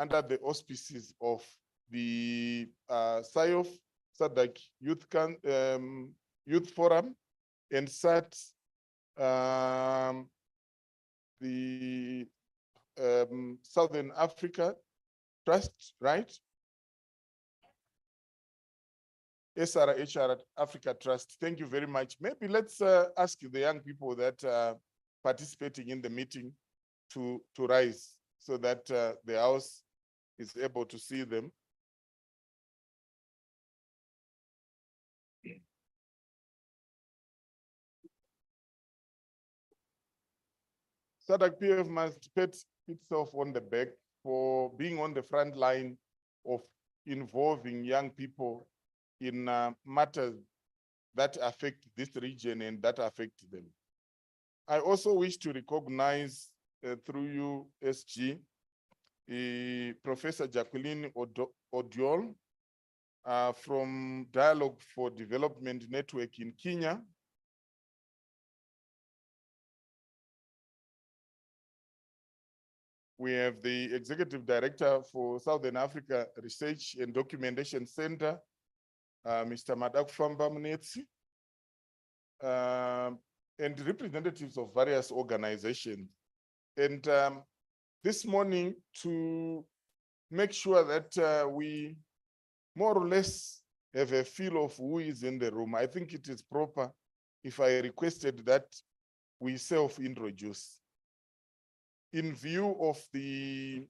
under the auspices of the SIOF, SADC Youth Forum, and SAT, the Southern Africa Trust, right? SRHR Africa Trust. Thank you very much. Maybe let's ask the young people that are participating in the meeting to rise so that the House is able to see them. SADC PF must pat itself on the back for being on the front line of involving young people in matters that affect this region and that affect them. I also wish to recognize through you, SG, Professor Jacqueline Odiol from Dialogue for Development Network in Kenya. We have the Executive Director for Southern Africa Research and Documentation Center, Mr. Madakufamba Munetsi, and representatives of various organizations. And this morning, to make sure that we more or less have a feel of who is in the room, I think it is proper if I requested that we self-introduce. In view of the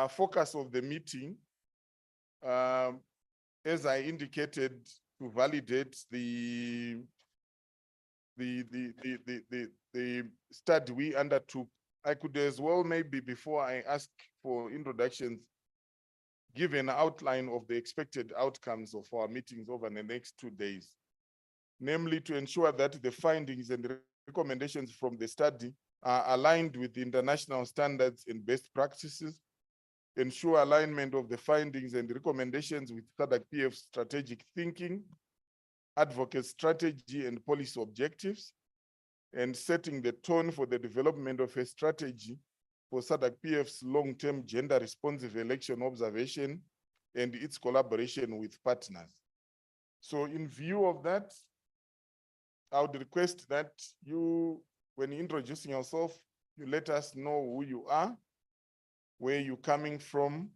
focus of the meeting, as I indicated, to validate the study we undertook, I could as well, maybe before I ask for introductions, give an outline of the expected outcomes of our meetings over the next 2 days, namely to ensure that the findings and recommendations from the study are aligned with international standards and best practices, ensure alignment of the findings and recommendations with SADC PF strategic thinking, advocate strategy and policy objectives, and setting the tone for the development of a strategy for SADC PF's long-term gender responsive election observation and its collaboration with partners. So in view of that, I would request that you, when introducing yourself, you let us know who you are, where you're coming from.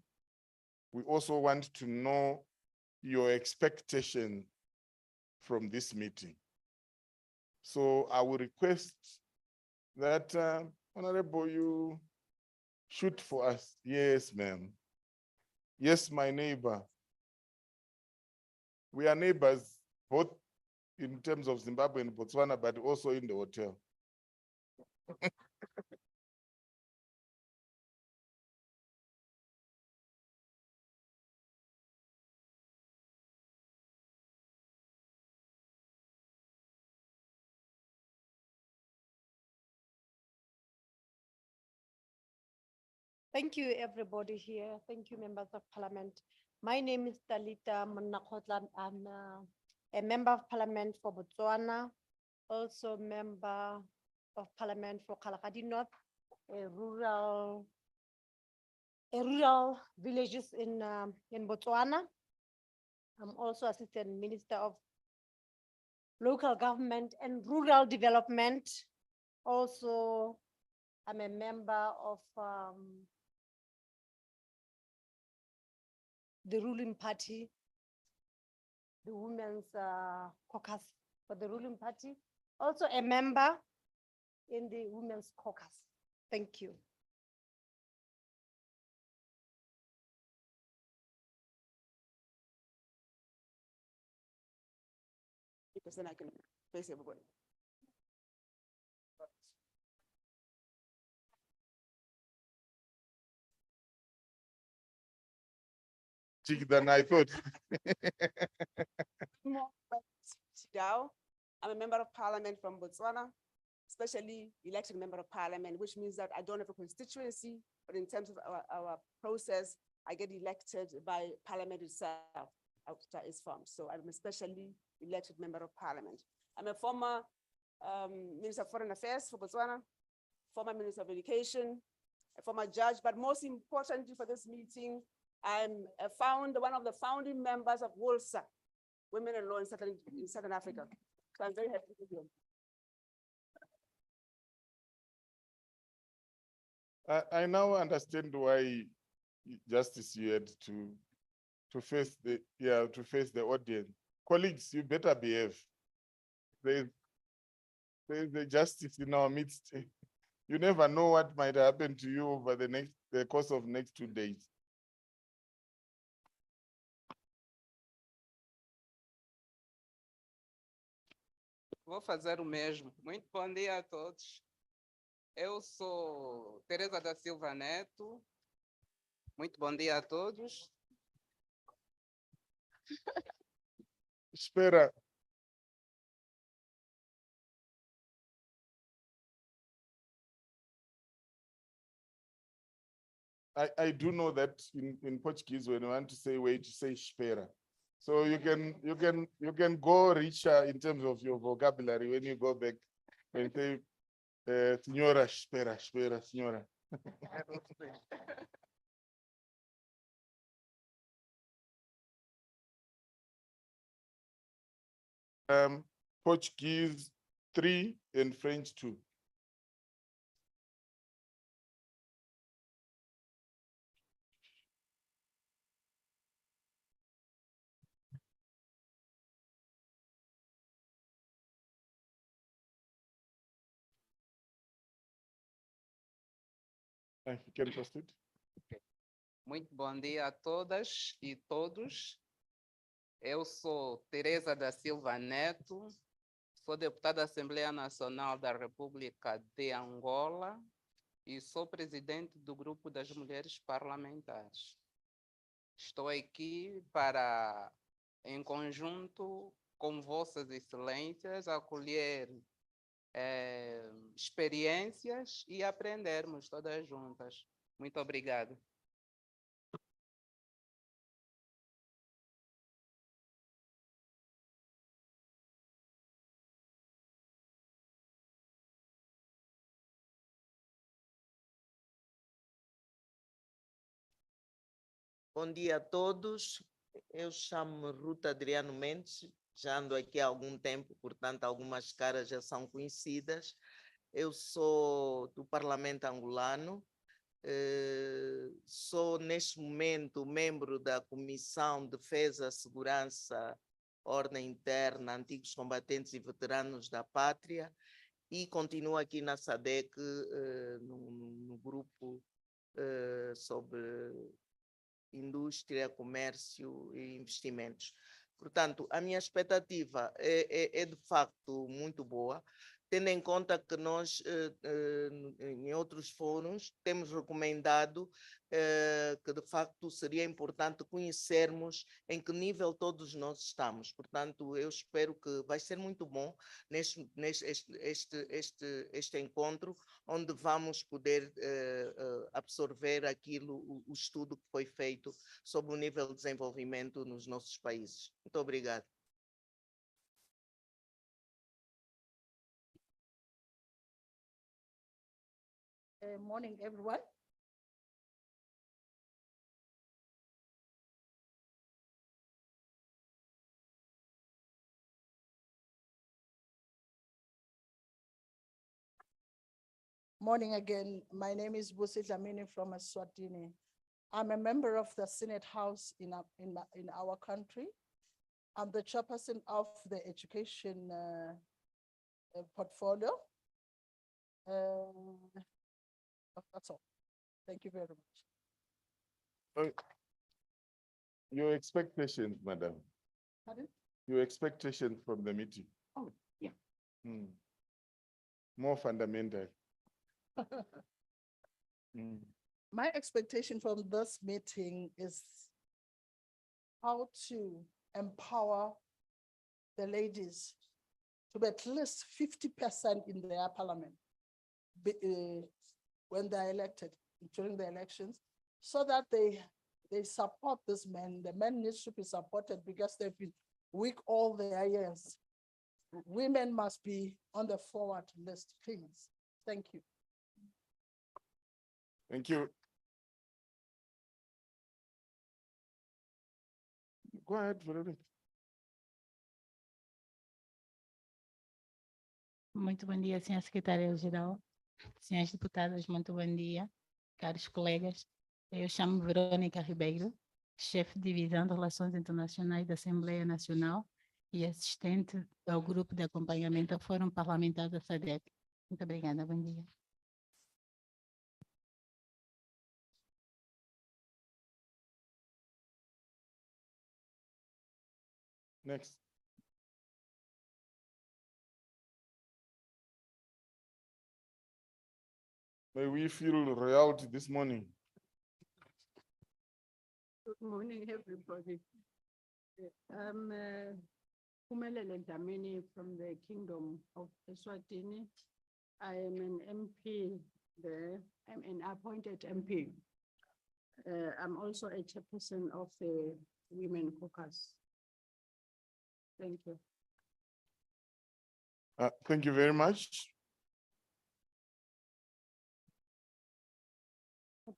We also want to know your expectation from this meeting. So I will request that, Honorable, you shoot for us. Yes, ma'am. Yes, my neighbor. We are neighbors, both in terms of Zimbabwe and Botswana, but also in the hotel. Thank you, everybody here. Thank you, members of parliament. My name is Talita Monnakgotla. I'm a member of parliament for Botswana, also member of parliament for Kalahari North, a rural villages in Botswana. I'm also assistant minister of local government and rural development. Also, I'm a member of the ruling party, the Women's Caucus for the ruling party. Also a member in the Women's Caucus. Thank you. Because then I can face everybody. Than I thought. I'm a member of parliament from Botswana, especially elected member of parliament, which means that I don't have a constituency, but in terms of our process, I get elected by parliament itself after it's formed. So I'm a specially elected member of parliament. I'm a former Minister of Foreign Affairs for Botswana, former Minister of Education, a former judge, but most importantly for this meeting, I'm one of the founding members of WOLSA, Women in Law in Southern Africa. So I'm very happy to be here. I now understand why Justice you had to face the audience. Colleagues, you better behave. There's the justice in our midst. You never know what might happen to you over the course of next 2 days. Vou fazer o mesmo. Muito bom dia a todos. Eu sou Teresa da Silva Neto. Muito bom dia a todos. Espera. I do know that in Portuguese, when you want to say wait, you say espera. So you can go richer in terms of your vocabulary when you go back and say, Senhora, espera, senhora. Portuguese 3 and French 2. You can proceed. Muito bom dia a todas e todos. Eu sou Teresa da Silva Neto, sou deputada da Assembleia Nacional da República de Angola e sou presidente do Grupo das Mulheres Parlamentares. Estou aqui para, em conjunto com Vossas Excelências, acolher experiências e aprendermos todas juntas. Muito obrigada. Bom dia a todos. Eu chamo-me Ruta Adriano Mendes, já ando aqui há algum tempo, portanto, algumas caras já são conhecidas. Eu sou do Parlamento angolano, sou, neste momento, membro da Comissão de Defesa, Segurança, Ordem Interna, Antigos Combatentes e Veteranos da Pátria e continuo aqui na SADC, no grupo sobre indústria, comércio e investimentos. Portanto, a minha expectativa é de facto muito boa, tendo em conta que nós, em outros fóruns, temos recomendado que de facto seria importante conhecermos em que nível todos nós estamos. Portanto, eu espero que vai ser muito bom este encontro, onde vamos poder absorver o estudo que foi feito sobre o nível de desenvolvimento nos nossos países. Muito obrigada. Morning, everyone. Morning again. My name is Busi Dlamini from Eswatini. I'm a member of the Senate House in our country. I'm the chairperson of the education portfolio. That's all. Thank you very much. Your expectations, madam. Pardon? Your expectations from the meeting. Oh, yeah. More fundamental. My expectation from this meeting is how to empower the ladies to be at least 50% in their parliament when they're elected, during the elections, so that they support this men. The men needs to be supported because they've been weak all their years. Women must be on the forward list, please. Thank you. Thank you. Go ahead, Veronica. Muito bom dia, senhora secretária-geral, senhores deputados, muito bom dia, caros colegas. Eu chamo Verônica Ribeiro, chefe de divisão de Relações Internacionais da Assembleia Nacional e assistente ao grupo de acompanhamento ao Fórum Parlamentar da SADC. Muito obrigada, bom dia. Next. May we feel reality this morning. Good morning, everybody. I'm Pumelele Dlamini from the Kingdom of Eswatini. I am an MP there. I'm an appointed MP. I'm also a chairperson of the Women Caucus. Thank you. Thank you very much.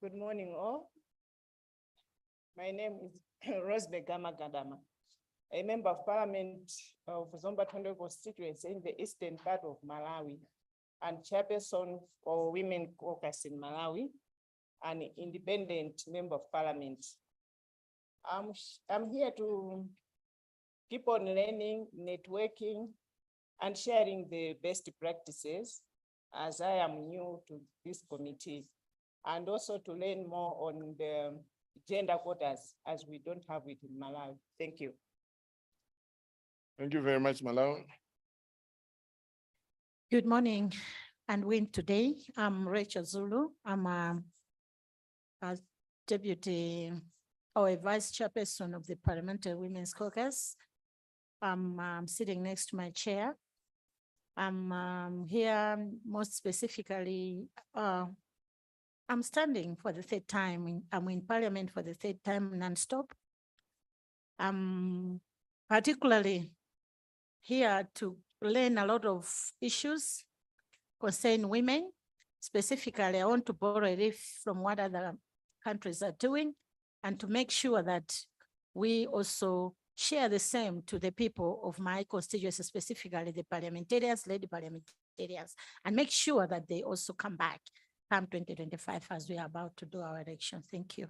Good morning, all. My name is Rose Begama Gadama, a member of parliament of Zomba Tondo constituency in the eastern part of Malawi, and chairperson for Women Caucus in Malawi, and independent member of parliament. I'm here to keep on learning, networking, and sharing the best practices as I am new to this committee, and also to learn more on the gender quotas as we don't have it in Malawi. Thank you. Thank you very much, Malawi. Good morning and win today. I'm Rachel Zulu. I'm a deputy or a vice chairperson of the Parliamentary Women's Caucus. I'm sitting next to my chair. I'm here most specifically, I'm standing for the third time. I'm in Parliament for the third time non-stop. I'm particularly here to learn a lot of issues concerning women. Specifically, I want to borrow a riff from what other countries are doing and to make sure that we also share the same to the people of my constituency, specifically the parliamentarians, lady parliamentarians, and make sure that they also come back come 2025 as we are about to do our election. Thank you.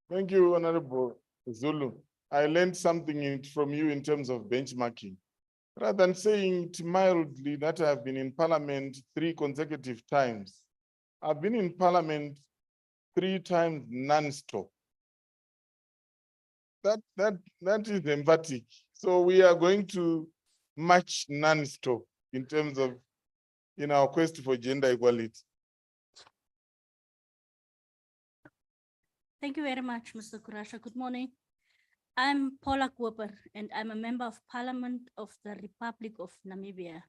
Thank you, Honorable Zulu. I learned something from you in terms of benchmarking. Rather than saying it mildly that I've been in Parliament 3 consecutive times, I've been in Parliament 3 times non-stop. That is emphatic. So we are going to match non-stop in terms of in our quest for gender equality. Thank you very much, Mr. Kurasha. Good morning. I'm Paula Koper, and I'm a member of Parliament of the Republic of Namibia.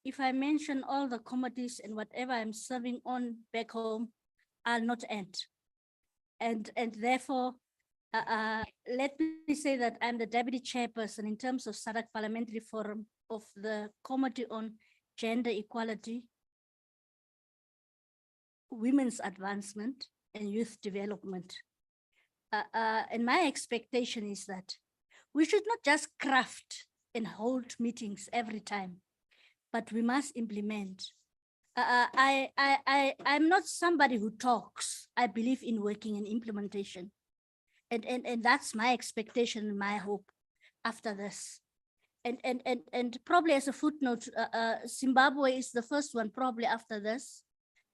If I mention all the committees and whatever I'm serving on back home, I'll not end. And therefore, let me say that I'm the deputy chairperson in terms of SADC Parliamentary Forum of the Committee on Gender Equality, Women's Advancement, and Youth Development. And my expectation is that we should not just craft and hold meetings every time, but we must implement. I'm not somebody who talks. I believe in working and implementation. And that's my expectation and my hope after this. And probably as a footnote, Zimbabwe is the first one probably after this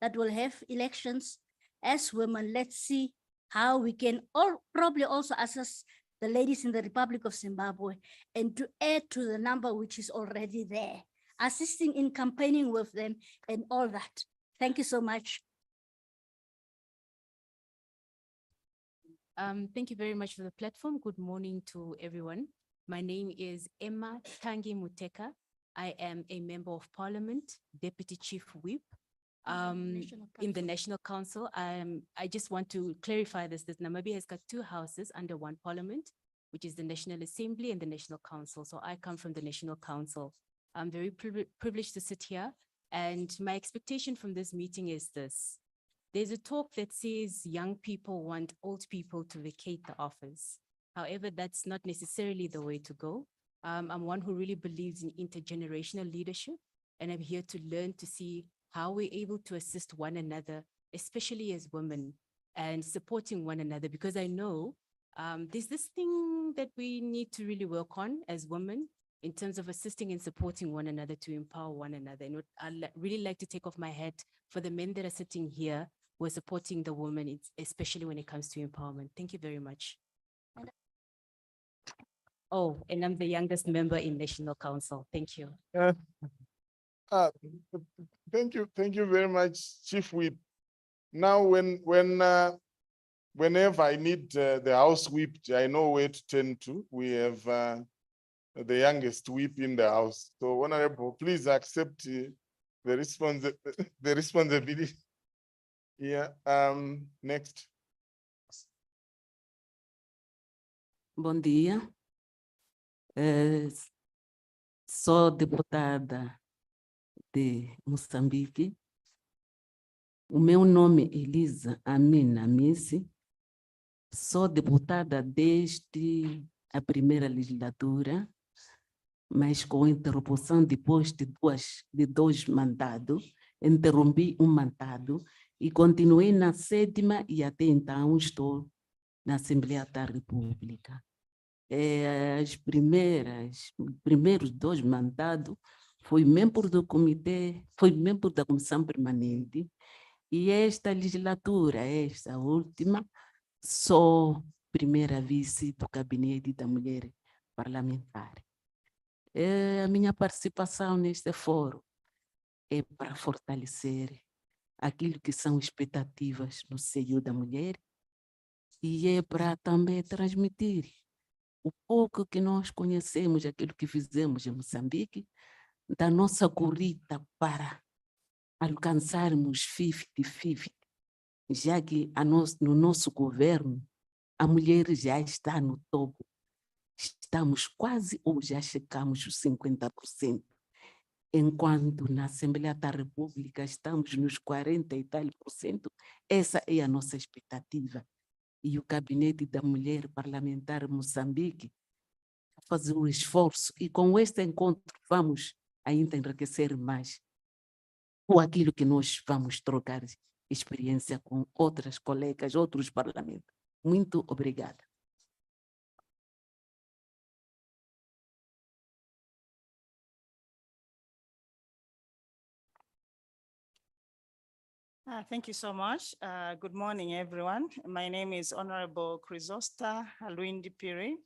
that will have elections. As women, let's see how we can all probably also assess the ladies in the Republic of Zimbabwe and to add to the number which is already there, assisting in campaigning with them and all that. Thank you so much. Thank you very much for the platform. Good morning to everyone. My name is Emma Tangi Muteka. I am a member of Parliament, Deputy Chief Whip in the National Council. I just want to clarify this, that Namibia has got 2 houses under 1 parliament, which is the National Assembly and the National Council. So I come from the National Council. I'm very privileged to sit here And my expectation from this meeting is this. There's a talk that says young people want old people to vacate the office. However, that's not necessarily the way to go. I'm one who really believes in intergenerational leadership, and I'm here to learn to see how we're able to assist one another, especially as women, and supporting one another, because I know there's this thing that we need to really work on as women in terms of assisting and supporting one another to empower one another. And what I'd really like to take off my hat for the men that are sitting here who are supporting the women, especially when it comes to empowerment. Thank you very much. Oh, and I'm the youngest member in National Council. Thank you. Uh, Thank you very much, Chief Whip. Now, whenever I need the House Whip, I know where to turn to. We have the youngest whip in the House. So, Honorable, please accept the responsibility. Yeah. Next. Bom dia. Sou deputada de Moçambique. O meu nome é Elisa Amina Misi. Sou deputada desde a primeira legislatura, mas com interrupção depois de dois mandados. Interrompi um mandado e continuei na 7ª e até então estou na Assembleia da República. Primeiros 2 mandados, fui membro do comitê, fui membro da comissão permanente, e esta legislatura, esta última, sou primeira vice do gabinete da mulher parlamentar. A minha participação neste fórum é para fortalecer aquilo que são expectativas no seio da mulher e é para também transmitir o pouco que nós conhecemos, aquilo que fizemos em Moçambique, da nossa corrida para alcançarmos 50-50, já que no nosso governo a mulher já está no topo. Estamos quase ou já chegamos os 50%, enquanto na Assembleia da República estamos nos 40 e tal %. Essa é a nossa expectativa. E o Gabinete da Mulher Parlamentar Moçambique fazer um esforço, e com este encontro vamos ainda enriquecer mais com aquilo que nós vamos trocar experiência com outras colegas, outros parlamentos. Muito obrigada. Thank you so much. Good morning, everyone. My name is Honorable Chrysosta Haluindi Piri,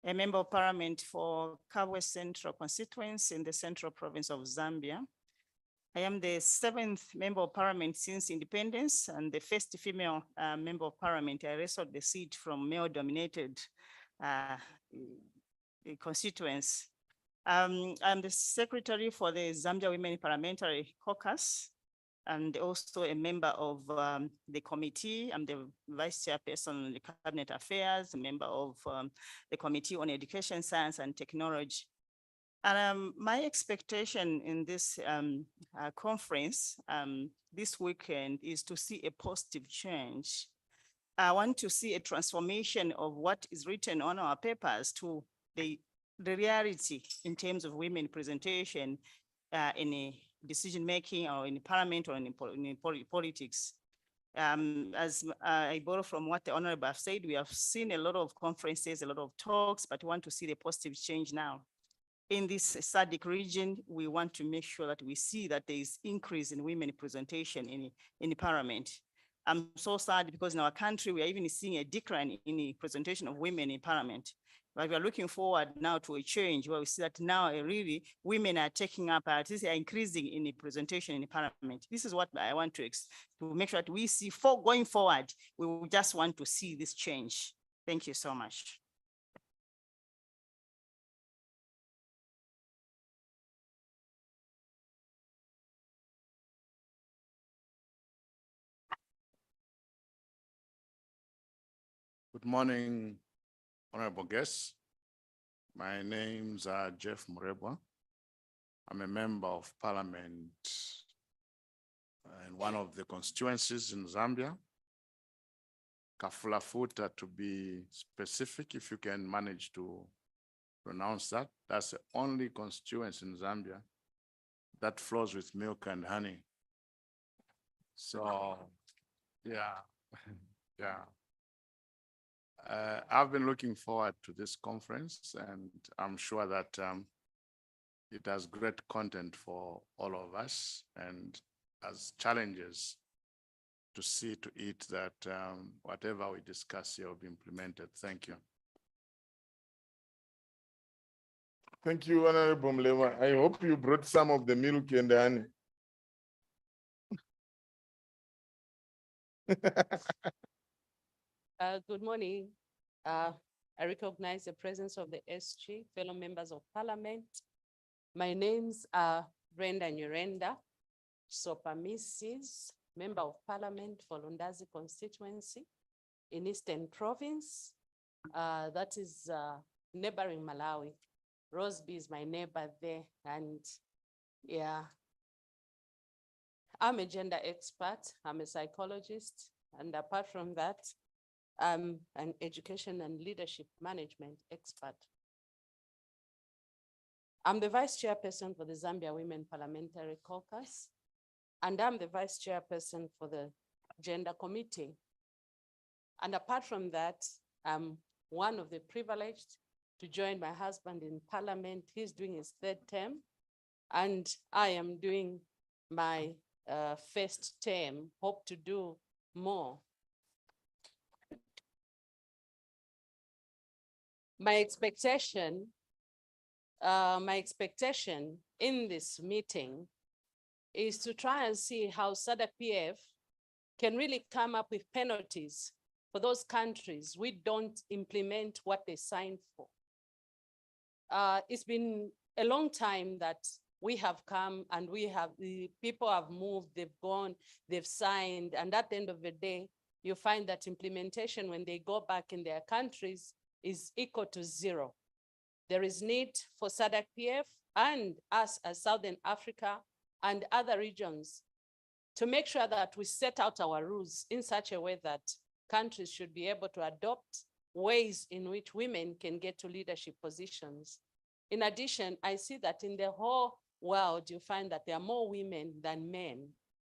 a member of parliament for Kabwe Central constituency in the Central Province of Zambia. I am the 7th member of parliament since independence and the first female member of parliament. I wrestled the seat from male-dominated constituency. I'm the secretary for the Zambia Women Parliamentary Caucus, and also a member of the committee. I'm the vice chairperson on the cabinet affairs, a member of the committee on education, science, and technology. And my expectation in this conference this weekend is to see a positive change. I want to see a transformation of what is written on our papers to the reality in terms of women representation in a decision-making or in parliament or in politics. As I borrow from what the Honorable have said, we have seen a lot of conferences, a lot of talks, but we want to see the positive change now. In this SADC region, we want to make sure that we see that there is increase in women representation in the parliament. I'm so sad because in our country, we are even seeing a decline in the presentation of women in parliament. But we are looking forward now to a change where we see that now really women are taking up, at least are increasing in the presentation in the parliament. This is what I want to make sure that we see going forward. We will just want to see this change. Thank you so much. Good morning, honorable guests. My name's Jeff Murebwa. I'm a member of parliament in one of the constituencies in Zambia. Kafulafuta, to be specific, if you can manage to pronounce that. That's the only constituency in Zambia that flows with milk and honey. So, yeah, yeah. I've been looking forward to this conference, and I'm sure that it has great content for all of us and as challenges to see to it that whatever we discuss here will be implemented. Thank you. Thank you, Honorable Mlema. I hope you brought some of the milk and the honey. Good morning. I recognize the presence of the SG, fellow members of parliament. My names are Brenda Nyurenda, Sopa Mrs., Member of Parliament for Lundazi constituency in Eastern Province. That is neighboring Malawi. Roseby is my neighbor there, and yeah. I'm a gender expert, I'm a psychologist, and apart from that, I'm an education and leadership management expert. I'm the vice chairperson for the Zambia Women Parliamentary Caucus, and I'm the vice chairperson for the Gender Committee. And apart from that, I'm one of the privileged to join my husband in parliament. He's doing his third term, and I am doing my first term, hope to do more. My expectation in this meeting is to try and see how SADC-PF can really come up with penalties for those countries we don't implement what they signed for. It's been a long time that we have come and the people have moved, they've gone, they've signed, and at the end of the day, you find that implementation when they go back in their countries is equal to zero. There is need for SADC-PF and us as Southern Africa and other regions to make sure that we set out our rules in such a way that countries should be able to adopt ways in which women can get to leadership positions. In addition, I see that in the whole world, you find that there are more women than men,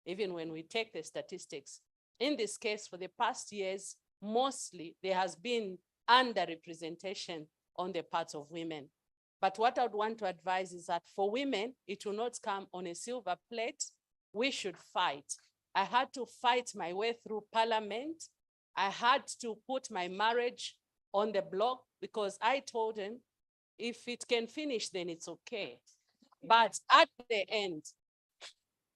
even when we take the statistics. In this case, for the past years, mostly there has been underrepresentation on the parts of women. But what I would want to advise is that for women, it will not come on a silver plate. We should fight. I had to fight my way through parliament. I had to put my marriage on the block because I told him, if it can finish, then it's okay. But at the end,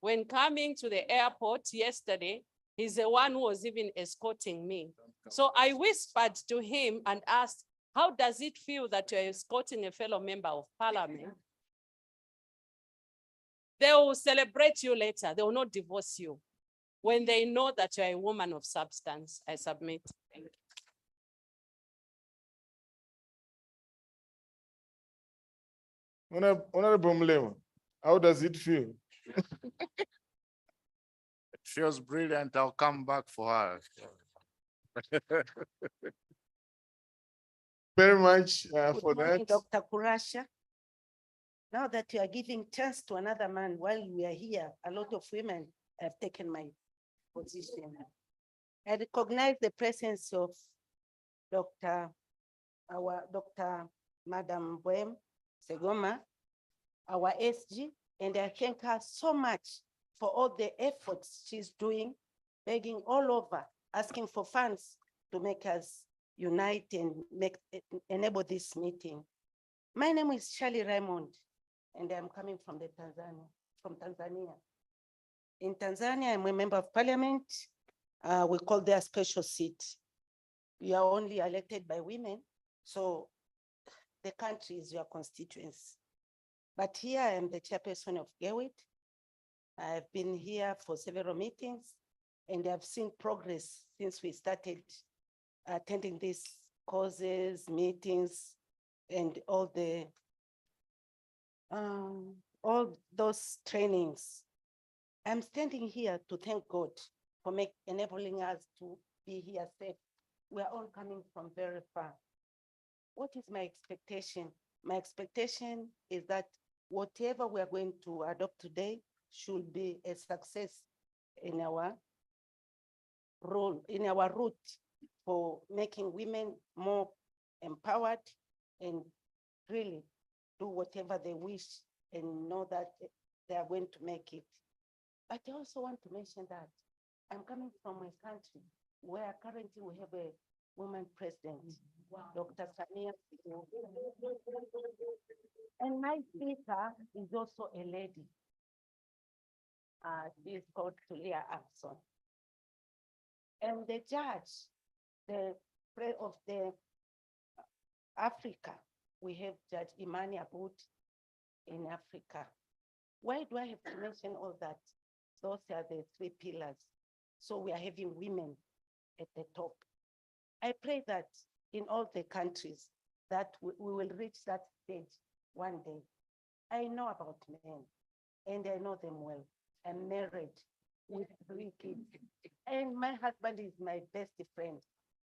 when coming to the airport yesterday, he's the one who was even escorting me. So I whispered to him and asked, how does it feel that you're escorting a fellow member of parliament? They will celebrate you later. They will not divorce you. When they know that you're a woman of substance, I submit. Thank you. Honorable Mlema, how does it feel? It feels brilliant. I'll come back for her. Very much Good for morning, that. Dr. Kurasha. Now that you are giving chance to another man while we are here, a lot of women have taken my position. I recognize the presence of Dr. Madam Boem Segoma, our SG, and I thank her so much for all the efforts she's doing, begging all over, asking for funds to make us unite and enable this meeting. My name is Shirley Raymond, and I'm coming from Tanzania. In Tanzania, I'm a member of parliament. We call their special seat. We are only elected by women, so the country is your constituency. But here I am the chairperson of GEWIT. I've been here for several meetings, and I've seen progress since we started attending these causes, meetings, and all those trainings. I'm standing here to thank God for enabling us to be here safe. We are all coming from very far. What is my expectation? My expectation is that whatever we are going to adopt today should be a success in our role, in our route for making women more empowered and really do whatever they wish and know that they are going to make it. But I also want to mention that I'm coming from a country where currently we have a woman president, Dr. Samia. And my speaker is also a lady. She is called Tulia Akson. And the judge, of the Africa, we have Judge Imani Abud in Africa. Why do I have to mention all that? Those are the three pillars. So we are having women at the top. I pray that in all the countries that we will reach that stage one day. I know about men and I know them well. I'm married with 3 kids and my husband is my best friend.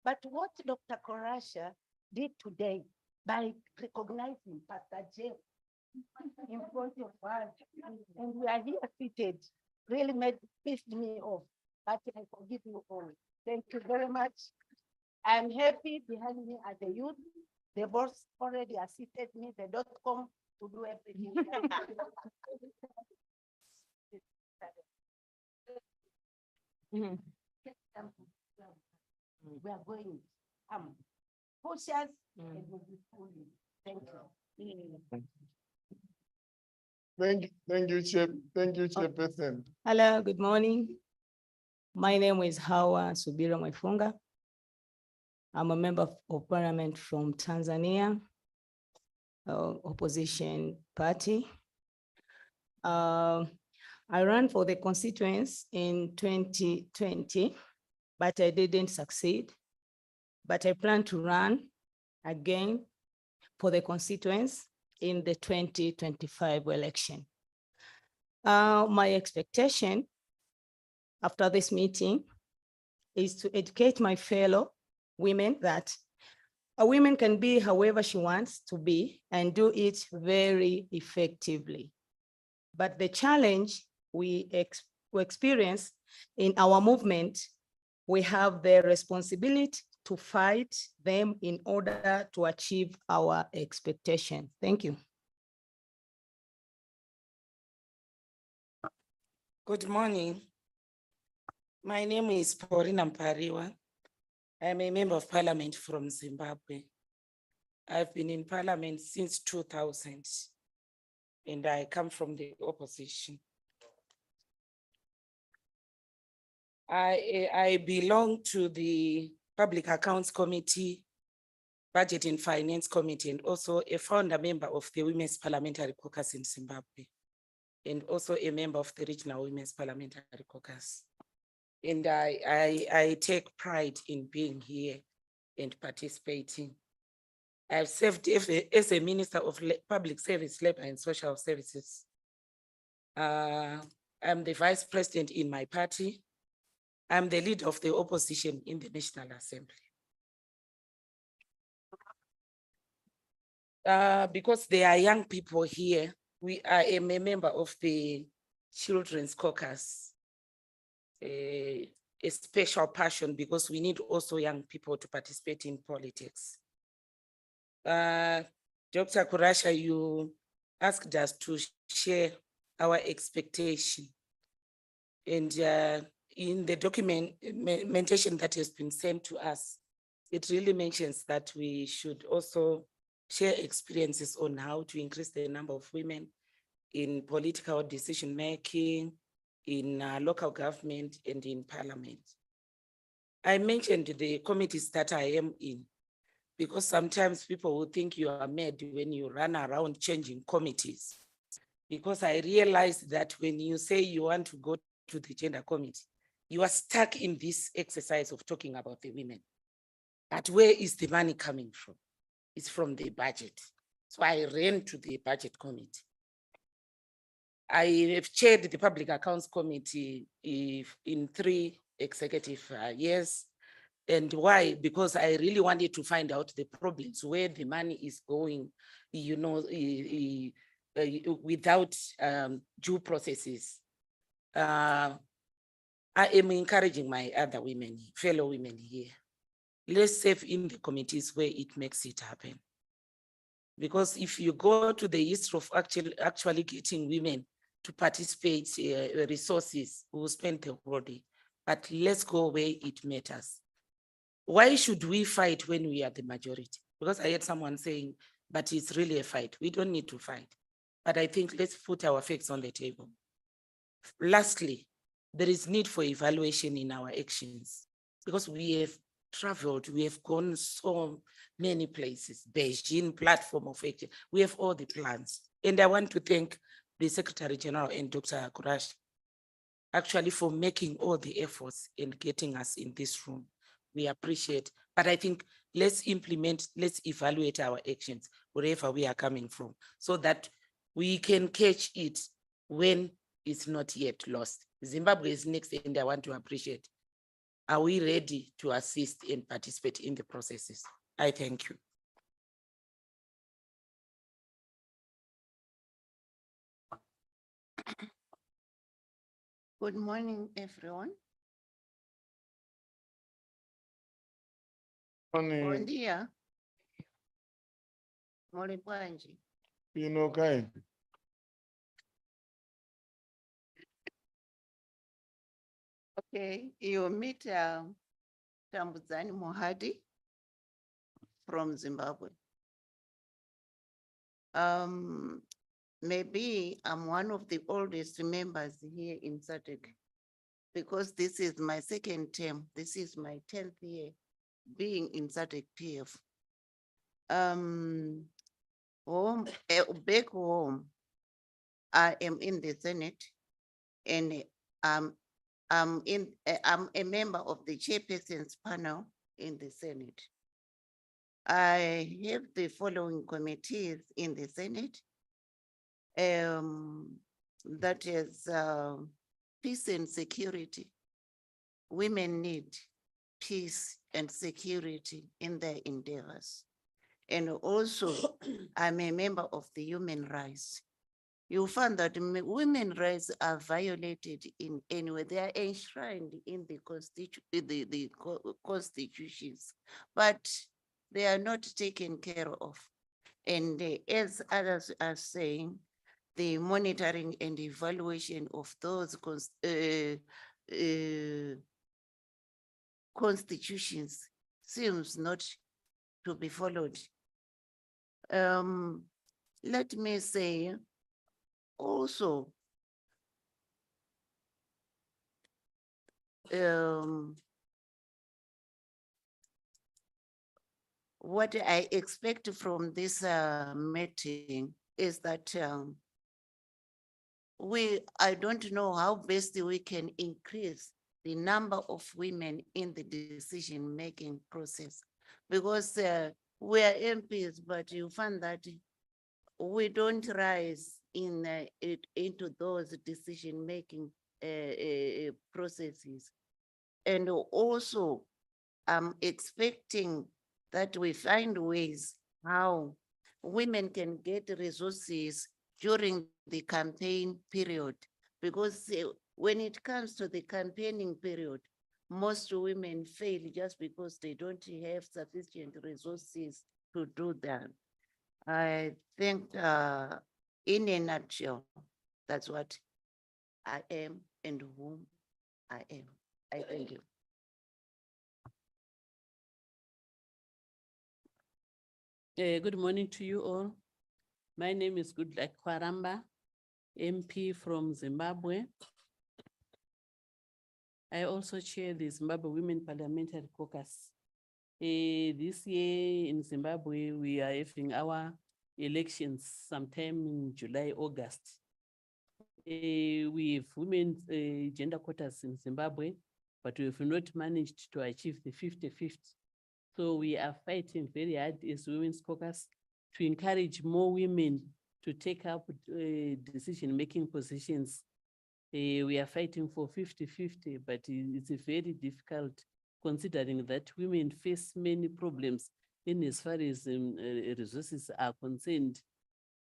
But what Dr. Korasha did today by recognizing Pastor Jeff in front of us, and we are here seated, really pissed me off, but I forgive you all. Thank you very much. I'm happy behind me are the youth. The boss already assisted me, the .com to do everything. We are going, push us, and we'll be fully. Thank you. Thank you, Chair. Thank you, Chairperson. Hello, good morning. My name is Hawa Subira Mwefunga. I'm a member of parliament from Tanzania, opposition party. I ran for the constituents in 2020, but I didn't succeed. But I plan to run again for the constituents in the 2025 election. My expectation after this meeting is to educate my fellow women that a woman can be however she wants to be and do it very effectively. But the challenge we experience in our movement, we have the responsibility to fight them in order to achieve our expectation. Thank you. Good morning. My name is Paulina Mpariwa. I'm a member of parliament from Zimbabwe. I've been in parliament since 2000, and I come from the opposition. I belong to the Public Accounts Committee, Budget and Finance Committee, and also a founder member of the Women's Parliamentary Caucus in Zimbabwe, and also a member of the Regional Women's Parliamentary Caucus. And I take pride in being here and participating. I've served as a Minister of Public Service, Labor and Social Services. I'm the Vice President in my party. I'm the leader of the opposition in the National Assembly. Because there are young people here, I am a member of the Children's Caucus, a special passion because we need also young people to participate in politics. Dr. Kurasha, you asked us to share our expectation. And in the documentation that has been sent to us, it really mentions that we should also share experiences on how to increase the number of women in political decision-making, in local government and in parliament. I mentioned the committees that I am in, because sometimes people will think you are mad when you run around changing committees. Because I realized that when you say you want to go to the gender committee, you are stuck in this exercise of talking about the women. But where is the money coming from? It's from the budget. So I ran to the budget committee. I have chaired the Public Accounts Committee in 3 executive years. And why? Because I really wanted to find out the problems, where the money is going, you know, without due processes. I am encouraging my other women, fellow women here. Let's serve in the committees where it makes it happen. Because if you go to the history of actually getting women to participate, resources will spend the whole day. But let's go where it matters. Why should we fight when we are the majority? Because I heard someone saying, but it's really a fight. We don't need to fight. But I think let's put our facts on the table. Lastly, there is need for evaluation in our actions because we have traveled, we have gone so many places, Beijing platform of action. We have all the plans. And I want to thank the Secretary General and Dr. Kurash actually for making all the efforts in getting us in this room. We appreciate, but I think let's implement, let's evaluate our actions wherever we are coming from so that we can catch it when it's not yet lost. Zimbabwe is next and I want to appreciate. Are we ready to assist and participate in the processes? I thank you. Good morning, everyone. Bom Morning, dia. Muli bwanji. you know, guy. Okay, you meet Tambuzani Mohadi from Zimbabwe. Maybe I'm one of the oldest members here in SADC because this is my second term. This is my 10th year being in SADC PF. Back home, I am in the Senate and I'm a member of the chairperson's panel in the Senate. I have the following committees in the Senate. That is peace and security. Women need peace and security in their endeavors. And also, I'm a member of the human rights. You find that women's rights are violated in any way. They are enshrined in the constitutions, but they are not taken care of. And as others are saying, the monitoring and evaluation of those constitutions seems not to be followed. Let me say also, what I expect from this meeting is that I don't know how best we can increase the number of women in the decision-making process because we are MPs, but you find that we don't rise into those decision-making processes. And also, I'm expecting that we find ways how women can get resources during the campaign period, because when it comes to the campaigning period, most women fail just because they don't have sufficient resources to do that. I think in a nutshell, that's what I am and whom I am. I thank you. Good morning to you all. My name is Goodluck Kwaramba, MP from Zimbabwe. I also chair the Zimbabwe Women Parliamentary Caucus. This year in Zimbabwe, we are having our elections sometime in July, August. We have women's gender quotas in Zimbabwe, but we have not managed to achieve the 50-50. So we are fighting very hard as Women's Caucus to encourage more women to take up decision-making positions. We are fighting for 50-50, but it's very difficult considering that women face many problems in as far as resources are concerned.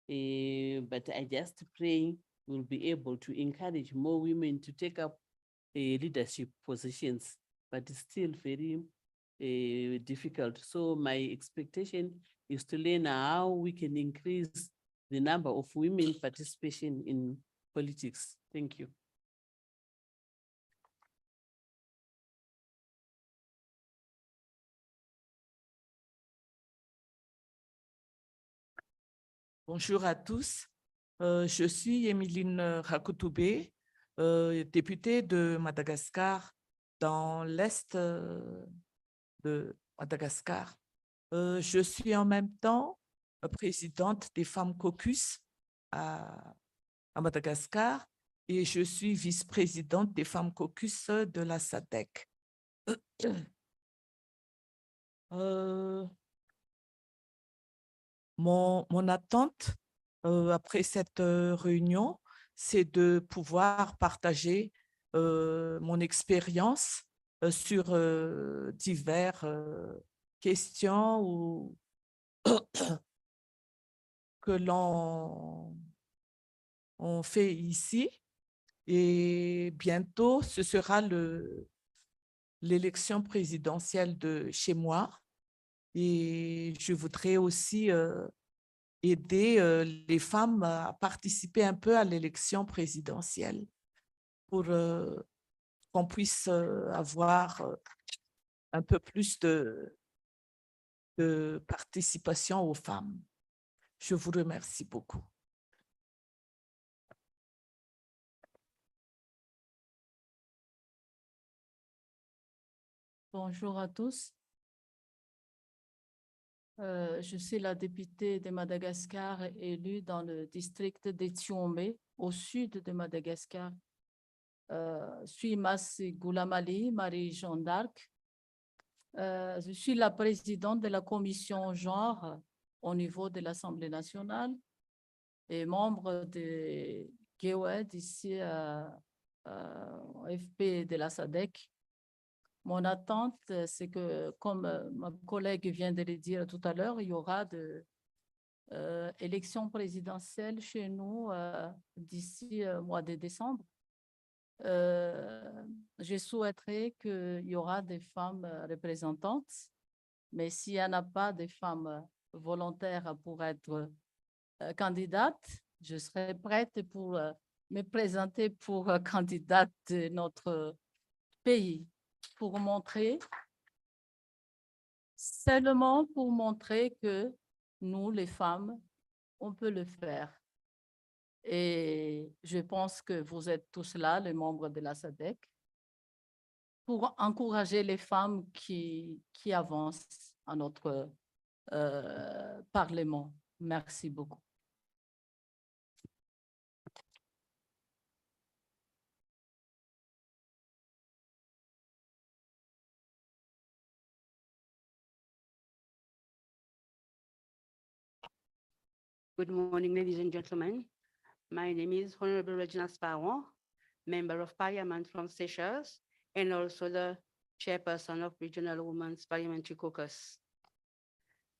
But I just pray we'll be able to encourage more women to take up leadership positions, but it's still very difficult. So my expectation is to learn how we can increase the number of women participation in politics. Thank you. Bonjour à tous. Je suis Emeline Rakoutoubé, députée de Madagascar, dans l'Est de Madagascar. Je suis en même temps présidente des femmes caucus à Madagascar et je suis vice-présidente des femmes caucus de la SADC. Mon attente après cette réunion, c'est de pouvoir partager mon expérience sur diverses questions ou que l'on fait ici. Et bientôt, ce sera l'élection présidentielle de chez moi. Et je voudrais aussi aider les femmes à participer un peu à l'élection présidentielle pour qu'on puisse avoir un peu plus de participation aux femmes. Je vous remercie beaucoup. Bonjour à tous. Je suis la députée de Madagascar élue dans le district de Tsiombe, au sud de Madagascar. Je suis Massi Goulamali, Marie-Jeanne d'Arc. Je suis la présidente de la commission genre au niveau de l'Assemblée nationale et membre de GEWED ici au FP de la SADC. Mon attente, c'est que, comme ma collègue vient de le dire tout à l'heure, il y aura de élections présidentielles chez nous d'ici mois de décembre. Je souhaiterais qu'il y aura des femmes représentantes, mais s'il n'y en a pas de femmes volontaires pour être candidates, je serai prête pour me présenter pour candidate de notre pays. Pour montrer, seulement pour montrer que nous, les femmes, on peut le faire. Et je pense que vous êtes tous là, les membres de la SADC, pour encourager les femmes qui avancent à notre Parlement. Merci beaucoup. Good morning, ladies and gentlemen. My name is Honorable Regina Sparrow, Member of Parliament from Seychelles, and also the Chairperson of Regional Women's Parliamentary Caucus.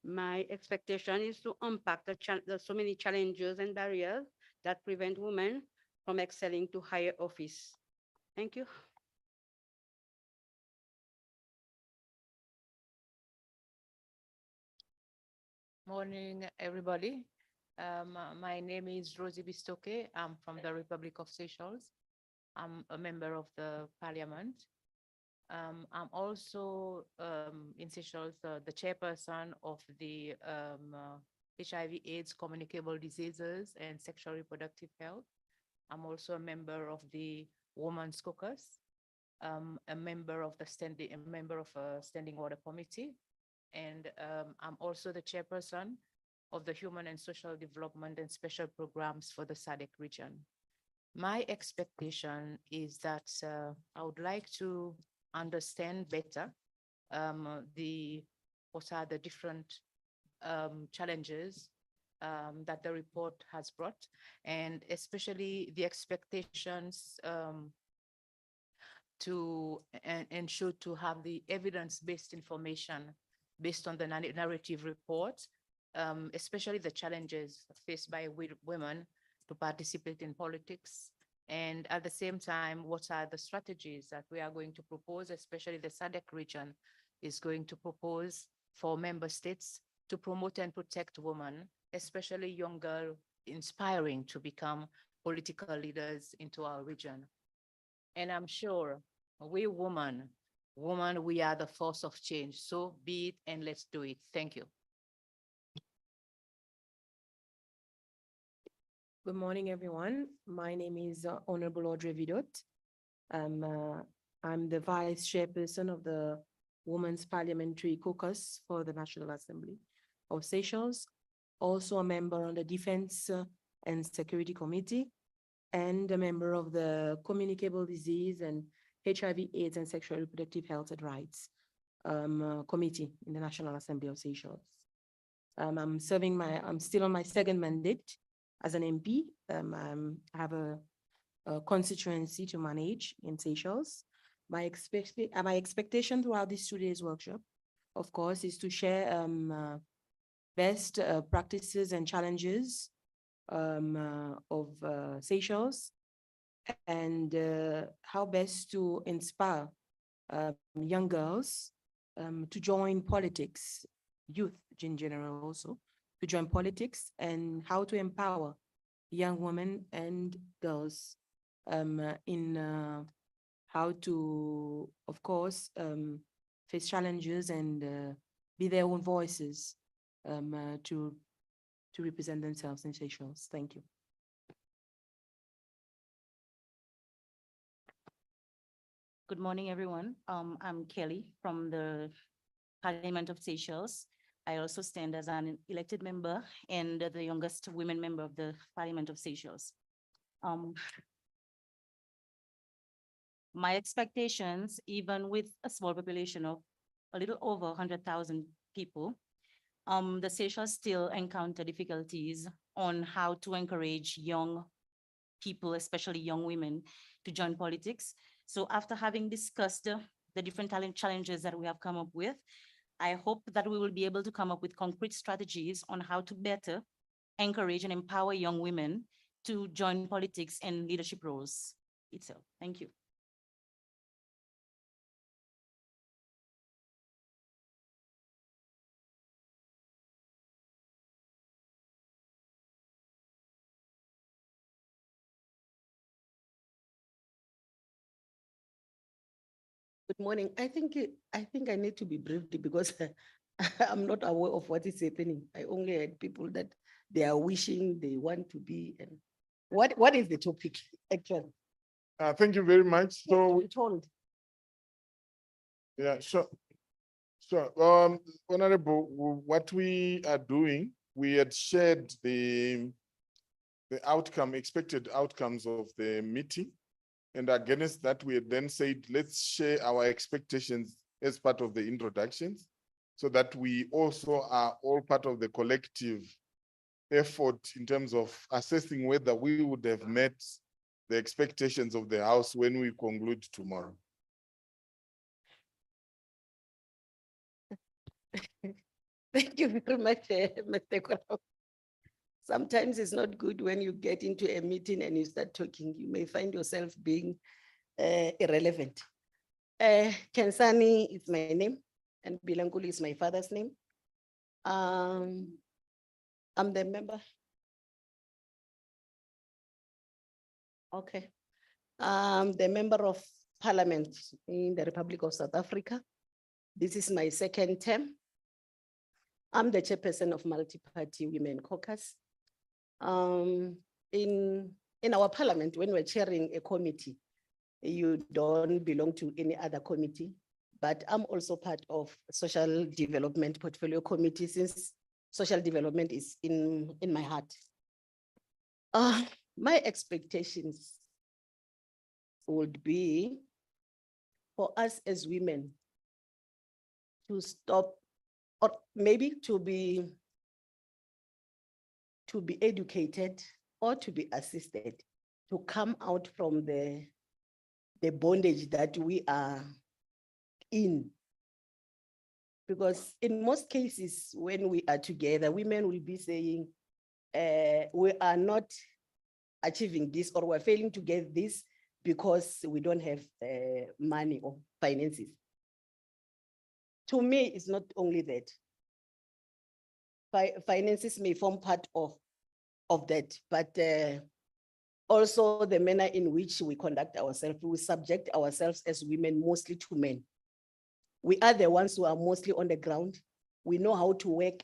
My expectation is to unpack the so many challenges and barriers that prevent women from excelling to higher office. Thank you. Morning, everybody. My name is Rosie Bistoke. I'm from the Republic of Seychelles. I'm a member of the parliament. I'm also in Seychelles, the chairperson of the HIV/AIDS, communicable diseases, and sexual reproductive health. I'm also a member of the Women's Caucus, a member of a standing order committee, and I'm also the chairperson of the Human and Social Development and Special Programs for the SADC region. My expectation is that I would like to understand better what are the different challenges that the report has brought, and especially the expectations to ensure to have the evidence-based information based on the narrative report, especially the challenges faced by women to participate in politics. And at the same time, what are the strategies that we are going to propose, especially the SADC region is going to propose for member states to promote and protect women, especially young girls, inspiring to become political leaders into our region. And I'm sure we women, we are the force of change. So be it and let's do it. Thank you. Good morning, everyone. My name is Honorable Audrey Vidot. I'm the Vice Chairperson of the Women's Parliamentary Caucus for the National Assembly of Seychelles, also a member on the Defense and Security Committee, and a member of the Communicable Disease and HIV/AIDS and Sexual Reproductive Health and Rights Committee in the National Assembly of Seychelles. I'm still on my second mandate as an MP. I have a constituency to manage in Seychelles. My expectation throughout this 2 days workshop, of course, is to share best practices and challenges of Seychelles, and how best to inspire young girls to join politics, youth in general also, to join politics, and how to empower young women and girls in how to, of course, face challenges and be their own voices to represent themselves in Seychelles. Thank you. Good morning, everyone. I'm Kelly from the Parliament of Seychelles. I also stand as an elected member and the youngest women member of the Parliament of Seychelles. My expectations, even with a small population of a little over 100,000 people, the Seychelles still encounter difficulties on how to encourage young people, especially young women, to join politics. So after having discussed the different challenges that we have come up with, I hope that we will be able to come up with concrete strategies on how to better encourage and empower young women to join politics and leadership roles itself. Thank you. Good morning. I think I need to be briefed because I'm not aware of what is happening. I only heard people that they are wishing they want to be. And what is the topic actually? Thank you very much. So, Told. yeah, sure. Honorable, what we are doing, we had shared the expected outcomes of the meeting. And against that, we had then said, let's share our expectations as part of the introductions, so that we also are all part of the collective effort in terms of assessing whether we would have met the expectations of the House when we conclude tomorrow. Thank you very much, Mr. Kwao. Sometimes it's not good when you get into a meeting and you start talking, you may find yourself being irrelevant. Kensani is my name and Bilanguli is my father's name. I'm the member. Okay. The member of parliament in the Republic of South Africa. This is my second term. I'm the chairperson of Multi-Party Women Caucus. In our parliament, when we're chairing a committee, you don't belong to any other committee, but I'm also part of social development portfolio committee, since social development is in my heart. My expectations would be for us as women to stop, or maybe to be to be educated or to be assisted to come out from the bondage that we are in. Because in most cases, when we are together, women will be saying, we are not achieving this or we're failing to get this because we don't have money or finances. To me, it's not only that. Finances may form part of that, but also the manner in which we conduct ourselves, we subject ourselves as women mostly to men. We are the ones who are mostly on the ground. We know how to work.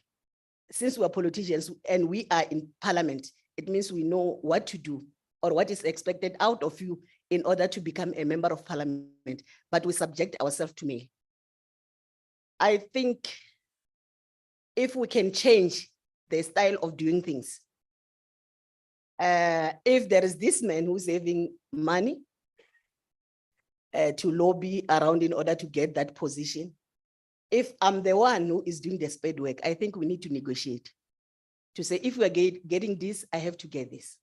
Since we're politicians and we are in parliament, it means we know what to do or what is expected out of you in order to become a member of parliament, but we subject ourselves to male. I think if we can change the style of doing things, if there is this man who's saving money to lobby around in order to get that position, if I'm the one who is doing the spade work, I think we need to negotiate to say, if we are getting this, I have to get this.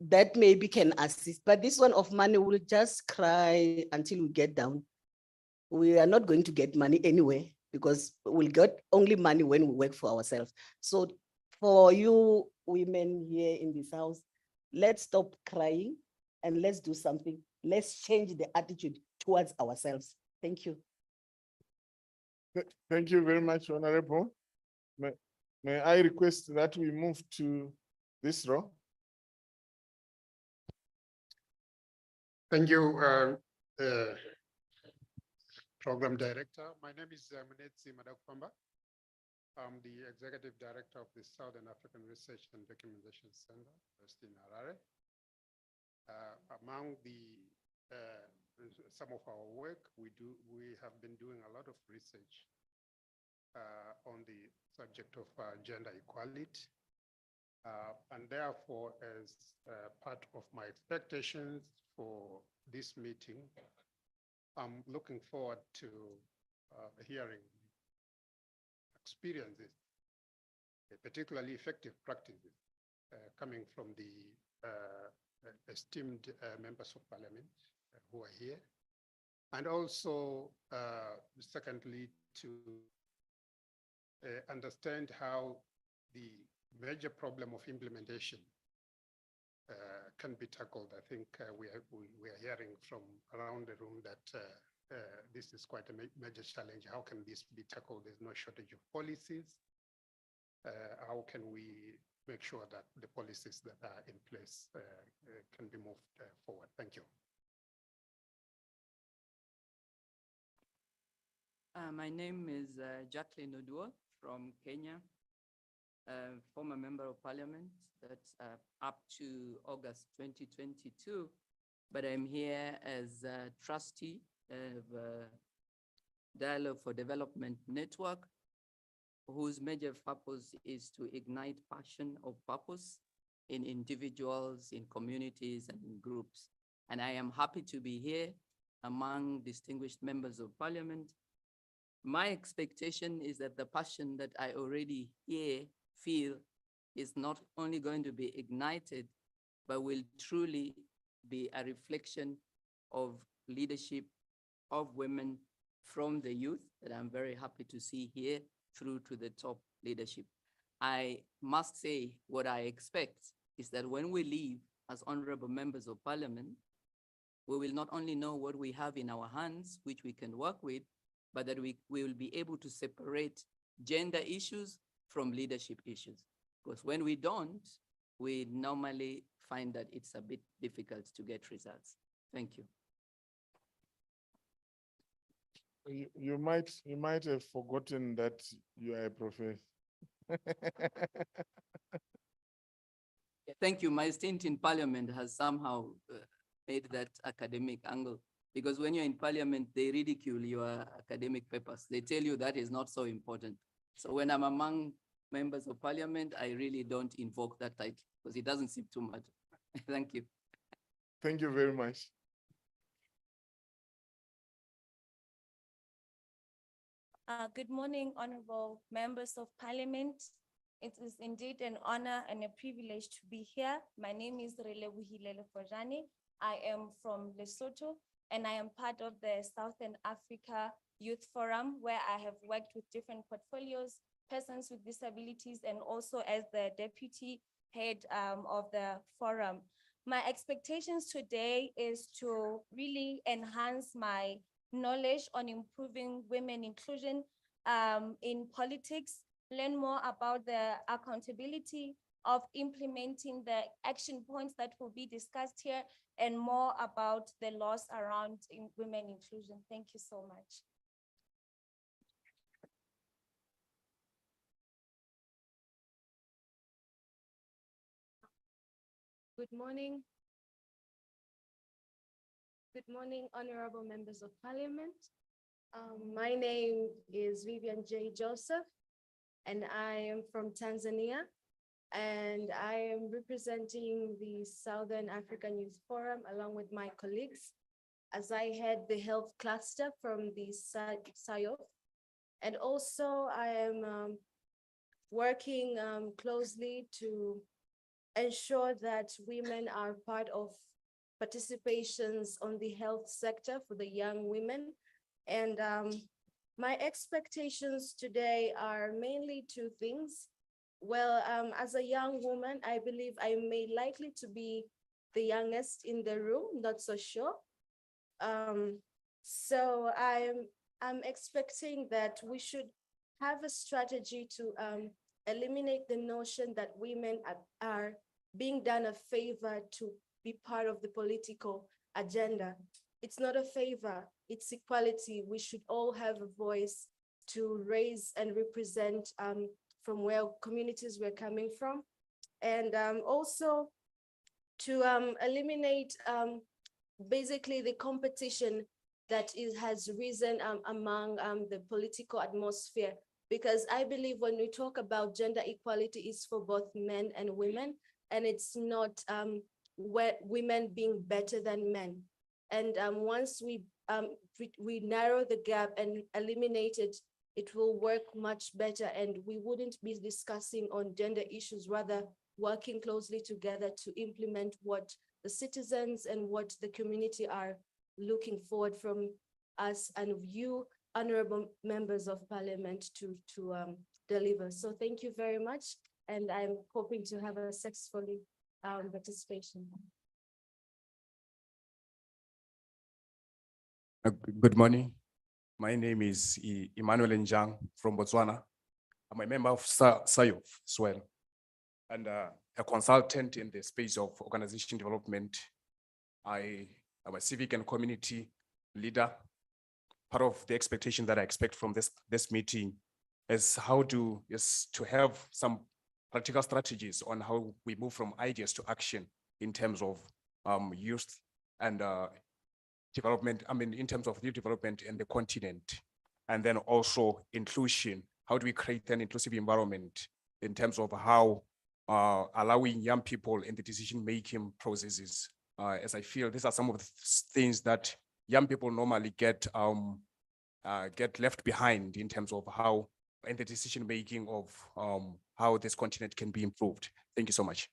That maybe can assist, but this one of money will just cry until we get down. We are not going to get money anyway because we'll get only money when we work for ourselves. So for you women here in this house, let's stop crying and let's do something. Let's change the attitude towards ourselves. Thank you. Thank you very much, Honorable. May I request that we move to this row? Thank you, Program Director. My name is Munetsi Madakufamba. I'm the Executive Director of the Southern African Research and Documentation Center, based in Harare. Among some of our work, we have been doing a lot of research on the subject of gender equality. And therefore, as part of my expectations for this meeting, I'm looking forward to hearing experiences, particularly effective practices coming from the esteemed members of parliament who are here. And also, secondly, to understand how the major problem of implementation can be tackled. I think we are hearing from around the room that this is quite a major challenge. How can this be tackled? There's no shortage of policies. How can we make sure that the policies that are in place can be moved forward? Thank you. My name is Jacqueline Oduor from Kenya, former member of parliament that's up to August 2022, but I'm here as a trustee of Dialogue for Development Network, whose major purpose is to ignite passion of purpose in individuals, in communities, and in groups. And I am happy to be here among distinguished members of parliament. My expectation is that the passion that I already feel is not only going to be ignited, but will truly be a reflection of leadership of women from the youth that I'm very happy to see here through to the top leadership. I must say what I expect is that when we leave as honorable members of parliament, we will not only know what we have in our hands, which we can work with, but that we will be able to separate gender issues from leadership issues. Because when we don't, we normally find that it's a bit difficult to get results. Thank you. You might have forgotten that you are a professor. Thank you. My stint in parliament has somehow made that academic angle, because when you're in parliament, they ridicule your academic papers. They tell you that is not so important. So when I'm among members of parliament, I really don't invoke that title because it doesn't seem too much. Thank you. Thank you very much. Good morning, honorable members of parliament It is indeed an honor and a privilege to be here. My name is Relebohile Lefojane. I am from Lesotho and I am part of the Southern Africa Youth Forum, where I have worked with different portfolios, persons with disabilities, and also as the deputy head of the forum. My expectations today is to really enhance my knowledge on improving women inclusion in politics, learn more about the accountability of implementing the action points that will be discussed here, and more about the laws around women inclusion. Thank you so much. Good morning. Good morning, honorable members of parliament. My name is Vivian J. Joseph, and I am from Tanzania, and I am representing the Southern African Youth Forum along with my colleagues as I head the health cluster from the SAYOF. And also I am working closely to ensure that women are part of participations on the health sector for the young women. And my expectations today are mainly two things. Well, as a young woman, I believe I may likely to be the youngest in the room, not so sure. So I'm expecting that we should have a strategy to eliminate the notion that women are being done a favor to be part of the political agenda. It's not a favor, it's equality. We should all have a voice to raise and represent from where communities we're coming from. And also to eliminate basically the competition that has risen among the political atmosphere. Because I believe when we talk about gender equality, it's for both men and women, and it's not women being better than men. And once we narrow the gap and eliminate it, it will work much better, and we wouldn't be discussing on gender issues, rather working closely together to implement what the citizens and what the community are looking forward from us and you, honorable members of parliament, to deliver. So thank you very much, and I'm hoping to have a successful participation. Good morning. My name is Emmanuel Njang from Botswana. I'm a member of SAYOF as well, and a consultant in the space of organization development. I am a civic and community leader. Part of the expectation that I expect from this meeting is to have some practical strategies on how we move from ideas to action in terms of youth and development, in terms of youth development in the continent, and then also inclusion. How do we create an inclusive environment in terms of how allowing young people in the decision-making processes? As I feel, these are some of the things that young people normally get left behind in terms of how, in the decision-making of how this continent can be improved. Thank you so much.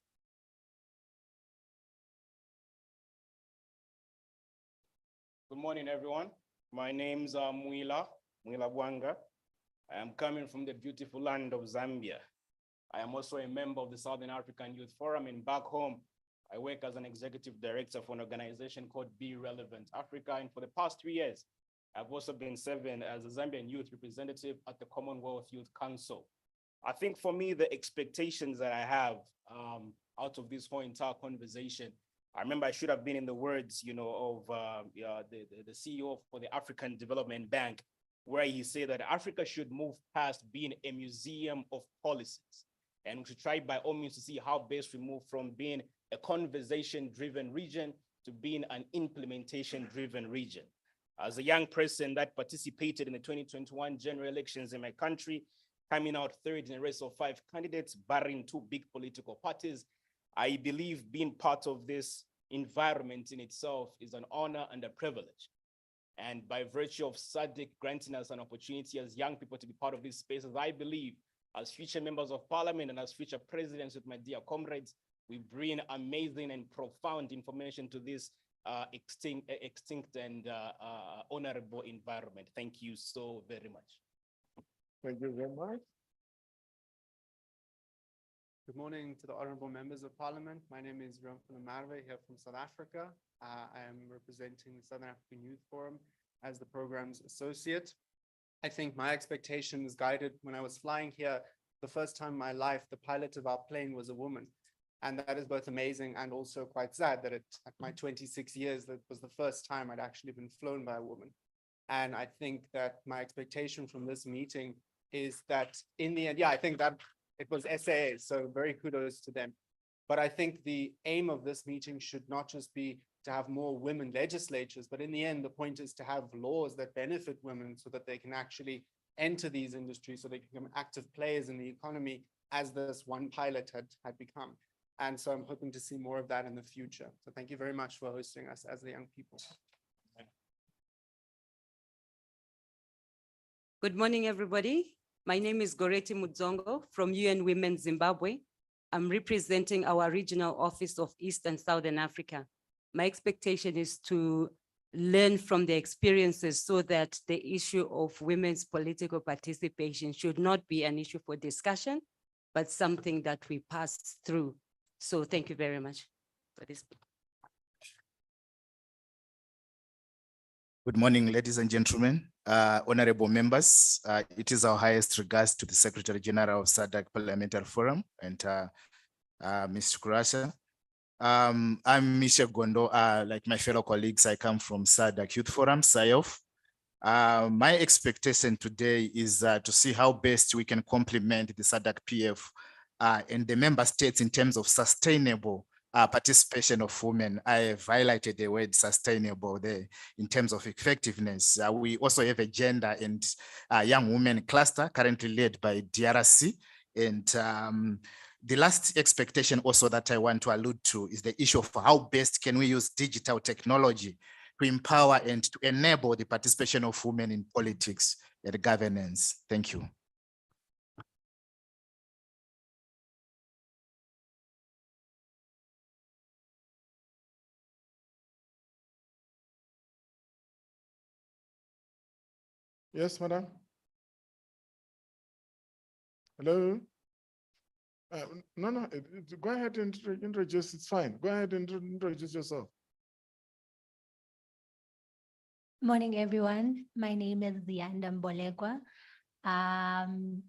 Good morning, everyone. My name's Mwila Bwanga. I am coming from the beautiful land of Zambia. I am also a member of the Southern African Youth Forum, and back home, I work as an executive director for an organization called Be Relevant Africa. And for the past 3 years, I've also been serving as a Zambian youth representative at the Commonwealth Youth Council. I think for me, the expectations that I have out of this whole entire conversation, I remember I should have been in the words, of the CEO for the African Development Bank, where he said that Africa should move past being a museum of policies. And we should try by all means to see how best we move from being a conversation-driven region to being an implementation-driven region. As a young person that participated in the 2021 general elections in my country, coming out third in a race of 5 candidates, barring 2 big political parties, I believe being part of this environment in itself is an honor and a privilege. And by virtue of SADC granting us an opportunity as young people to be part of these spaces, I believe as future members of parliament and as future presidents with my dear comrades, we bring amazing and profound information to this extinct and honorable environment. Thank you so very much. Thank you very much. Good morning to the honorable members of parliament. My name is Ramphele Marve here from South Africa. I am representing the Southern African Youth Forum as the program's associate. I think my expectations guided when I was flying here the first time in my life, the pilot of our plane was a woman. And that is both amazing and also quite sad that at my 26 years, that was the first time I'd actually been flown by a woman. And I think that my expectation from this meeting is that in the end, yeah, I think that it was SAA, so very kudos to them. But I think the aim of this meeting should not just be to have more women legislatures, but in the end, the point is to have laws that benefit women so that they can actually enter these industries, so they can become active players in the economy as this one pilot had become. And so I'm hoping to see more of that in the future. So thank you very much for hosting us as the young people. Good morning, everybody. My name is Goreti Mudzongo from UN Women Zimbabwe. I'm representing our regional office of East and Southern Africa. My expectation is to learn from the experiences so that the issue of women's political participation should not be an issue for discussion, but something that we pass through. So thank you very much for this. Good morning, ladies and gentlemen, honorable members. It is our highest regards to the Secretary General of SADC Parliamentary Forum and Mr. Kurasa. I'm Michelle Gondo. Like my fellow colleagues, I come from SADC Youth Forum, SAYOF. My expectation today is to see how best we can complement the SADC PF and the member states in terms of sustainable participation of women. I have highlighted the word sustainable there in terms of effectiveness. We also have a gender and young women cluster currently led by DRC. And the last expectation also that I want to allude to is the issue of how best can we use digital technology to empower and to enable the participation of women in politics and governance. Thank you. Yes, madam. Hello. No, go ahead and introduce. It's fine. Go ahead and introduce yourself. Morning, everyone. My name is Zianda Mbolekwa. And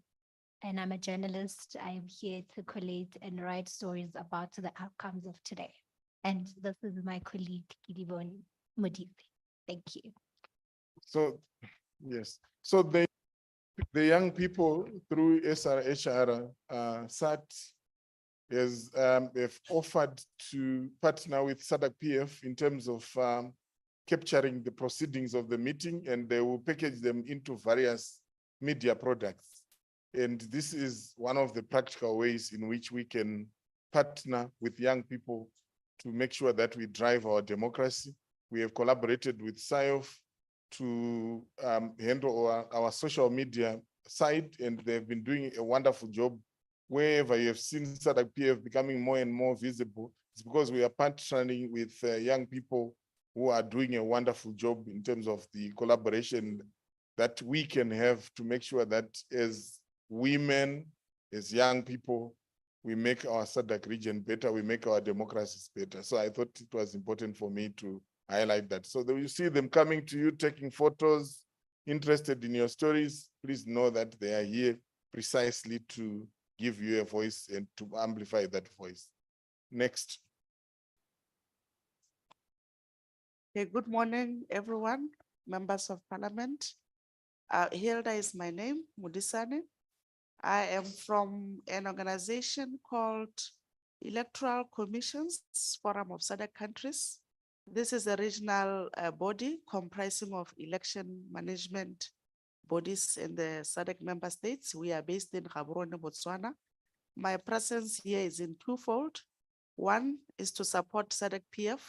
I'm a journalist. I'm here to collate and write stories about the outcomes of today. And this is my colleague, Kidiboni Mudipi. Thank you. So, yes. So the young people through SRHR, SAT has have offered to partner with SADC PF in terms of capturing the proceedings of the meeting, and they will package them into various media products. And this is one of the practical ways in which we can partner with young people to make sure that we drive our democracy. We have collaborated with SAYOF to handle our social media side, and they've been doing a wonderful job. Wherever you have seen SADC PF becoming more and more visible, it's because we are partnering with young people who are doing a wonderful job in terms of the collaboration that we can have to make sure that as women, as young people, we make our SADC region better, we make our democracies better. So I thought it was important for me to highlight that. So that you see them coming to you, taking photos, interested in your stories, please know that they are here precisely to give you a voice and to amplify that voice. Next. Okay, good morning, everyone, members of parliament. Hilda is my name, Mudisani. I am from an organization called Electoral Commissions Forum of SADC Countries. This is a regional body comprising of election management bodies in the SADC member states. We are based in Gaborone, Botswana. My presence here is in twofold. One is to support SADC PF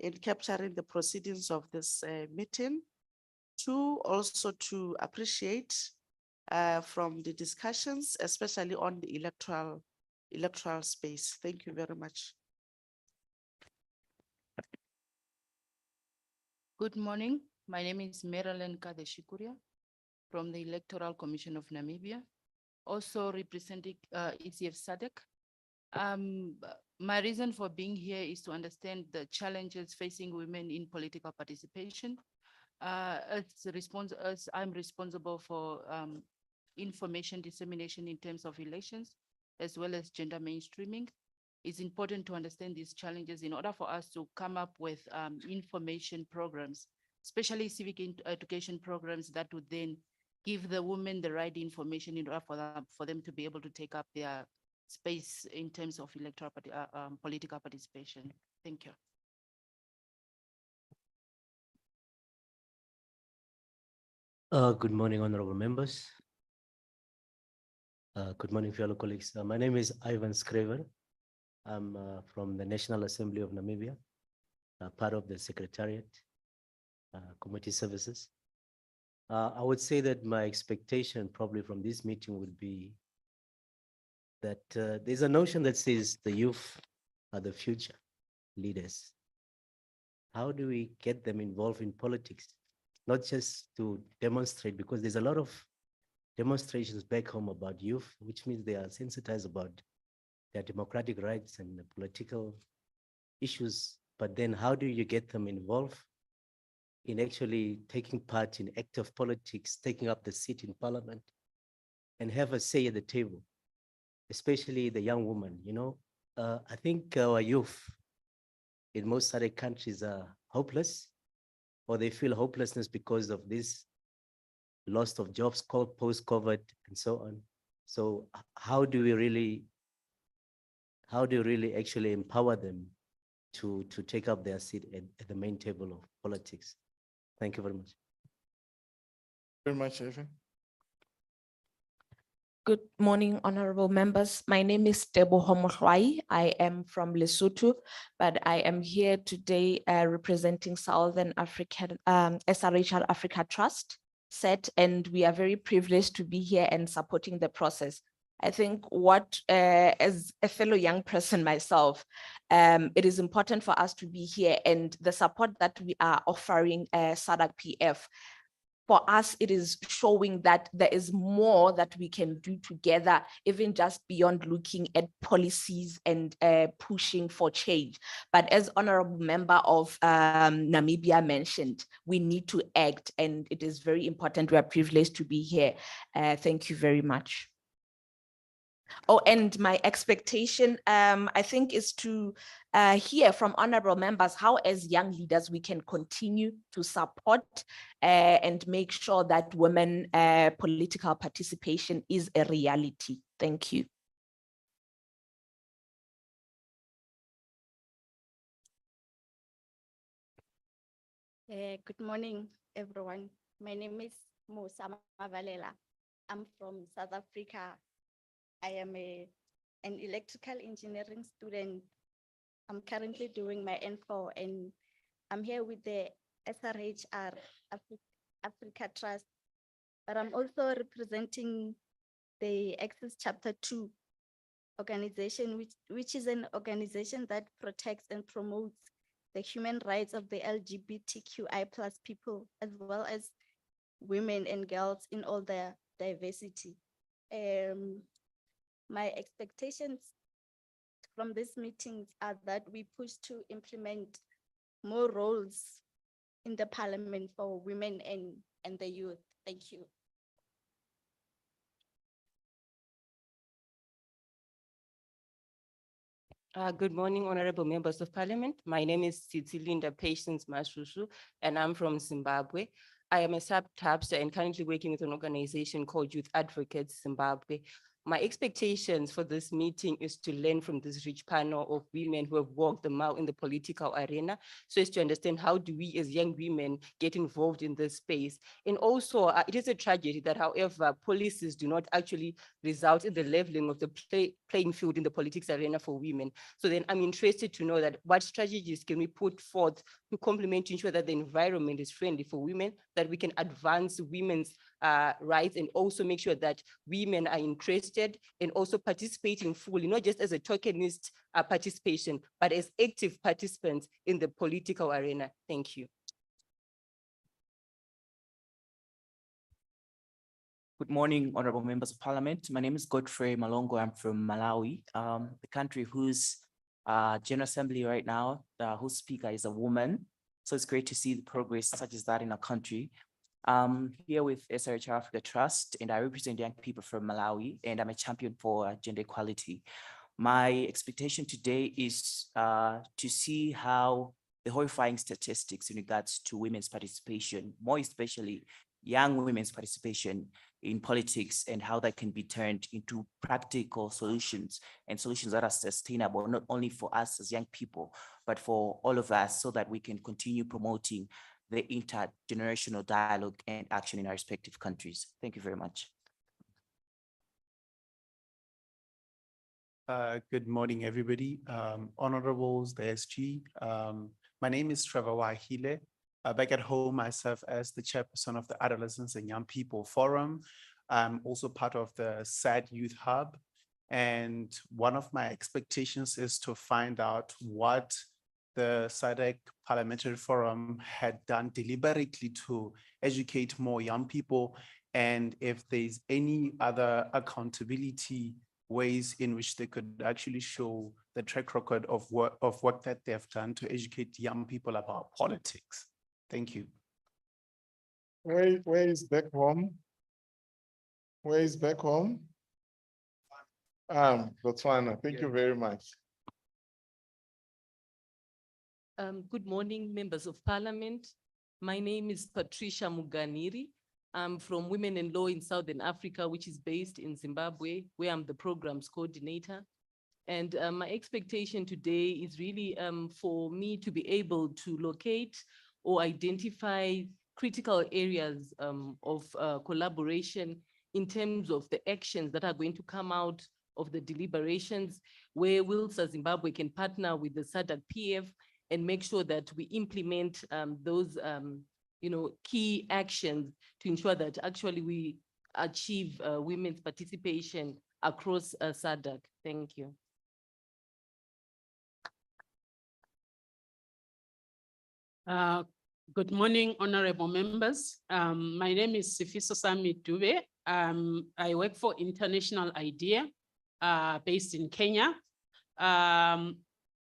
in capturing the proceedings of this meeting. Two, also to appreciate from the discussions, especially on the electoral space. Thank you very much. Good morning. My name is Marilyn Kadeshikuria from the Electoral Commission of Namibia, also representing ECF SADC. My reason for being here is to understand the challenges facing women in political participation. As I'm responsible for information dissemination in terms of elections, as well as gender mainstreaming. It's important to understand these challenges in order for us to come up with information programs, especially civic education programs that would then give the women the right information in order for them to be able to take up their space in terms of electoral political participation. Thank you. Good morning, honorable members. Good morning, fellow colleagues. My name is Ivan Skrever. I'm from the National Assembly of Namibia, part of the Secretariat, Community Services. I would say that my expectation probably from this meeting would be that there's a notion that says the youth are the future leaders. How do we get them involved in politics? Not just to demonstrate, because there's a lot of demonstrations back home about youth, which means they are sensitized about their democratic rights and the political issues. But then how do you get them involved in actually taking part in active politics, taking up the seat in parliament, and have a say at the table, especially the young woman? You know, I think our youth in most other countries are hopeless, or they feel hopelessness because of this loss of jobs post-COVID and so on. So how do we really actually empower them to take up their seat at the main table of politics? Thank you very much. Very much, Evan. Good morning, honorable members. My name is Tebo Homohlwai. I am from Lesotho, but I am here today representing Southern African SRHR Africa Trust set, and we are very privileged to be here and supporting the process. I think what, as a fellow young person myself, it is important for us to be here, and the support that we are offering SADC PF, for us, it is showing that there is more that we can do together, even just beyond looking at policies and pushing for change. But as honorable member of Namibia mentioned, we need to act, and it is very important. We are privileged to be here. Thank you very much. Oh, and my expectation, I think, is to hear from honorable members how, as young leaders, we can continue to support and make sure that women political participation is a reality. Thank you. Good morning, everyone. My name is Musa Mavalela. I'm from South Africa. I am an electrical engineering student. I'm currently doing my N4, and I'm here with the SRHR Africa Trust, but I'm also representing the Access Chapter 2 organization, which is an organization that protects and promotes the human rights of the LGBTQI+ people, as well as women and girls in all their diversity. My expectations from these meetings are that we push to implement more roles in the parliament for women and the youth. Thank you. Good morning, honorable members of parliament. My name is Linda Patience Masusu, and I'm from Zimbabwe. I am a sub-tabster and currently working with an organization called Youth Advocates Zimbabwe. My expectations for this meeting is to learn from this rich panel of women who have walked the mile in the political arena, so as to understand how do we as young women get involved in this space. And also, it is a tragedy that, however, policies do not actually result in the leveling of the playing field in the politics arena for women. So then I'm interested to know that what strategies can we put forth to complement to ensure that the environment is friendly for women, that we can advance women's rights and also make sure that women are interested and also participating fully, not just as a tokenist participation, but as active participants in the political arena. Thank you. Good morning, honorable members of parliament. My name is Godfrey Malongo. I'm from Malawi, the country whose General Assembly right now, whose speaker is a woman. So it's great to see the progress such as that in our country. Here with SRH Africa Trust, and I represent young people from Malawi, and I'm a champion for gender equality. My expectation today is to see how the horrifying statistics in regards to women's participation, more especially young women's participation in politics, and how that can be turned into practical solutions and solutions that are sustainable, not only for us as young people, but for all of us, so that we can continue promoting the intergenerational dialogue and action in our respective countries. Thank you very much. Good morning, everybody. Honorables, the SG. My name is Trevor Wahile. Back at home, I serve as the chairperson of the Adolescents and Young People Forum. I'm also part of the SAD Youth Hub. And one of my expectations is to find out what the SADC Parliamentary Forum had done deliberately to educate more young people, and if there's any other accountability ways in which they could actually show the track record of work that they have done to educate young people about politics. Thank you. Where is back home? Where is back home? Botswana. Thank you very much. Good morning, members of parliament. My name is Patricia Muganiri. I'm from Women in Law in Southern Africa, which is based in Zimbabwe, where I'm the programs coordinator. And my expectation today is really for me to be able to locate or identify critical areas of collaboration in terms of the actions that are going to come out of the deliberations, where WILSA Zimbabwe can partner with the SADC PF and make sure that we implement those key actions to ensure that actually we achieve women's participation across SADC. Thank you. Good morning, honorable members. My name is Sifiso Sami Dube. I work for International IDEA based in Kenya.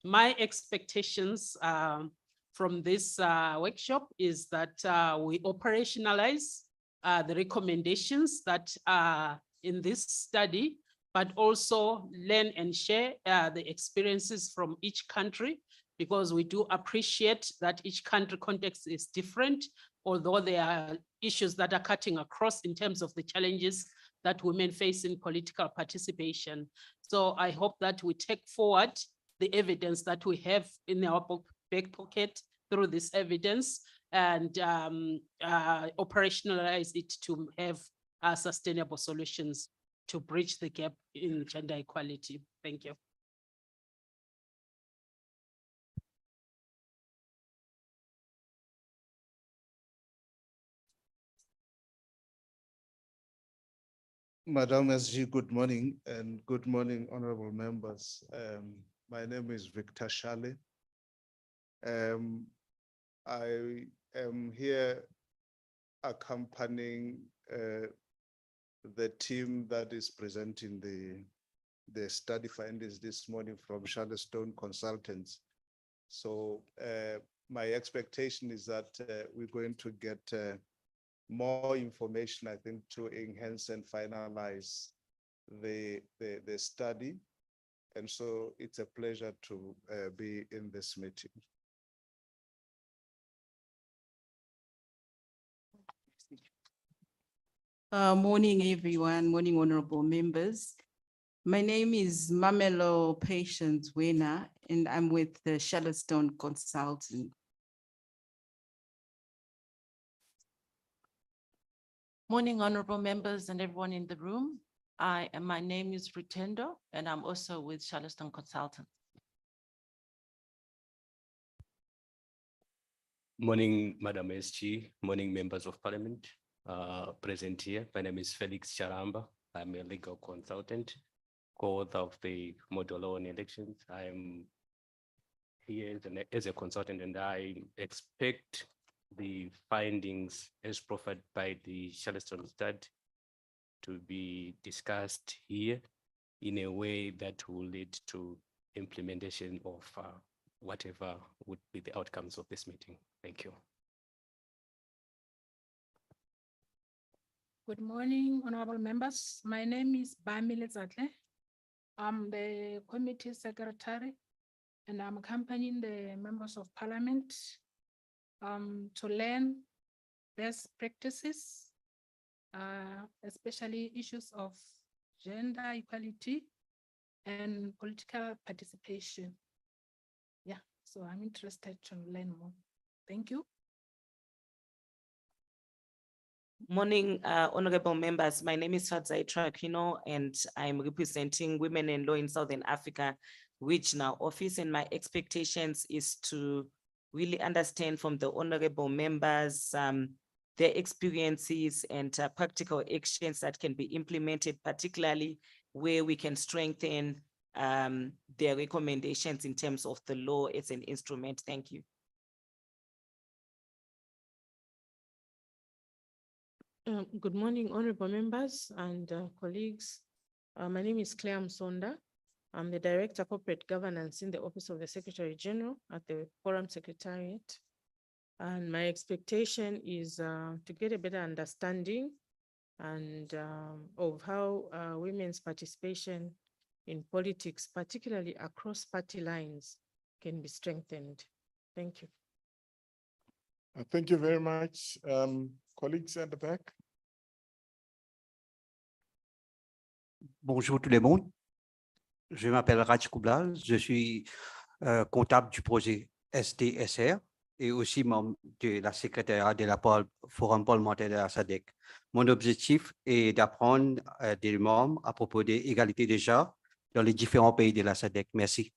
My expectations from this workshop is that we operationalize the recommendations that are in this study, but also learn and share the experiences from each country, because we do appreciate that each country context is different, although there are issues that are cutting across in terms of the challenges that women face in political participation. So I hope that we take forward the evidence that we have in our back pocket through this evidence and operationalize it to have sustainable solutions to bridge the gap in gender equality. Thank you. Madam SG, good morning, and good morning, honorable members. My name is Victor Shale. I am here accompanying the team that is presenting the study findings this morning from Charleston Consultants. So my expectation is that we're going to get more information, I think, to enhance and finalize the study. And so it's a pleasure to be in this meeting. Morning, everyone. Morning, honorable members. My name is Mamelo Patience Wena, and I'm with the Charleston Consulting. Morning, honorable members and everyone in the room. My name is Rutendo, and I'm also with Charleston Consultants. Morning, Madam SG. Morning, members of parliament. present here. My name is Felix Charamba. I'm a legal consultant, co-author of the model law on elections. I'm here as a consultant, and I expect the findings as proffered by the Charleston study to be discussed here in a way that will lead to implementation of whatever would be the outcomes of this meeting. Thank you. Good morning, honorable members. My name is Bamile Zatle. I'm the committee secretary, and I'm accompanying the members of parliament to learn best practices, especially issues of gender equality and political participation. Yeah, so I'm interested to learn more. Thank you. Morning, honorable members. My name is Fadzai Trakino, and I'm representing Women in Law in Southern Africa Regional Office. And my expectations is to really understand from the honorable members their experiences and practical actions that can be implemented, particularly where we can strengthen their recommendations in terms of the law as an instrument. Thank you. Good morning, honorable members and colleagues. My name is Claire Msonda. I'm the Director Corporate Governance in the Office of the Secretary General at the Forum Secretariat. And my expectation is to get a better understanding and of how women's participation in politics, particularly across party lines, can be strengthened. Thank you. Thank you very much. Colleagues at the back. Bonjour tout le monde. Je m'appelle Raj Kublal. Je suis comptable du projet STSR et aussi membre de la secrétariat de la Forum parlementaire de la SADC. Mon objectif est d'apprendre des membres à propos de l'égalité des genres dans les différents pays de la SADC. Merci.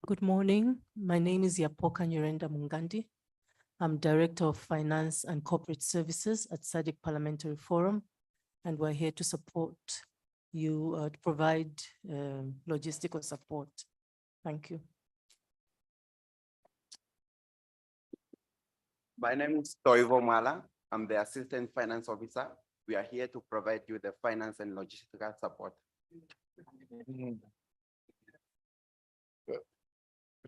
Good morning. My name is Yapoka Nyurenda Mungandi. I'm Director of Finance and Corporate Services at SADC Parliamentary Forum, and we're here to support you to provide logistical support. Thank you. My name is Toivo Mala. I'm the Assistant Finance Officer. We are here to provide you the finance and logistical support.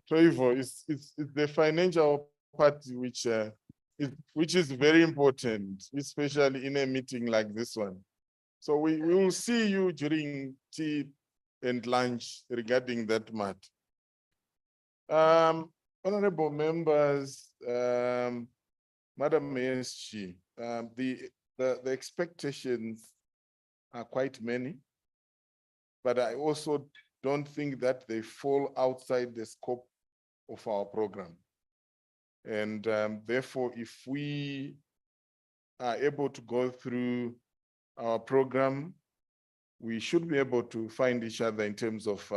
Toivo, it's the financial part which is very important, especially in a meeting like this one. So we will see you during tea and lunch regarding that matter. Honorable members, Madam ASG, the expectations are quite many, but I also don't think that they fall outside the scope of our program. And therefore, if we are able to go through our program, we should be able to find each other in terms of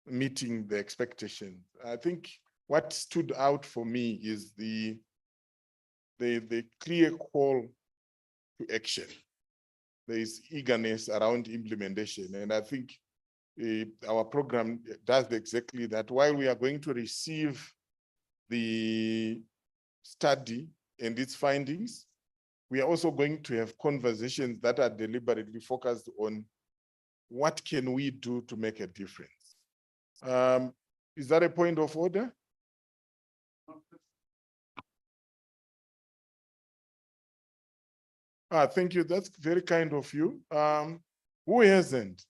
meeting the expectations. I think what stood out for me is the clear call to action. There is eagerness around implementation, and I think our program does exactly that. While we are going to receive the study and its findings, we are also going to have conversations that are deliberately focused on what can we do to make a difference. Is that a point of order? Thank you. That's very kind of you. Who hasn't?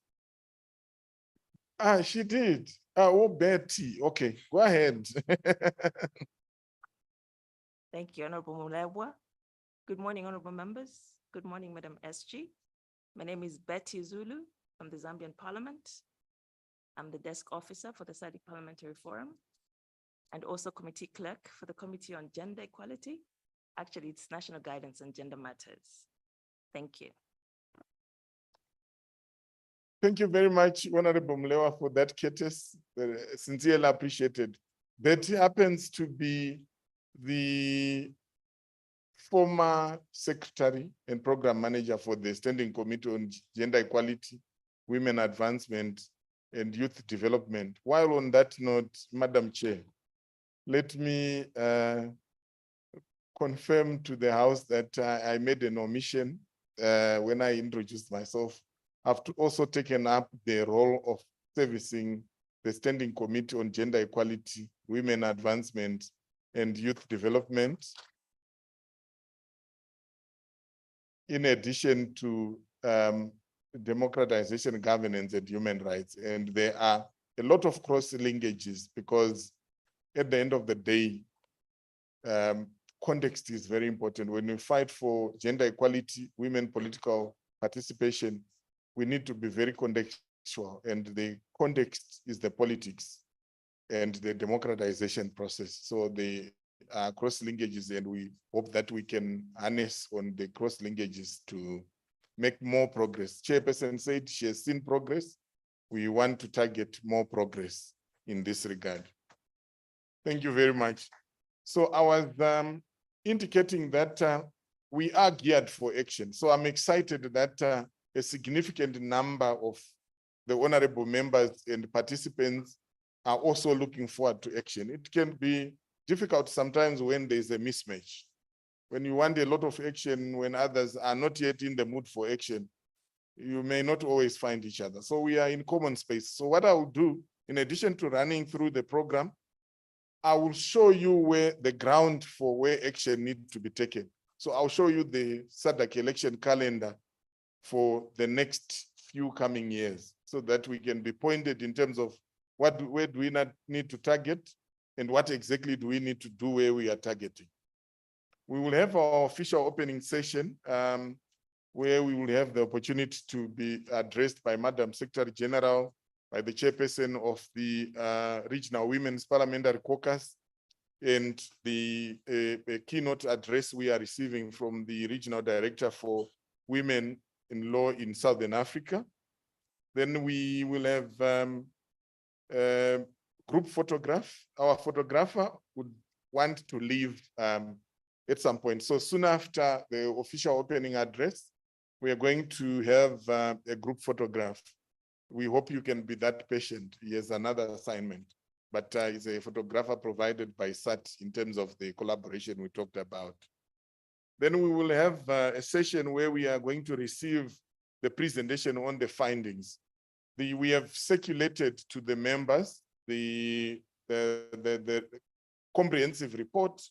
She did. Oh, Betty. Okay, go ahead. Thank you, Honorable Mulebwa. Good morning, honorable members. Good morning, Madam SG. My name is Betty Zulu from the Zambian Parliament. I'm the desk officer for the SADC Parliamentary Forum and also committee clerk for the Committee on Gender Equality. Actually, it's National Guidance on Gender Matters. Thank you. Thank you very much, Honorable Mlewa, for that, courtesy. Sincerely appreciated. Betty happens to be the former secretary and program manager for the Standing Committee on Gender Equality, Women Advancement, and Youth Development. While on that note, Madam Chair, let me confirm to the House that I made an omission when I introduced myself. I've also taken up the role of servicing the Standing Committee on Gender Equality, Women Advancement, and Youth Development, in addition to democratization, governance, and human rights. And there are a lot of cross linkages because at the end of the day, context is very important. When we fight for gender equality, women political participation, we need to be very contextual, and the context is the politics and the democratization process. So the cross linkages, and we hope that we can harness on the cross linkages to make more progress. Chairperson said she has seen progress. We want to target more progress in this regard. Thank you very much. So I was indicating that we are geared for action. So I'm excited that a significant number of the honorable members and participants are also looking forward to action. It can be difficult sometimes when there's a mismatch. When you want a lot of action, when others are not yet in the mood for action, you may not always find each other. So we are in common space. So what I will do, in addition to running through the program, I will show you where the ground for where action needs to be taken. So I'll show you the SADC election calendar for the next few coming years so that we can be pointed in terms of where do we not need to target and what exactly do we need to do where we are targeting. We will have our official opening session where we will have the opportunity to be addressed by Madam Secretary General, by the chairperson of the Regional Women's Parliamentary Caucus, and the keynote address we are receiving from the Regional Director for Women in Law in Southern Africa. Then we will have group photograph. Our photographer would want to leave at some point. So soon after the official opening address, we are going to have a group photograph. We hope you can be that patient. He has another assignment, but he's a photographer provided by SAT in terms of the collaboration we talked about. Then we will have a session where we are going to receive the presentation on the findings. We have circulated to the members the comprehensive report,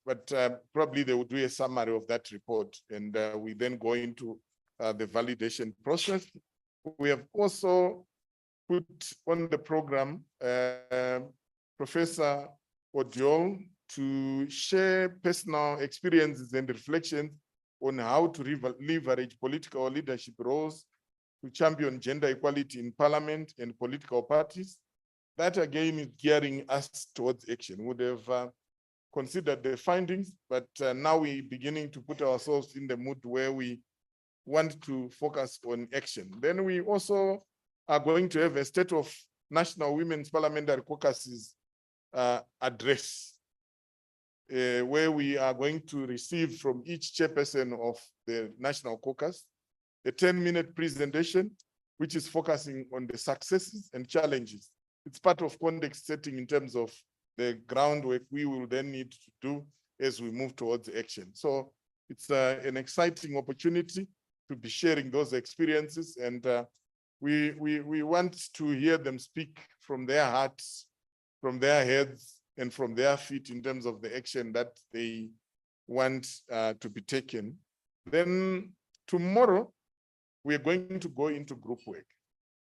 but probably they will do a summary of that report, and we then go into the validation process. We have also put on the program Professor Odiol to share personal experiences and reflections on how to leverage political leadership roles to champion gender equality in parliament and political parties. That again is gearing us towards action. We would have considered the findings, but now we're beginning to put ourselves in the mood where we want to focus on action. Then we also are going to have a State of National Women's Parliamentary Caucuses address, where we are going to receive from each chairperson of the National Caucus a 10-minute presentation, which is focusing on the successes and challenges. It's part of context setting in terms of the groundwork we will then need to do as we move towards action. So it's an exciting opportunity to be sharing those experiences, and we want to hear them speak from their hearts, from their heads, and from their feet in terms of the action that they want to be taken. Then tomorrow, we are going to go into group work.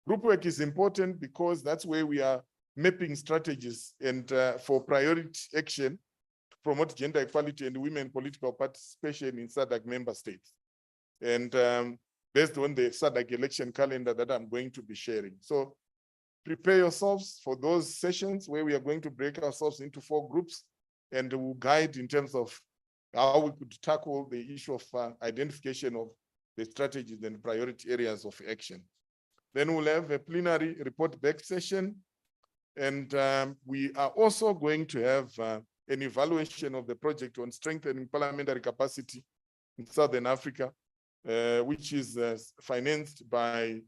Group work is important because that's where we are mapping strategies and for priority action to promote gender equality and women political participation in SADC member states. And based on the SADC election calendar that I'm going to be sharing. So prepare yourselves for those sessions where we are going to break ourselves into 4 groups, and we'll guide in terms of how we could tackle the issue of identification of the strategies and priority areas of action. Then we'll have a plenary report back session. And we are also going to have an evaluation of the project on strengthening parliamentary capacity in Southern Africa, which is financed by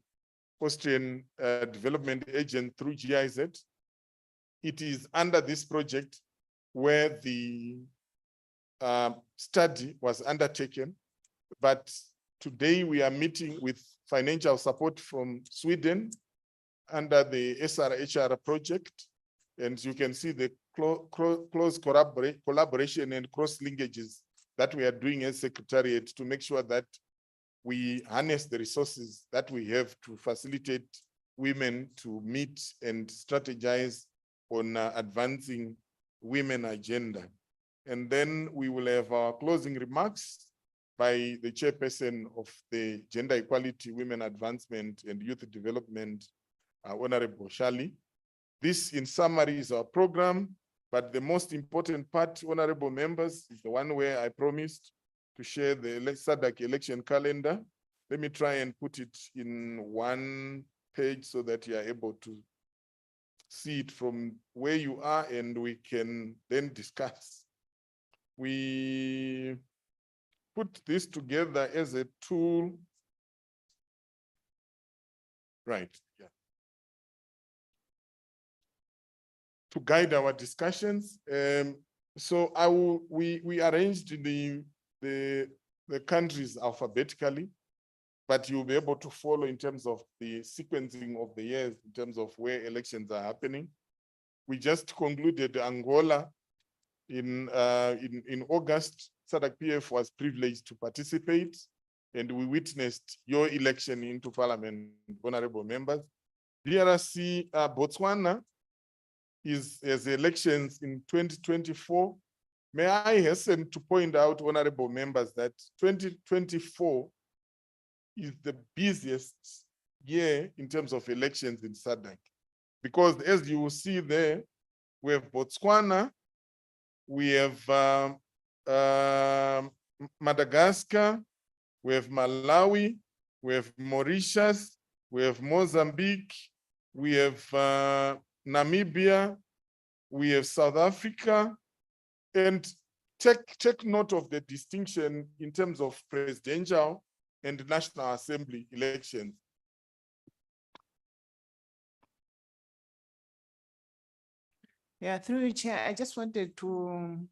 Austrian Development Agent through GIZ. It is under this project where the study was undertaken, but today we are meeting with financial support from Sweden under the SRHR project. And you can see the close collaboration and cross linkages that we are doing as Secretariat to make sure that we harness the resources that we have to facilitate women to meet and strategize on advancing women agenda. And then we will have our closing remarks by the chairperson of the Gender Equality, Women Advancement and Youth Development, Honorable Shali. This in summary is our program, but the most important part, honorable members, is the one where I promised to share the SADC election calendar. Let me try and put it in one page so that you are able to see it from where you are and we can then discuss. We put this together as a tool. Right, yeah. To guide our discussions. So we arranged the countries alphabetically, but you'll be able to follow in terms of the sequencing of the years, in terms of where elections are happening. We just concluded Angola in August. SADC PF was privileged to participate, and we witnessed your election into parliament, honorable members. DRC, Botswana has elections in 2024. May I hasten to point out, honorable members, that 2024 is the busiest year in terms of elections in SADC, because as you will see there, we have Botswana, we have Madagascar, we have Malawi, we have Mauritius, we have Mozambique, we have Namibia, we have South Africa, and take note of the distinction in terms of presidential and National Assembly elections. Yeah, through you, Chair, I just wanted to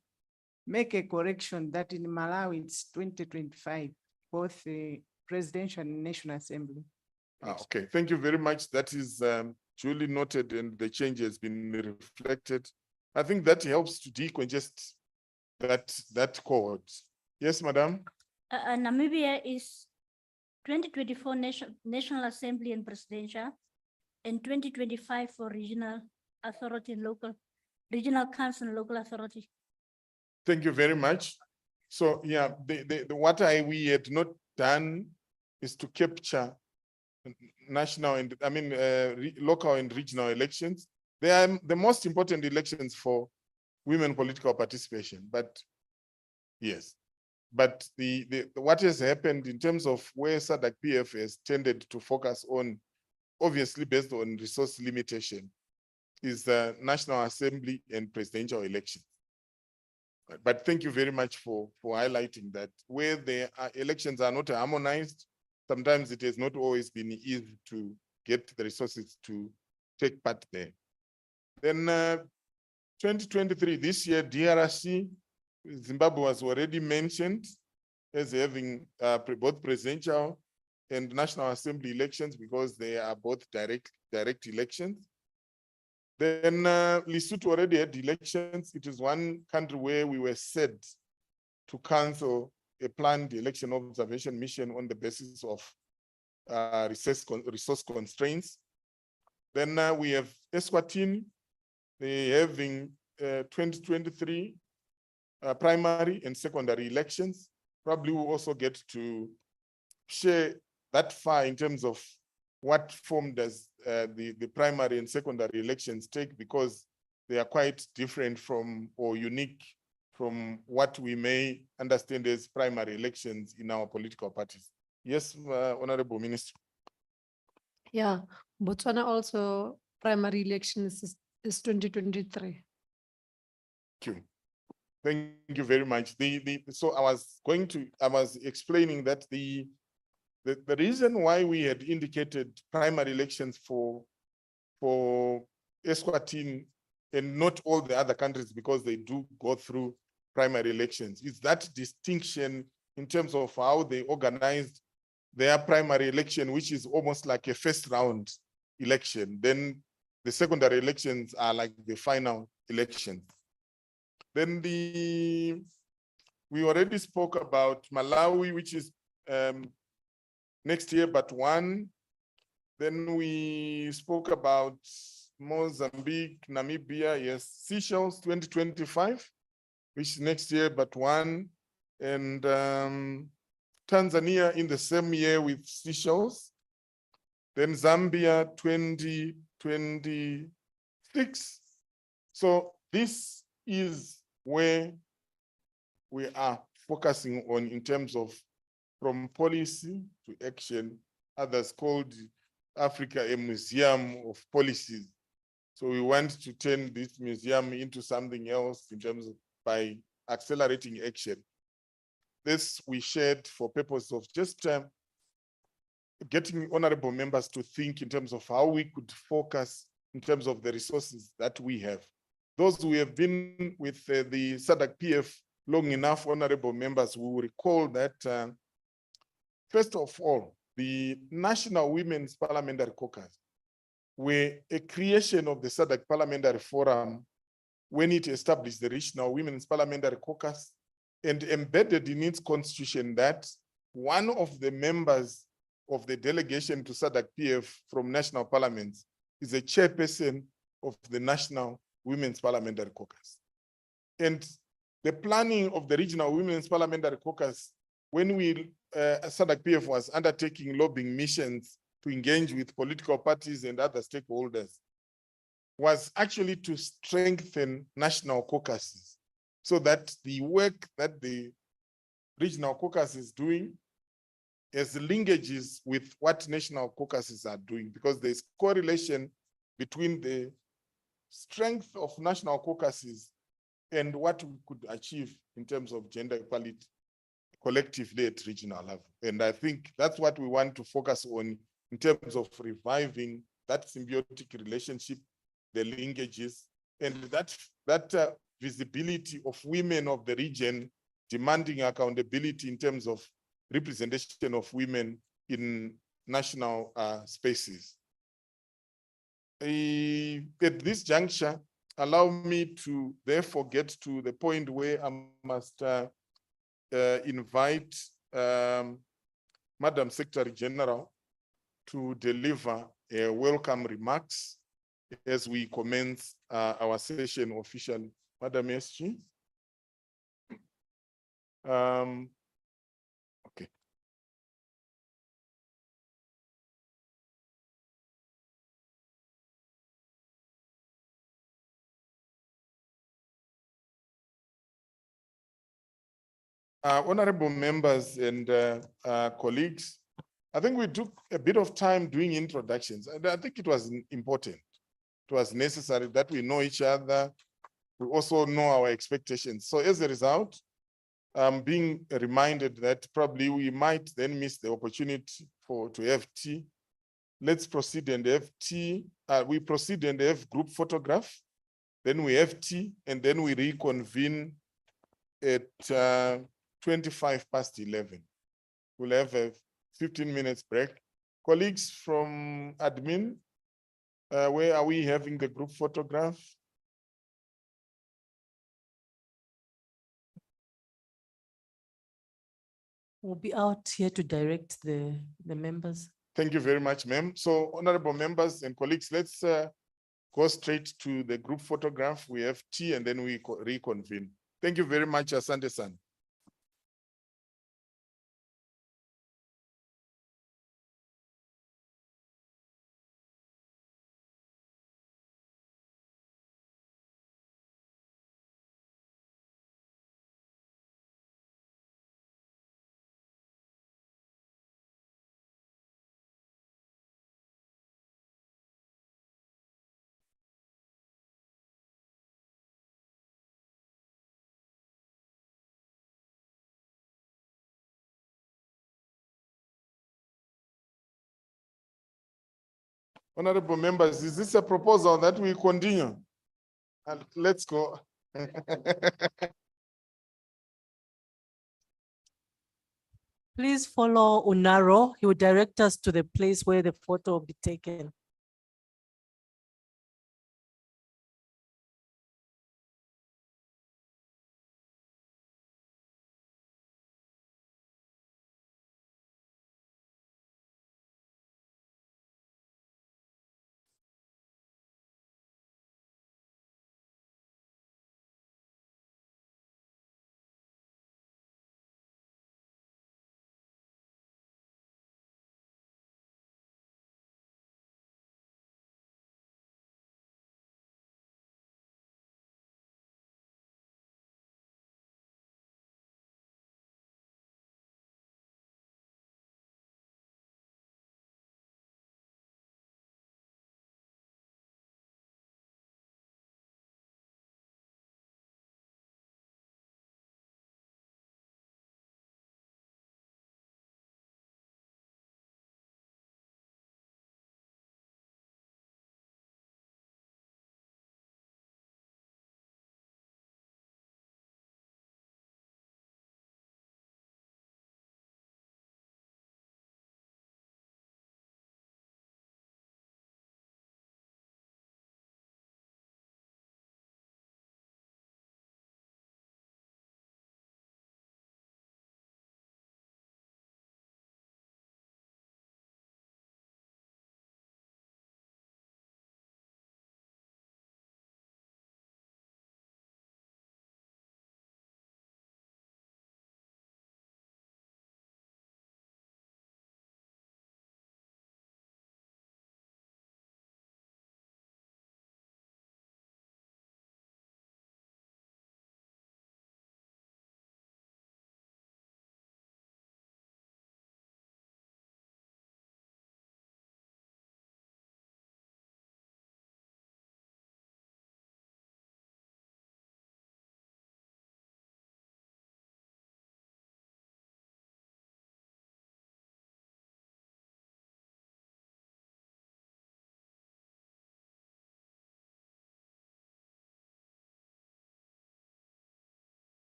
make a correction that in Malawi, it's 2025, both the presidential and National Assembly. Okay, thank you very much. That is duly noted and the change has been reflected. I think that helps to decongest that cohort. Yes, Madam? Namibia is 2024 National Assembly and Presidential, and 2025 for regional authority and regional council and local authority. Thank you very much. So yeah, what we had not done is to capture national and local and regional elections. They are the most important elections for women political participation, but yes. But what has happened in terms of where SADC PF has tended to focus on, obviously based on resource limitation, is the National Assembly and presidential elections. But thank you very much for highlighting that where the elections are not harmonized, sometimes it has not always been easy to get the resources to take part there. Then 2023, this year, DRC, Zimbabwe was already mentioned as having both presidential and National Assembly elections because they are both direct elections. Then Lesotho already had elections. It is one country where we were said to cancel a planned election observation mission on the basis of resource constraints. Then we have Eswatini, they having 2023 primary and secondary elections. Probably we'll also get to share that far in terms of what form does the primary and secondary elections take, because they are quite different from or unique from what we may understand as primary elections in our political parties. Yes, Honorable Minister. Yeah, Botswana also primary elections is 2023. Thank you. Thank you very much. So I was explaining that the reason why we had indicated primary elections for Eswatini and not all the other countries, because they do go through primary elections, is that distinction in terms of how they organized their primary election, which is almost like a first round election. Then the secondary elections are like the final election. Then we already spoke about Malawi, which is next year, but one. Then we spoke about Mozambique, Namibia, yes, Seychelles 2025, which is next year, but one. And Tanzania in the same year with Seychelles. Then Zambia 2026. So this is where we are focusing on in terms of from policy to action. Others called Africa a museum of policies. So we want to turn this museum into something else in terms of by accelerating action. This we shared for purpose of just getting honorable members to think in terms of how we could focus in terms of the resources that we have. Those who have been with the SADC PF long enough, honorable members, will recall that first of all, the National Women's Parliamentary Caucus were a creation of the SADC Parliamentary Forum when it established the Regional Women's Parliamentary Caucus and embedded in its constitution that one of the members of the delegation to SADC PF from national parliaments is a chairperson of the National Women's Parliamentary Caucus. And the planning of the Regional Women's Parliamentary Caucus, when SADC PF was undertaking lobbying missions to engage with political parties and other stakeholders, was actually to strengthen national caucuses so that the work that the regional caucus is doing has linkages with what national caucuses are doing, because there's correlation between the strength of national caucuses and what we could achieve in terms of gender equality collectively at regional level. And I think that's what we want to focus on in terms of reviving that symbiotic relationship, the linkages, and that visibility of women of the region demanding accountability in terms of representation of women in national spaces. At this juncture, allow me to therefore get to the point where I must invite Madam Secretary General to deliver welcome remarks as we commence our session officially. Madam SG. Okay. Honorable members and colleagues, I think we took a bit of time doing introductions, and I think it was important. It was necessary that we know each other. We also know our expectations. So as a result, being reminded that probably we might then miss the opportunity to have tea. Let's proceed and have tea. We proceed and have group photograph. Then we have tea, and then we reconvene at 11:25. We'll have a 15 minutes break. Colleagues from admin, where are we having the group photograph? We'll be out here to direct the members. Thank you very much, ma'am. So honorable members and colleagues, let's go straight to the group photograph. We have tea and then we reconvene. Thank you very much, Asante-san. Honorable members, is this a proposal that we continue? And let's go. Please follow Unaro. He will direct us to the place where the photo will be taken.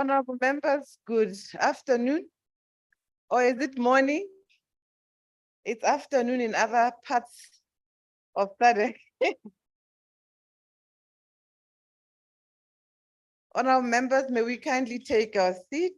Honorable members, good afternoon. Or is it morning? It's afternoon in other parts of SADC. Honorable members, may we kindly take our seat?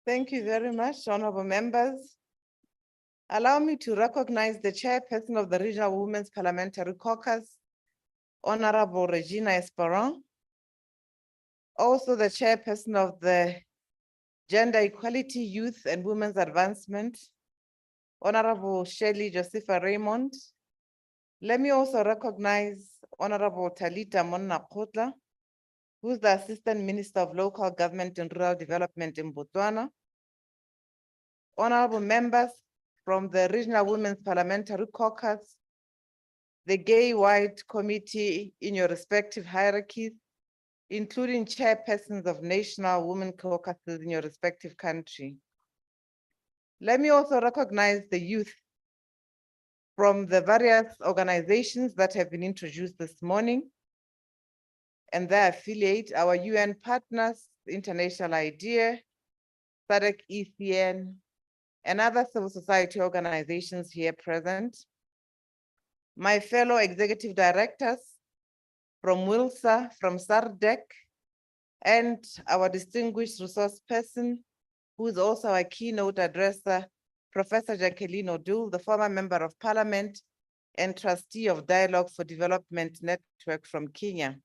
Thank you very much, honorable members. Allow me to recognize the chairperson of the Regional Women's Parliamentary Caucus, Honorable Regina Esperon. Also the chairperson of the Gender Equality, Youth and Women's Advancement, Honorable Shirley Josepha Raymond. Let me also recognize Honorable Talita Monna-Kotla, who's the Assistant Minister of Local Government and Rural Development in Botswana. Honorable members from the Regional Women's Parliamentary Caucus, the Gay-White Committee in your respective hierarchies, including chairpersons of national women caucuses in your respective country. Let me also recognize the youth from the various organizations that have been introduced this morning and their affiliate, our UN partners, International IDEA, SADC ECN, and other civil society organizations here present. My fellow executive directors from WILSA, from SARDEC, and our distinguished resource person, who is also our keynote addresser, Professor Jacqueline O'Doul, the former member of parliament and trustee of Dialogue for Development Network from Kenya.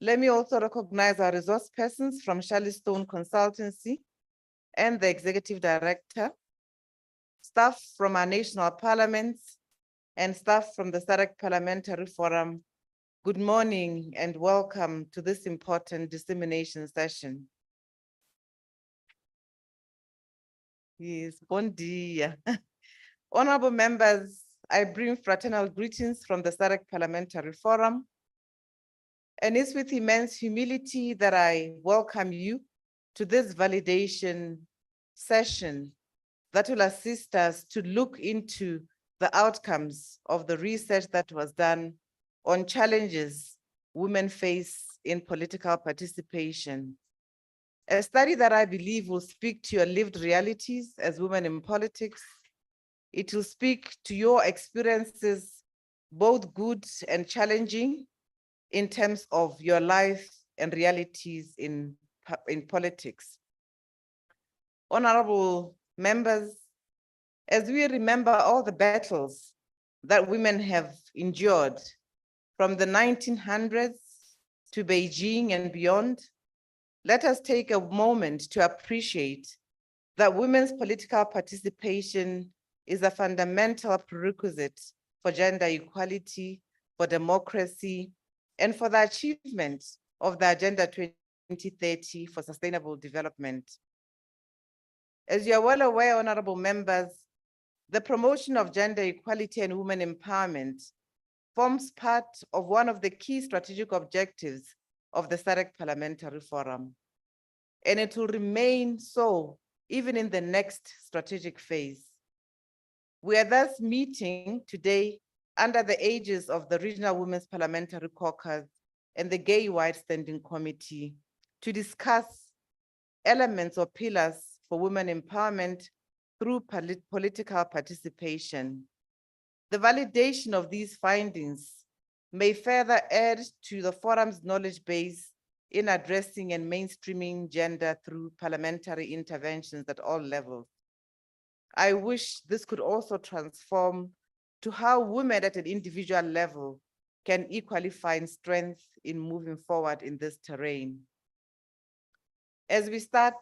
Let me also recognize our resource persons from Charlottestone Consultancy and the executive director, staff from our national parliaments, and staff from the SADC Parliamentary Forum. Good morning and welcome to this important dissemination session. Yes, bon dia. Honorable members, I bring fraternal greetings from the SADC Parliamentary Forum. And it's with immense humility that I welcome you to this validation session that will assist us to look into the outcomes of the research that was done on challenges women face in political participation. A study that I believe will speak to your lived realities as women in politics. It will speak to your experiences, both good and challenging, in terms of your life and realities in politics. Honorable members, as we remember all the battles that women have endured from the 1900s to Beijing and beyond, let us take a moment to appreciate that women's political participation is a fundamental prerequisite for gender equality, for democracy, and for the achievement of the Agenda 2030 for Sustainable Development. As you are well aware, honorable members, the promotion of gender equality and women empowerment forms part of one of the key strategic objectives of the SADC Parliamentary Forum. And it will remain so even in the next strategic phase. We are thus meeting today under the aegis of the Regional Women's Parliamentary Caucus and the Gay-White Standing Committee to discuss elements or pillars for women empowerment through political participation. The validation of these findings may further add to the forum's knowledge base in addressing and mainstreaming gender through parliamentary interventions at all levels. I wish this could also transform to how women at an individual level can equally find strength in moving forward in this terrain. As we start,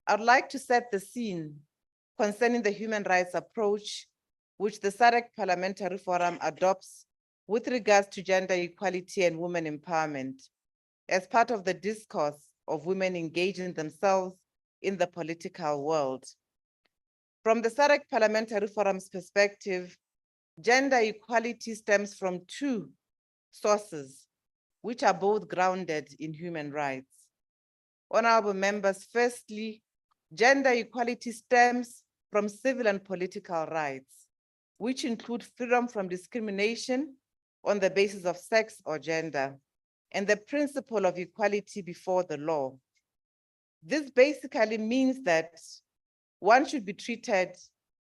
I'd like to set the scene concerning the human rights approach which the SADC Parliamentary Forum adopts with regards to gender equality and women empowerment as part of the discourse of women engaging themselves in the political world. From the SADC Parliamentary Forum's perspective, Gender equality stems from two sources, which are both grounded in human rights. Honorable members, firstly, gender equality stems from civil and political rights, which include freedom from discrimination on the basis of sex or gender, and the principle of equality before the law. This basically means that one should be treated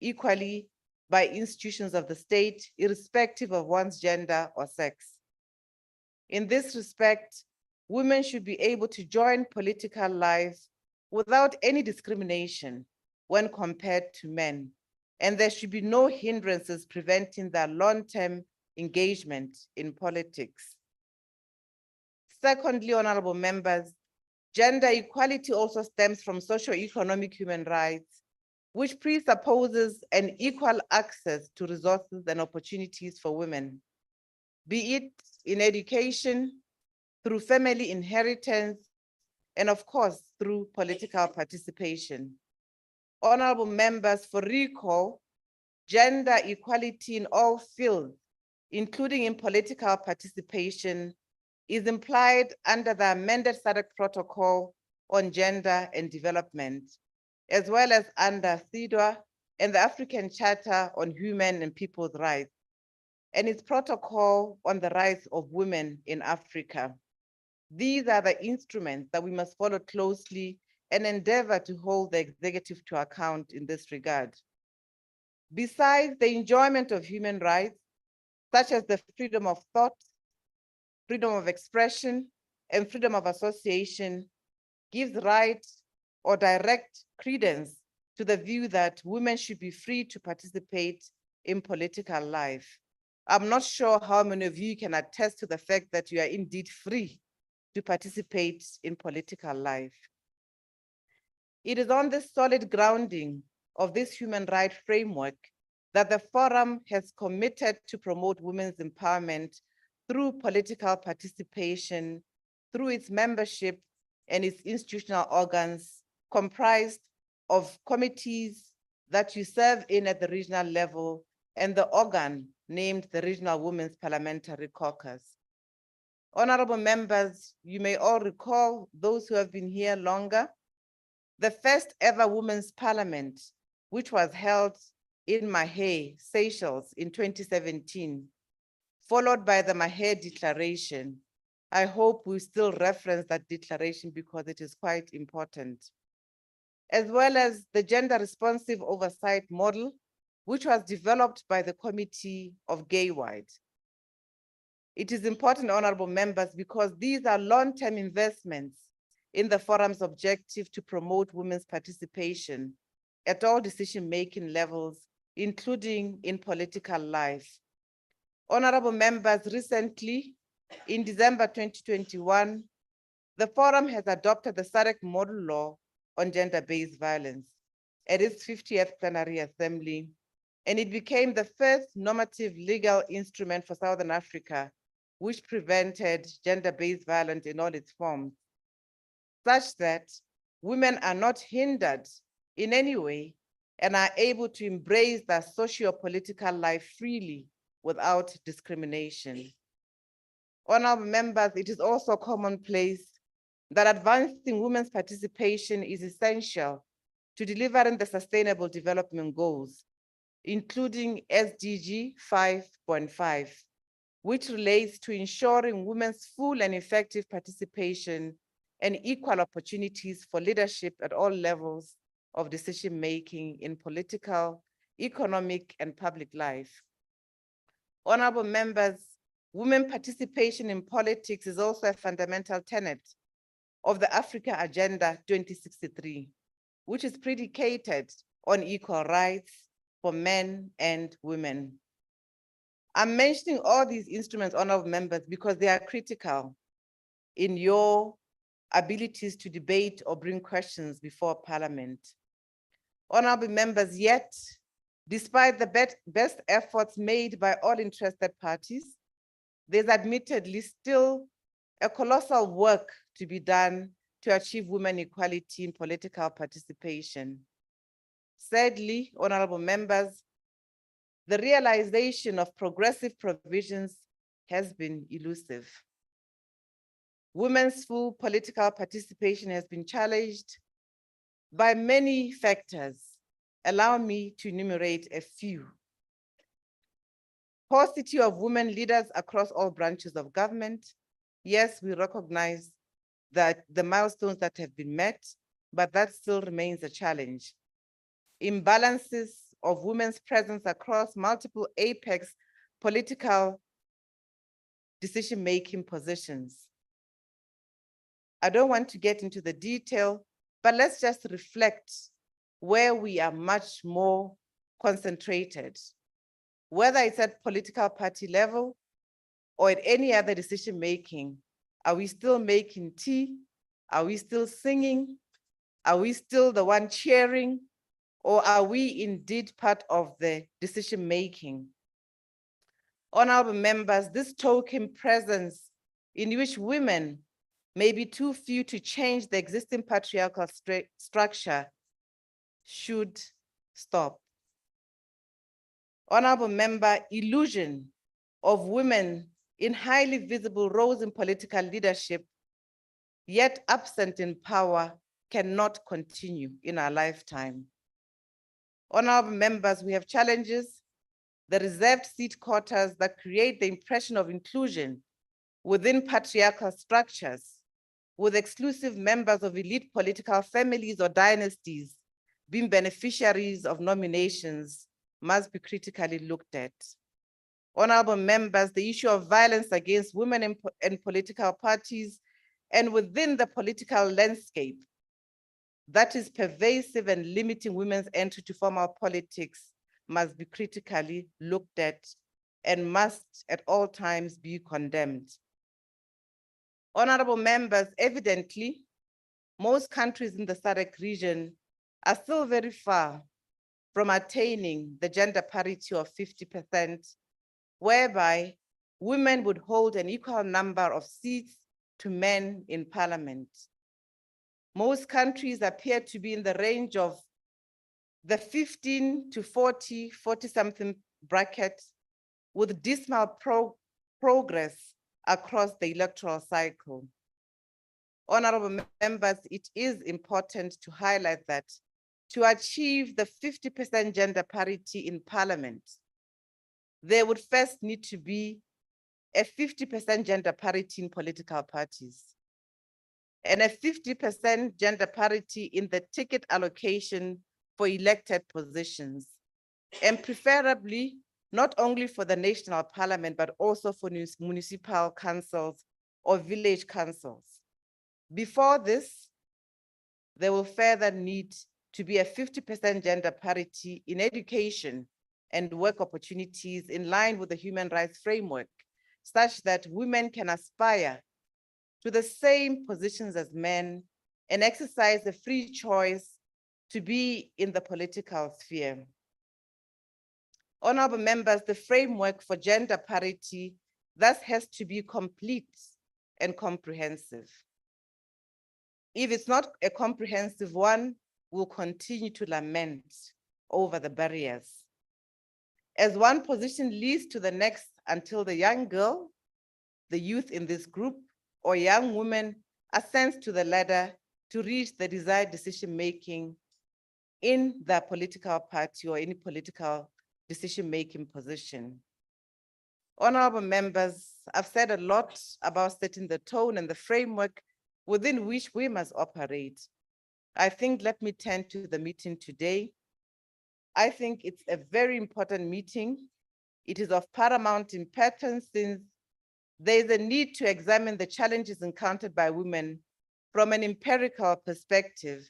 equally by institutions of the state, irrespective of one's gender or sex. In this respect, women should be able to join political life without any discrimination when compared to men, and there should be no hindrances preventing their long-term engagement in politics. Secondly, honorable members, gender equality also stems from socio-economic human rights, which presupposes an equal access to resources and opportunities for women, be it in education, through family inheritance, and of course, through political participation. Honorable members, for recall, gender equality in all fields, including in political participation, is implied under the amended SADC Protocol on Gender and Development, as well as under CEDAW and the African Charter on Human and People's Rights, and its protocol on the rights of women in Africa. These are the instruments that we must follow closely and endeavor to hold the executive to account in this regard. Besides the enjoyment of human rights, such as the freedom of thought, freedom of expression, and freedom of association, gives right or direct credence to the view that women should be free to participate in political life. I'm not sure how many of you can attest to the fact that you are indeed free to participate in political life. It is on this solid grounding of this human rights framework that the Forum has committed to promote women's empowerment through political participation, through its membership and its institutional organs comprised of committees that you serve in at the regional level and the organ named the Regional Women's Parliamentary Caucus. Honorable members, you may all recall, those who have been here longer, the first ever Women's Parliament, which was held in Mahé, Seychelles in 2017, followed by the Mahé Declaration. I hope we still reference that declaration because it is quite important. As well as the Gender Responsive Oversight Model, which was developed by the Committee of Gay-Wide. It is important, honorable members, because these are long-term investments in the forum's objective to promote women's participation at all decision-making levels, including in political life. Honorable members, recently, in December 2021, the forum has adopted the SADC Model Law on Gender-Based Violence at its 50th Plenary Assembly, and it became the first normative legal instrument for Southern Africa which prevented gender-based violence in all its forms, such that women are not hindered in any way and are able to embrace their socio-political life freely without discrimination. Honorable members, it is also commonplace that advancing women's participation is essential to delivering the Sustainable Development Goals, including SDG 5.5, which relates to ensuring women's full and effective participation and equal opportunities for leadership at all levels of decision-making in political, economic, and public life. Honorable members, women participation in politics is also a fundamental tenet of the Africa Agenda 2063, which is predicated on equal rights for men and women. I'm mentioning all these instruments, honorable members, because they are critical in your abilities to debate or bring questions before Parliament. Honorable members, yet, despite the best efforts made by all interested parties, there's admittedly still a colossal work to be done to achieve women equality in political participation. Sadly, honorable members, the realization of progressive provisions has been elusive. Women's full political participation has been challenged by many factors. Allow me to enumerate a few. Paucity of women leaders across all branches of government. Yes, we recognize that the milestones that have been met, but that still remains a challenge. Imbalances of women's presence across multiple apex political decision-making positions. I don't want to get into the detail, but let's just reflect where we are much more concentrated, whether it's at political party level or at any other decision-making. Are we still making tea? Are we still singing? Are we still the one cheering? Or are we indeed part of the decision-making? Honorable members, this token presence in which women may be too few to change the existing patriarchal structure should stop. Honorable member, illusion of women in highly visible roles in political leadership, yet absent in power, cannot continue in our lifetime. Honorable members, we have challenges, the reserved seat quotas that create the impression of inclusion within patriarchal structures, with exclusive members of elite political families or dynasties being beneficiaries of nominations, must be critically looked at. Honorable members, the issue of violence against women in political parties and within the political landscape that is pervasive and limiting women's entry to formal politics must be critically looked at and must at all times be condemned. Honorable members, evidently, most countries in the SADC region are still very far from attaining the gender parity of 50%, whereby women would hold an equal number of seats to men in parliament. Most countries appear to be in the range of the 15 to 40-something bracket, with dismal progress across the electoral cycle. Honorable members, it is important to highlight that to achieve the 50% gender parity in parliament, there would first need to be a 50% gender parity in political parties and a 50% gender parity in the ticket allocation for elected positions, and preferably not only for the national parliament, but also for municipal councils or village councils. Before this, there will further need to be a 50% gender parity in education and work opportunities in line with the human rights framework, such that women can aspire to the same positions as men and exercise the free choice to be in the political sphere. Honorable members, the framework for gender parity thus has to be complete and comprehensive. If it's not a comprehensive one, we'll continue to lament over the barriers. As one position leads to the next until the young girl, the youth in this group, or young woman ascends to the ladder to reach the desired decision-making in the political party or any political decision-making position. Honorable members, I've said a lot about setting the tone and the framework within which we must operate. I think, let me turn to the meeting today. I think it's a very important meeting. It is of paramount importance since there is a need to examine the challenges encountered by women from an empirical perspective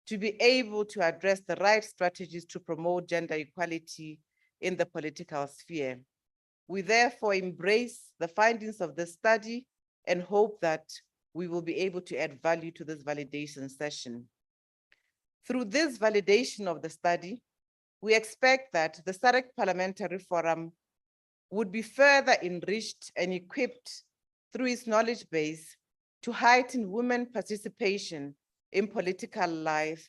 to be able to address the right strategies to promote gender equality in the political sphere. We therefore embrace the findings of the study and hope that we will be able to add value to this validation session. Through this validation of the study, we expect that the SADC Parliamentary Forum would be further enriched and equipped through its knowledge base to heighten women participation in political life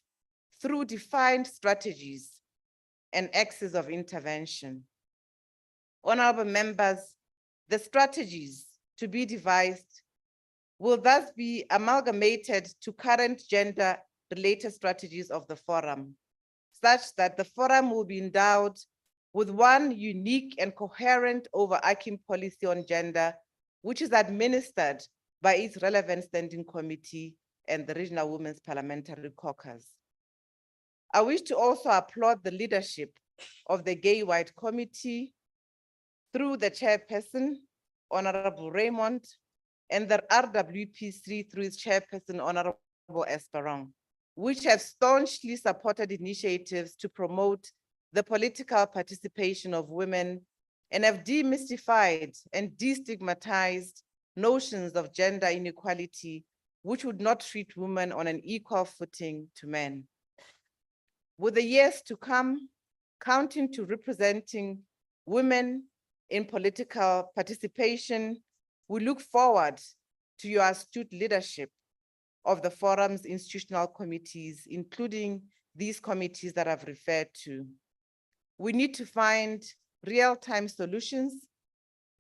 through defined strategies and axes of intervention. Honorable members, the strategies to be devised will thus be amalgamated to current gender-related strategies of the forum, such that the forum will be endowed with one unique and coherent overarching policy on gender, which is administered by its relevant standing committee and the Regional Women's Parliamentary Caucus. I wish to also applaud the leadership of the Gay White Committee through the chairperson, Honorable Raymond, and the RWPC through its chairperson, Honorable Esperon, which have staunchly supported initiatives to promote the political participation of women and have demystified and destigmatized notions of gender inequality, which would not treat women on an equal footing to men. With the years to come, counting to representing women in political participation, we look forward to your astute leadership of the forum's institutional committees, including these committees that I've referred to. We need to find real-time solutions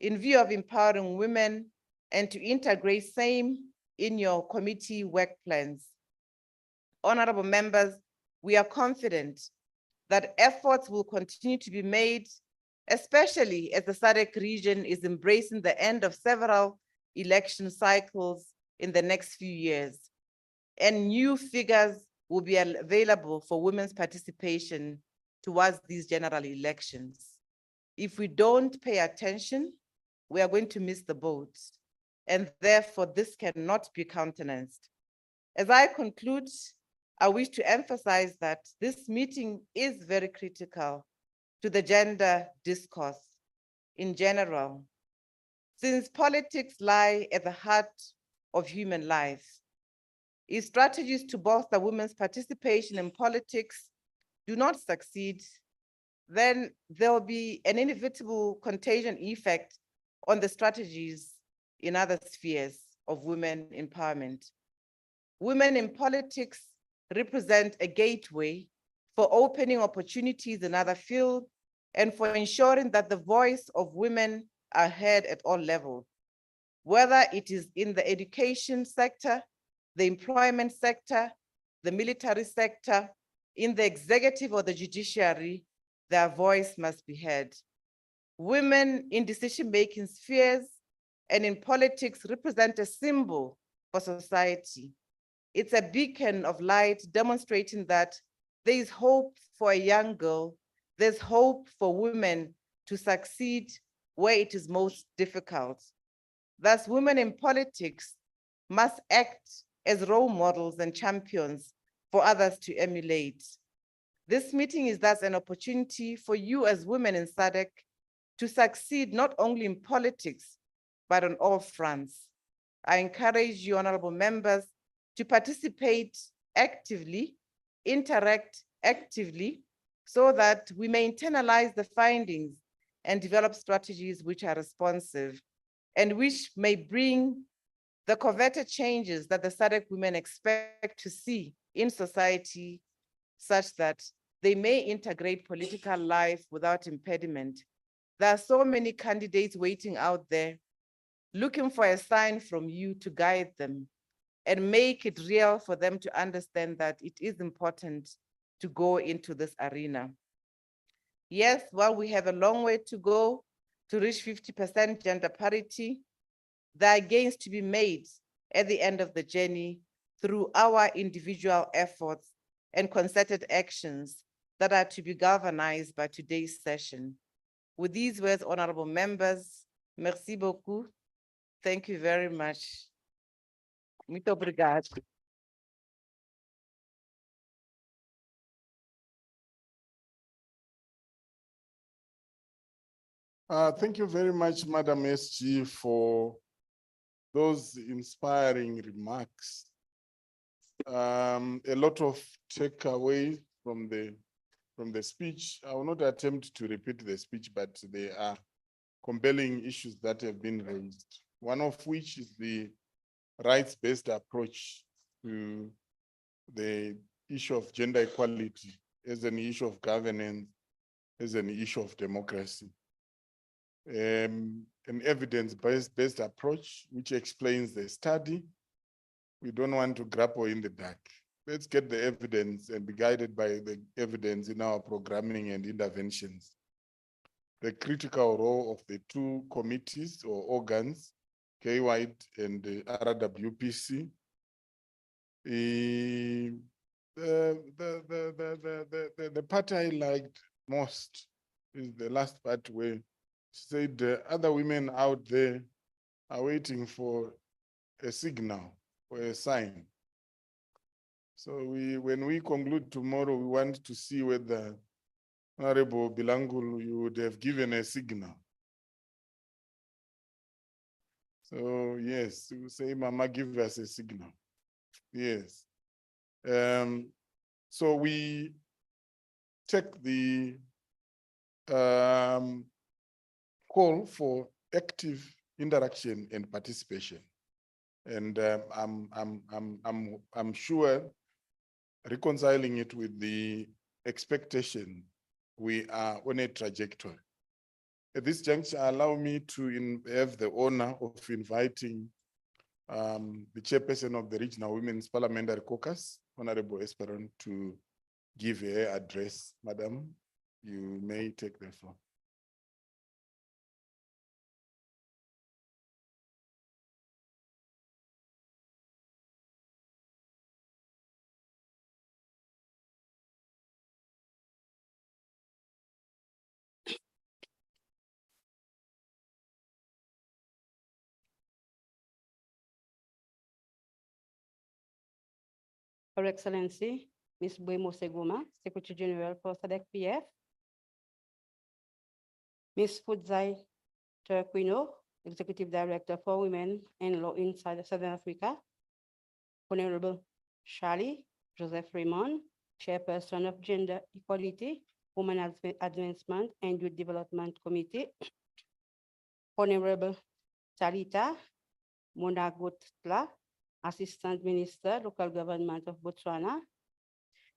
in view of empowering women and to integrate same in your committee work plans. Honorable members, we are confident that efforts will continue to be made, especially as the SADC region is embracing the end of several election cycles in the next few years, and new figures will be available for women's participation towards these general elections. If we don't pay attention, we are going to miss the boat, and therefore this cannot be countenanced. As I conclude, I wish to emphasize that this meeting is very critical to the gender discourse in general, since politics lie at the heart of human life. If strategies to bolster women's participation in politics do not succeed, then there will be an inevitable contagion effect on the strategies in other spheres of women empowerment. Women in politics represent a gateway for opening opportunities in other fields and for ensuring that the voice of women are heard at all levels, whether it is in the education sector, the employment sector, the military sector, in the executive or the judiciary, their voice must be heard. Women in decision-making spheres and in politics represent a symbol for society. It's a beacon of light demonstrating that there is hope for a young girl, there's hope for women to succeed where it is most difficult. Thus, women in politics must act as role models and champions for others to emulate. This meeting is thus an opportunity for you as women in SADC to succeed not only in politics, but on all fronts. I encourage you, honorable members, to participate actively, interact actively, so that we may internalize the findings and develop strategies which are responsive and which may bring the coveted changes that the SADC women expect to see in society, such that they may integrate political life without impediment. There are so many candidates waiting out there, looking for a sign from you to guide them and make it real for them to understand that it is important to go into this arena. Yes, while we have a long way to go to reach 50% gender parity, there are gains to be made at the end of the journey through our individual efforts and concerted actions that are to be galvanized by today's session. With these words, honorable members, merci beaucoup. Thank you very much. Muito obrigado. Thank you very much, Madam SG, for those inspiring remarks. A lot of takeaway from the speech. I will not attempt to repeat the speech, but there are compelling issues that have been raised. One of which is the rights-based approach to the issue of gender equality as an issue of governance, as an issue of democracy. an evidence-based approach which explains the study. We don't want to grapple in the dark. Let's get the evidence and be guided by the evidence in our programming and interventions. The critical role of the two committees or organs, K-White and the RWPC. The part I liked most is the last part where she said other women out there are waiting for a signal or a sign. So when we conclude tomorrow, we want to see whether Honorable Bilangulu, you would have given a signal. So yes, you say, Mama, give us a signal. Yes. So we take the call for active interaction and participation. And I'm sure reconciling it with the expectation, we are on a trajectory. At this juncture, allow me to have the honor of inviting the chairperson of the Regional Women's Parliamentary Caucus, Honorable Esperon, to give her address. Madam, you may take the floor. Her Excellency, Ms. Buemo Seguma, Secretary General for SADC PF, Ms. Fudzai Turquino, Executive Director for Women and Law in Southern Africa, Honorable Charlie Joseph Raymond, Chairperson of Gender Equality, Women Advancement and Youth Development Committee, Honorable Talita Monagutla, Assistant Minister, Local Government of Botswana,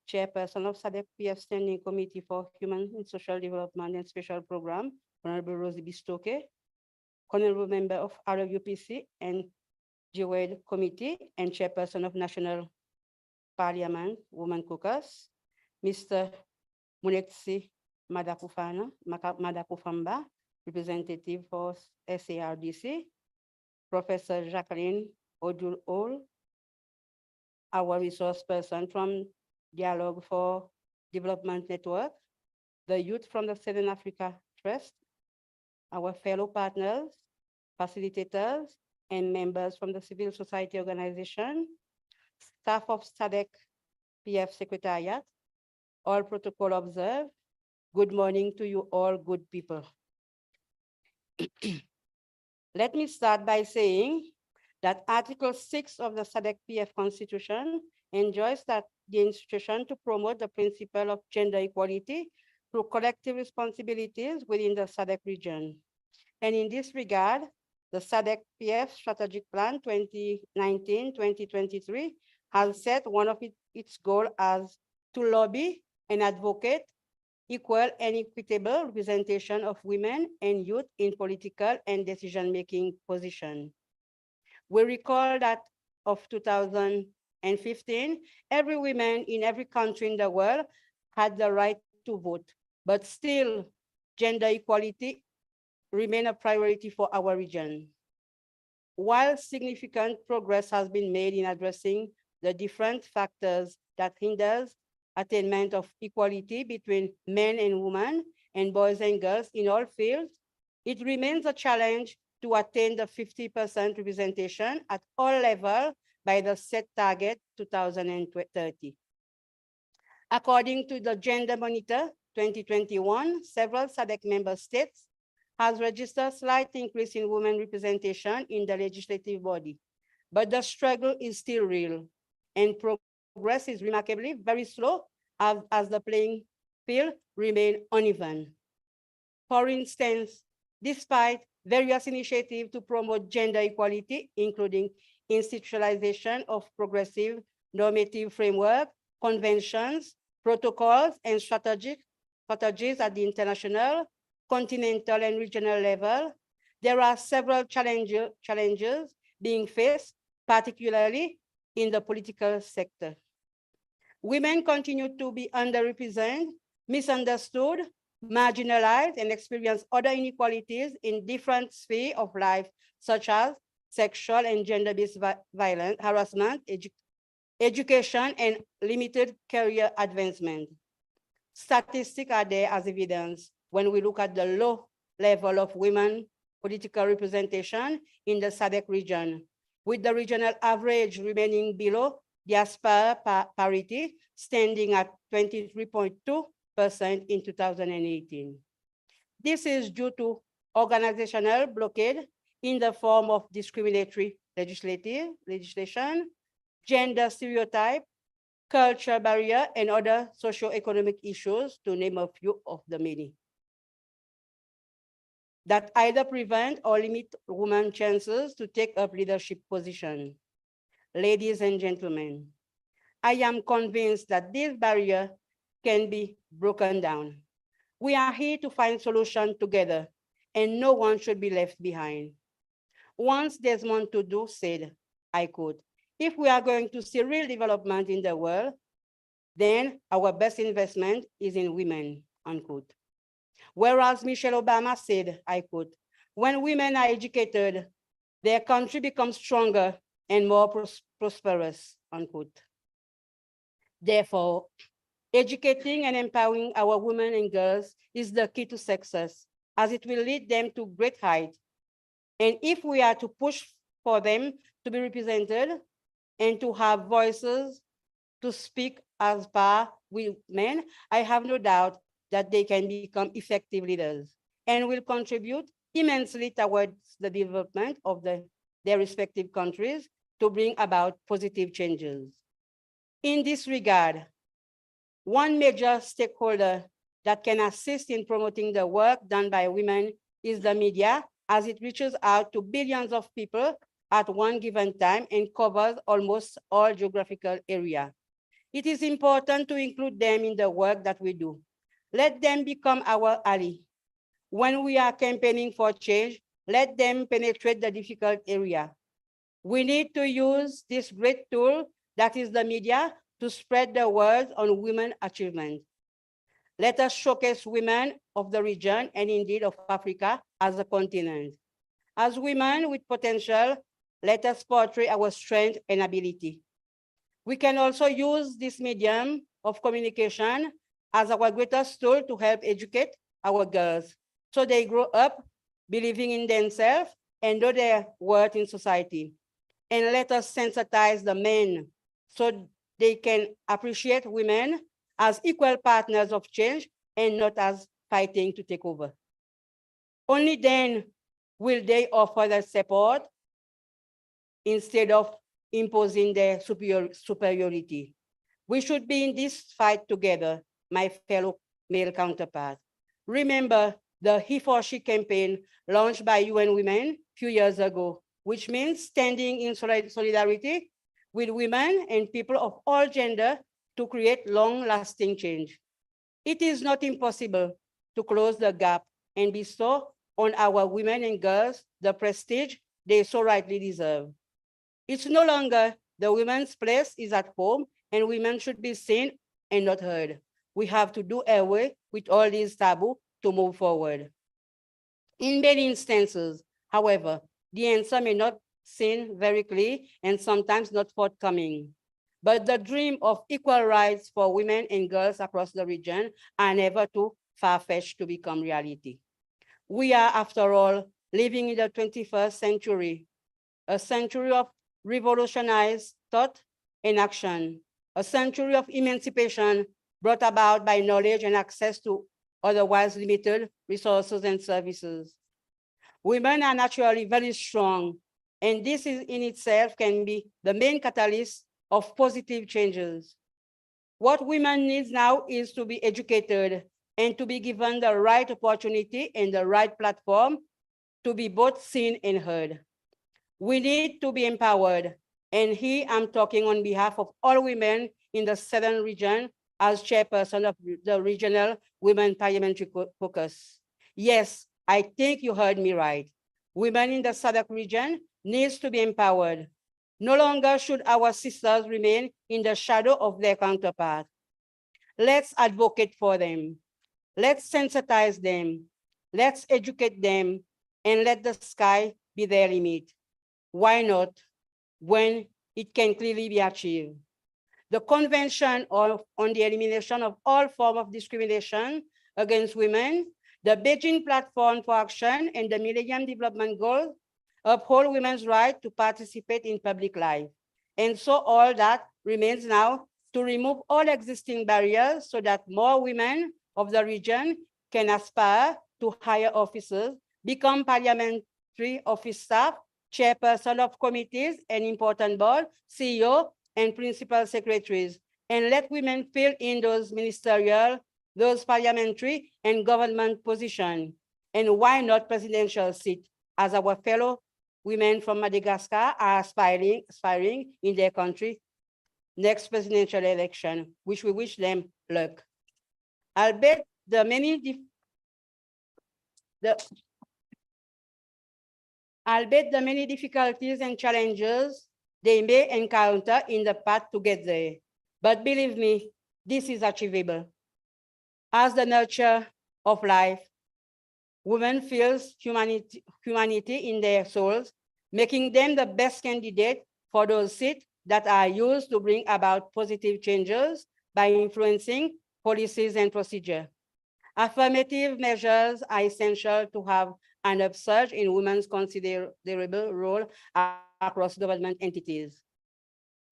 Chairperson of SADC PF Standing Committee for Human and Social Development and Special Program, Honorable Rosie Bistoke, Honorable Member of RWPC and GWED Committee and Chairperson of National Parliament Women Caucus, Mr. Munexi Madakufamba, Representative for SARDC, Professor Jacqueline Odul-Ol, our resource person from Dialogue for Development Network, the youth from the Southern Africa Trust, our fellow partners, facilitators, and members from the civil society organization, staff of SADC PF Secretariat, all protocol observed. Good morning to you all, good people. Let me start by saying that Article 6 of the SADC PF Constitution enjoins that the institution to promote the principle of gender equality through collective responsibilities within the SADC region. And in this regard, the SADC PF Strategic Plan 2019-2023 has set one of its goals as to lobby and advocate equal and equitable representation of women and youth in political and decision-making positions. We recall that of 2015, every woman in every country in the world had the right to vote, but still gender equality remains a priority for our region. While significant progress has been made in addressing the different factors that hinders attainment of equality between men and women and boys and girls in all fields, it remains a challenge to attain the 50% representation at all levels by the set target 2030. According to the Gender Monitor 2021, several SADC member states has registered slight increase in women representation in the legislative body, but the struggle is still real and progress is remarkably very slow as the playing field remain uneven. For instance, despite various initiatives to promote gender equality, including institutionalization of progressive normative framework, conventions, protocols, and strategies at the international, continental and regional level, there are several challenges being faced, particularly in the political sector. Women continue to be underrepresented, misunderstood, marginalized, and experience other inequalities in different spheres of life, such as sexual and gender-based violence, harassment, education, and limited career advancement. Statistics are there as evidence when we look at the low level of women political representation in the SADC region, with the regional average remaining below diaspora parity, standing at 23.2% in 2018. This is due to organizational blockade in the form of discriminatory legislation, gender stereotype, cultural barrier, and other socio-economic issues, to name a few of the many, that either prevent or limit women's chances to take up leadership position. Ladies and gentlemen, I am convinced that this barrier can be broken down. We are here to find solutions together, and no one should be left behind. Once Desmond Tutu said, I quote, "If we are going to see real development in the world, then our best investment is in women," unquote. Whereas Michelle Obama said, I quote, "When women are educated, their country becomes stronger and more prosperous," unquote. Therefore, educating and empowering our women and girls is the key to success, as it will lead them to great heights. And if we are to push for them to be represented and to have voices to speak as par with men, I have no doubt that they can become effective leaders and will contribute immensely towards the development of their respective countries to bring about positive changes. In this regard, one major stakeholder that can assist in promoting the work done by women is the media, as it reaches out to billions of people at one given time and covers almost all geographical area. It is important to include them in the work that we do. Let them become our ally. When we are campaigning for change, let them penetrate the difficult area. We need to use this great tool that is the media to spread the word on women achievement. Let us showcase women of the region and indeed of Africa as a continent. As women with potential, let us portray our strength and ability. We can also use this medium of communication as our greatest tool to help educate our girls so they grow up believing in themselves and know their worth in society. And let us sensitize the men so they can appreciate women as equal partners of change and not as fighting to take over. Only then will they offer their support instead of imposing their superiority. We should be in this fight together, my fellow male counterparts. Remember the He for She campaign launched by UN Women a few years ago, which means standing in solidarity with women and people of all gender to create long-lasting change. It is not impossible to close the gap and bestow on our women and girls the prestige they so rightly deserve. It's no longer the women's place is at home and women should be seen and not heard. We have to do away with all these taboo to move forward. In many instances, however, the answer may not seem very clear and sometimes not forthcoming. But the dream of equal rights for women and girls across the region are never too far-fetched to become reality. We are, after all, living in the 21st century, a century of revolutionized thought and action, a century of emancipation brought about by knowledge and access to otherwise limited resources and services. Women are naturally very strong, and this is in itself can be the main catalyst of positive changes. What women need now is to be educated and to be given the right opportunity and the right platform to be both seen and heard. We need to be empowered, and here I'm talking on behalf of all women in the Southern region as chairperson of the Regional Women Parliamentary Caucus. Yes, I think you heard me right. Women in the SADC region needs to be empowered. No longer should our sisters remain in the shadow of their counterpart. Let's advocate for them. Let's sensitize them. Let's educate them and let the sky be their limit. Why not when it can clearly be achieved? The Convention on the Elimination of All Forms of Discrimination Against Women, the Beijing Platform for Action, and the Millennium Development Goals uphold women's right to participate in public life. And so all that remains now to remove all existing barriers so that more women of the region can aspire to higher offices, become parliamentary office staff, chairperson of committees and important board, CEO, and principal secretaries, and let women fill in those ministerial, those parliamentary and government positions. And why not presidential seat, as our fellow women from Madagascar are aspiring in their country next presidential election, which we wish them luck. Albeit the many difficulties and challenges they may encounter in the path to get there. But believe me, this is achievable. As the nurture of life, women feels humanity in their souls, making them the best candidate for those seats that are used to bring about positive changes by influencing policies and procedure. Affirmative measures are essential to have an upsurge in women's considerable role across government entities.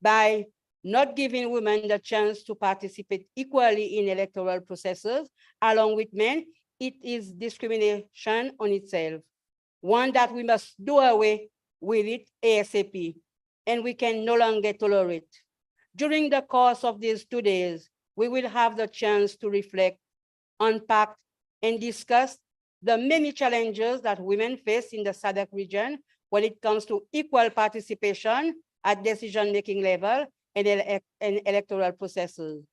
By not giving women the chance to participate equally in electoral processes along with men, it is discrimination on itself, one that we must do away with it ASAP, and we can no longer tolerate. During the course of these 2 days, we will have the chance to reflect, unpack, and discuss the many challenges that women face in the SADC region when it comes to equal participation at decision-making level and electoral processes.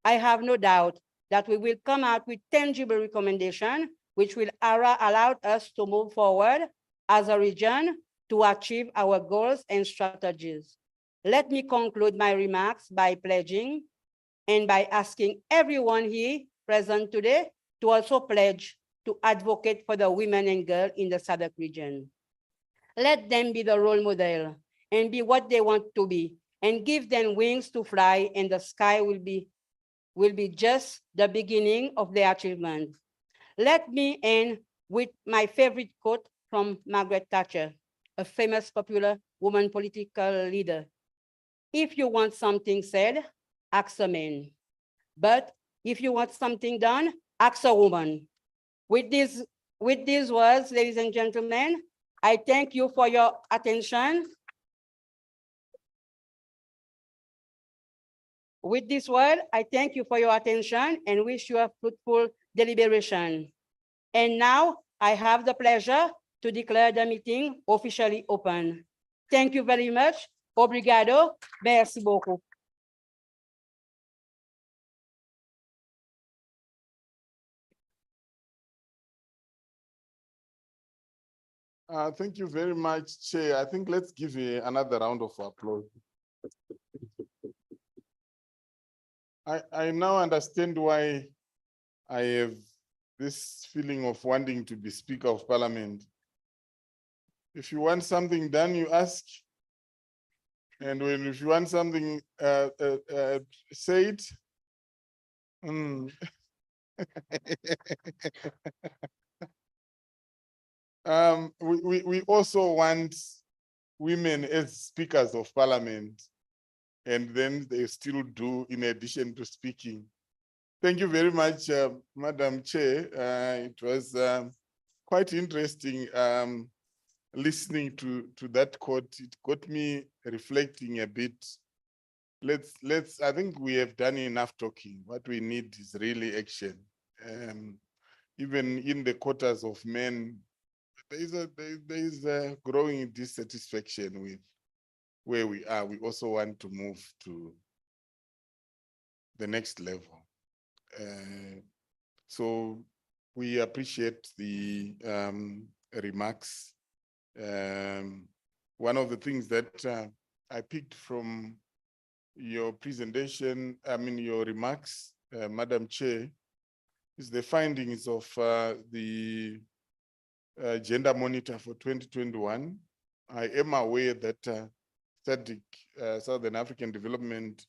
I have no doubt that we will come out with tangible recommendations which will allow us to move forward as a region to achieve our goals and strategies. Let me conclude my remarks by pledging and by asking everyone here present today to also pledge to advocate for the women and girls in the SADC region. Let them be the role model and be what they want to be, and give them wings to fly, and the sky will be just the beginning of their achievement. Let me end with my favorite quote from Margaret Thatcher, a famous popular woman political leader. If you want something said, ask a man. But if you want something done, ask a woman. With these words, ladies and gentlemen, I thank you for your attention. With this word, I thank you for your attention and wish you a fruitful deliberation. And now I have the pleasure to declare the meeting officially open. Thank you very much. Obrigado. Merci beaucoup. Thank you very much, Chair. I think let's give another round of applause. I now understand why I have this feeling of wanting to be Speaker of Parliament. If you want something done, you ask. And if you want something said, we also want women as speakers of parliament, and then they still do in addition to speaking. Thank you very much, Madam Chair. It was quite interesting listening to that quote. It got me reflecting a bit. I think we have done enough talking. What we need is really action. Even in the quarters of men, there is a growing dissatisfaction with where we are. We also want to move to the next level. So we appreciate the remarks. One of the things that I picked from your presentation, your remarks, Madam Chair, is the findings of the gender monitor for 2021. I am aware that SADC, Southern African Development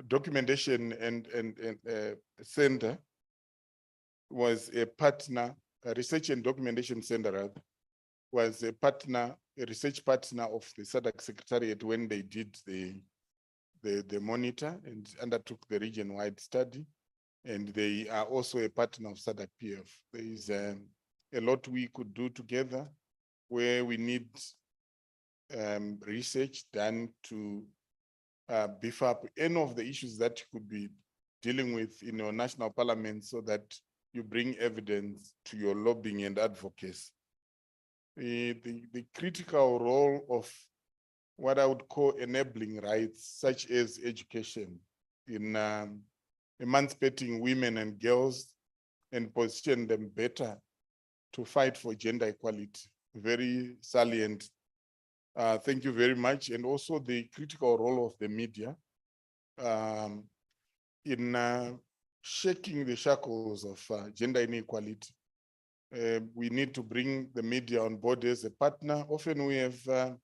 Documentation and Center was a partner, a research and documentation center rather, was a partner, a research partner of the SADC Secretariat when they did the monitor and undertook the region-wide study. And they are also a partner of SADC PF. There is a lot we could do together where we need research done to beef up any of the issues that you could be dealing with in your national parliament so that you bring evidence to your lobbying and advocacy. The critical role of what I would call enabling rights, such as education, in emancipating women and girls and position them better to fight for gender equality. Very salient. Thank you very much. And also the critical role of the media in shaking the shackles of gender inequality. We need to bring the media on board as a partner. Often we have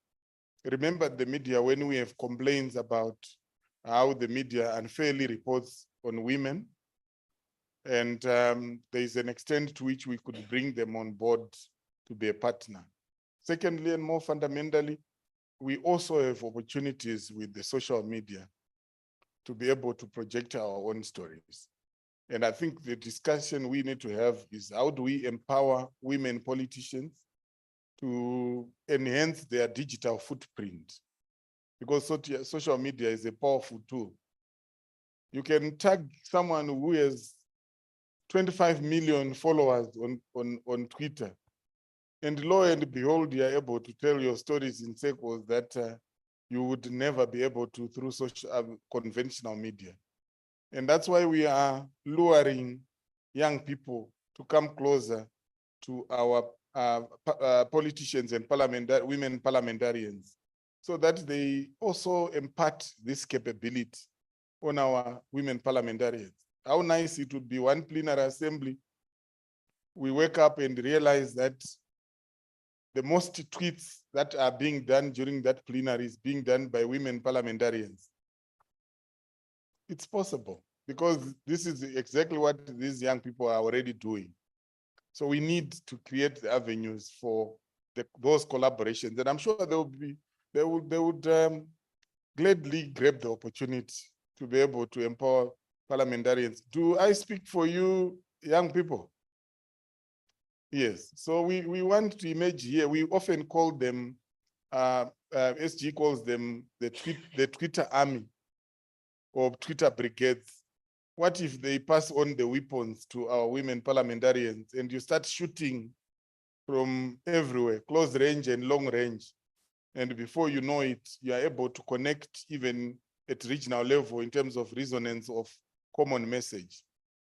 remembered the media when we have complaints about how the media unfairly reports on women. And there is an extent to which we could bring them on board to be a partner. Secondly, and more fundamentally, we also have opportunities with the social media to be able to project our own stories. And I think the discussion we need to have is how do we empower women politicians to enhance their digital footprint? Because social media is a powerful tool. You can tag someone who has 25 million followers on Twitter, and lo and behold, you are able to tell your stories in circles that you would never be able to through social conventional media. And that's why we are luring young people to come closer to our politicians and women parliamentarians, so that they also impart this capability on our women parliamentarians. How nice it would be one plenary assembly, we wake up and realize that the most tweets that are being done during that plenary is being done by women parliamentarians. It's possible because this is exactly what these young people are already doing. So we need to create the avenues for those collaborations, and I'm sure they would gladly grab the opportunity to be able to empower parliamentarians. Do I speak for you, young people? Yes. So we want to image here. We often call them, SG calls them the Twitter army or Twitter brigades. What if they pass on the weapons to our women parliamentarians and you start shooting from everywhere, close range and long range? And before you know it, you are able to connect even at regional level in terms of resonance of common message.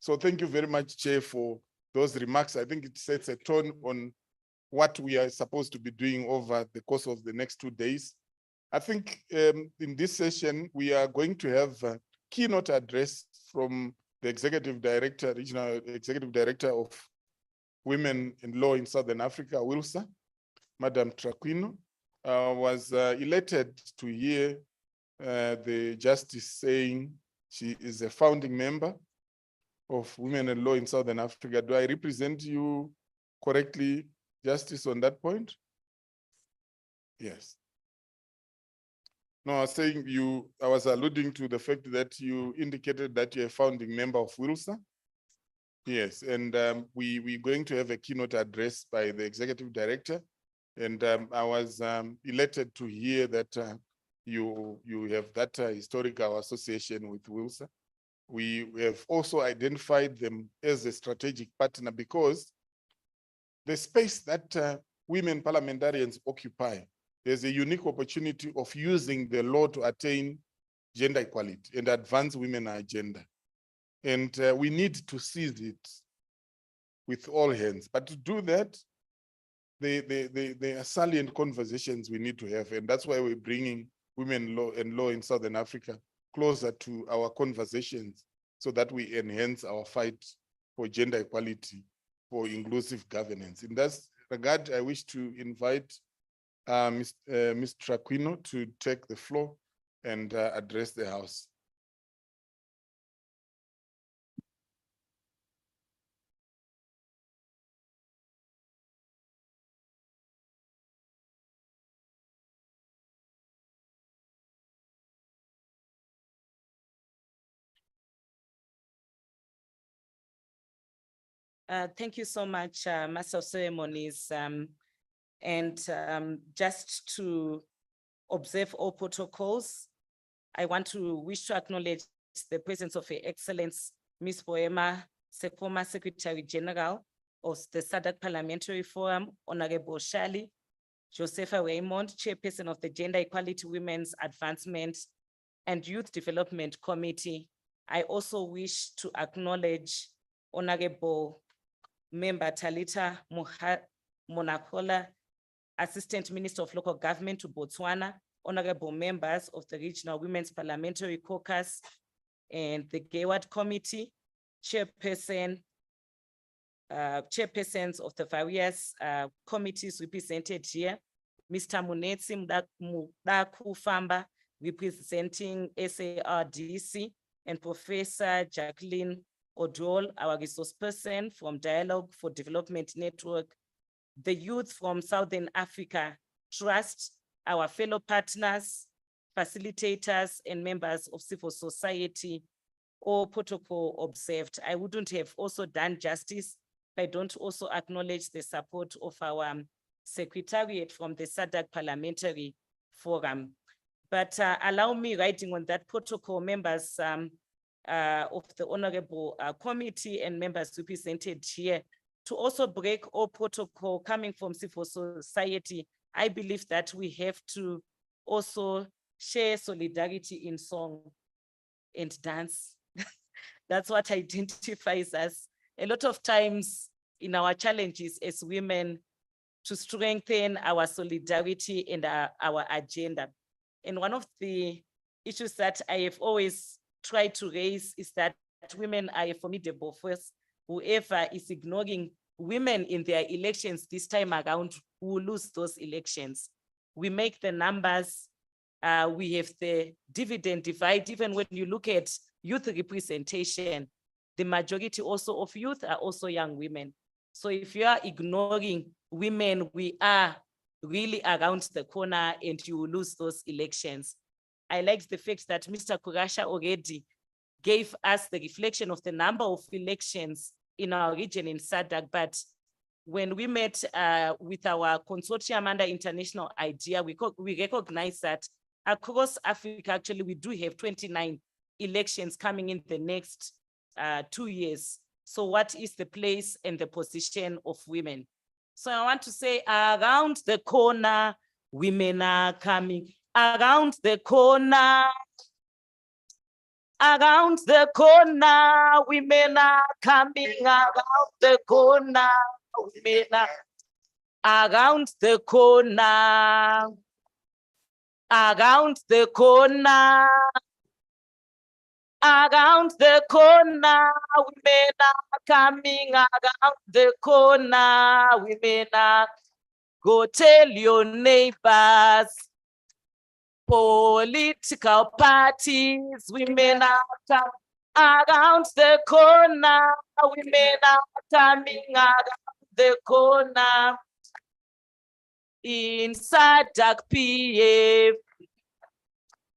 So thank you very much, Chair, for those remarks. I think it sets a tone on what we are supposed to be doing over the course of the next 2 days. I think in this session, we are going to have a keynote address from the Executive Director, Regional Executive Director of Women in Law in Southern Africa, WILSA, Madam Traquino, was elated to hear the Justice saying she is a founding member of Women in Law in Southern Africa. Do I represent you correctly, Justice, on that point? Yes. No, I was saying I was alluding to the fact that you indicated that you're a founding member of WILSA. Yes, and we're going to have a keynote address by the Executive Director. And I was elated to hear that you have that historical association with WILSA. We have also identified them as a strategic partner because the space that women parliamentarians occupy, there's a unique opportunity of using the law to attain gender equality and advance women's agenda. And we need to seize it with all hands. But to do that, there are salient conversations we need to have. And that's why we're bringing women law and law in Southern Africa closer to our conversations so that we enhance our fight for gender equality, for inclusive governance. In that regard, I wish to invite Ms. Traquino to take the floor and address the House. Thank you so much, Master of Ceremonies. Just to observe all protocols, I want to wish to acknowledge the presence of Her Excellence, Ms. Poema, former Secretary General of the SADC Parliamentary Forum, Honorable Shali, Josepha Raymond, Chairperson of the Gender Equality, Women's Advancement and Youth Development Committee. I also wish to acknowledge Honorable Member Talita Monakola, Assistant Minister of Local Government to Botswana, honorable members of the Regional Women's Parliamentary Caucus and the Gayward Committee, chairpersons of the various committees represented here, Mr. Munetsi Mdaku Famba, representing SARDC, and Professor Jacqueline Odol, our resource person from Dialogue for Development Network, the youth from Southern Africa Trust, our fellow partners, facilitators, and members of civil society, all protocol observed. I wouldn't have also done justice if I don't also acknowledge the support of our secretariat from the SADC Parliamentary Forum. But allow me, writing on that protocol, members of the honorable committee and members represented here, to also break all protocol coming from civil society. I believe that we have to also share solidarity in song and dance. That's what identifies us. A lot of times in our challenges as women, to strengthen our solidarity and our agenda. And one of the issues that I have always tried to raise is that women are a formidable force. Whoever is ignoring women in their elections this time around will lose those elections. We make the numbers, we have the dividend divide. Even when you look at youth representation, the majority also of youth are also young women. So if you are ignoring women, we are really around the corner and you will lose those elections. I like the fact that Mr. Kurasha already gave us the reflection of the number of elections in our region in SADC, but when we met with our consortium under International IDEA, we recognize that across Africa, actually, we do have 29 elections coming in the next 2 years. So what is the place and the position of women? So I want to say around the corner, women are coming. Around the corner, around the corner, women are coming. Around the corner, women are around the corner. Around the corner, around the corner, women are coming. Around the corner, women are. Go tell your neighbors. Political parties, women are coming around the corner. Women are coming around the corner. In SADC PF,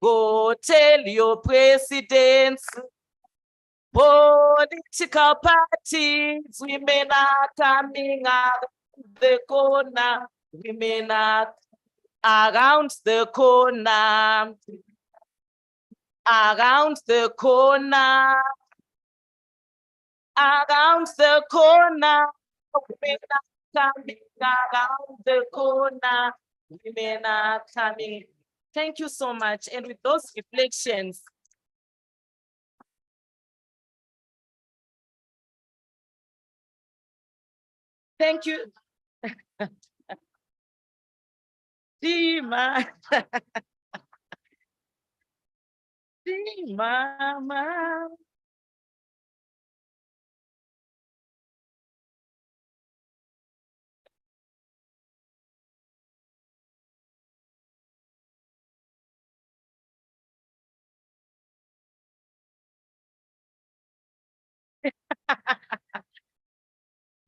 go tell your presidents. Political parties, women are coming around the corner. Women are around the corner, around the corner, around the corner, women are coming around the corner, women are coming. Thank you so much. And with those reflections, Thank you. Dima. Mama.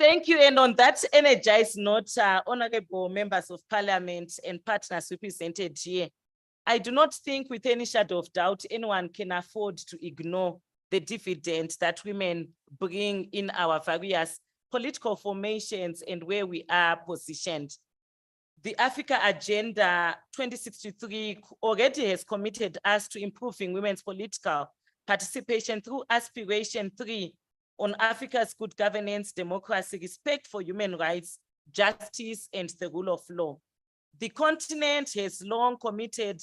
Thank you. And on that energized note, honorable members of parliament and partners represented here, I do not think with any shadow of doubt anyone can afford to ignore the dividend that women bring in our various political formations and where we are positioned. The Africa Agenda 2063 already has committed us to improving women's political participation through Aspiration 3 on Africa's good governance, democracy, respect for human rights, justice, and the rule of law. The continent has long committed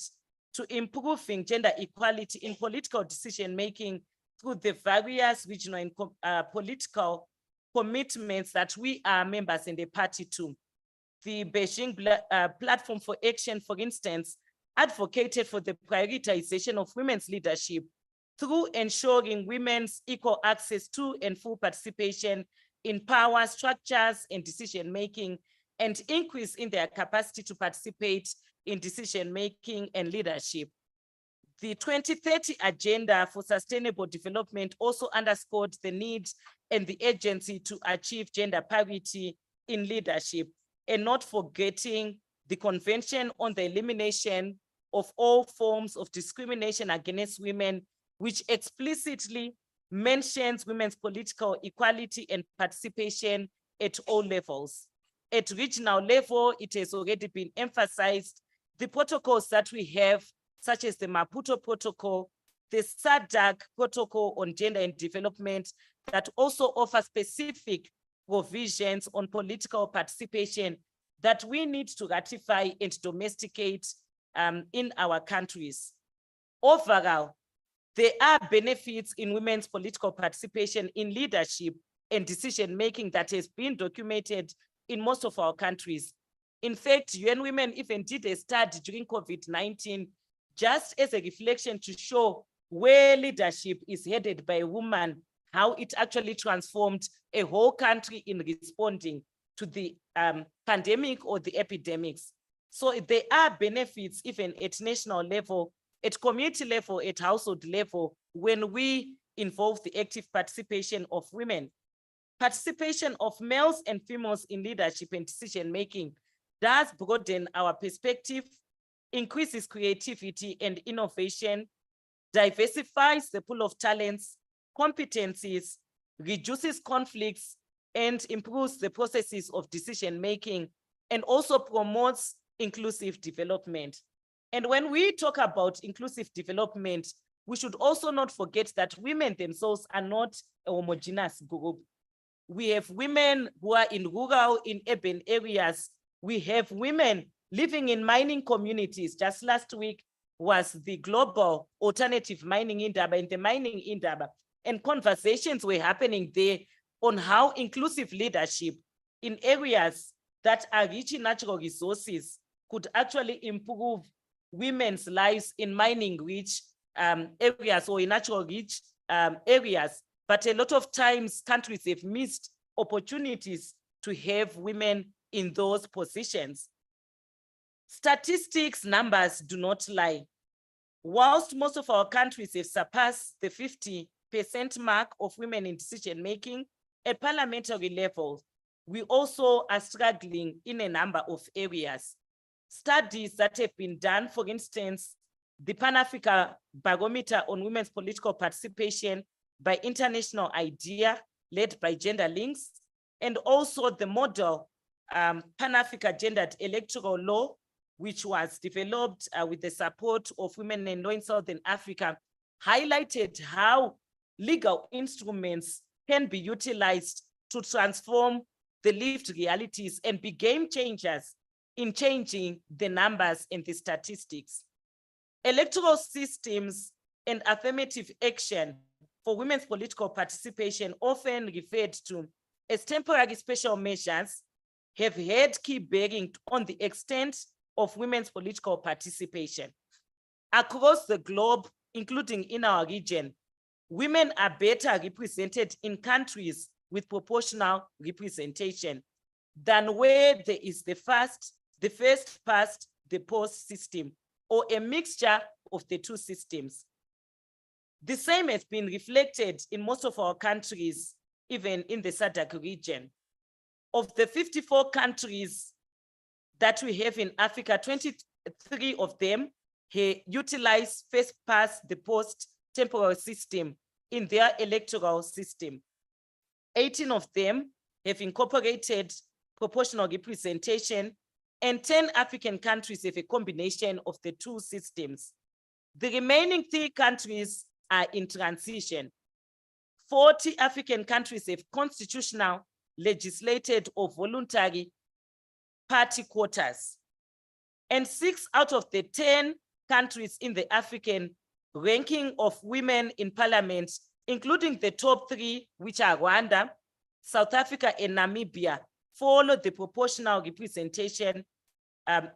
to improving gender equality in political decision-making through the various regional and political commitments that we are members in the party to. The Beijing Platform for Action, for instance, advocated for the prioritization of women's leadership through ensuring women's equal access to and full participation in power structures and decision-making, and increase in their capacity to participate in decision-making and leadership. The 2030 Agenda for Sustainable Development also underscored the need and the urgency to achieve gender parity in leadership, and not forgetting the Convention on the Elimination of All Forms of Discrimination Against Women, which explicitly mentions women's political equality and participation at all levels. At regional level, it has already been emphasized. The protocols that we have, such as the Maputo Protocol, the SADC Protocol on Gender and Development, that also offer specific provisions on political participation that we need to ratify and domesticate in our countries. Overall, there are benefits in women's political participation in leadership and decision-making that has been documented in most of our countries. In fact, UN Women even did a study during COVID-19 just as a reflection to show where leadership is headed by a woman, how it actually transformed a whole country in responding to the pandemic or the epidemics. So there are benefits even at national level, at community level, at household level, when we involve the active participation of women. Participation of males and females in leadership and decision-making does broaden our perspective, increases creativity and innovation, diversifies the pool of talents, competencies, reduces conflicts, and improves the processes of decision-making, and also promotes inclusive development. And when we talk about inclusive development, we should also not forget that women themselves are not a homogeneous group. We have women who are in rural, in urban areas. We have women living in mining communities. Just last week was the Global Alternative Mining Indaba, in the mining Indaba, and conversations were happening there on how inclusive leadership in areas that are rich in natural resources could actually improve women's lives in mining rich areas or in natural rich areas. But a lot of times countries have missed opportunities to have women in those positions. Statistics numbers do not lie. Whilst most of our countries have surpassed the 50% mark of women in decision-making at parliamentary level, we also are struggling in a number of areas. Studies that have been done, for instance, the Pan-Africa Barometer on Women's Political Participation by International IDEA, led by Gender Links, and also the model Pan-Africa Gendered Electoral Law, which was developed with the support of Women in Law in Southern Africa, highlighted how legal instruments can be utilized to transform the lived realities and be game changers in changing the numbers and the statistics. Electoral systems and affirmative action for women's political participation, often referred to as temporary special measures have had key bearing on the extent of women's political participation. Across the globe, including in our region, women are better represented in countries with proportional representation than where there is the first past, the post system, or a mixture of the two systems. The same has been reflected in most of our countries, even in the SADC region. Of the 54 countries that we have in Africa, 23 of them utilize first past the post temporal system in their electoral system. 18 of them have incorporated proportional representation, and 10 African countries have a combination of the two systems. The remaining 3 countries are in transition. 40 African countries have constitutional, legislated, or voluntary party quotas. And 6 out of the 10 countries in the African ranking of women in parliament, including the top 3, which are Rwanda, South Africa, and Namibia, follow the proportional representation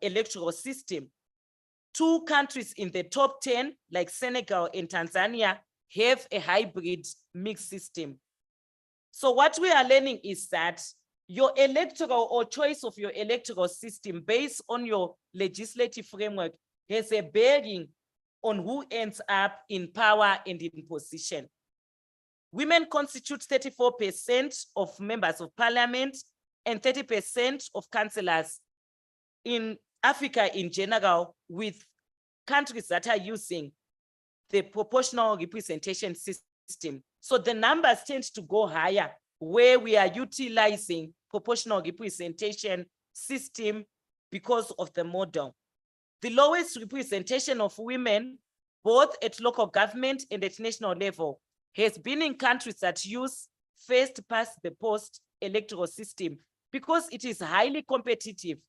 electoral system. 2 countries in the top 10, like Senegal and Tanzania, have a hybrid mixed system. So what we are learning is that your electoral or choice of your electoral system based on your legislative framework has a bearing on who ends up in power and in position. Women constitute 34% of members of parliament and 30% of councillors in Africa in general, with countries that are using the proportional representation system. So the numbers tend to go higher where we are utilizing proportional representation system because of the model. The lowest representation of women, both at local government and at national level, has been in countries that use first past the post electoral system because it is highly competitive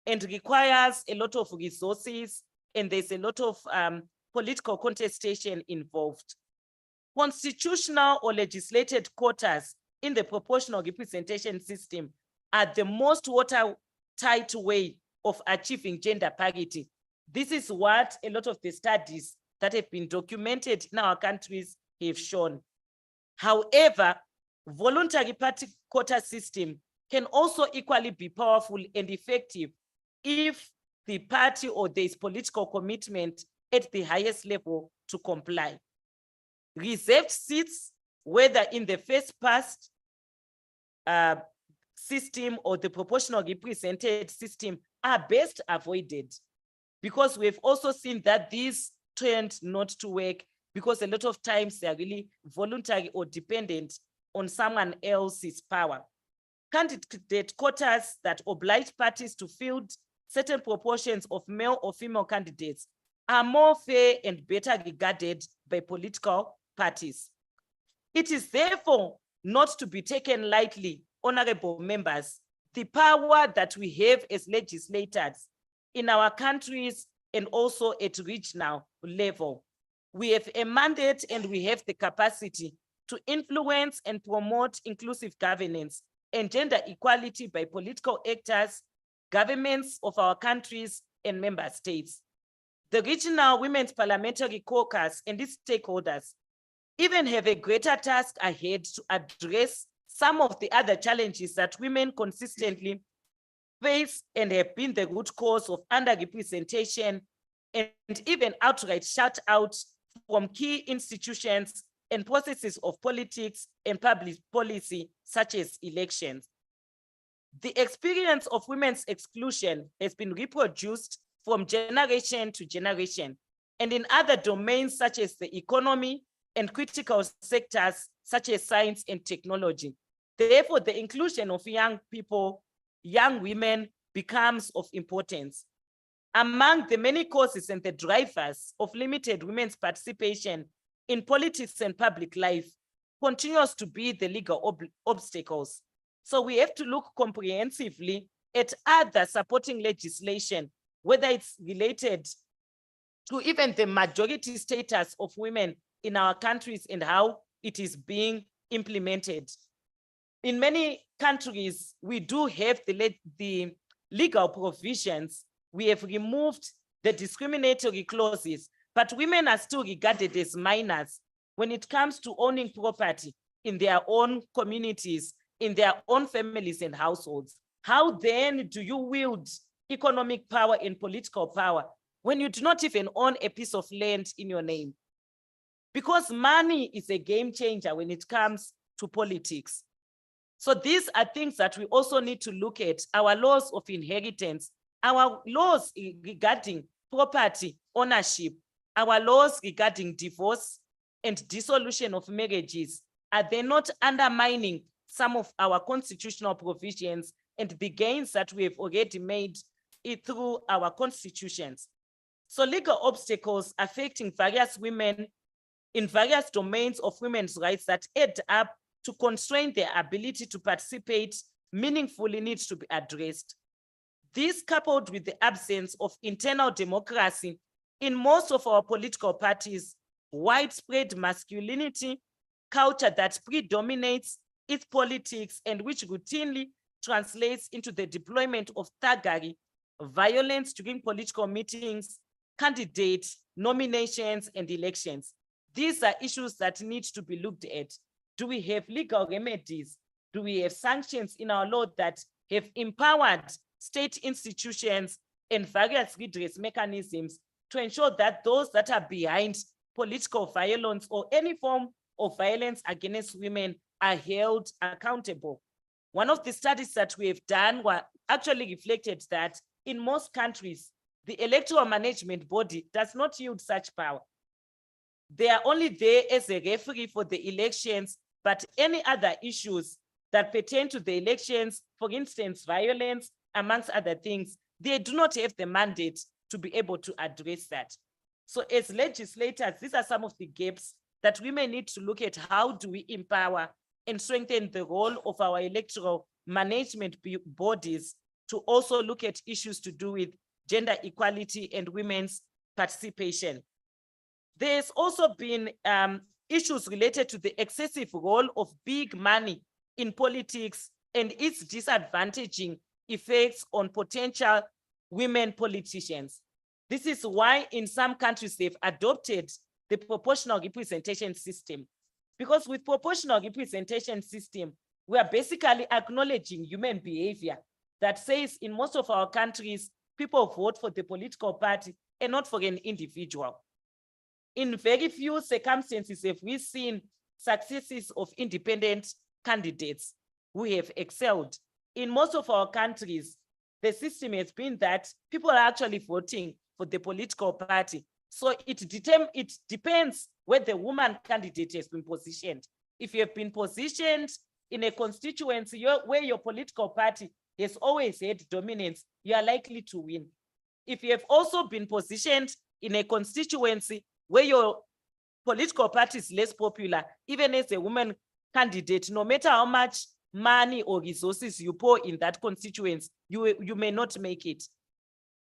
and requires a lot of resources, and there's a lot of political contestation involved. Constitutional or legislated quotas in the proportional representation system are the most watertight way of achieving gender parity. This is what a lot of the studies that have been documented in our countries have shown. However, voluntary party quota system can also equally be powerful and effective if the party or there is political commitment at the highest level to comply. Reserved seats, whether in the first past system or the proportional represented system, are best avoided, because we've also seen that these tend not to work because a lot of times they are really voluntary or dependent on someone else's power. Candidate quotas that oblige parties to field certain proportions of male or female candidates are more fair and better regarded by political parties. It is therefore not to be taken lightly, honorable members, the power that we have as legislators in our countries and also at regional level. We have a mandate and we have the capacity to influence and promote inclusive governance and gender equality by political actors, governments of our countries and member states. The Regional Women's Parliamentary Caucus and its stakeholders even have a greater task ahead to address some of the other challenges that women consistently face and have been the root cause of underrepresentation and even outright shut out from key institutions and processes of politics and public policy, such as elections. The experience of women's exclusion has been reproduced from generation to generation, and in other domains such as the economy and critical sectors such as science and technology. Therefore, the inclusion of young people, young women, becomes of importance. Among the many causes and the drivers of limited women's participation in politics and public life continues to be the legal obstacles. So we have to look comprehensively at other supporting legislation, whether it's related to even the majority status of women in our countries and how it is being implemented. in many countries, we do have the legal provisions. We have removed the discriminatory clauses, but women are still regarded as minors when it comes to owning property in their own communities, in their own families and households. How then do you wield economic power and political power when you do not even own a piece of land in your name? Because money is a game changer when it comes to politics. So these are things that we also need to look at: our laws of inheritance, our laws regarding property ownership, our laws regarding divorce and dissolution of marriages. Are they not undermining some of our constitutional provisions and the gains that we have already made through our constitutions? So legal obstacles affecting various women in various domains of women's rights that add up to constrain their ability to participate meaningfully needs to be addressed. This, coupled with the absence of internal democracy in most of our political parties, widespread masculinity culture that predominates its politics and which routinely translates into the deployment of thuggery, violence during political meetings, candidate nominations and elections. These are issues that need to be looked at. Do we have legal remedies? Do we have sanctions in our law that have empowered state institutions and various redress mechanisms to ensure that those that are behind political violence or any form of violence against women are held accountable? One of the studies that we have done actually reflected that in most countries, the electoral management body does not yield such power. They are only there as a referee for the elections, but any other issues that pertain to the elections, for instance, violence, amongst other things, they do not have the mandate to be able to address that. So as legislators, these are some of the gaps that we may need to look at. How do we empower and strengthen the role of our electoral management bodies to also look at issues to do with gender equality and women's participation? There's also been issues related to the excessive role of big money in politics and its disadvantaging effects on potential women politicians. This is why in some countries they've adopted the proportional representation system. Because with proportional representation system, we are basically acknowledging human behavior that says in most of our countries, people vote for the political party and not for an individual. In very few circumstances have we seen successes of independent candidates who have excelled. In most of our countries, the system has been that people are actually voting for the political party. So it depends where the woman candidate has been positioned. If you have been positioned in a constituency where your political party has always had dominance, you are likely to win. If you have also been positioned in a constituency where your political party is less popular, even as a woman candidate, no matter how much money or resources you pour in that constituency, you may not make it.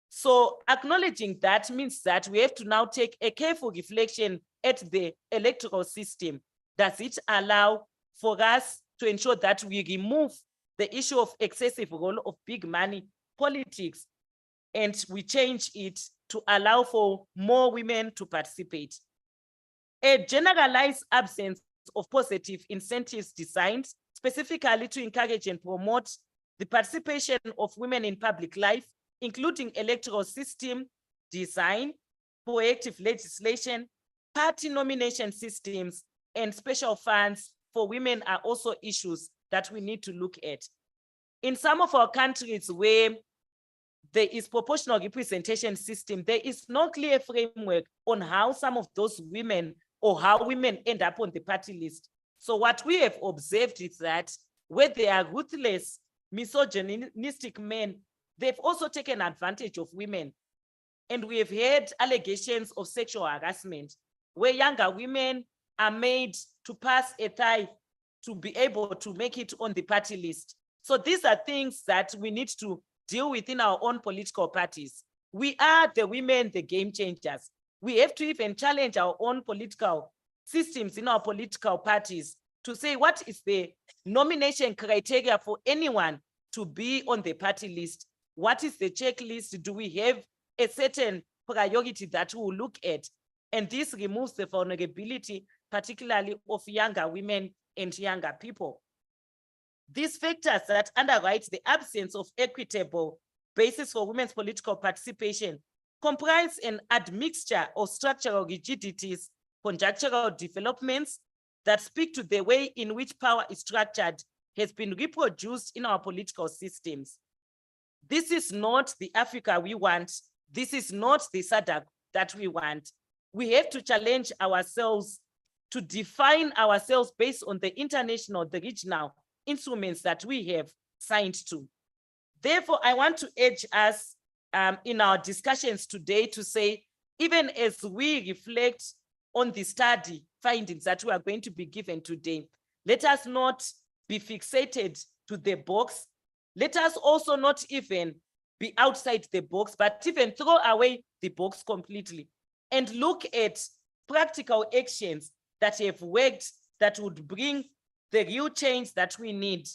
So acknowledging that means that we have to now take a careful reflection at the electoral system. Does it allow for us to ensure that we remove the issue of excessive role of big money politics and we change it to allow for more women to participate? A generalized absence of positive incentives designed specifically to encourage and promote the participation of women in public life, including electoral system design, proactive legislation, party nomination systems, and special funds for women are also issues that we need to look at. In some of our countries where there is proportional representation system, there is no clear framework on how some of those women or how women end up on the party list. So what we have observed is that where there are ruthless, misogynistic men, they've also taken advantage of women. And we have had allegations of sexual harassment where younger women are made to pass a thigh to be able to make it on the party list. So these are things that we need to deal with in our own political parties. We are the women, the game changers. We have to even challenge our own political systems in our political parties to say what is the nomination criteria for anyone to be on the party list? What is the checklist? Do we have a certain priority that we will look at? And this removes the vulnerability, particularly of younger women and younger people. These factors that underwrite the absence of equitable basis for women's political participation comprise an admixture of structural rigidities, conjunctural developments that speak to the way in which power is structured has been reproduced in our political systems. This is not the Africa we want. This is not the SADC that we want. We have to challenge ourselves to define ourselves based on the international, the regional instruments that we have signed to. Therefore, I want to urge us in our discussions today to say, even as we reflect on the study findings that we are going to be given today, let us not be fixated to the box. Let us also not even be outside the box, but even throw away the box completely and look at practical actions that have worked that would bring the real change that we need.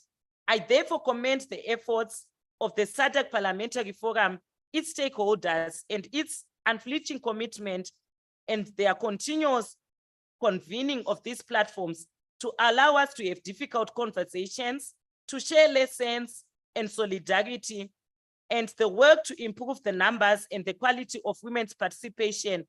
I therefore commend the efforts of the SADC Parliamentary Forum, its stakeholders, and its unflinching commitment and their continuous convening of these platforms to allow us to have difficult conversations, to share lessons and solidarity, and the work to improve the numbers and the quality of women's participation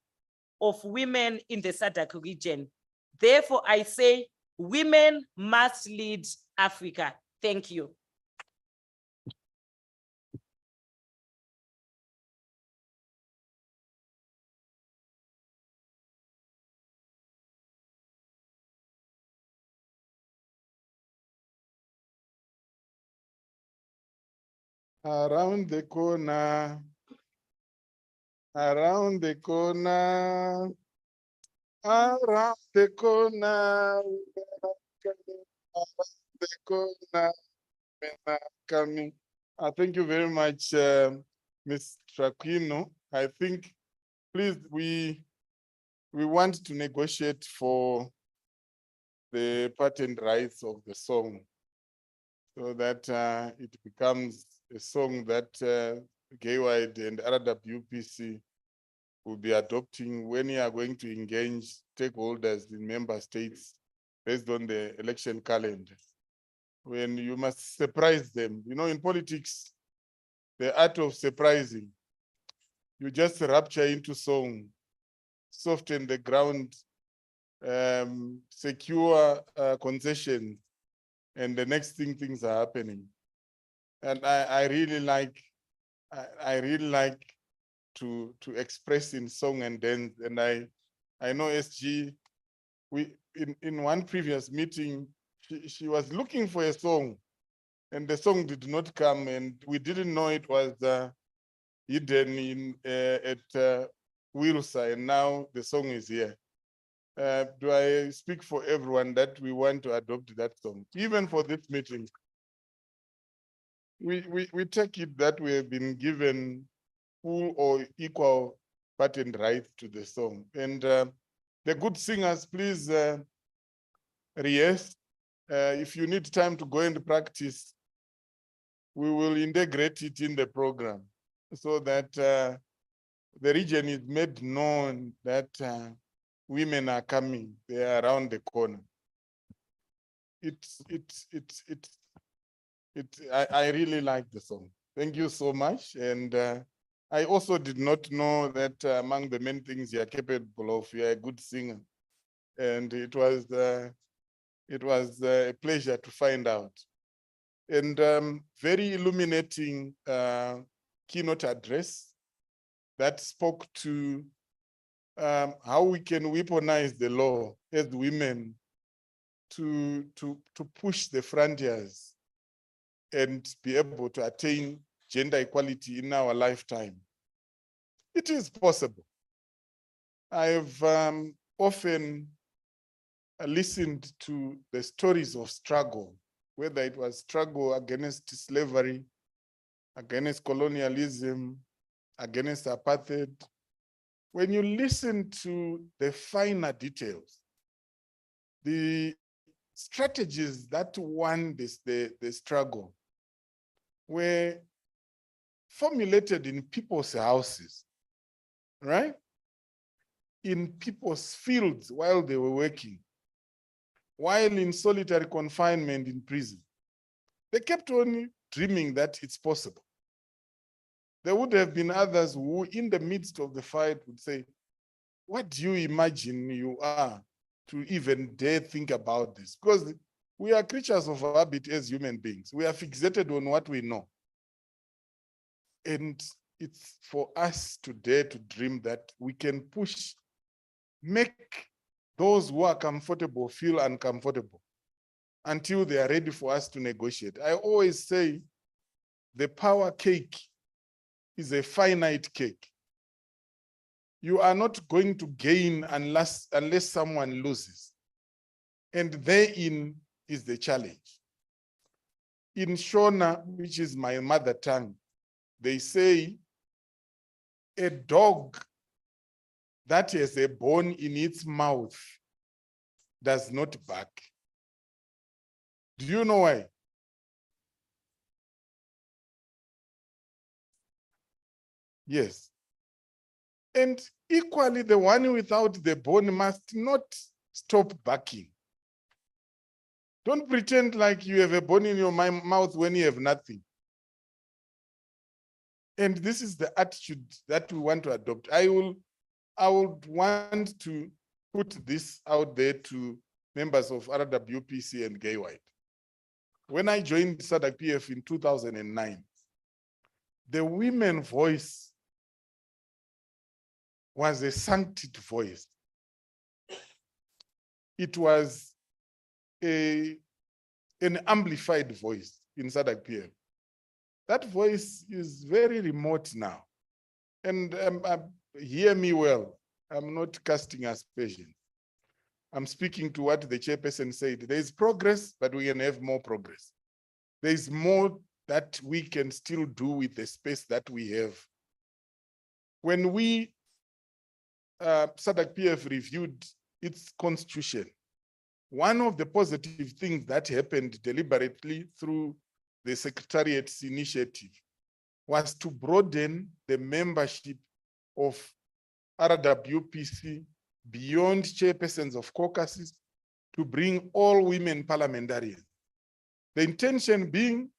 of women in the SADC region. Therefore, I say, women must lead Africa. Thank you. Around the corner, around the corner, around the corner, around the corner, coming. Thank you very much, Ms. Traquino. I think, please, we want to negotiate for the patent rights of the song so that it becomes a song that Gaywide and RWPC will be adopting when you are going to engage stakeholders in member states based on the election calendar. When you must surprise them. You know, in politics, the art of surprising, you just rupture into song, soften the ground, secure concession, and the next thing, things are happening. And I really like to express in song and dance. And I know SG, in one previous meeting, she was looking for a song and the song did not come, and we didn't know it was hidden in at Wilsa, and now the song is here. Do I speak for everyone that we want to adopt that song? Even for this meeting, we take it that we have been given full or equal patent rights to the song. And the good singers, please rehearse. If you need time to go and practice, we will integrate it in the program so that the region is made known that women are coming, they are around the corner. I really like the song. Thank you so much. And I also did not know that among the many things you are capable of, you are a good singer. And it was a pleasure to find out. And very illuminating keynote address that spoke to how we can weaponize the law as women to push the frontiers and be able to attain gender equality in our lifetime. It is possible. I've often listened to the stories of struggle, whether it was struggle against slavery, against colonialism, against apartheid. When you listen to the finer details, the strategies that won the struggle were formulated in people's houses, right? In people's fields while they were working, while in solitary confinement in prison. They kept on dreaming that it's possible. There would have been others who, in the midst of the fight, would say, what do you imagine you are to even dare think about this? Because we are creatures of habit as human beings. We are fixated on what we know. And it's for us to dare to dream that we can push, make those who are comfortable feel uncomfortable until they are ready for us to negotiate. I always say the power cake is a finite cake. You are not going to gain unless someone loses. And therein is the challenge. In Shona, which is my mother tongue, they say a dog that has a bone in its mouth does not bark. Do you know why? Yes. And equally, the one without the bone must not stop barking. Don't pretend like you have a bone in your mouth when you have nothing. And this is the attitude that we want to adopt. I would want to put this out there to members of RWPC and Gay White. When I joined SADC PF in 2009, the women voice was a sanctified voice. It was an amplified voice in SADC PF. That voice is very remote now. And hear me well, I'm not casting aspersions. I'm speaking to what the chairperson said. There is progress, but we can have more progress. There is more that we can still do with the space that we have. When we, SADC PF reviewed its constitution, one of the positive things that happened deliberately through the Secretariat's initiative was to broaden the membership of RWPC beyond chairpersons of caucuses to bring all women parliamentarians. The intention being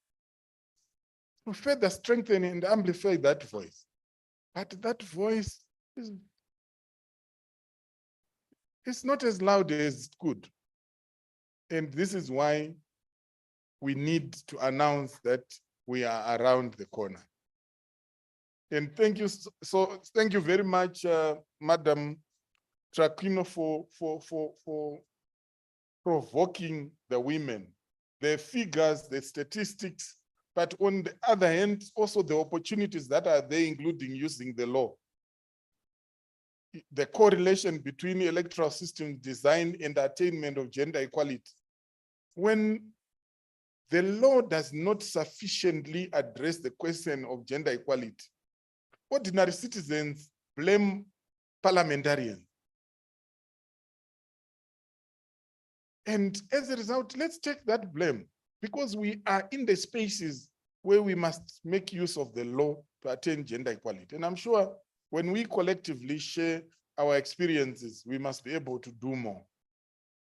to further strengthen and amplify that voice. But that voice is not as loud as it could. And this is why we need to announce that we are around the corner. And thank you. So thank you very much, Madam Traquino, for provoking the women, the figures, the statistics, but on the other hand, also the opportunities that are there, including using the law. The correlation between electoral system design and attainment of gender equality. When the law does not sufficiently address the question of gender equality, ordinary citizens blame parliamentarians. And as a result, let's take that blame because we are in the spaces where we must make use of the law to attain gender equality. And I'm sure when we collectively share our experiences, we must be able to do more.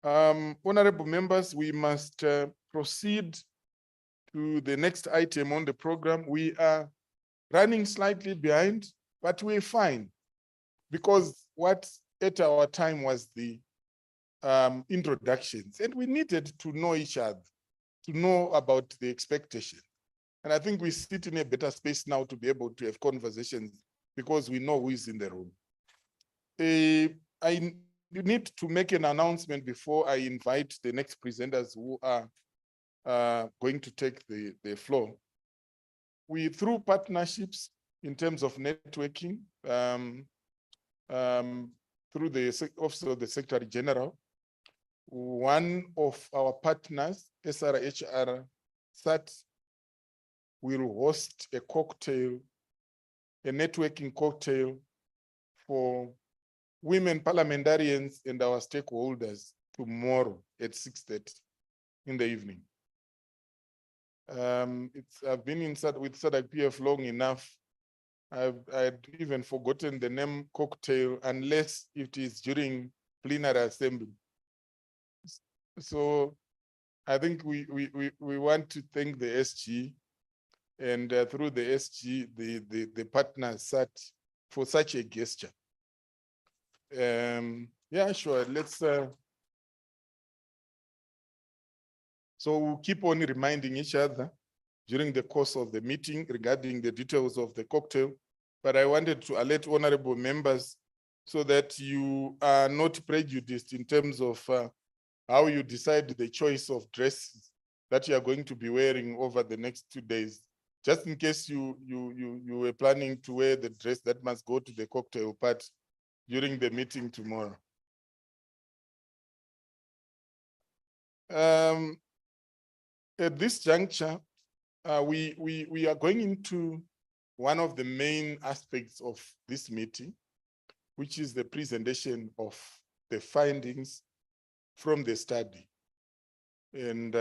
Honorable members, we must proceed to the next item on the program. We are running slightly behind, but we're fine because what at our time was the introductions, and we needed to know each other, to know about the expectation. And I think we sit in a better space now to be able to have conversations because we know who is in the room. I need to make an announcement before I invite the next presenters who are going to take the floor. We, through partnerships in terms of networking, through the Office of the Secretary General, one of our partners, SRHR SAT, will host a cocktail, a networking cocktail for women parliamentarians and our stakeholders tomorrow at 6:30. in the evening. I've been in with SADC PF long enough. I'd even forgotten the name cocktail unless it is during plenary assembly. So I think we want to thank the SG and through the SG, the partners sat for such a gesture. Yeah, sure, let's, so we'll keep on reminding each other during the course of the meeting regarding the details of the cocktail. But I wanted to alert honorable members so that you are not prejudiced in terms of how you decide the choice of dresses that you are going to be wearing over the next 2 days. Just in case you were planning to wear the dress that must go to the cocktail party during the meeting tomorrow. At this juncture, we are going into one of the main aspects of this meeting, which is the presentation of the findings from the study. And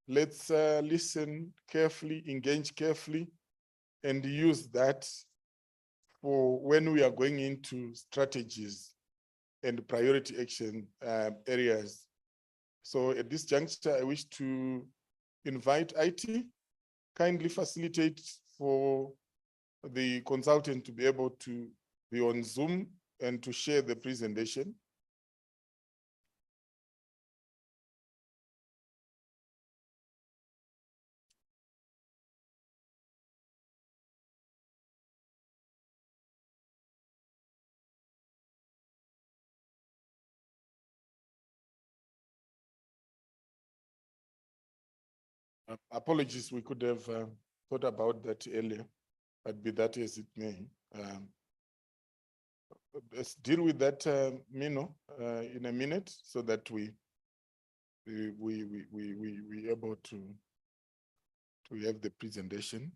let's listen carefully, engage carefully, and use that for when we are going into strategies and priority action areas. So at this juncture, I wish to invite IT, kindly facilitate for the consultant to be able to be on Zoom and to share the presentation. Apologies, we could have thought about that earlier, but be that as it may. Let's deal with that, Mino, in a minute, so that we able to have the presentation.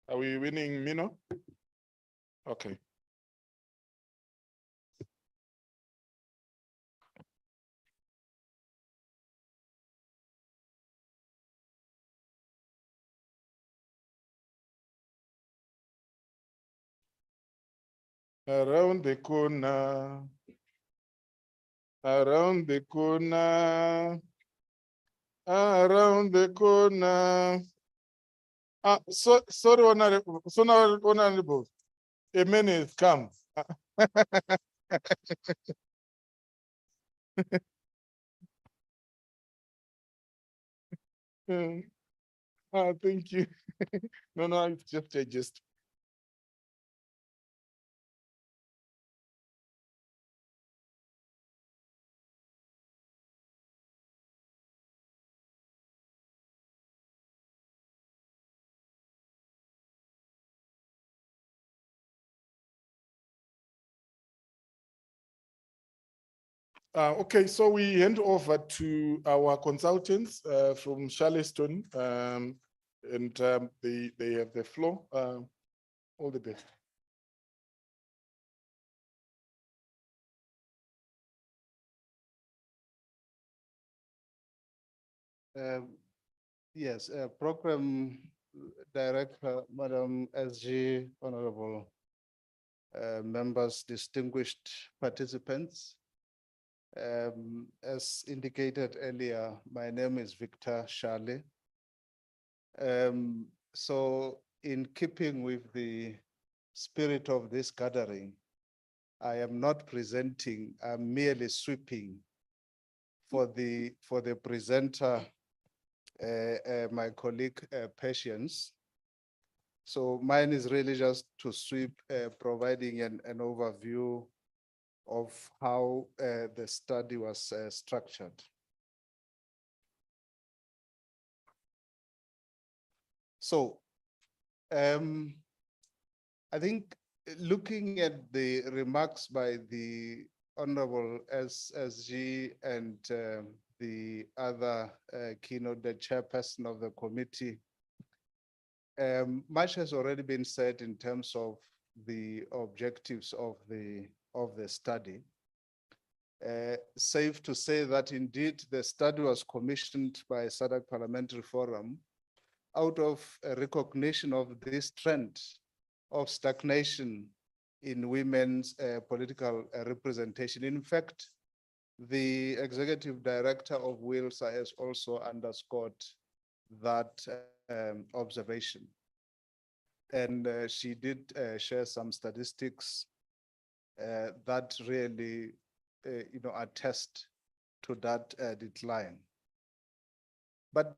Are we winning, Mino? Okay. Around the corner, around the corner, around the corner. Sorry, honorable. A minute, come. Thank you. No, it's just Okay, so we hand over to our consultants from Charleston, and they have the floor. All the best. Yes, Program Director, Madam SG, Honorable members, distinguished participants. As indicated earlier, my name is Victor Shale. So in keeping with the spirit of this gathering, I am not presenting, I'm merely sweeping for the presenter, my colleague Patience. So mine is really just to sweep, providing an overview of how the study was structured. So I think looking at the remarks by the Honorable SSG and the other keynote, the chairperson of the committee, much has already been said in terms of the objectives of the study. Safe to say that indeed the study was commissioned by SADC Parliamentary Forum out of a recognition of this trend of stagnation in women's political representation. In fact, the executive director of WILSA has also underscored that observation. And she did share some statistics that really attest to that decline. But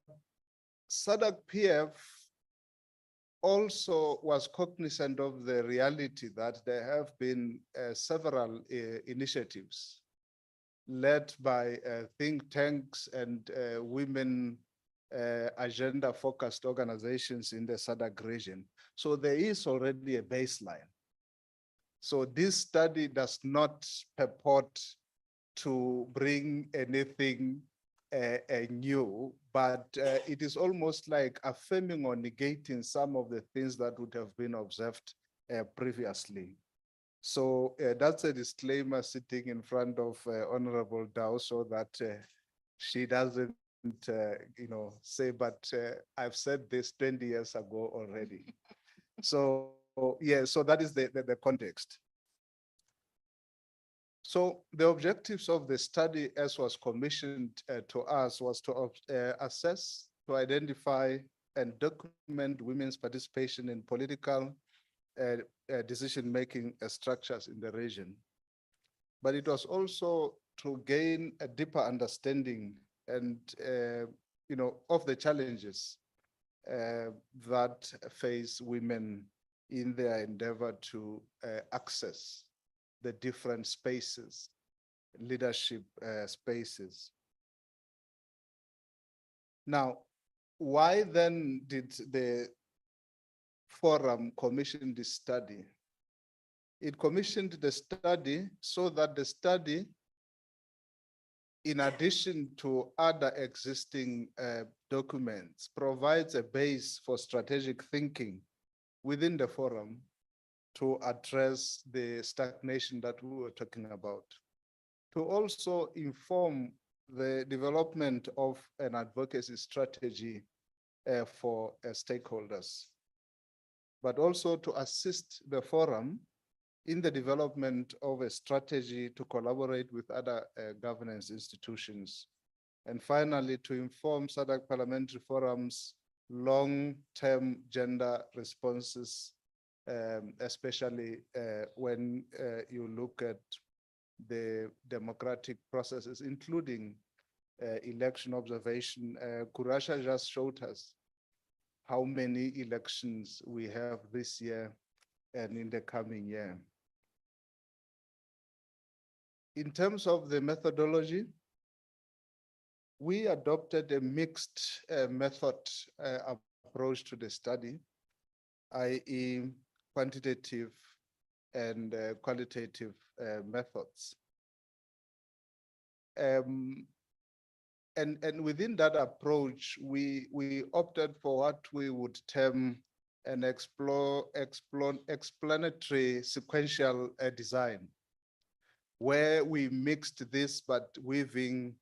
SADC PF also was cognizant of the reality that there have been several initiatives led by think tanks and women agenda-focused organizations in the SADC region. So there is already a baseline. So this study does not purport to bring anything new, but it is almost like affirming or negating some of the things that would have been observed previously. So that's a disclaimer sitting in front of Honorable Dow so that she doesn't say, but I've said this 20 years ago already. So yeah, so that is the context. So the objectives of the study, as was commissioned to us, was to assess, to identify and document women's participation in political decision-making structures in the region. But it was also to gain a deeper understanding and of the challenges that face women in their endeavor to access the different spaces, leadership spaces. Now, why then did the forum commission this study? It commissioned the study so that the study, in addition to other existing documents, provides a base for strategic thinking within the forum to address the stagnation that we were talking about, to also inform the development of an advocacy strategy for stakeholders, but also to assist the forum in the development of a strategy to collaborate with other governance institutions. And finally, to inform SADC Parliamentary Forum's long-term gender responses, especially when you look at the democratic processes, including election observation. Kurasha just showed us how many elections we have this year and in the coming year. In terms of the methodology, we adopted a mixed method approach to the study, i.e. quantitative and qualitative methods. And within that approach, we opted for what we would term an explanatory sequential design, where we mixed this but weaving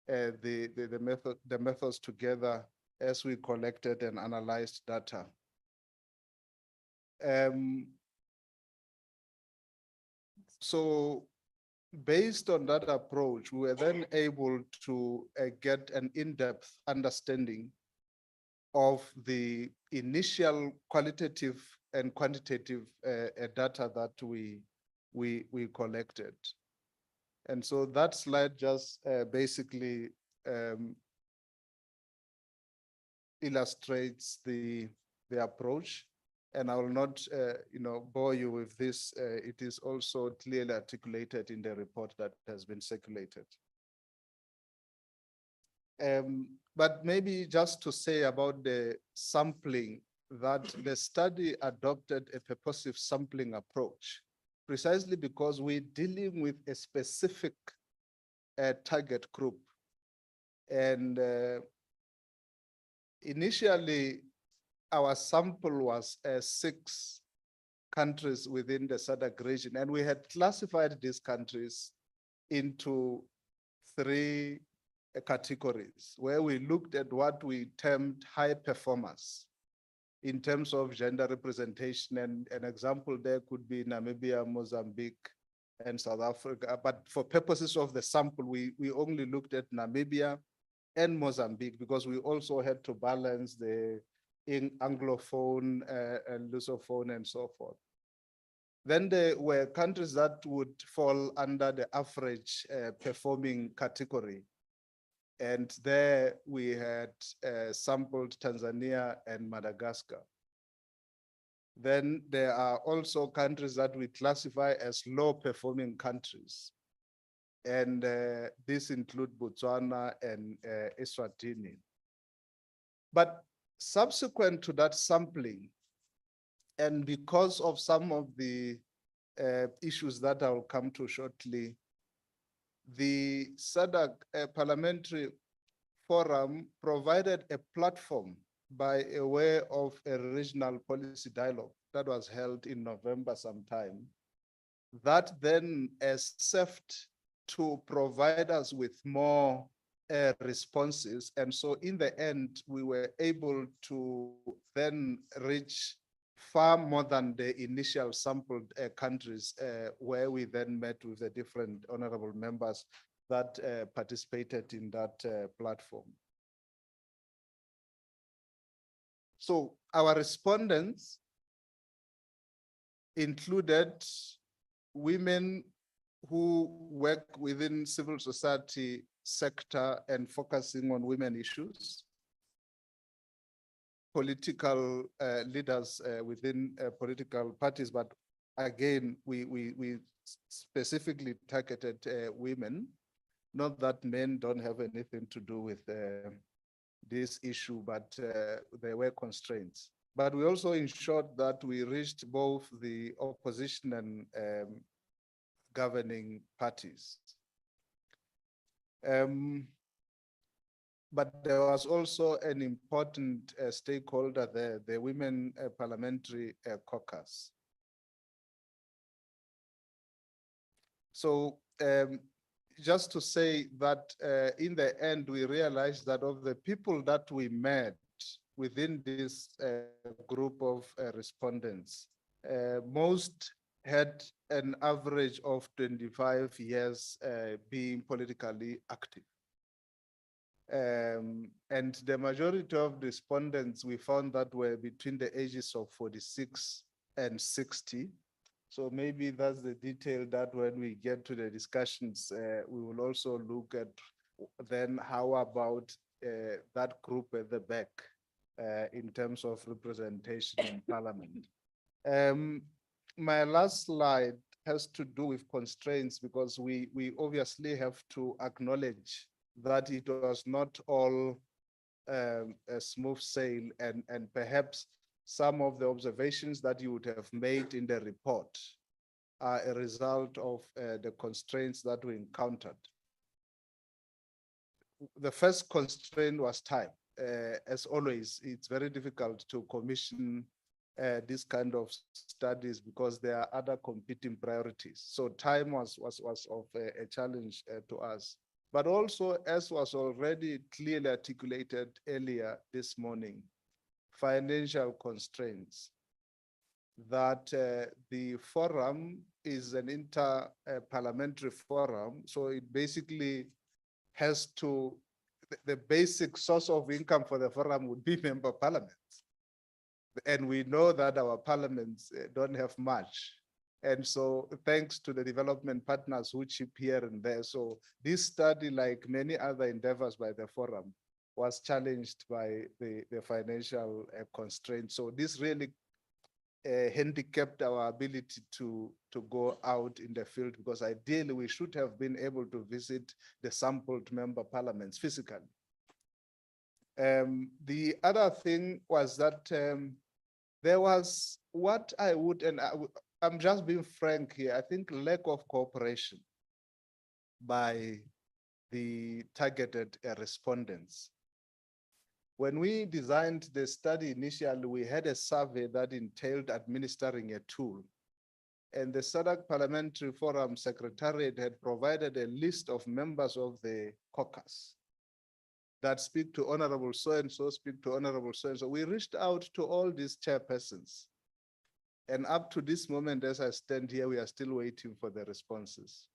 the methods together as we collected and analyzed data. So based on that approach, we were then able to get an in-depth understanding of the initial qualitative and quantitative data that we collected. And so that slide just basically illustrates the approach. And I will not, bore you with this. It is also clearly articulated in the report that has been circulated. But maybe just to say about the sampling, that the study adopted a purposive sampling approach, precisely because we're dealing with a specific target group. And initially, our sample was 6 countries within the SADC region, and we had classified these countries into 3 categories, where we looked at what we termed high performers in terms of gender representation. And an example there could be Namibia, Mozambique, and South Africa. But for purposes of the sample, we only looked at Namibia and Mozambique, because we also had to balance the Anglophone and Lusophone and so forth. Then there were countries that would fall under the average performing category. And there we had sampled Tanzania and Madagascar. Then there are also countries that we classify as low performing countries. And these include Botswana and Eswatini. But subsequent to that sampling, and because of some of the issues that I'll come to shortly, the SADC Parliamentary Forum provided a platform by way of a regional policy dialogue that was held in November sometime, that then served to provide us with more responses. And so in the end, we were able to then reach far more than the initial sampled countries, where we then met with the different honorable members that participated in that platform. So our respondents included women who work within civil society sector and focusing on women issues, political leaders within political parties, but again, we specifically targeted women. Not that men don't have anything to do with this issue, but there were constraints. But we also ensured that we reached both the opposition and governing parties. But there was also an important stakeholder there, the Women Parliamentary Caucus. So just to say that in the end, we realized that of the people that we met within this group of respondents, most had an average of 25 years being politically active. And the majority of respondents we found that were between the ages of 46 and 60. So maybe that's the detail that when we get to the discussions, we will also look at then how about that group at the back in terms of representation in Parliament. My last slide has to do with constraints, because we obviously have to acknowledge that it was not all a smooth sail, and perhaps some of the observations that you would have made in the report are a result of the constraints that we encountered. the first constraint was time. As always, it's very difficult to commission this kind of studies because there are other competing priorities. So time was of a challenge to us. But also, as was already clearly articulated earlier this morning, financial constraints. That the forum is an inter-parliamentary forum, so it basically has to, the basic source of income for the forum would be member parliaments. And we know that our parliaments don't have much. And so thanks to the development partners who chip here and there. So this study, like many other endeavors by the forum, was challenged by the financial constraints. So this really handicapped our ability to go out in the field, because ideally we should have been able to visit the sampled member parliaments physically. The other thing was that there was what I would, and I'm just being frank here, I think lack of cooperation by the targeted respondents. When we designed the study initially, we had a survey that entailed administering a tool. And the SADC Parliamentary Forum Secretariat had provided a list of members of the caucus that speak to Honorable so-and-so, speak to Honorable so-and-so. We reached out to all these chairpersons. And up to this moment, as I stand here, we are still waiting for the responses.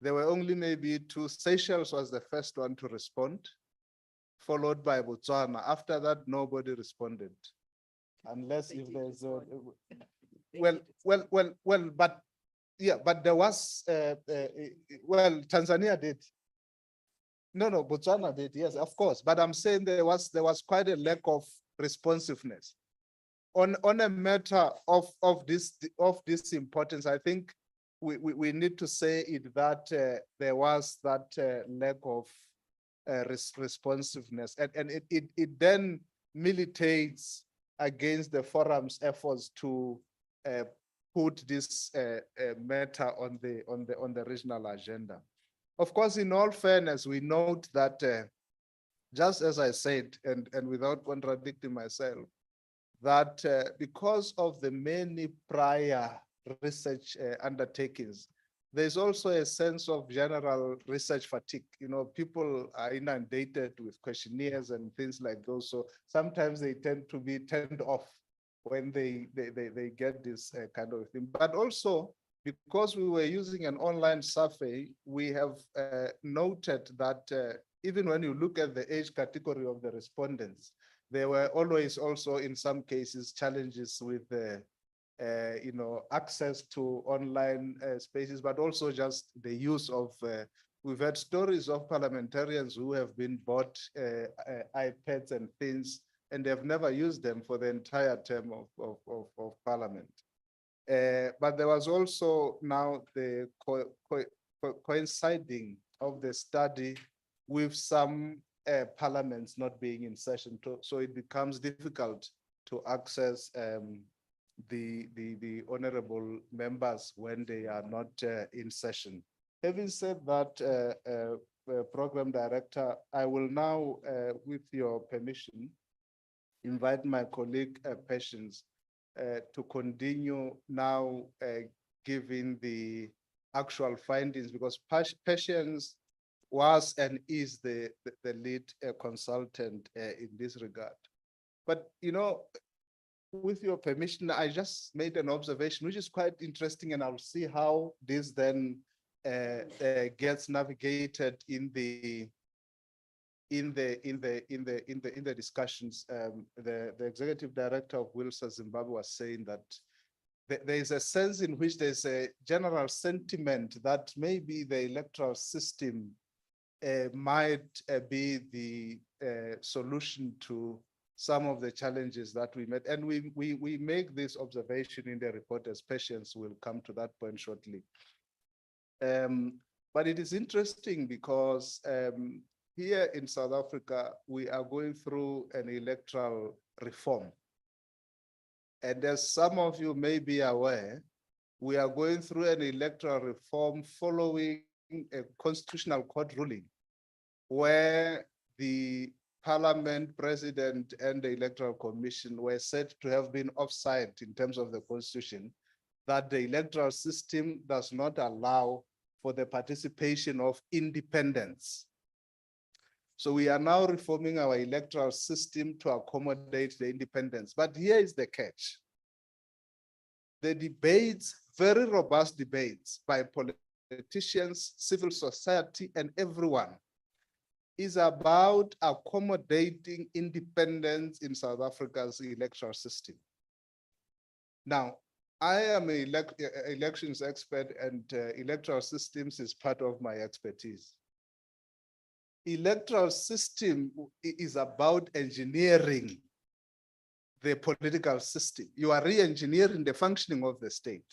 There were only maybe two. Seychelles was the first one to respond, followed by Botswana. After that, nobody responded, unless if there's a, but yeah, but there was, well, Tanzania did. No, Botswana did, yes, of course. But I'm saying there was quite a lack of responsiveness. On a matter of this importance, I think we need to say it that there was that lack of responsiveness, and it then militates against the forum's efforts to put this matter on the regional agenda. Of course, in all fairness, we note that just as I said, and without contradicting myself, that because of the many prior research undertakings, there's also a sense of general research fatigue. You know, people are inundated with questionnaires and things like those. So sometimes they tend to be turned off when they get this kind of thing. But also, because we were using an online survey, we have noted that even when you look at the age category of the respondents, there were always also in some cases challenges with the access to online spaces, but also just the use of, we've had stories of parliamentarians who have been bought iPads and things, and they've never used them for the entire term of parliament. But there was also now the coinciding of the study with some parliaments not being in session, so it becomes difficult to access the honorable members when they are not in session. Having said that, Program Director, I will now, with your permission, invite my colleague Patience to continue now giving the actual findings, because Patience was and is the lead consultant in this regard. But, you know, with your permission, I just made an observation, which is quite interesting, and I'll see how this then gets navigated in the discussions. The executive director of Wilsa Zimbabwe was saying that there is a sense in which there's a general sentiment that maybe the electoral system might be the solution to some of the challenges that we met. And we make this observation in the report, as Patience will come to that point shortly. But it is interesting because here in South Africa, we are going through an electoral reform. And as some of you may be aware, we are going through an electoral reform following a constitutional court ruling where the Parliament, President, and the Electoral Commission were said to have been offside in terms of the Constitution, that the electoral system does not allow for the participation of independents. So we are now reforming our electoral system to accommodate the independents. But here is the catch. The debates, very robust debates by politicians, civil society, and everyone, is about accommodating independence in South Africa's electoral system. Now, I am an elections expert, and electoral systems is part of my expertise. Electoral system is about engineering the political system. You are re-engineering the functioning of the state.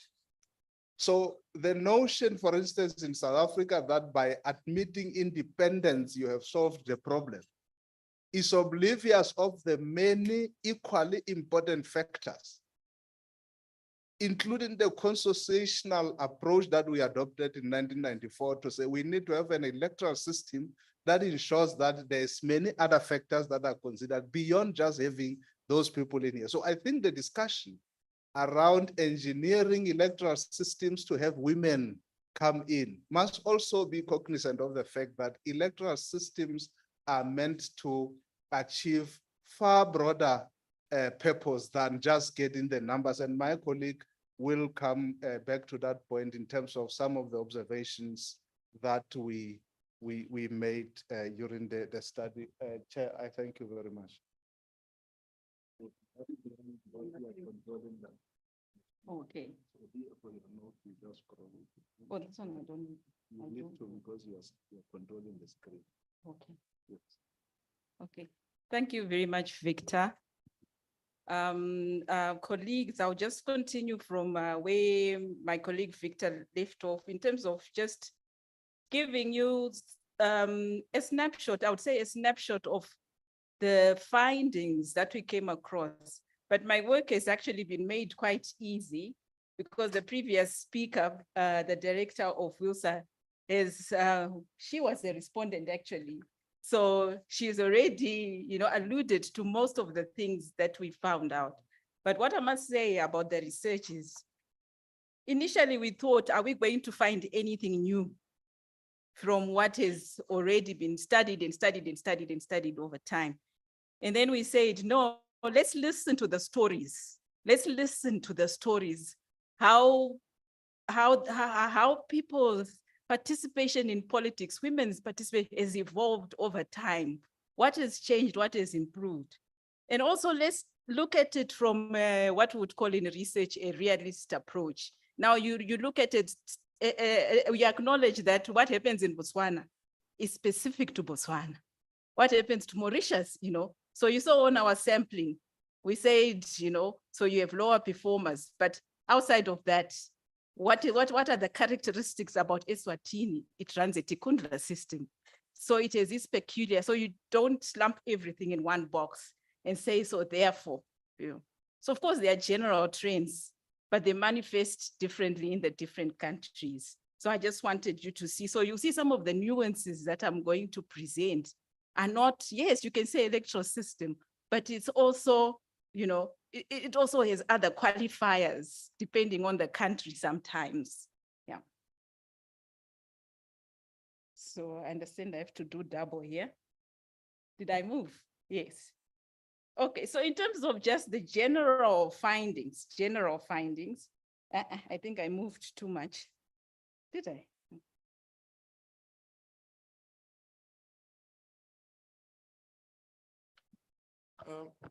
So the notion, for instance, in South Africa, that by admitting independence, you have solved the problem, is oblivious of the many equally important factors, including the constitutional approach that we adopted in 1994 to say we need to have an electoral system that ensures that there's many other factors that are considered beyond just having those people in here. So I think the discussion around engineering electoral systems to have women come in must also be cognizant of the fact that electoral systems are meant to achieve far broader purpose than just getting the numbers. And my colleague will come back to that point in terms of some of the observations that we made during the study. Chair, I thank you very much. Okay. Oh, this one I don't need. You need to, because you're controlling the screen. Okay. Yes. Okay. Thank you very much, Victor. Colleagues, I'll just continue from where my colleague Victor left off in terms of just giving you a snapshot, I would say a snapshot of the findings that we came across. But my work has actually been made quite easy because the previous speaker, the director of WILSA, she was a respondent actually. So she's already, alluded to most of the things that we found out. But what I must say about the research is, initially we thought, are we going to find anything new from what has already been studied and studied and studied and studied over time? And then we said, no, let's listen to the stories. Let's listen to the stories, how people's participation in politics, women's participation has evolved over time. What has changed, what has improved? And also let's look at it from what we would call in research a realist approach. Now you look at it, we acknowledge that what happens in Botswana is specific to Botswana. What happens to Mauritius, So you saw on our sampling, we said, so you have lower performers, but outside of that, what are the characteristics about Eswatini? It runs a Tikundla system. So it is this peculiar, so you don't lump everything in one box and say, so therefore, So of course there are general trends, but they manifest differently in the different countries. So I just wanted you to see, so you see some of the nuances that I'm going to present are not, yes, you can say electoral system, but it's also, it also has other qualifiers depending on the country sometimes. Yeah. So I understand I have to do double here. Did I move? Yes. Okay, so in terms of just the general findings, I think I moved too much. Did I?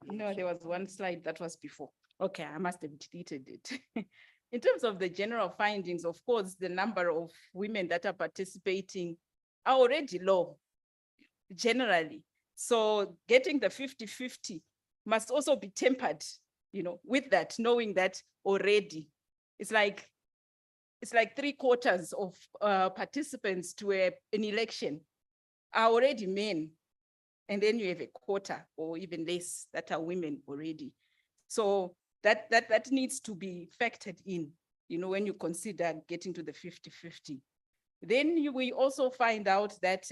No, there was one slide that was before. Okay, I must have deleted it. In terms of the general findings, of course, the number of women that are participating are already low, generally. So getting the 50-50 must also be tempered, with that, knowing that already it's like 3/4 of participants to an election are already men. And then you have a quarter or even less that are women already. So that needs to be factored in, when you consider getting to the 50-50. Then we also find out that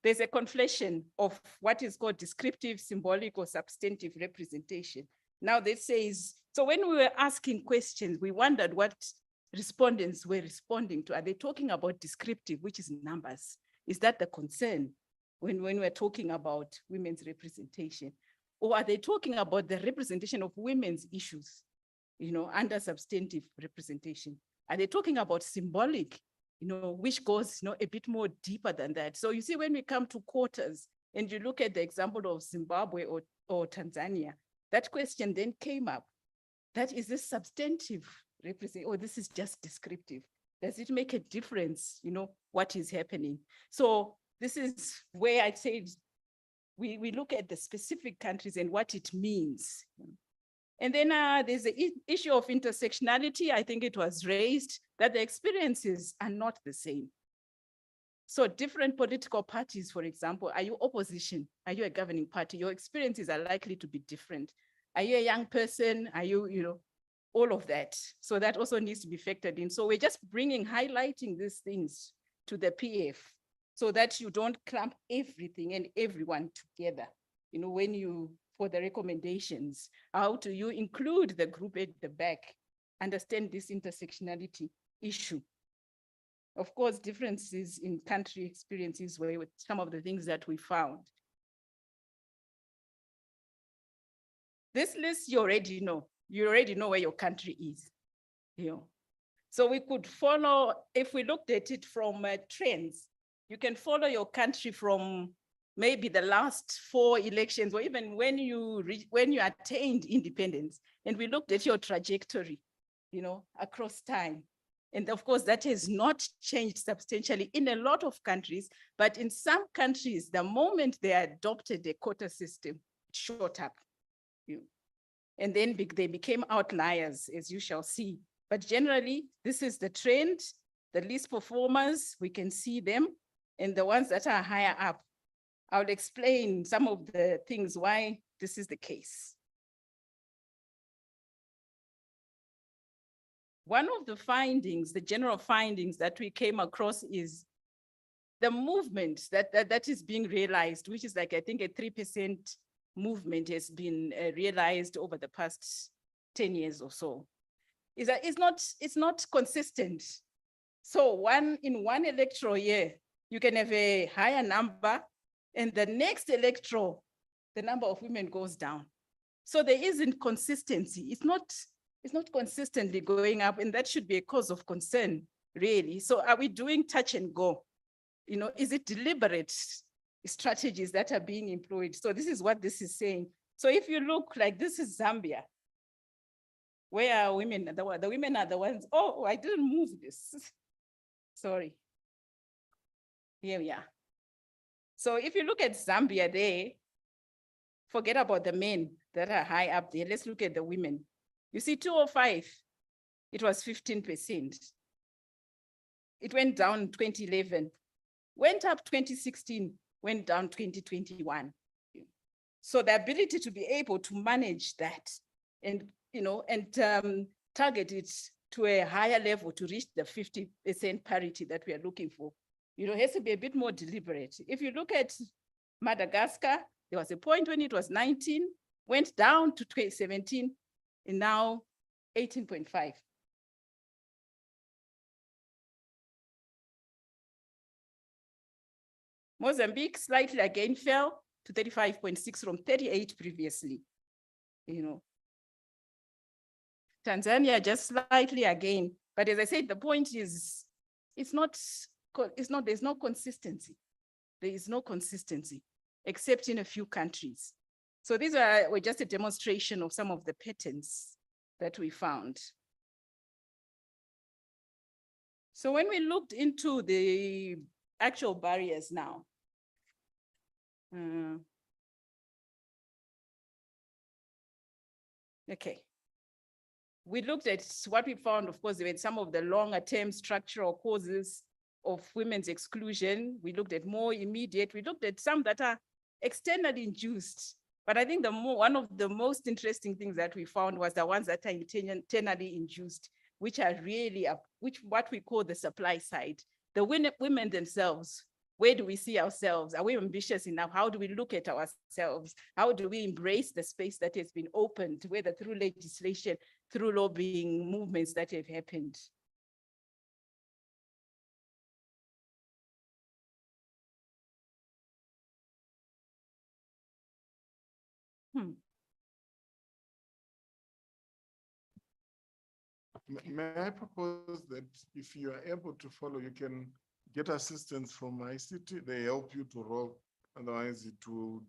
there's a conflation of what is called descriptive, symbolic, or substantive representation. Now this says, so when we were asking questions, we wondered what respondents were responding to. Are they talking about descriptive, which is numbers? Is that the concern when we're talking about women's representation? Or are they talking about the representation of women's issues, under substantive representation? Are they talking about symbolic, which goes, a bit more deeper than that? So you see, when we come to quotas and you look at the example of Zimbabwe or Tanzania, that question then came up. That is this substantive representation, or this is just descriptive? Does it make a difference, what is happening? So this is where I said, we look at the specific countries and what it means. And then there's the issue of intersectionality. I think it was raised that the experiences are not the same. So different political parties, for example, are you opposition? Are you a governing party? Your experiences are likely to be different. Are you a young person? Are you, all of that? So that also needs to be factored in. So we're just highlighting these things to the PF so that you don't clump everything and everyone together. For the recommendations, how do you include the group at the back, understand this intersectionality issue? Of course, differences in country experiences were with some of the things that we found. This list you already know. You already know where your country is. So we could follow, if we looked at it from trends, you can follow your country from maybe the last 4 elections, or even when you attained independence, and we looked at your trajectory, across time. And of course, that has not changed substantially in a lot of countries, but in some countries, the moment they adopted a quota system, it shot up. And then they became outliers, as you shall see. But generally, this is the trend. The least performers, we can see them, and the ones that are higher up. I'll explain some of the things why this is the case. One of the findings, the general findings that we came across is the movement that is being realized, which is like, I think, a 3% movement has been realized over the past 10 years or so. Is that it's not consistent. So in one electoral year, you can have a higher number, and the next electoral, the number of women goes down. So there isn't consistency. It's not consistently going up, and that should be a cause of concern, really. So are we doing touch and go? Is it deliberate strategies that are being employed? So this is what this is saying. So if you look, like, this is Zambia. Where are women? The women are the ones, oh, I didn't move this. Sorry. Here we are. So if you look at Zambia there, forget about the men that are high up there. Let's look at the women. You see, 2005, it was 15%. It went down 2011, went up 2016, went down 2021. So the ability to be able to manage that and, target it to a higher level to reach the 50% parity that we are looking for, has to be a bit more deliberate. If you look at Madagascar, there was a point when it was 19, went down to 17, and now 18.5. Mozambique slightly again fell to 35.6 from 38 previously. Tanzania just slightly again, but as I said, the point is, there's no consistency. There is no consistency, except in a few countries. So these were just a demonstration of some of the patterns that we found. So when we looked into the actual barriers now, okay. We looked at what we found. Of course, there were some of the longer term structural causes of women's exclusion. We looked at more immediate. We looked at some that are externally induced. But I think one of the most interesting things that we found was the ones that are internally induced, which are really what we call the supply side. The women themselves Where do we see ourselves? Are we ambitious enough? How do we look at ourselves? How do we embrace the space that has been opened, whether through legislation, through lobbying movements that have happened? May I propose that if you are able to follow, you can get assistance from ICT, they help you to roll, otherwise it will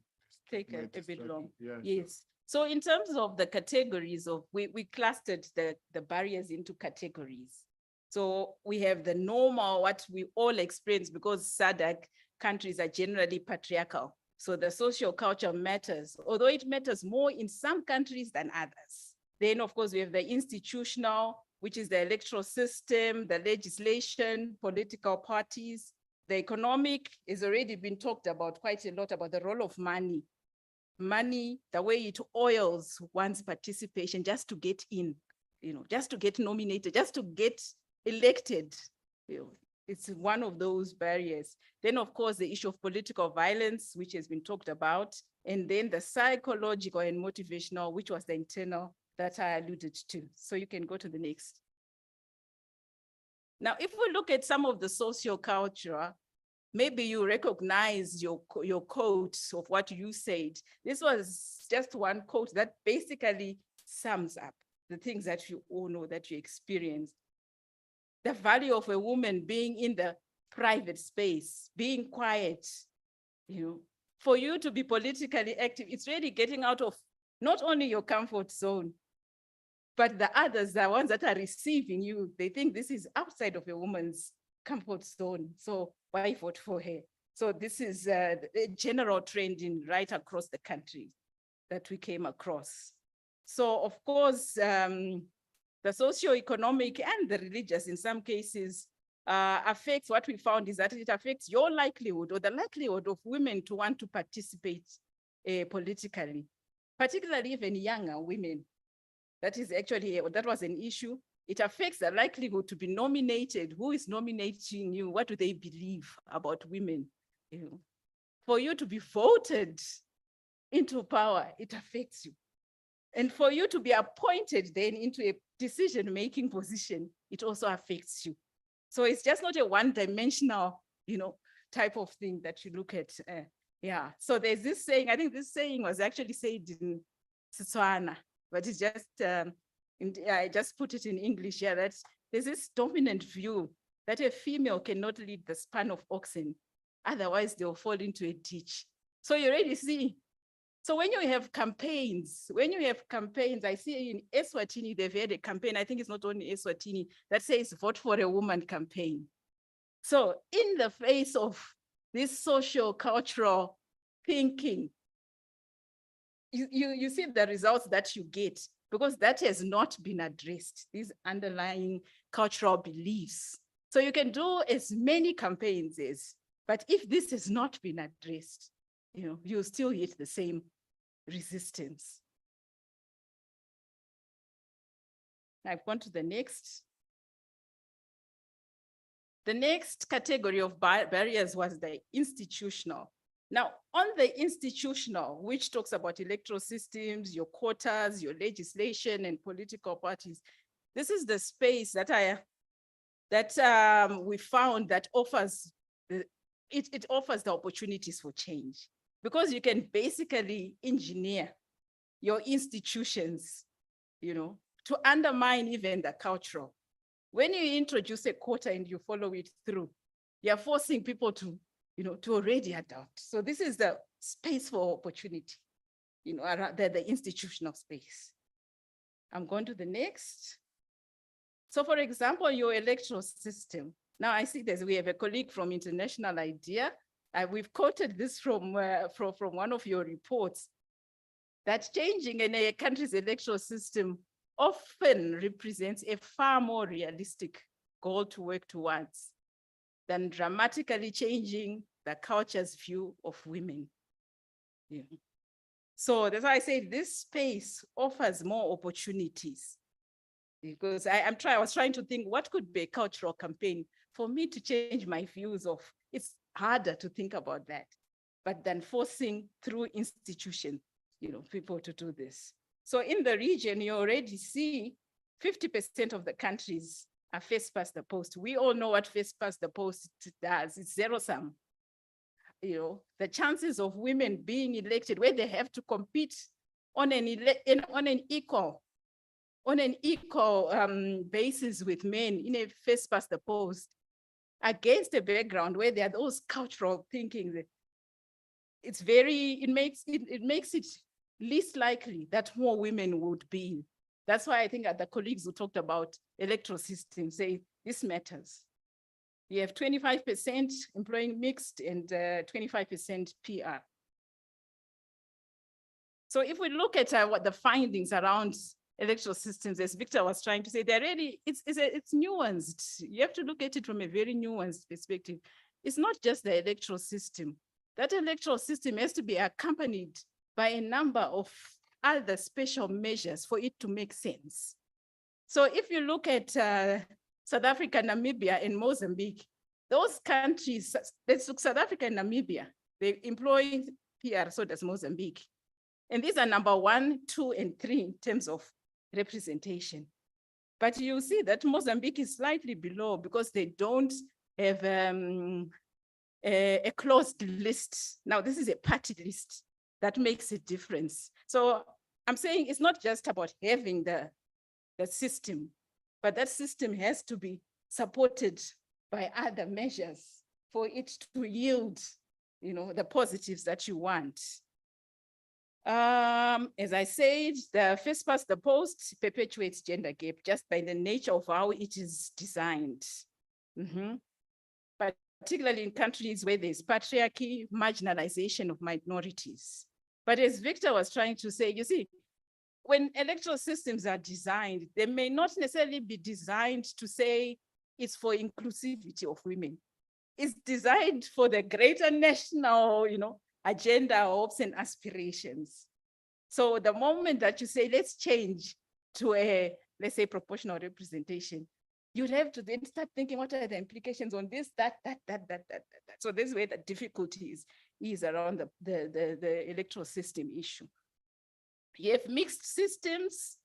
Take a might bit distract long. you. Yeah, sure. Yes. So in terms of the categories of, we clustered the barriers into categories. So we have the normal, what we all experience, because SADC countries are generally patriarchal. So the social culture matters, although it matters more in some countries than others. Then of course we have the institutional, which is the electoral system, the legislation, political parties. The economic has already been talked about quite a lot, about the role of money. Money, the way it oils one's participation just to get in, just to get nominated, just to get elected. It's one of those barriers. Then of course, the issue of political violence, which has been talked about, and then the psychological and motivational, which was the internal that I alluded to. So you can go to the next. Now, if we look at some of the socio-cultural, maybe you recognize your quote of what you said. This was just one quote that basically sums up the things that you all know, that you experience. The value of a woman being in the private space, being quiet, for you to be politically active, it's really getting out of not only your comfort zone, but the others, the ones that are receiving you, they think this is outside of a woman's comfort zone. So why vote for her? So this is a general trend right across the country that we came across. So of course, the socioeconomic and the religious in some cases affects, what we found is that it affects your likelihood or the likelihood of women to want to participate politically, particularly even younger women. That is actually, that was an issue. It affects the likelihood to be nominated. Who is nominating you? What do they believe about women? For you to be voted into power, it affects you. And for you to be appointed then into a decision-making position, it also affects you. So it's just not a one-dimensional, type of thing that you look at. Yeah. So there's this saying, I think this saying was actually said in Setswana, but it's just, I just put it in English here, that there's this dominant view that a female cannot lead the span of oxen, otherwise they'll fall into a ditch. So you already see. So when you have campaigns, I see in Eswatini, they've had a campaign, I think it's not only Eswatini, that says vote for a woman campaign. So in the face of this social cultural thinking, you see the results that you get, because that has not been addressed, these underlying cultural beliefs. So you can do as many campaigns as, but if this has not been addressed, you still hit the same resistance. I've gone to the next. The next category of barriers was the institutional. Now, on the institutional, which talks about electoral systems, your quotas, your legislation, and political parties, this is the space that we found that offers it offers the opportunities for change, because you can basically engineer your institutions, to undermine even the cultural. When you introduce a quota and you follow it through, you're forcing people to already adopt. So this is the space for opportunity, around the institutional space. I'm going to the next. So for example, your electoral system. Now I see we have a colleague from International IDEA. We've quoted this from one of your reports, that changing in a country's electoral system often represents a far more realistic goal to work towards than dramatically changing the culture's view of women. Yeah. So that's why I say this space offers more opportunities, because I was trying to think what could be a cultural campaign for me to change my views of, harder to think about that, but then forcing through institution, people to do this. So in the region, you already see 50% of the countries are first past the post. We all know what first past the post does. It's zero sum. The chances of women being elected where they have to compete on an equal basis with men in a first past the post against a background where there are those cultural thinking, it makes it least likely that more women would be. That's why I think the colleagues who talked about electoral system say this matters. You have 25% employing mixed and 25% PR. So if we look at what the findings around electoral systems, as Victor was trying to say, they're really, it's nuanced. You have to look at it from a very nuanced perspective. It's not just the electoral system. That electoral system has to be accompanied by a number of other special measures for it to make sense. So if you look at South Africa, Namibia, and Mozambique, those countries, let's look South Africa and Namibia, they employ PR, so does Mozambique. And these are number 1, 2, and 3 in terms of representation. But you see that Mozambique is slightly below because they don't have a closed list. Now, this is a party list that makes a difference. So I'm saying it's not just about having the system, but that system has to be supported by other measures for it to yield, the positives that you want. As I said, the first past the post perpetuates gender gap just by the nature of how it is designed. Particularly in countries where there's patriarchy, marginalization of minorities. But as Victor was trying to say, you see, when electoral systems are designed, they may not necessarily be designed to say it's for inclusivity of women. It's designed for the greater national, agenda, hopes, and aspirations. So the moment that you say, let's change to a, let's say, proportional representation, you'd have to then start thinking, what are the implications on this, that. So this is where the difficulty is around the electoral system issue. You have mixed systems.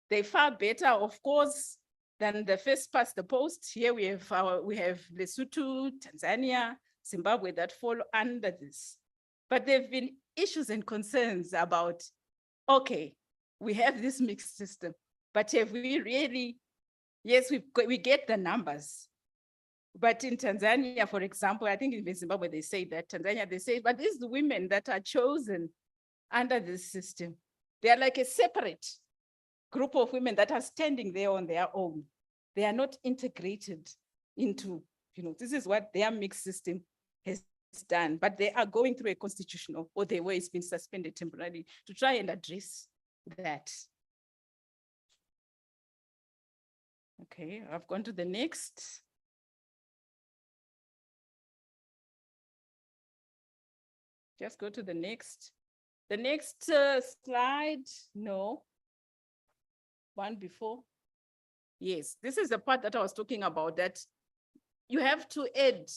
They're far better, of course, than the first past the post. Here we have Lesotho, Tanzania, Zimbabwe that fall under this. But there've been issues and concerns about, okay, we have this mixed system, but have we really, yes, we get the numbers. But in Tanzania, for example, I think in Zimbabwe, they say that, Tanzania, they say, but these women that are chosen under this system, they are like a separate group of women that are standing there on their own. They are not integrated into, this is what their mixed system has done, but they are going through a constitutional, or the way it's been suspended temporarily to try and address that. Okay, I've gone to the next. Just go to the next. The next slide, no. One before. Yes, this is the part that I was talking about, that you have to add,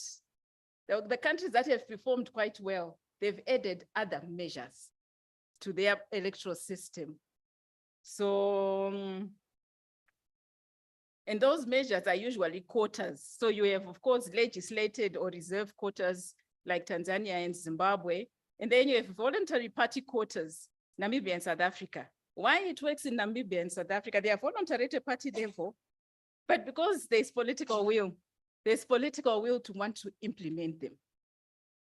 the countries that have performed quite well, they've added other measures to their electoral system. So, and those measures are usually quotas. So you have, of course, legislated or reserved quotas like Tanzania and Zimbabwe. And then you have voluntary party quotas, Namibia and South Africa. Why it works in Namibia and South Africa, they are voluntary at a party level, but because there's political will to want to implement them.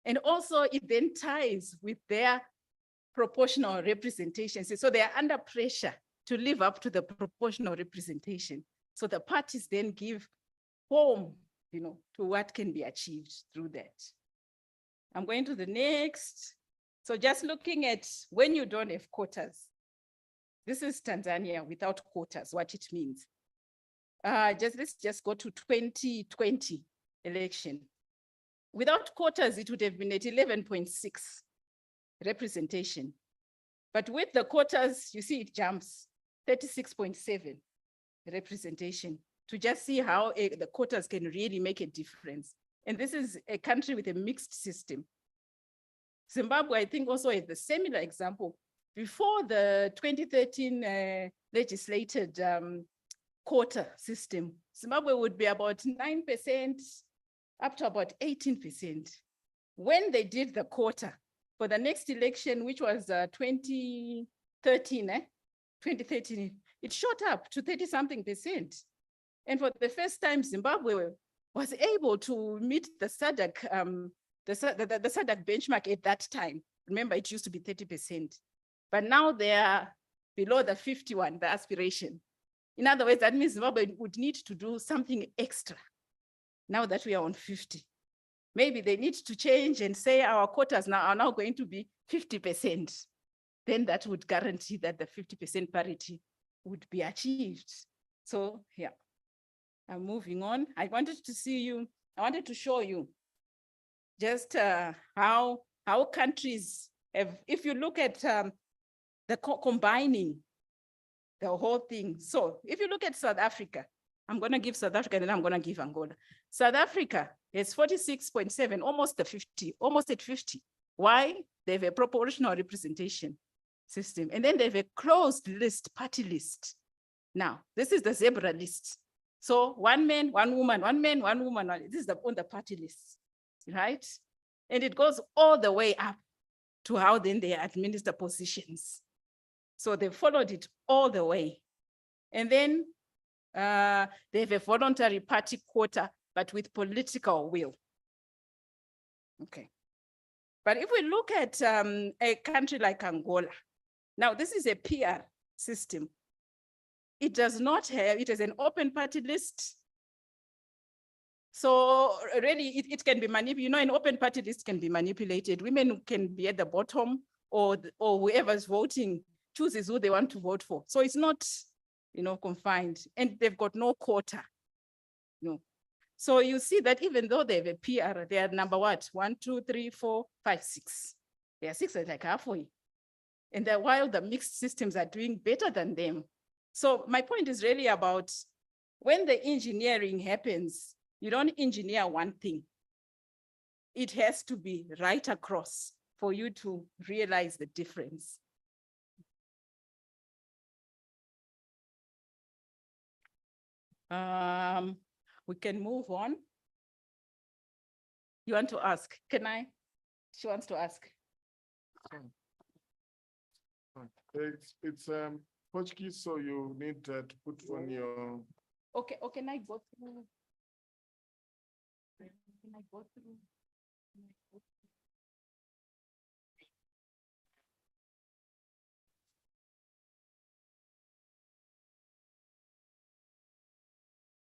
And also it then ties with their proportional representation. So they are under pressure to live up to the proportional representation. So the parties then give form, to what can be achieved through that. I'm going to the next. So just looking at when you don't have quotas, this is Tanzania without quotas, what it means. Let's just go to 2020 election. Without quotas, it would have been at 11.6 representation. But with the quotas, you see it jumps 36.7 representation, to just see how the quotas can really make a difference. And this is a country with a mixed system. Zimbabwe, I think, also is the similar example. Before the 2013 legislated quota system, Zimbabwe would be about 9% up to about 18%. When they did the quota for the next election, which was 2013, it shot up to 30-something%. And for the first time, Zimbabwe was able to meet the SADC, the SADC benchmark at that time. Remember, it used to be 30%, but now they are below the 51, the aspiration. In other words, that means Zimbabwe would need to do something extra now that we are on 50. Maybe they need to change and say our quotas now are now going to be 50%. Then that would guarantee that the 50% parity would be achieved. So yeah, I'm moving on. I wanted to show you just how countries have, if you look at the combining the whole thing. So if you look at South Africa, I'm going to give South Africa and then I'm going to give Angola. South Africa is 46.7, almost at 50. Why? They have a proportional representation system. And then they have a closed list, party list. Now, this is the zebra list. So 1 man, 1 woman, 1 man, 1 woman. This is on the party list, right? And it goes all the way up to how then they administer positions. So they followed it all the way. And then they have a voluntary party quota, but with political will. Okay. But if we look at a country like Angola, now this is a PR system. It does not have, it is an open party list. So really it can be manipulated. You know, an open party list can be manipulated. Women can be at the bottom, or whoever's voting chooses who they want to vote for. So it's not, you know, confined, and they've got no quota. No. So you see that even though they have a PR, they are number what? 1, 2, 3, 4, 5, 6. They are 6 like halfway. And while the mixed systems are doing better than them. So my point is really about when the engineering happens, you don't engineer one thing. It has to be right across for you to realize the difference. We can move on. You want to ask? Can I? She wants to ask. It's Portuguese, so you need to put on your. Okay, can I go through? Can I go through?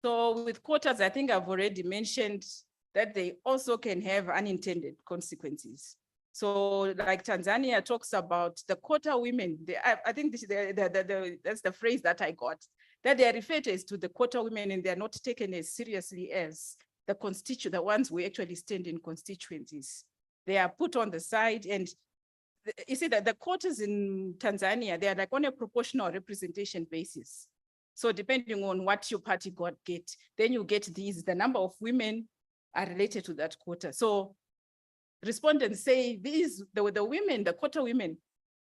So with quotas, I think I've already mentioned that they also can have unintended consequences. So like Tanzania talks about the quota women, I think this is that's the phrase that I got, that they are referred to as to the quota women and they are not taken as seriously as the ones who actually stand in constituencies. They are put on the side, and you see that the quotas in Tanzania, they are like on a proportional representation basis. So depending on what your party get, then you get the number of women are related to that quota. So respondents say the women, the quota women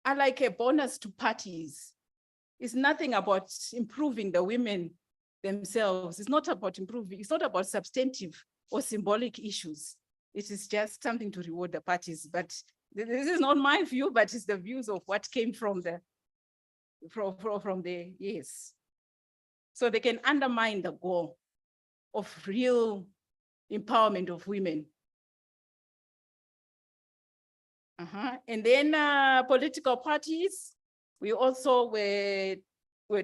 are like a bonus to parties. It's nothing about improving the women themselves. It's not about improving, it's not about substantive or symbolic issues. It is just something to reward the parties. But this is not my view, but it's the views of what came from the yes. So they can undermine the goal of real empowerment of women. And then political parties, we also were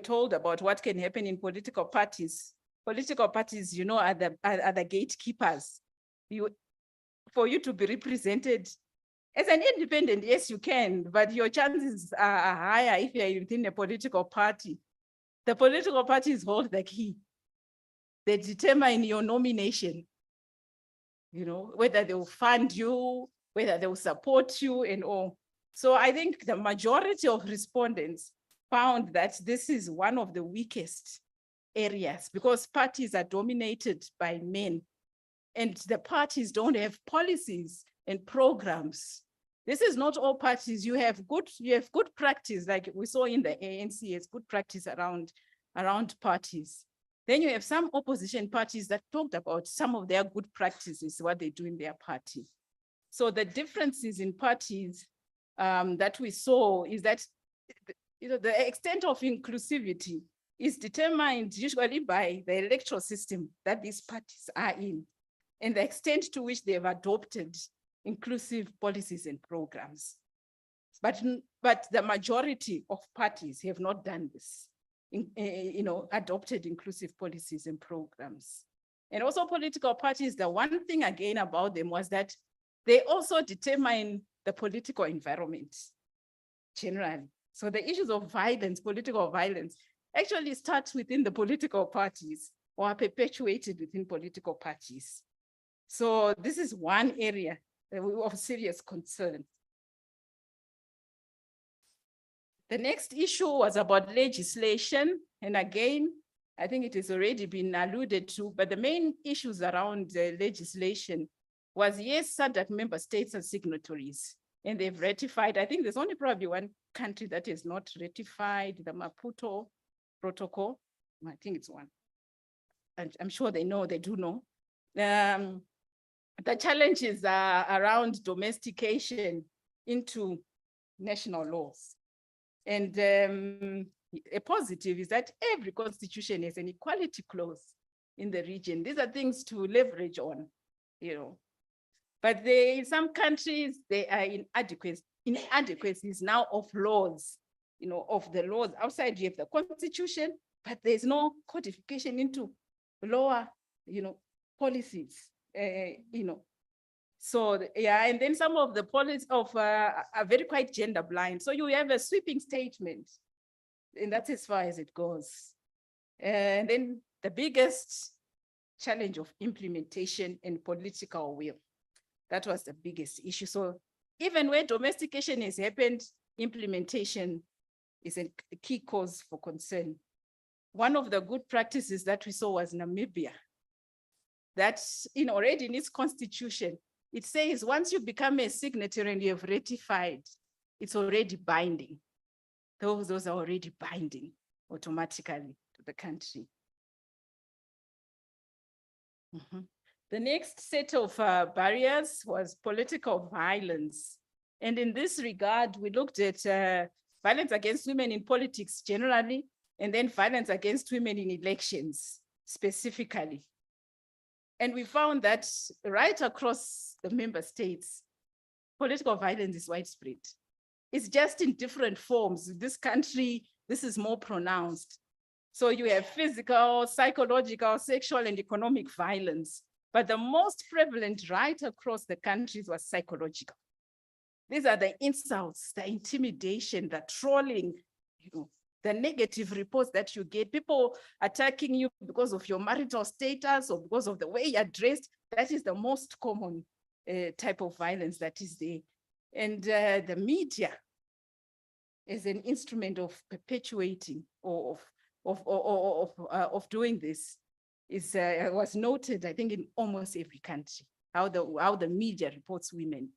told about what can happen in political parties. Political parties, you know, are the gatekeepers. For you to be represented as an independent, yes, you can, but your chances are higher if you're within a political party. The political parties hold the key. They determine your nomination, you know, whether they will fund you, whether they will support you and all. So I think the majority of respondents found that this is one of the weakest areas because parties are dominated by men. and the parties don't have policies and programs. This is not all parties. You have good practice, like we saw in the ANC, it's good practice around parties. Then you have some opposition parties that talked about some of their good practices, what they do in their party. So the differences in parties that we saw is that the extent of inclusivity is determined usually by the electoral system that these parties are in, and the extent to which they have adopted inclusive policies and programs. But the majority of parties have not done this, adopted inclusive policies and programs. And also political parties, the one thing again about them was that they also determine the political environment generally. So the issues of violence, political violence, actually starts within the political parties or are perpetuated within political parties. So this is one area of serious concern. The next issue was about legislation. And again, I think it has already been alluded to, but the main issues around the legislation was, yes, SADC member states are signatories and they've ratified. I think there's only probably one country that has not ratified the Maputo Protocol. I think it's one. And I'm sure they do know. The challenges are around domestication into national laws. And a positive is that every constitution has an equality clause in the region. These are things to leverage on, But in some countries, they are inadequacies now of laws, of the laws. Outside, you have the constitution, but there's no codification into lower, policies, So, yeah, and then some of the policies are very quite gender blind. So you have a sweeping statement, and that's as far as it goes. And then the biggest challenge of implementation and political will. That was the biggest issue. So even where domestication has happened, implementation is a key cause for concern. One of the good practices that we saw was Namibia. That's already in its constitution, it says once you become a signatory and you have ratified, it's already binding. Those are already binding automatically to the country. The next set of barriers was political violence. And in this regard, we looked at violence against women in politics generally, and then violence against women in elections specifically. And we found that right across the member states, political violence is widespread. It's just in different forms. This country, this is more pronounced. So you have physical, psychological, sexual, and economic violence. But the most prevalent right across the countries was psychological. These are the insults, the intimidation, the trolling, the negative reports that you get, people attacking you because of your marital status or because of the way you're dressed. That is the most common type of violence that is there. And the media is an instrument of perpetuating or of doing this. Was noted, I think, in almost every country, how the media reports women.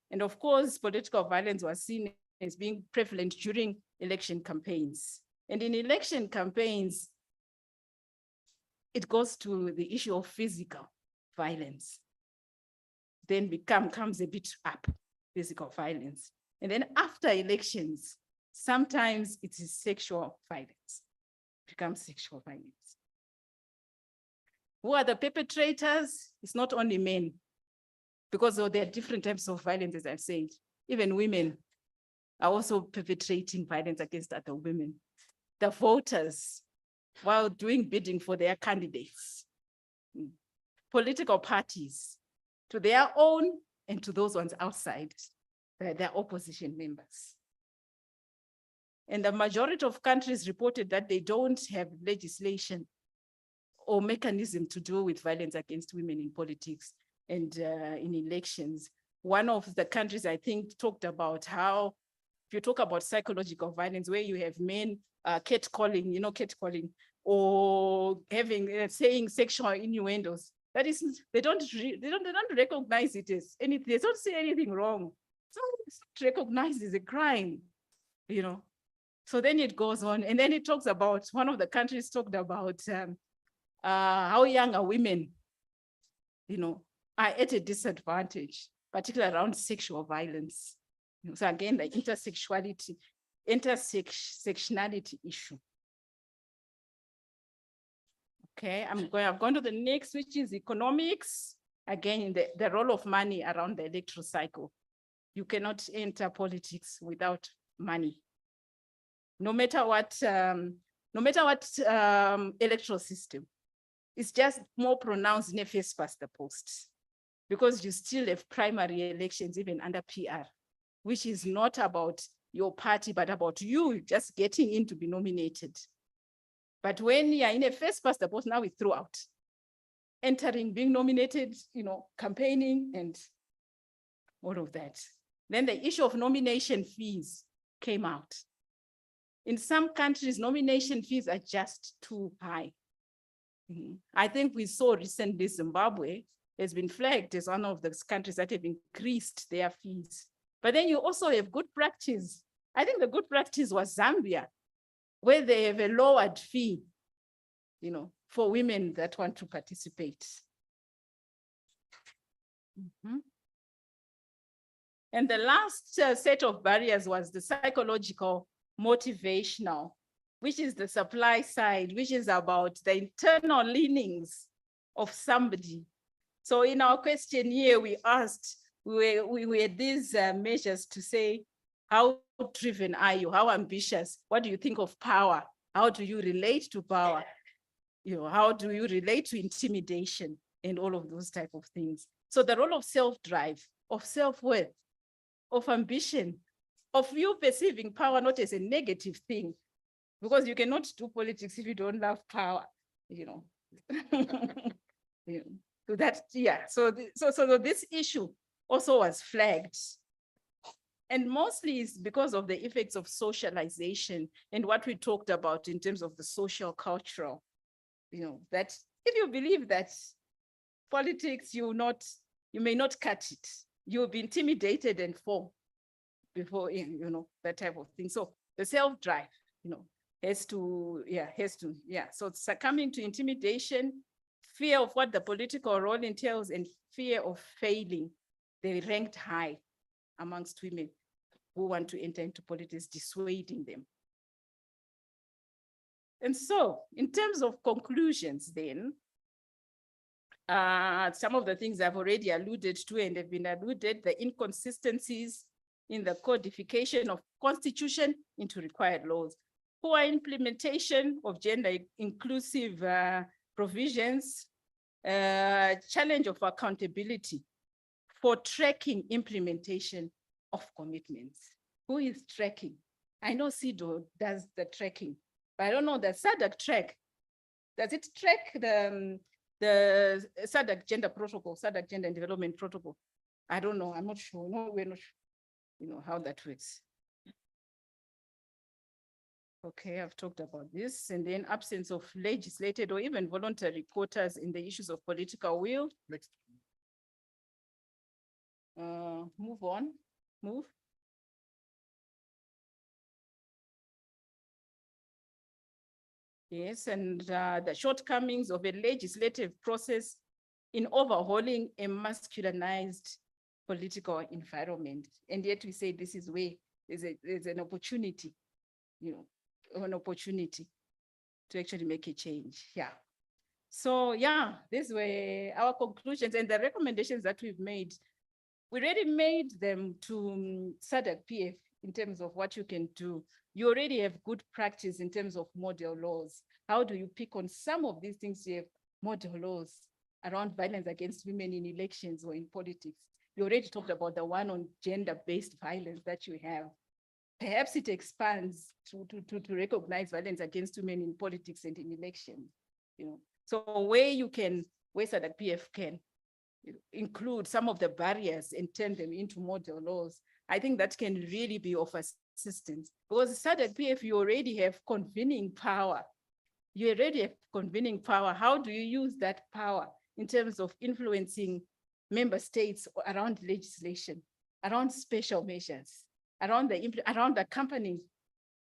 And of course, political violence was seen as being prevalent during election campaigns. And in election campaigns, it goes to the issue of physical violence. Then comes a bit up, physical violence. And then after elections, sometimes it is sexual violence. Becomes sexual violence. Who are the perpetrators? It's not only men, because there are different types of violence, as I've said. Even women are also perpetrating violence against other women. The voters, while doing bidding for their candidates. Political parties, to their own and to those ones outside, their opposition members. And the majority of countries reported that they don't have legislation or mechanism to deal with violence against women in politics and in elections. One of the countries, I think, talked about how, if you talk about psychological violence, where you have men catcalling, catcalling, or having, saying sexual innuendos. That is, they don't recognize it as anything. They don't say anything wrong. So it's not recognized as a crime, you know. So then it goes on, and then it talks about, one of the countries talked about how younger women, you know, are at a disadvantage, particularly around sexual violence. You know, so again, the intersectionality issue. Okay, I've gone to the next, which is economics. Again, the role of money around the electoral cycle. You cannot enter politics without money. No matter what electoral system, it's just more pronounced in a first past the post, because you still have primary elections even under PR, which is not about your party, but about you just getting in to be nominated. But when you're in a first past the post, now we throw out entering, being nominated, you know, campaigning and all of that. Then the issue of nomination fees came out. In some countries, nomination fees are just too high. I think we saw recently Zimbabwe has been flagged as one of those countries that have increased their fees. But then you also have good practice. I think the good practice was Zambia, where they have a lowered fee, you know, for women that want to participate. And the last set of barriers was the psychological motivational, which is the supply side, which is about the internal leanings of somebody. So in our questionnaire, we asked, we had these measures to say, how driven are you? How ambitious? What do you think of power? How do you relate to power? You know, how do you relate to intimidation and all of those type of things? So the role of self-drive, of self-worth, of ambition, of you perceiving power not as a negative thing, because you cannot do politics if you don't love power, you know. So that, yeah, so this issue also was flagged. And mostly it's because of the effects of socialization and what we talked about in terms of the social cultural, you know, that if you believe that politics, you may not cut it, you'll be intimidated and fall before, you know, that type of thing. So the self-drive, you know, has to. So succumbing to intimidation, fear of what the political role entails, and fear of failing, they ranked high amongst women who want to enter into politics, dissuading them. And so in terms of conclusions then, some of the things I've already alluded to and have been alluded, the inconsistencies in the codification of constitution into required laws, poor implementation of gender inclusive provisions, challenge of accountability for tracking implementation of commitments. Who is tracking? I know CEDAW does the tracking, but I don't know the SADC track. Does it track the SADC gender protocol, SADC gender and development protocol? I don't know, I'm not sure. No, we're not sure, you know, how that works. Okay, I've talked about this. And then absence of legislated or even voluntary quotas in the issues of political will. Next. Move on, move. Yes, and the shortcomings of a legislative process in overhauling a masculinized political environment. And yet we say this is where there's an opportunity, you know, an opportunity to actually make a change. Yeah. So yeah, these were our conclusions and the recommendations that we've made. We already made them to SADC PF in terms of what you can do. You already have good practice in terms of model laws. How do you pick on some of these things? You have model laws around violence against women in elections or in politics. You already talked about the one on gender-based violence that you have. Perhaps it expands to recognize violence against women in politics and in elections. You know, so where SADC PF can include some of the barriers and turn them into model laws, I think that can really be of assistance. Because SADC PF, you already have convening power You already have convening power. How do you use that power in terms of influencing member states around legislation, around special measures, around accompanying,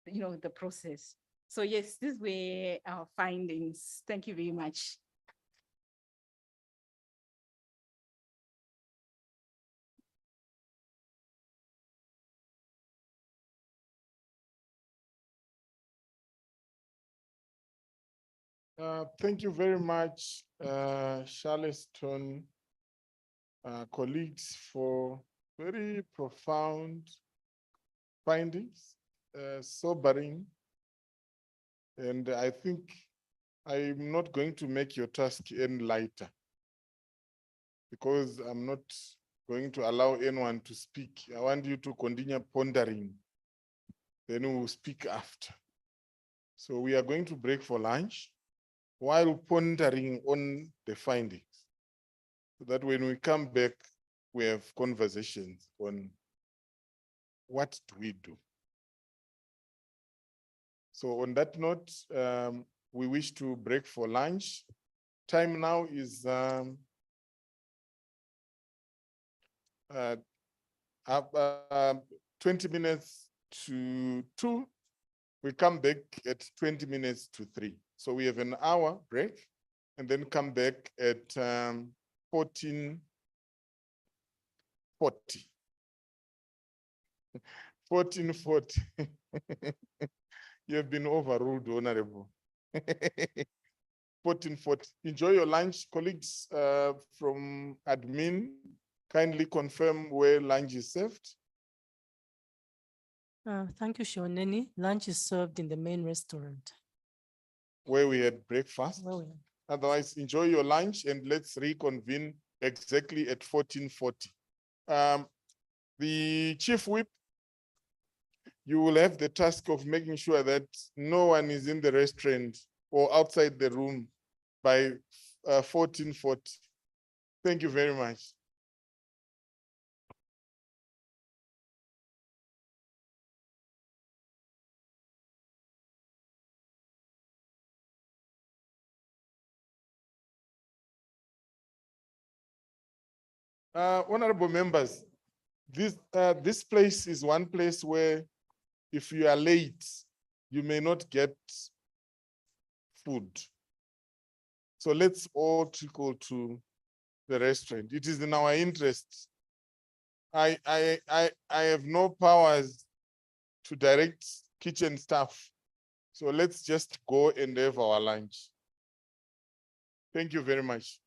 the process? So yes, these were our findings. Thank you very much. Thank you very much, Charleston colleagues, for very profound findings, sobering. And I think I'm not going to make your task any lighter, because I'm not going to allow anyone to speak. I want you to continue pondering, then we'll speak after. So we are going to break for lunch while pondering on the findings, so that when we come back, we have conversations on what do we do. So on that note, we wish to break for lunch. Time now is 20 minutes to 2. We come back at 20 minutes to 3. So we have an hour break and then come back at 14:40. 14:40. You have been overruled, Honorable. 14:40. Enjoy your lunch. Colleagues from admin, kindly confirm where lunch is served. Thank you, Shoneni. Lunch is served in the main restaurant. Where we had breakfast. Where we had- Otherwise, enjoy your lunch and let's reconvene exactly at 14:40. The chief whip, you will have the task of making sure that no one is in the restaurant or outside the room by 14:40. Thank you very much. Honorable members, this place is one place where if you are late, you may not get food. So let's all trickle to the restaurant. It is in our interest. I have no powers to direct kitchen staff. So let's just go and have our lunch. Thank you very much.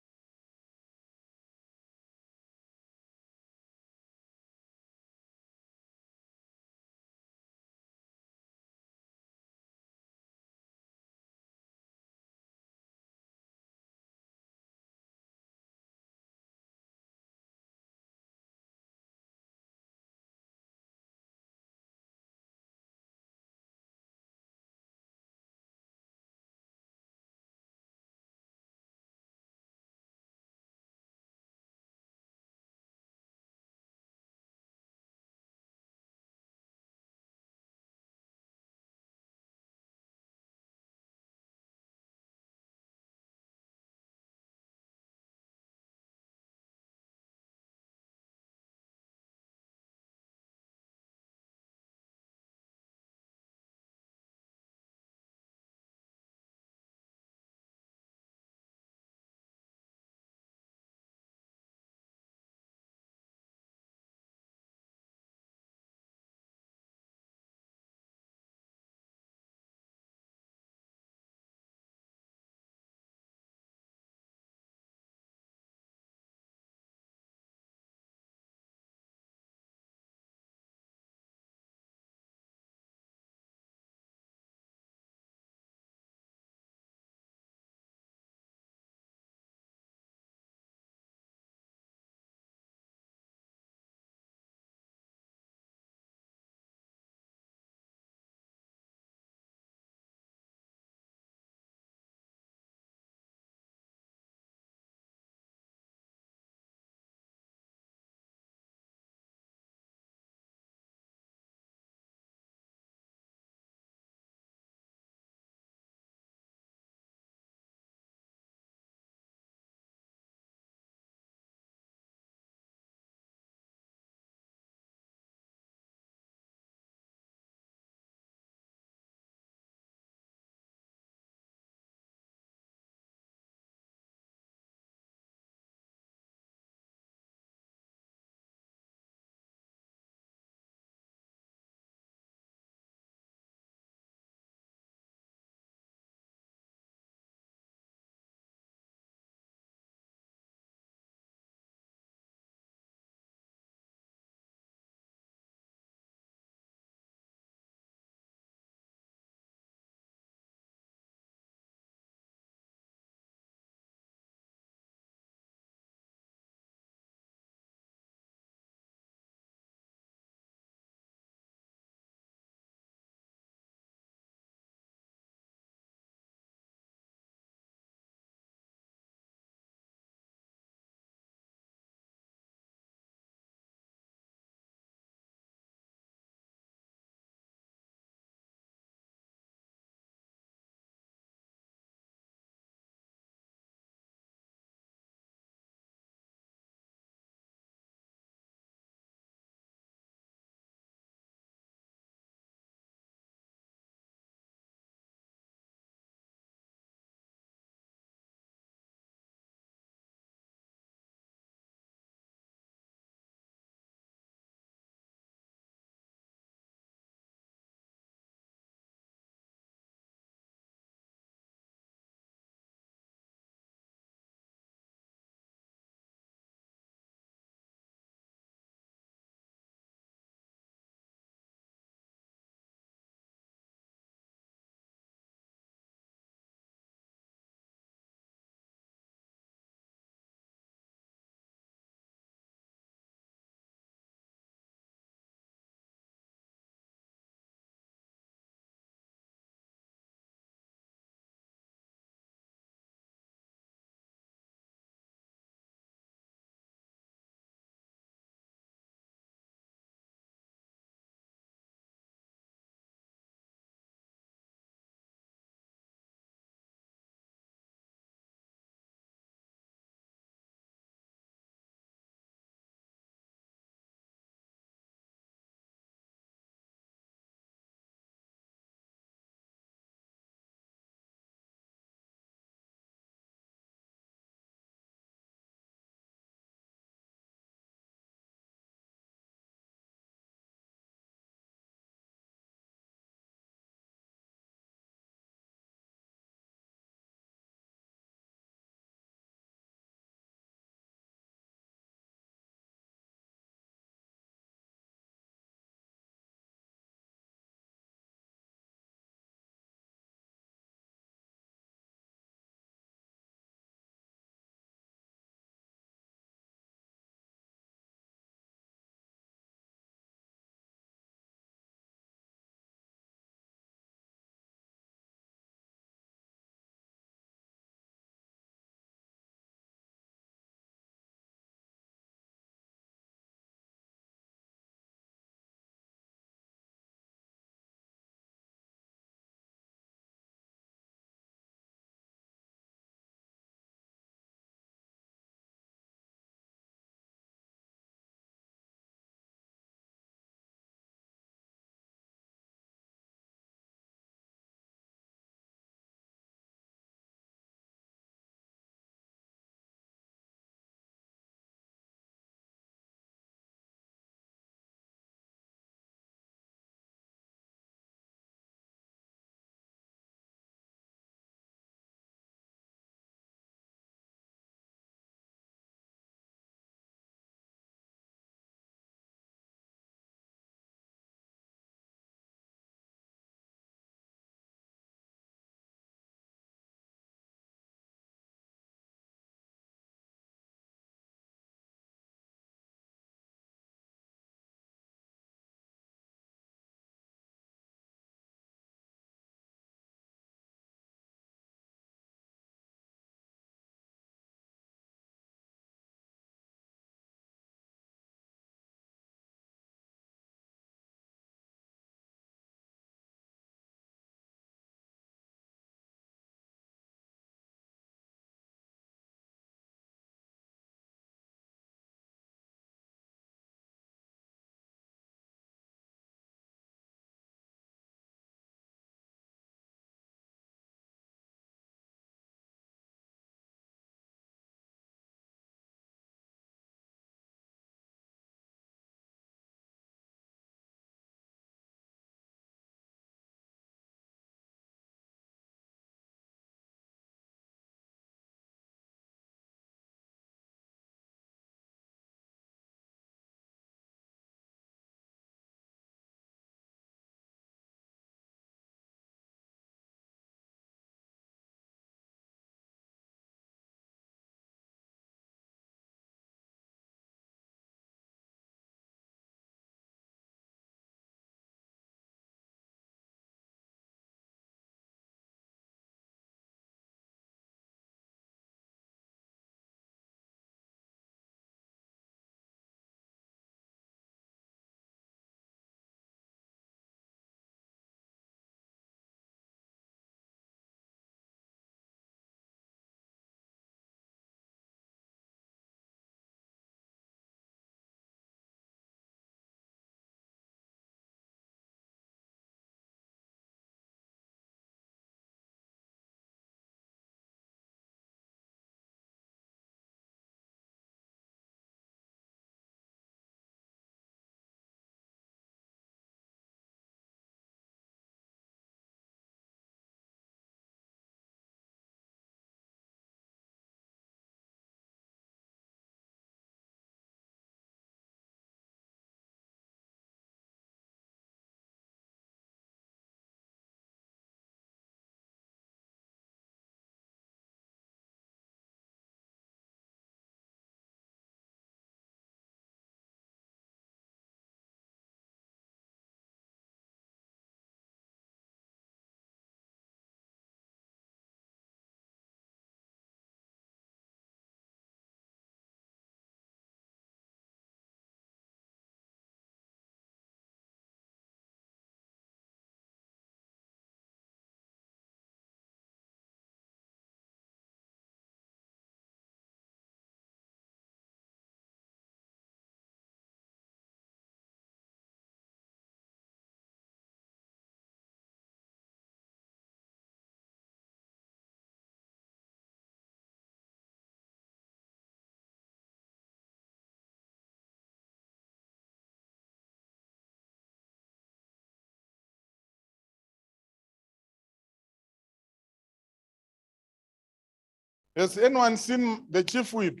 Has anyone seen the chief whip?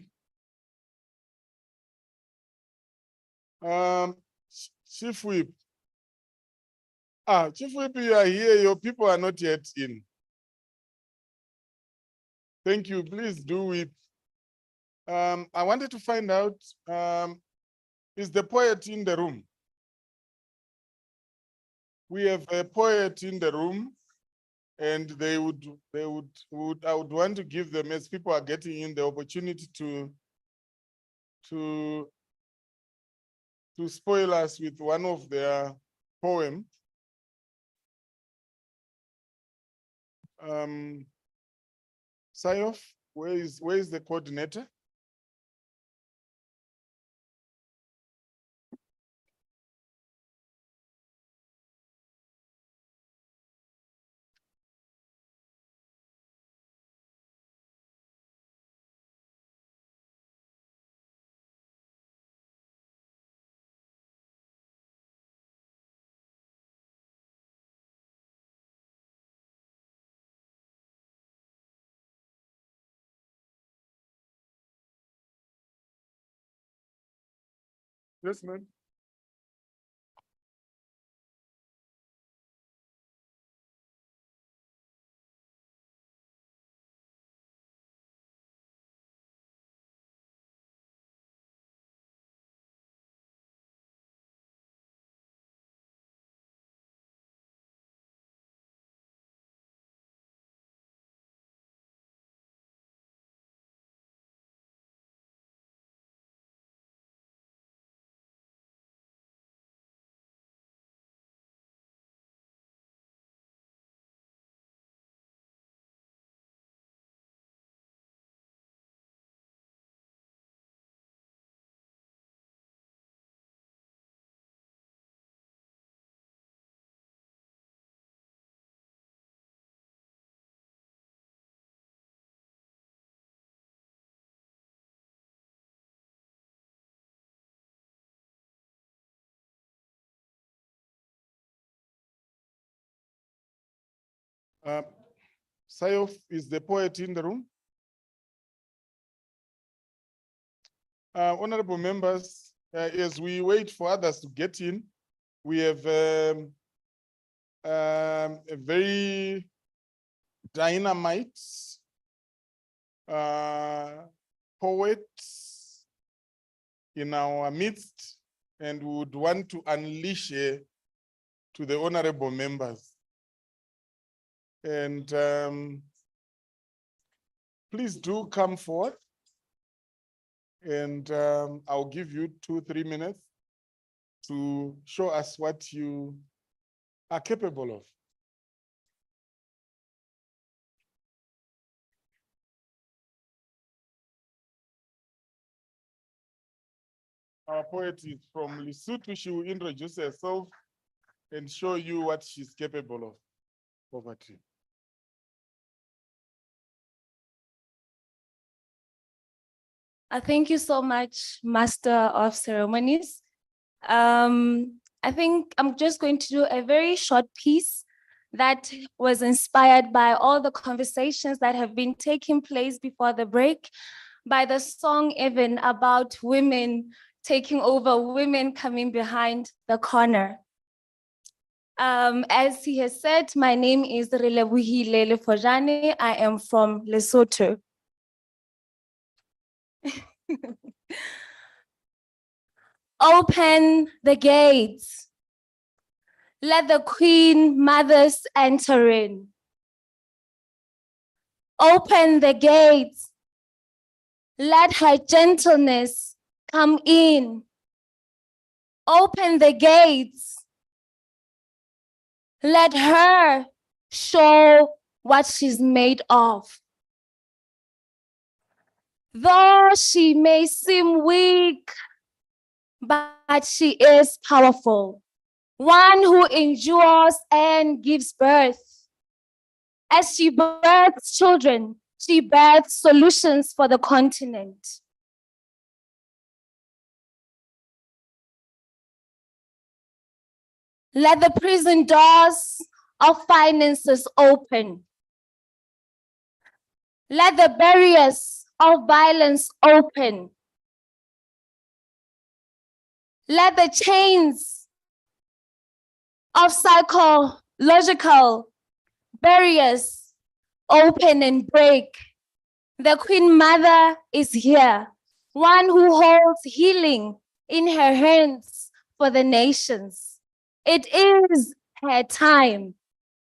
Chief whip. Chief whip, you are here. Your people are not yet in. Thank you. Please do whip. I wanted to find out, is the poet in the room? We have a poet in the room, and I would want to give them, as people are getting in, the opportunity to spoil us with one of their poems. Sayof, where is the coordinator? Yes, ma'am. Sayof, is the poet in the room? Honorable members, as we wait for others to get in, we have a very dynamite poet in our midst, and we would want to unleash her to the honorable members. And please do come forward, and I'll give you 2-3 minutes to show us what you are capable of. Our poet is from Lesotho. She will introduce herself and show you what she's capable of. Over to you. Thank you so much, Master of Ceremonies. I think I'm just going to do a very short piece that was inspired by all the conversations that have been taking place before the break, by the song even about women taking over, women coming behind the corner. As he has said, my name is Relebohile Lefojane. I am from Lesotho. Open the gates. Let the Queen Mothers enter in. Open the gates. Let her gentleness come in. Open the gates. Let her show what she's made of. Though she may seem weak, but she is powerful. One who endures and gives birth. As she births children, she births solutions for the continent. Let the prison doors of finances open. Let the barriers of violence open. Let the chains of psychological barriers open and break. The Queen Mother is here, one who holds healing in her hands for the nations. It is her time.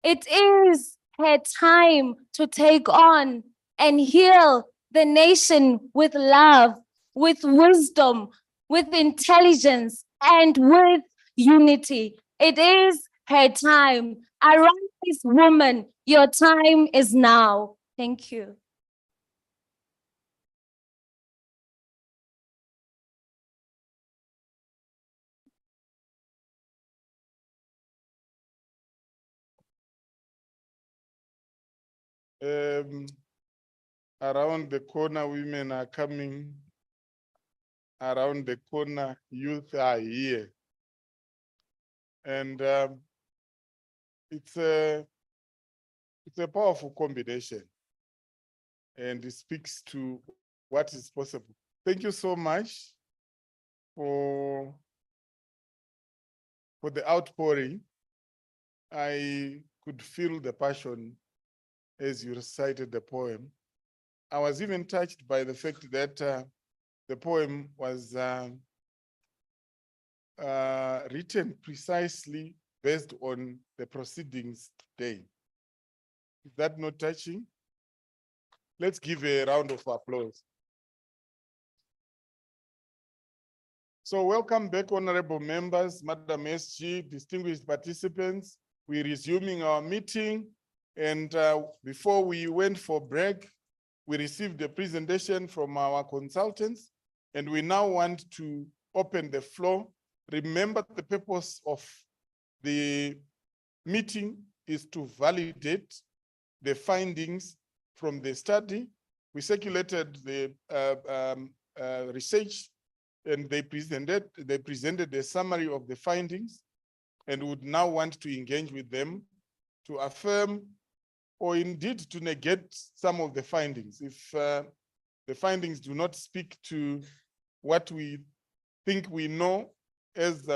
It is her time to take on and heal the nation with love, with wisdom, with intelligence, and with unity. It is her time. Arise, woman, your time is now. Thank you. Around the corner, women are coming. Around the corner, youth are here. And it's a powerful combination. And it speaks to what is possible. Thank you so much for the outpouring. I could feel the passion as you recited the poem. I was even touched by the fact that the poem was written precisely based on the proceedings today. Is that not touching? Let's give a round of applause. So welcome back, honorable members, Madam SG, distinguished participants. We're resuming our meeting. And before we went for break, we received a presentation from our consultants, and we now want to open the floor. Remember, the purpose of the meeting is to validate the findings from the study. We circulated the research, and they presented a summary of the findings, and would now want to engage with them to affirm or indeed to negate some of the findings. If the findings do not speak to what we think we know as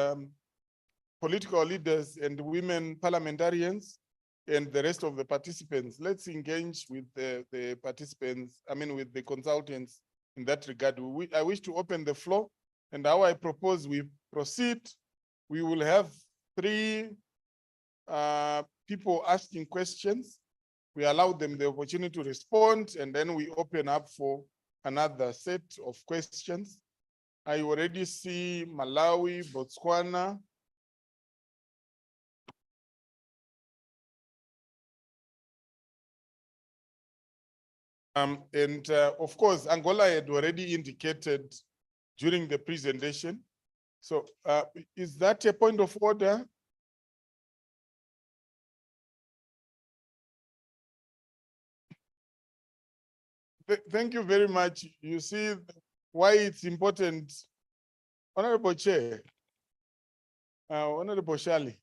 political leaders and women parliamentarians and the rest of the participants, let's engage with the participants, with the consultants in that regard. I wish to open the floor, and how I propose we proceed. We will have 3 people asking questions. We allow them the opportunity to respond, and then we open up for another set of questions. I already see Malawi, Botswana. And of course, Angola had already indicated during the presentation. So is that a point of order? Thank you very much. You see why it's important. Honorable Chair, Honorable Shali,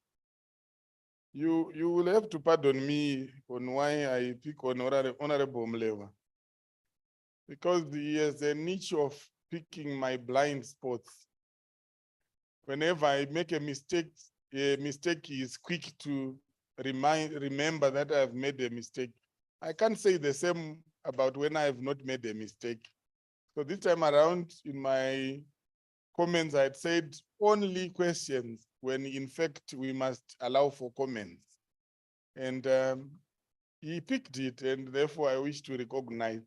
you will have to pardon me on why I pick on Honorable Mlewa, because he has a niche of picking my blind spots. Whenever I make a mistake he is quick to remember that I've made a mistake. I can't say the same about when I have not made a mistake. So this time around, in my comments, I had said only questions when in fact we must allow for comments. And he picked it, and therefore I wish to recognize.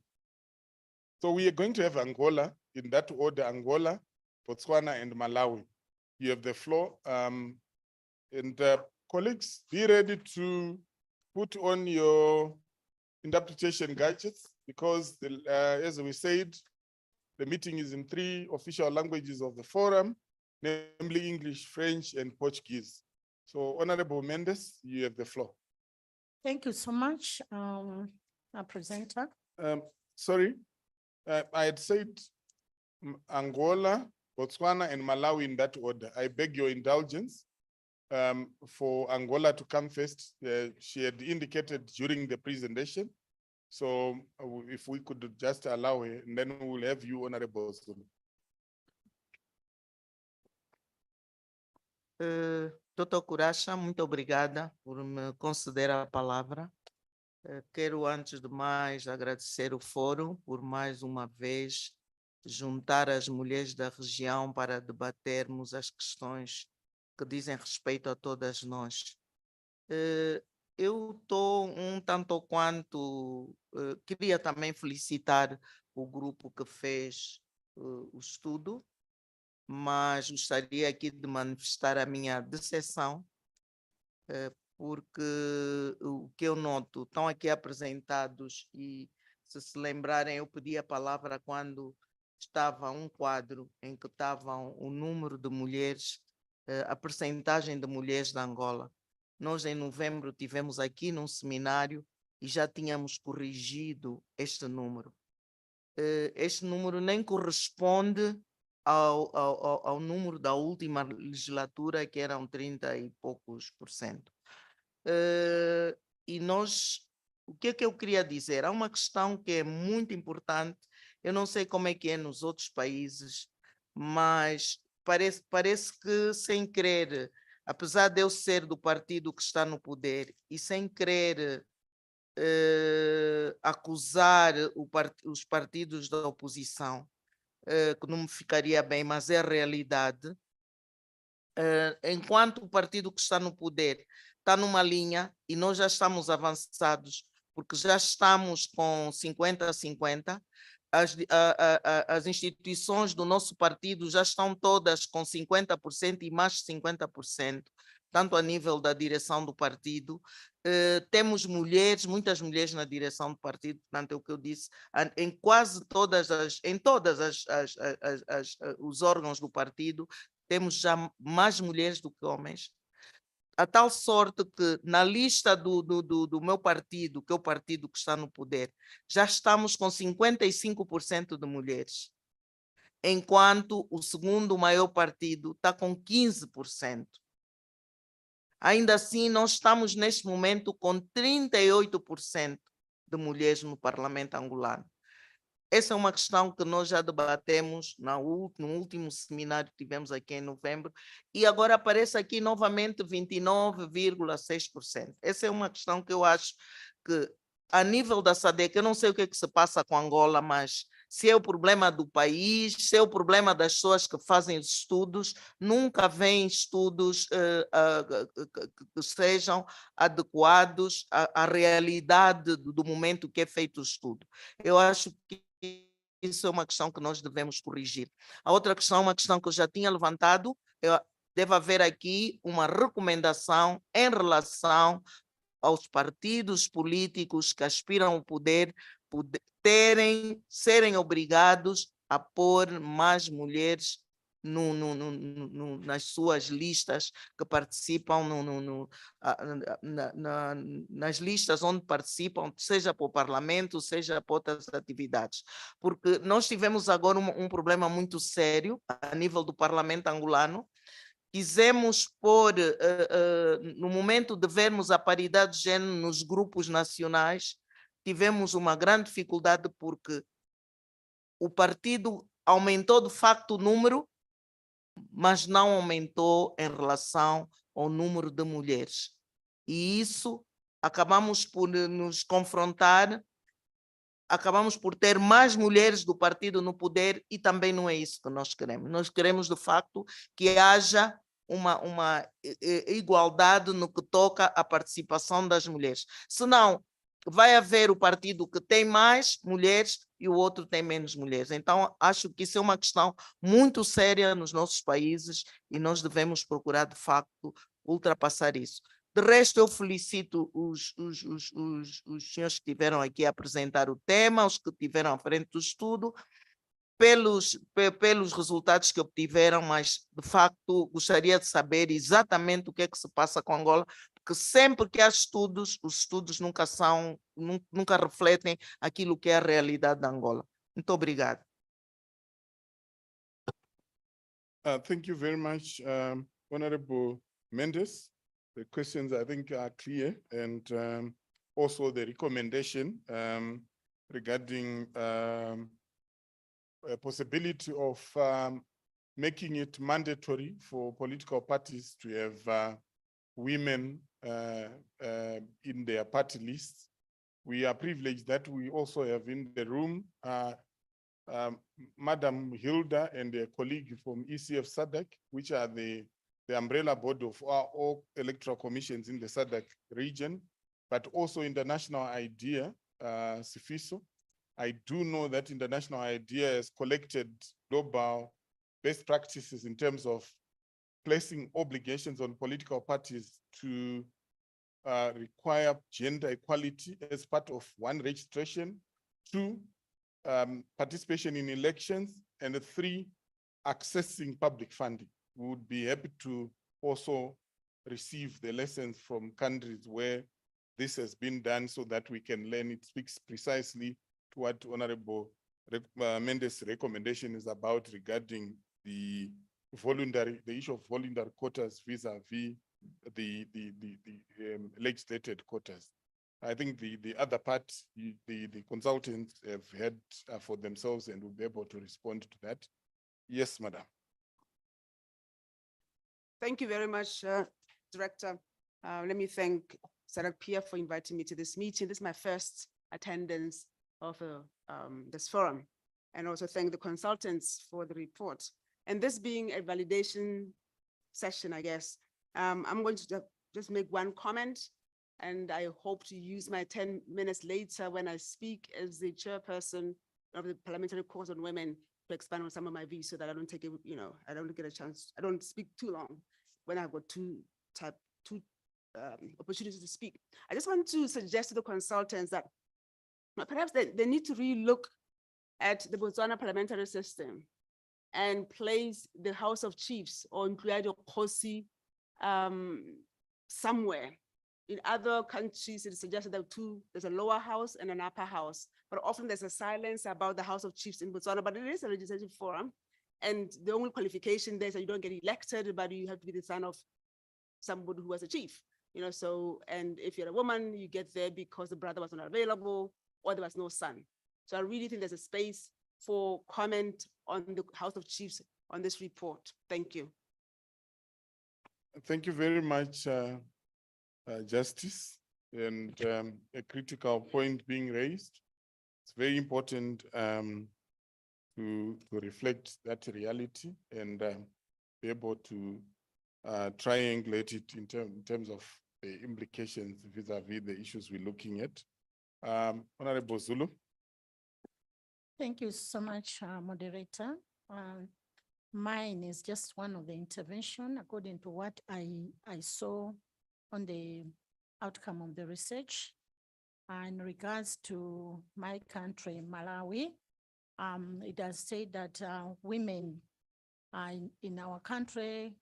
So we are going to have Angola, in that order: Angola, Botswana, and Malawi. You have the floor. And colleagues, be ready to put on your interpretation gadgets, because as we said, the meeting is in 3 official languages of the forum, namely English, French, and Portuguese. So Honorable Mendes, you have the floor. Thank you so much, presenter. Sorry, I had said Angola, Botswana, and Malawi in that order. I beg your indulgence for Angola to come first. She had indicated during the presentation. So if we could just allow her, and then we will have you, Honorable Zulu. Dr. Curaça, muito obrigada por me conceder a palavra. Quero, antes de mais, agradecer o fórum por mais uma vez juntar as mulheres da região para debatermos as questões que dizem respeito a todas nós. Eu estou um tanto quanto, queria também felicitar o grupo que fez o estudo, mas gostaria aqui de manifestar a minha decepção, porque o que eu noto, estão aqui apresentados e, se lembrarem, eu pedi a palavra quando estava um quadro em que estavam o número de mulheres, a percentagem de mulheres da Angola. Nós, em novembro, tivemos aqui num seminário e já tínhamos corrigido este número. Este número nem corresponde ao número da última legislatura, que eram 30 e poucos %. E nós, o que é que eu queria dizer? Há uma questão que é muito importante, eu não sei como é que é nos outros países, mas parece que, sem querer, apesar de eu ser do partido que está no poder e sem querer acusar os partidos da oposição, que não me ficaria bem, mas é a realidade. Enquanto o partido que está no poder está numa linha e nós já estamos avançados, porque já estamos com 50-50, as instituições do nosso partido já estão todas com 50% e mais de 50%, tanto a nível da direção do partido. Temos mulheres, muitas mulheres na direção do partido, portanto é o que eu disse, em quase todas os órgãos do partido, temos já mais mulheres do que homens, a tal sorte que na lista do meu partido, que é o partido que está no poder, já estamos com 55% de mulheres, enquanto o segundo maior partido está com 15%. Ainda assim, nós estamos neste momento com 38% de mulheres no parlamento angolano. Essa é uma questão que nós já debatemos no último seminário que tivemos aqui em novembro, e agora aparece aqui novamente 29,6%. Essa é uma questão que eu acho que, a nível da SADC, eu não sei o que é que se passa com Angola, mas se é o problema do país, se é o problema das pessoas que fazem os estudos, nunca vêm estudos que sejam adequados à realidade do momento que é feito o estudo. Eu acho que isso é uma questão que nós devemos corrigir. A outra questão, uma questão que eu já tinha levantado, deve haver aqui uma recomendação em relação aos partidos políticos que aspiram ao poder, serem obrigados a pôr mais mulheres nas suas listas que participam, nas listas onde participam, seja para o parlamento, seja para outras atividades. Porque nós tivemos agora um problema muito sério a nível do parlamento angolano. Quisemos pôr, no momento de vermos a paridade de gênero nos grupos nacionais, tivemos uma grande dificuldade porque o partido aumentou de facto o número, mas não aumentou em relação ao número de mulheres. E isso, acabamos por nos confrontar, acabamos por ter mais mulheres do partido no poder e também não é isso que nós queremos. Nós queremos, de facto, que haja uma igualdade no que toca à participação das mulheres. Senão, vai haver o partido que tem mais mulheres e o outro tem menos mulheres. Então, acho que isso é uma questão muito séria nos nossos países e nós devemos procurar, de facto, ultrapassar isso. De resto, eu felicito os senhores que estiveram aqui a apresentar o tema, os que estiveram à frente do estudo, pelos resultados que obtiveram, mas, de facto, gostaria de saber exatamente o que é que se passa com Angola, porque sempre que há estudos, os estudos nunca refletem aquilo que é a realidade da Angola. Muito obrigada. Thank you very much, Honorable Mendes. The questions, I think, are clear, and also the recommendation regarding a possibility of making it mandatory for political parties to have women in their party lists. We are privileged that we also have in the room Madam Hilda and a colleague from ECF SADC, which are the umbrella board of all electoral commissions in the SADC region, but also International IDEA, CIFISO. I do know that International IDEA has collected global best practices in terms of placing obligations on political parties to require gender equality as part of one, registration, two, participation in elections, and three, accessing public funding. We would be happy to also receive the lessons from countries where this has been done so that we can learn. It speaks precisely to what Honorable Mendes' recommendation is about regarding the issue of voluntary quotas vis-a-vis the legislated quotas. I think the other part, the consultants have had for themselves and will be able to respond to that. Yes, Madam. Thank you very much, Director. Let me thank SADC Pierre for inviting me to this meeting. This is my first attendance of this forum, and also thank the consultants for the report. And this being a validation session, I guess, I'm going to just make one comment, and I hope to use my 10 minutes later when I speak as the chairperson of the Parliamentary Cause on Women to expand on some of my views so that I don't take it, I don't get a chance, I don't speak too long when I've got two opportunities to speak. I just want to suggest to the consultants that perhaps they need to re-look at the Botswana parliamentary system and place the House of Chiefs or Nkluyadio Khosi somewhere. In other countries, it is suggested that there's a lower house and an upper house, but often there's a silence about the House of Chiefs in Botswana, but it is a legislative forum. And the only qualification there is that you don't get elected, but you have to be the son of somebody who was a chief, so, and if you're a woman, you get there because the brother was not available or there was no son. So I really think there's a space for comment on the House of Chiefs on this report. Thank you. Thank you very much, Justice, and a critical point being raised. It's very important to reflect that reality and be able to triangulate it in terms of the implications vis-a-vis the issues we're looking at. Honorable Zulu. Thank you so much, Moderator. Mine is just one of the intervention according to what I saw on the outcome of the research. In regards to my country, Malawi, it has said that women in our country,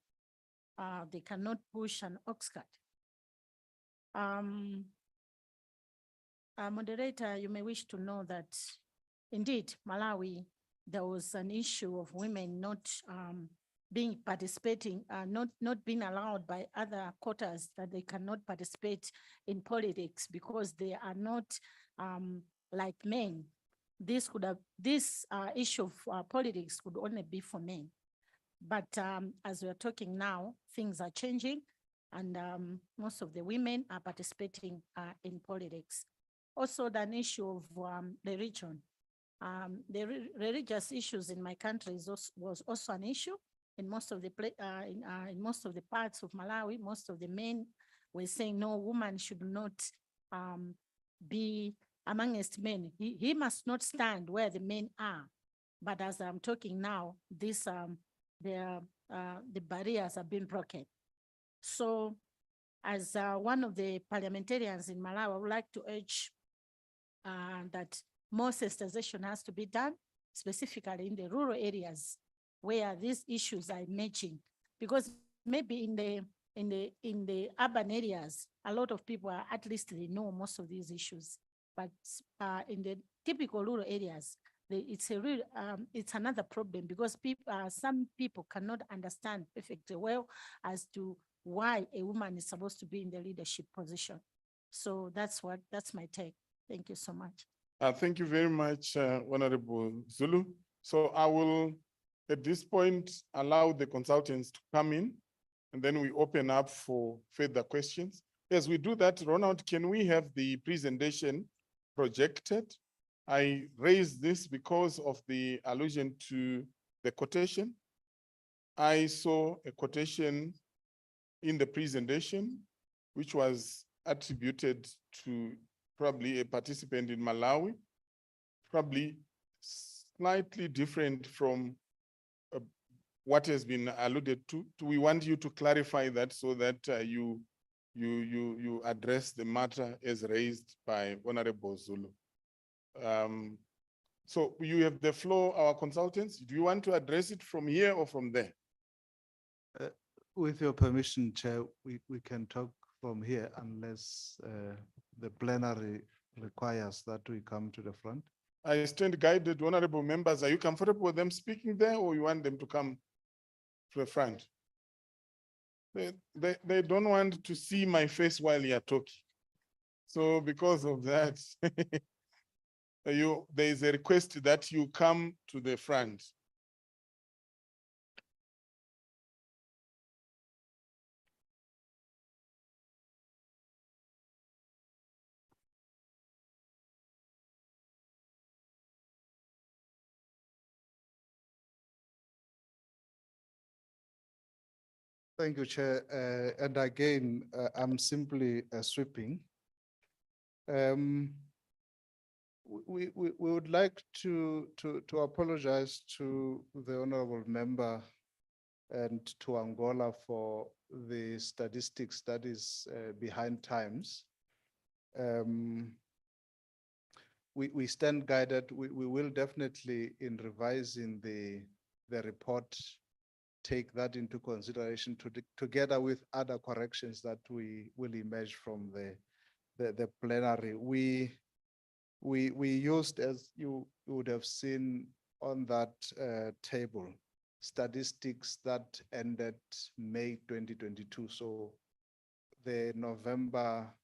they cannot push an ox cart. Moderator, you may wish to know that indeed, Malawi, there was an issue of women not not being allowed by other quotas, that they cannot participate in politics because they are not like men. This issue of politics could only be for men. But as we're talking now, things are changing, and most of the women are participating in politics. Also, the issue of the region. The religious issues in my country was also an issue. In most of the in most of the parts of Malawi, most of the men were saying no, woman should not be amongst men. He must not stand where the men are. But as I'm talking now, the barriers have been broken. So, as one of the parliamentarians in Malawi, I would like to urge that more sensitization has to be done, specifically in the rural areas where these issues are emerging, because maybe in the urban areas, a lot of people are, at least they know most of these issues, but in the typical rural areas, it's another problem because some people cannot understand perfectly well as to why a woman is supposed to be in the leadership position. So that's my take. Thank you so much. Thank you very much, Honorable Zulu. So I will, at this point, allow the consultants to come in, and then we open up for further questions. As we do that, Ronald, can we have the presentation projected? I raise this because of the allusion to the quotation. I saw a quotation in the presentation, which was attributed to probably a participant in Malawi, probably slightly different from what has been alluded to. We want you to clarify that so that you address the matter as raised by Honorable Zulu. So you have the floor, our consultants. Do you want to address it from here or from there? With your permission, Chair, we can talk from here unless the plenary requires that we come to the front. I stand guided, honorable members. Are you comfortable with them speaking there, or you want them to come to the front? They don't want to see my face while you're talking. So because of that, there is a request that you come to the front. Thank you, Chair. And again, I'm simply sweeping. We would like to apologize to the honorable member and to Angola for the statistics that is behind times. We stand guided. We will definitely, in revising the report, take that into consideration together with other corrections that we will emerge from the plenary. We used, as you would have seen on that table, statistics that ended May 2022. So the November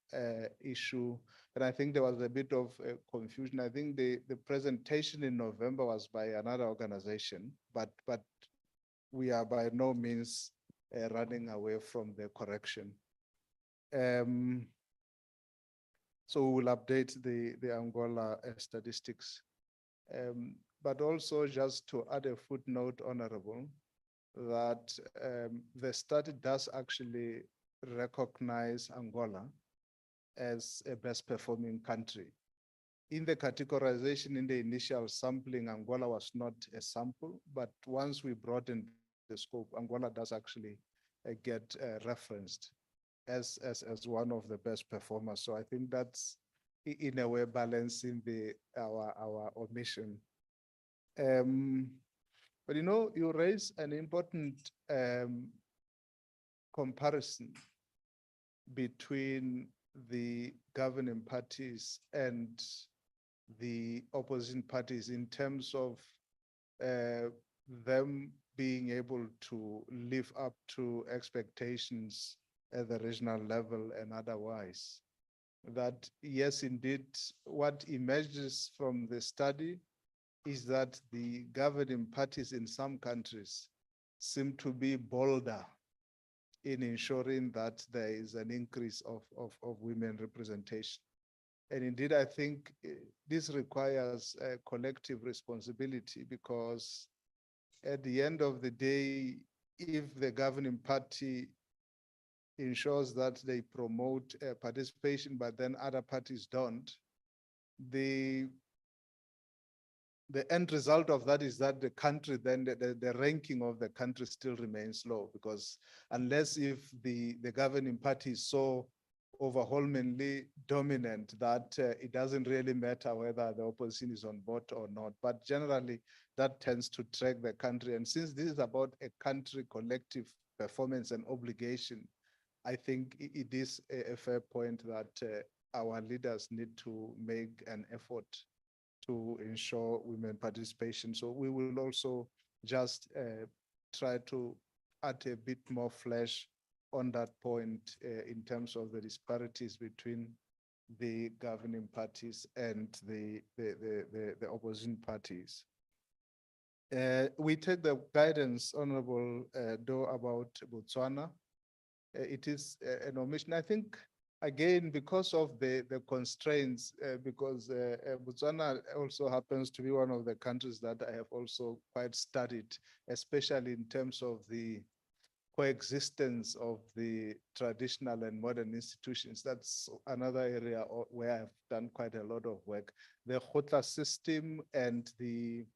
issue, and I think there was a bit of confusion. I think the presentation in November was by another organization, but we are by no means running away from the correction. So we will update the Angola statistics. But also just to add a footnote, Honorable, that the study does actually recognize Angola as a best performing country. In the categorization, in the initial sampling, Angola was not a sample, but once we broadened the scope, Angola does actually get referenced as one of the best performers. So I think that's in a way balancing our omission. But you raise an important comparison between the governing parties and the opposition parties in terms of them being able to live up to expectations at the regional level and otherwise. That yes, indeed, what emerges from the study is that the governing parties in some countries seem to be bolder in ensuring that there is an increase of women representation. And indeed, I think this requires a collective responsibility, because at the end of the day, if the governing party ensures that they promote participation, but then other parties don't, the end result of that is that the country, then the ranking of the country still remains low, because unless if the governing party is so overwhelmingly dominant that it doesn't really matter whether the opposition is on board or not. But generally, that tends to track the country. And since this is about a country collective performance and obligation, I think it is a fair point that our leaders need to make an effort to ensure women participation. So we will also just try to add a bit more flesh on that point in terms of the disparities between the governing parties and the opposition parties. We take the guidance, Honorable Doe, about Botswana. It is an omission. I think, again, because of the constraints, because Botswana also happens to be one of the countries that I have also quite studied, especially in terms of the coexistence of the traditional and modern institutions. That's another area where I've done quite a lot of work. The Khotla system and the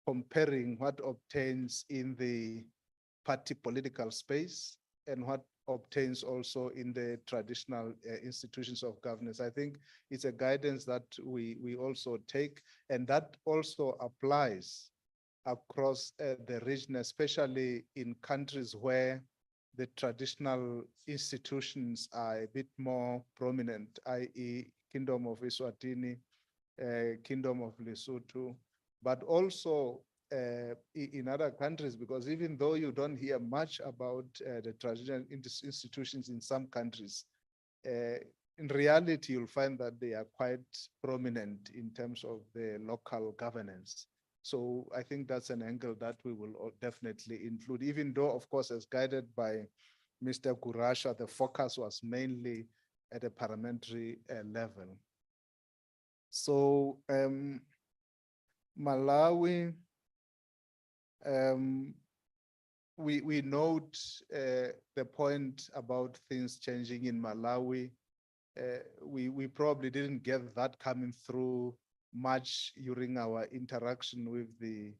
comparing what obtains in the party political space and what obtains also in the traditional institutions of governance. I think it's a guidance that we also take, and that also applies across the region, especially in countries where the traditional institutions are a bit more prominent, i.e. Kingdom of Eswatini, Kingdom of Lesotho, but also in other countries, because even though you don't hear much about the traditional institutions in some countries, in reality, you'll find that they are quite prominent in terms of the local governance. So I think that's an angle that we will definitely include, even though, of course, as guided by Mr. Gurasha, the focus was mainly at a parliamentary level. So Malawi, we note the point about things changing in Malawi. We probably didn't get that coming through much during our interaction with the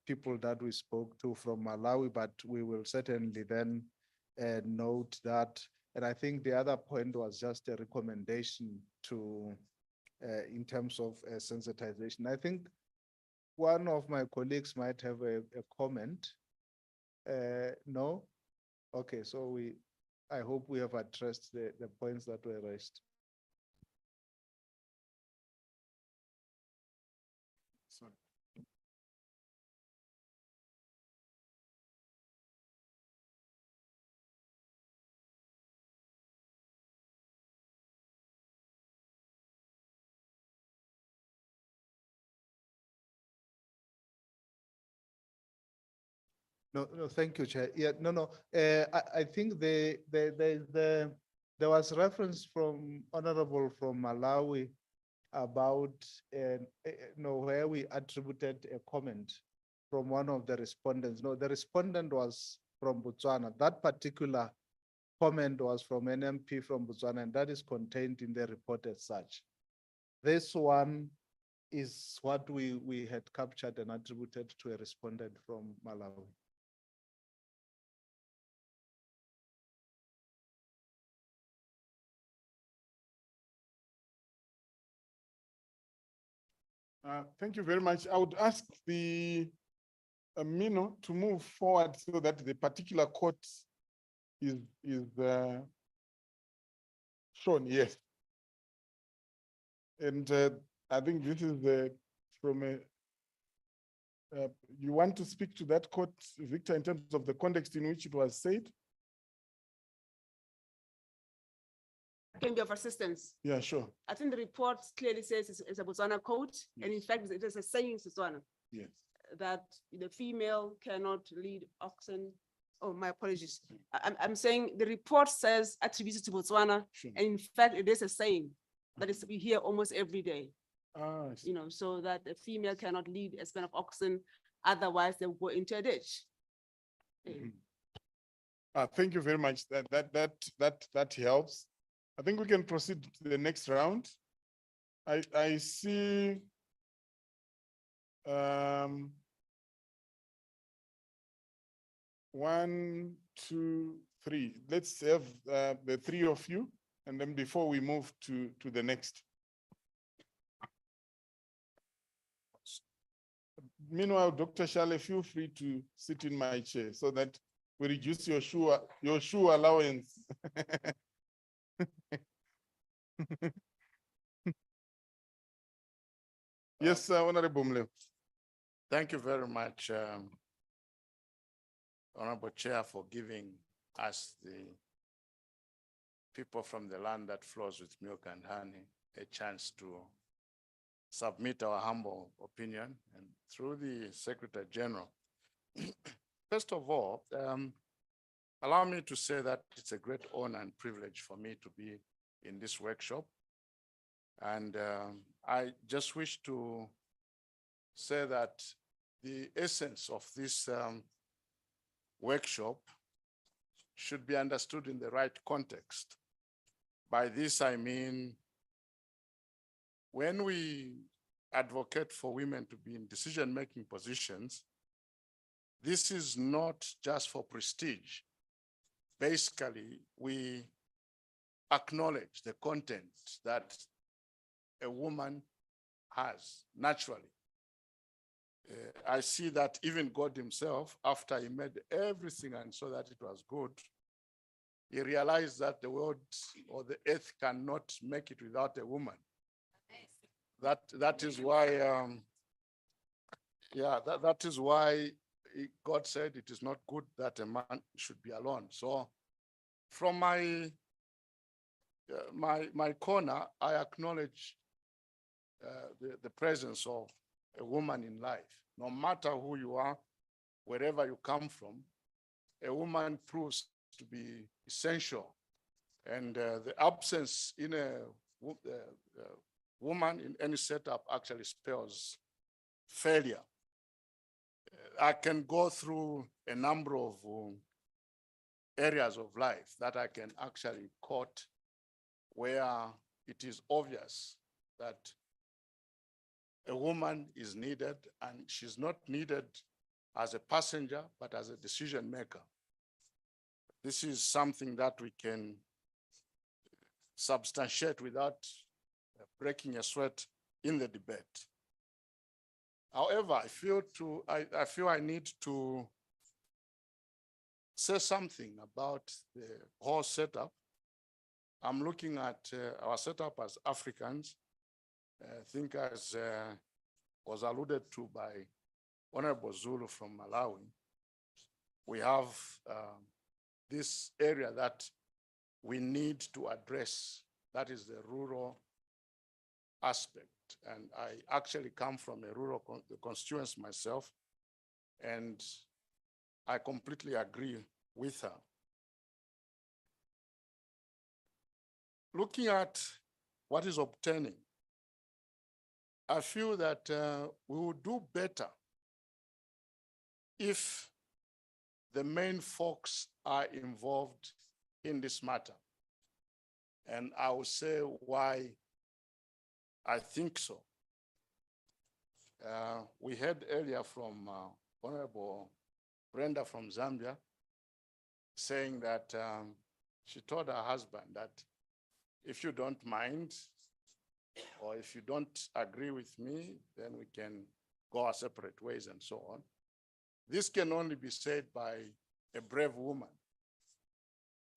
people that we spoke to from Malawi, but we will certainly then note that. And I think the other point was just a recommendation to, in terms of sensitization. I think one of my colleagues might have a comment. No? Okay, so I hope we have addressed the points that were raised. Sorry. No, thank you, Chair. Yeah, no. I think there was reference from Honorable from Malawi about where we attributed a comment from one of the respondents. No, the respondent was from Botswana. That particular comment was from an MP from Botswana, and that is contained in the report as such. This one is what we had captured and attributed to a respondent from Malawi. Thank you very much. I would ask the Mino to move forward so that the particular court is shown. Yes. And I think this is from a, you want to speak to that court, Victor, in terms of the context in which it was said? Can be of assistance. Yeah, sure. I think the report clearly says it's a Botswana code, and in fact, it is a saying in Botswana. Yes. That the female cannot lead oxen. Oh, my apologies. I'm saying the report says attributed to Botswana, Sure. and in fact, it is a saying that is we hear almost every day. I see. So that the female cannot lead a span of oxen, otherwise they will go into a ditch. Thank you very much. That helps. I think we can proceed to the next round. I see 1, 2, 3. Let's have the three of you, and then before we move to the next. Meanwhile, Dr. Shale, feel free to sit in my chair so that we reduce your shoe allowance. Yes, Honorable Mle. Thank you very much, Honorable Chair, for giving us the people from the land that flows with milk and honey a chance to submit our humble opinion, and through the Secretary General. First of all, allow me to say that it's a great honor and privilege for me to be in this workshop. And I just wish to say that the essence of this workshop should be understood in the right context. By this, I mean, when we advocate for women to be in decision-making positions, this is not just for prestige. Basically, we acknowledge the content that a woman has naturally. I see that even God himself, after he made everything and saw that it was good, he realized that the world or the earth cannot make it without a woman. That is why, that is why God said it is not good that a man should be alone. So from my corner, I acknowledge the presence of a woman in life. No matter who you are, wherever you come from, a woman proves to be essential. And the absence in a woman in any setup actually spells failure. I can go through a number of areas of life that I can actually quote where it is obvious that a woman is needed, and she's not needed as a passenger, but as a decision maker. This is something that we can substantiate without breaking a sweat in the debate. However, I feel I need to say something about the whole setup. I'm looking at our setup as Africans. I think as was alluded to by Honorable Zulu from Malawi, we have this area that we need to address, that is the rural aspect. And I actually come from a rural constituency myself, and I completely agree with her. Looking at what is obtaining, I feel that we would do better if the main folks are involved in this matter. And I will say why I think so. We heard earlier from Honorable Brenda from Zambia saying that she told her husband that if you don't mind, or if you don't agree with me, then we can go our separate ways and so on. This can only be said by a brave woman.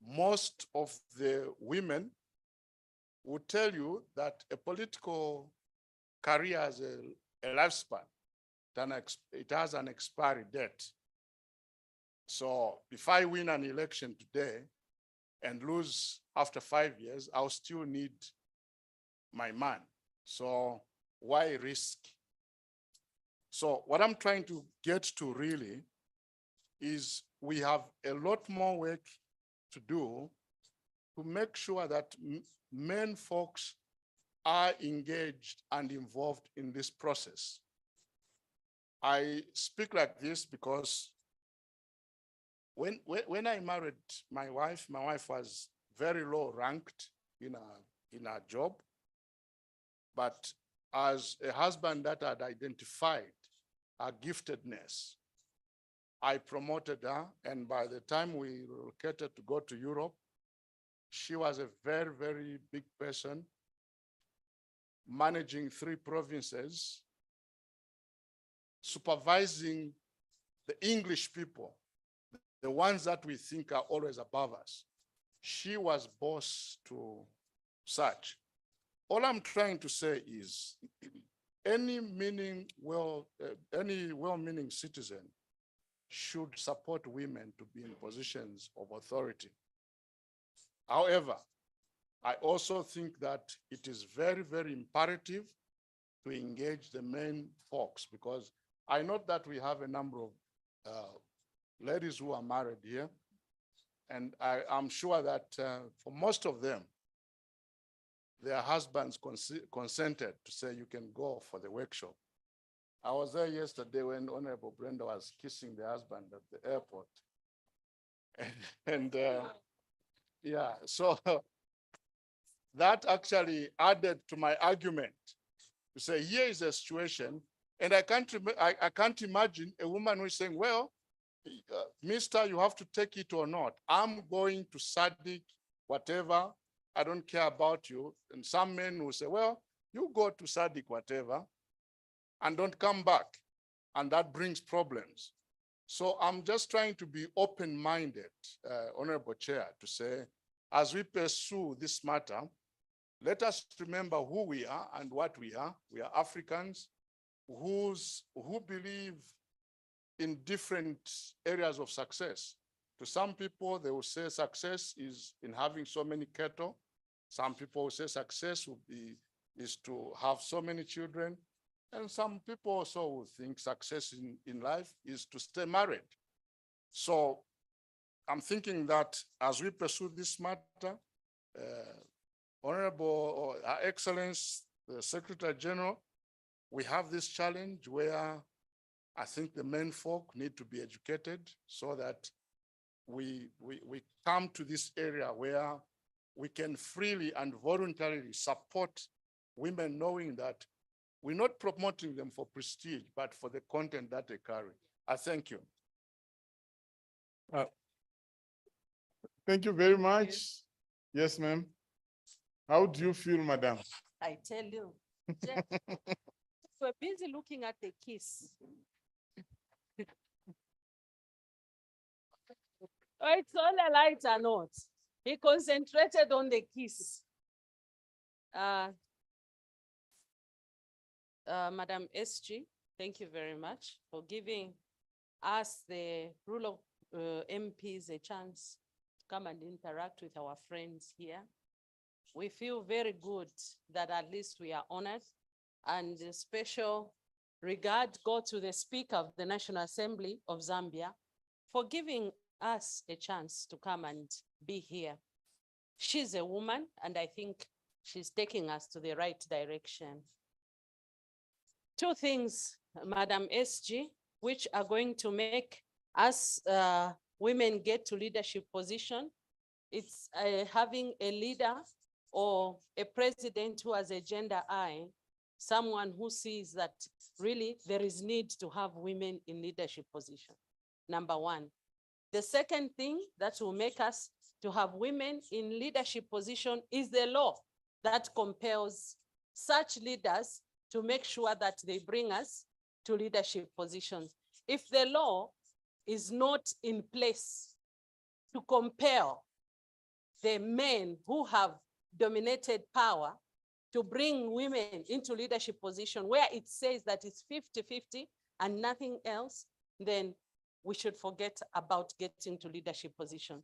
Most of the women would tell you that a political career has a lifespan, it has an expiry date. So if I win an election today and lose after 5 years, I'll still need my man. So why risk? So what I'm trying to get to really is we have a lot more work to do to make sure that men folks are engaged and involved in this process. I speak like this because when I married my wife was very low ranked in her job. But as a husband that had identified her giftedness, I promoted her, and by the time we relocated to go to Europe, she was a very, very big person, managing 3 provinces, supervising the English people, the ones that we think are always above us. She was boss to such. All I'm trying to say is any well-meaning citizen should support women to be in positions of authority. However, I also think that it is very, very imperative to engage the men folks, because I know that we have a number of ladies who are married here. And I'm sure that for most of them, their husbands consented to say you can go for the workshop. I was there yesterday when Honorable Brenda was kissing the husband at the airport. Yeah, so that actually added to my argument to say, here is a situation, and I can't imagine a woman who is saying, well, mister, you have to take it or not. I'm going to SADC, whatever, I don't care about you. And some men will say, well, you go to SADC, whatever, and don't come back. And that brings problems. So I'm just trying to be open-minded, Honorable Chair, to say, as we pursue this matter, let us remember who we are and what we are. We are Africans who believe in different areas of success. To some people, they will say success is in having so many cattle. Some people will say success is to have so many children. And some people also will think success in life is to stay married. So I'm thinking that as we pursue this matter, Honorable Her Excellence, the Secretary General, we have this challenge where I think the men folk need to be educated so that we come to this area where we can freely and voluntarily support women, knowing that we're not promoting them for prestige, but for the content that they carry. I thank you. Thank you very much. Yes, ma'am. How do you feel, madam? I tell you, Jeff, we're busy looking at the kiss. Oh, it's all a lighter note. He concentrated on the kiss. Madam SG, thank you very much for giving us, the rule of MPs, a chance to come and interact with our friends here. We feel very good that at least we are honored, and a special regard go to the Speaker of the National Assembly of Zambia for giving us a chance to come and be here. She's a woman, and I think she's taking us to the right direction. Two things, Madam SG, which are going to make us women get to leadership position. It's having a leader or a president who has a gender eye, someone who sees that really there is need to have women in leadership position, number one. The second thing that will make us to have women in leadership position is the law that compels such leaders to make sure that they bring us to leadership positions. If the law is not in place to compel the men who have dominated power to bring women into leadership position, where it says that it's 50-50 and nothing else, then we should forget about getting to leadership position.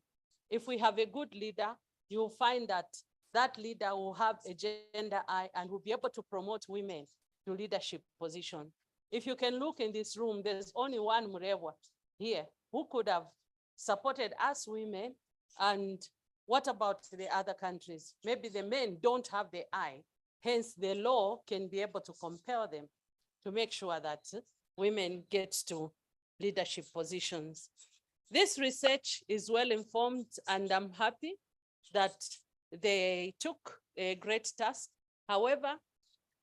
If we have a good leader, you'll find that that leader will have a gender eye and will be able to promote women to leadership position. If you can look in this room, there's only one Murewa here who could have supported us women. And what about the other countries? Maybe the men don't have the eye, hence the law can be able to compel them to make sure that women get to leadership positions. This research is well informed, and I'm happy that they took a great task. However,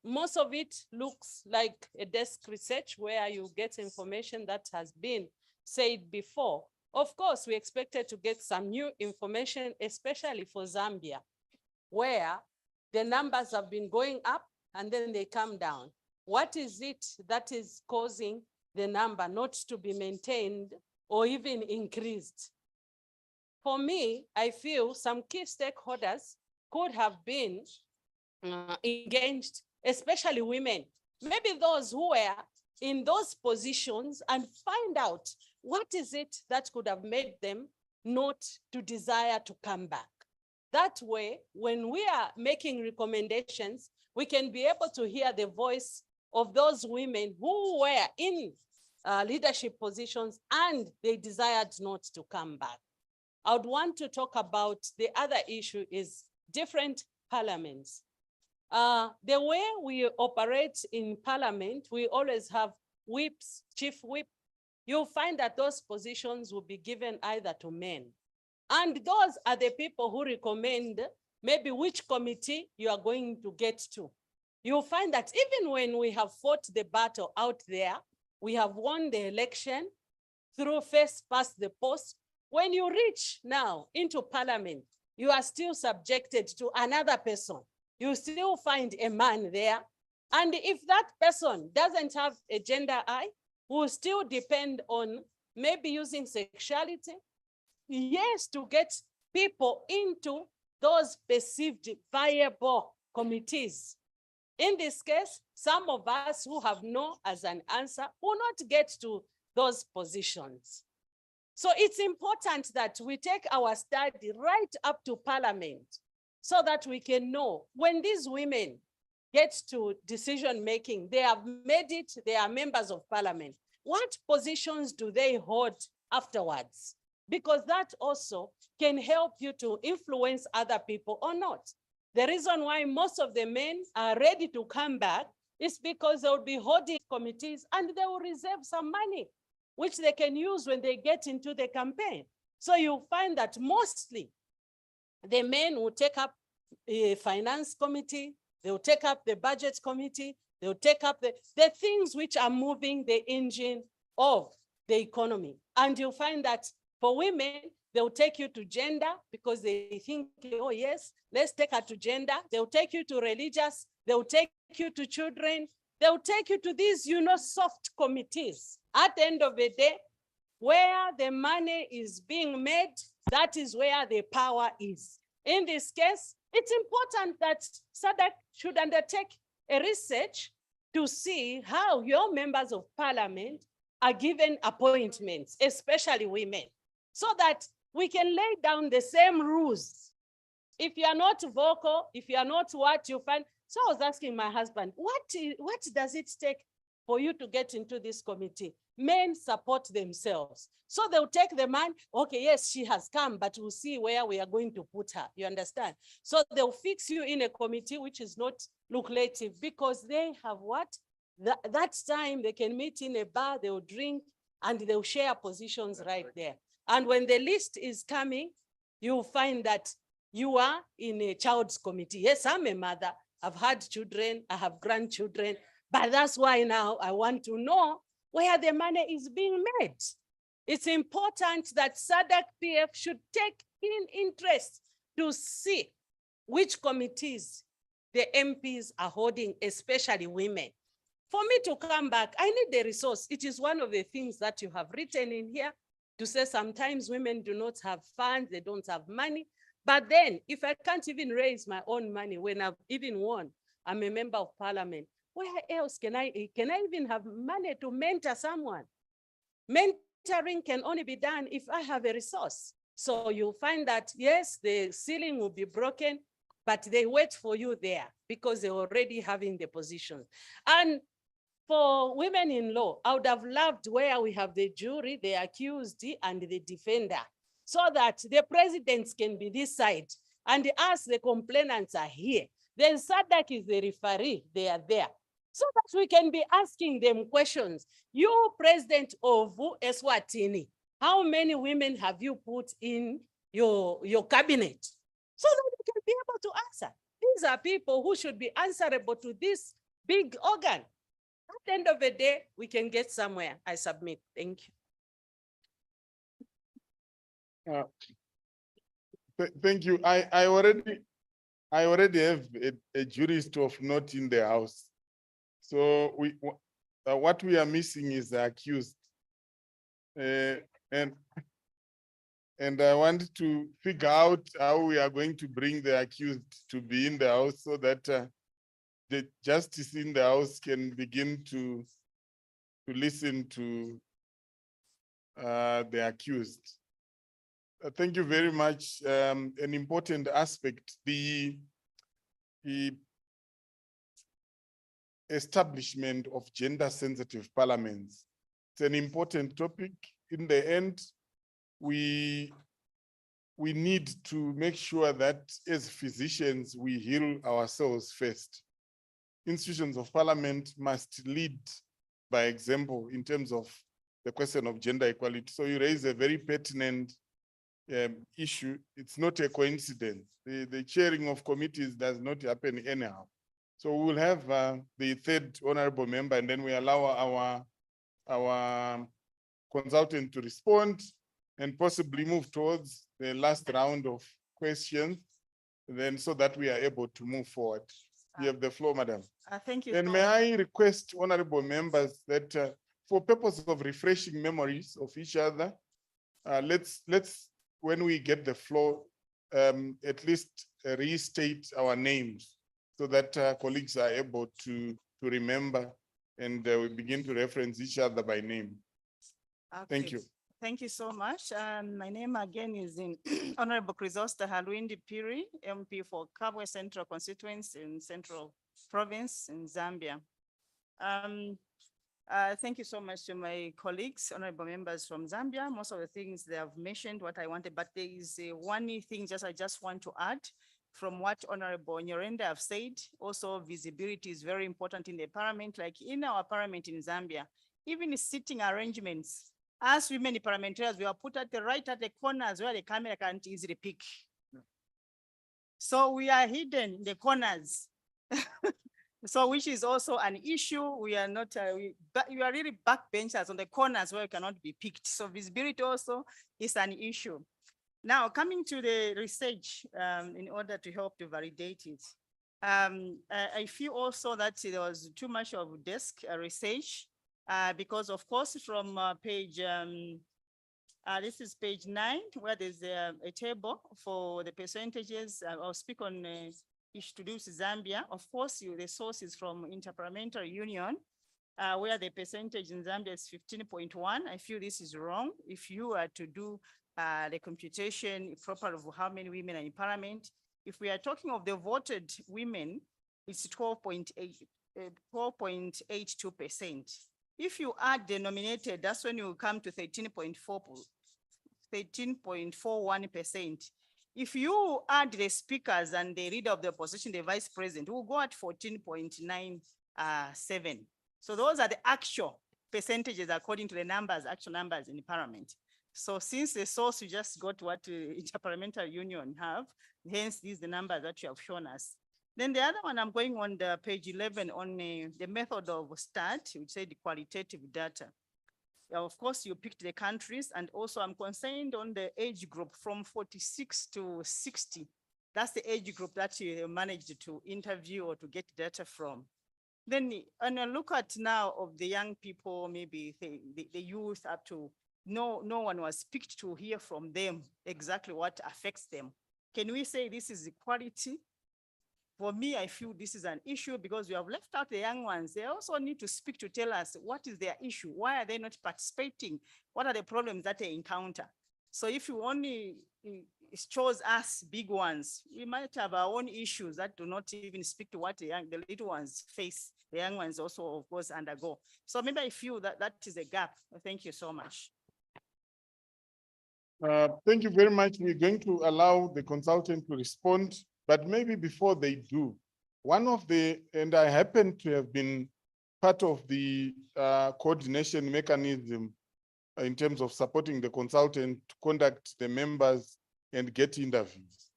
most of it looks like a desk research where you get information that has been said before. Of course, we expected to get some new information, especially for Zambia, where the numbers have been going up and then they come down. What is it that is causing the number not to be maintained or even increased? For me, I feel some key stakeholders could have been engaged, especially women, maybe those who were in those positions, and find out what is it that could have made them not to desire to come back. That way, when we are making recommendations, we can be able to hear the voice of those women who were in leadership positions and they desired not to come back. I would want to talk about the other issue is different parliaments. The way we operate in parliament, we always have whips, chief whip. You'll find that those positions will be given either to men. And those are the people who recommend maybe which committee you are going to get to. You'll find that even when we have fought the battle out there, we have won the election through first past the post. When you reach now into parliament, you are still subjected to another person. You still find a man there. And if that person doesn't have a gender eye, will still depend on maybe using sexuality, yes, to get people into those perceived viable committees. In this case, some of us who have no as an answer will not get to those positions. So it's important that we take our study right up to parliament so that we can know when these women get to decision making, they have made it, they are members of parliament. What positions do they hold afterwards? Because that also can help you to influence other people or not. The reason why most of the men are ready to come back is because they will be holding committees and they will reserve some money, which they can use when they get into the campaign. So you'll find that mostly the men will take up a finance committee, they will take up the budget committee, they will take up the things which are moving the engine of the economy. And you'll find that for women, they'll take you to gender because they think, oh yes, let's take her to gender. They'll take you to religious, they'll take you to children, they'll take you to these, soft committees. At the end of the day, where the money is being made, that is where the power is. In this case, it's important that SADC should undertake a research to see how your members of parliament are given appointments, especially women, so that we can lay down the same rules. If you are not vocal, if you are not what you find. So I was asking my husband, what does it take for you to get into this committee? Men support themselves. So they'll take the man, okay, yes, she has come, but we'll see where we are going to put her, you understand? So they'll fix you in a committee which is not lucrative because they have what? That time they can meet in a bar, they'll drink, and they'll share positions right there. And when the list is coming, you'll find that you are in a child's committee. Yes, I'm a mother, I've had children, I have grandchildren, but that's why now I want to know where the money is being made. It's important that SADC PF should take in interest to see which committees the MPs are holding, especially women. For me to come back, I need the resource. It is one of the things that you have written in here to say sometimes women do not have funds, they don't have money. But then if I can't even raise my own money when I've even won, I'm a member of parliament, where else can I even have money to mentor someone? Mentoring can only be done if I have a resource. So you'll find that, yes, the ceiling will be broken, but they wait for you there because they're already having the position. And for women in law, I would have loved where we have the jury, the accused, and the defender, so that the presidents can be this side, and us, the complainants, are here. Then SADC is the referee, they are there. So that we can be asking them questions. You, president of Eswatini, how many women have you put in your cabinet? So that we can be able to answer. These are people who should be answerable to this big organ. At the end of the day, we can get somewhere. I submit. Thank you. Thank you. I already have a jurist of note in the house. So what we are missing is the accused. And I want to figure out how we are going to bring the accused to be in the house so that the justice in the house can begin to listen to the accused. Thank you very much. An important aspect, the establishment of gender-sensitive parliaments. It's an important topic. In the end, we need to make sure that as physicians, we heal ourselves first. Institutions of parliament must lead by example in terms of the question of gender equality. So you raise a very pertinent issue. It's not a coincidence. The chairing of committees does not happen anyhow. So we'll have the third honorable member, and then we allow our consultant to respond and possibly move towards the last round of questions, then so that we are able to move forward. You have the floor, madam. Thank you. And so may much. I request honorable members that for purposes of refreshing memories of each other, let's when we get the floor, at least restate our names so that colleagues are able to remember and we begin to reference each other by name. Thank Okay. you. Thank you so much. My name again is in Honorable Chrysosta Halwindi Piri, MP for Kabwe Central Constituency in Central Province in Zambia. Thank you so much to my colleagues, honorable members from Zambia. Most of the things they have mentioned what I wanted, but there is one thing I just want to add from what Honorable Nyorenda have said. Also, visibility is very important in the parliament, like in our parliament in Zambia, even sitting arrangements. As women parliamentarians, we are put at the right at the corners where the camera can't easily pick. So we are hidden in the corners. So which is also an issue. We are not, we are really backbenchers on the corners where we cannot be picked. So visibility also is an issue. Now coming to the research in order to help to validate it. I feel also that there was too much of desk research because of course from page, this is page 9 where there's a table for the percentages. I'll speak on introduce Zambia. Of course, the source is from Interparliamentary Union, where the percentage in Zambia is 15.1. I feel this is wrong. If you are to do the computation proper of how many women are in parliament, if we are talking of the voted women, it's 12.82%. If you add the nominated, that's when you come to 13.41%. If you add the speakers and the leader of the opposition, the vice president, we'll go at 14.97. So those are the actual percentages according to the numbers, actual numbers in the parliament. So since the source, you just got what Interparliamentary Union have, hence these are the numbers that you have shown us. Then the other one, I'm going on the page 11 on the method of STAT, which say the qualitative data. Of course, you picked the countries, and also I'm concerned on the age group from 46 to 60. That's the age group that you managed to interview or to get data from. Then when I look at now of the young people, maybe the youth up to, no one was picked to hear from them exactly what affects them. Can we say this is equality? For me, I feel this is an issue because we have left out the young ones. They also need to speak to tell us what is their issue? Why are they not participating? What are the problems that they encounter? So if you only shows us big ones, we might have our own issues that do not even speak to what the little ones face. The young ones also, of course, undergo. So maybe I feel that that is a gap. Thank you so much. Thank you very much. We're going to allow the consultant to respond, but maybe before they do, one of the, and I happen to have been part of the coordination mechanism in terms of supporting the consultant to conduct the members and get interviews.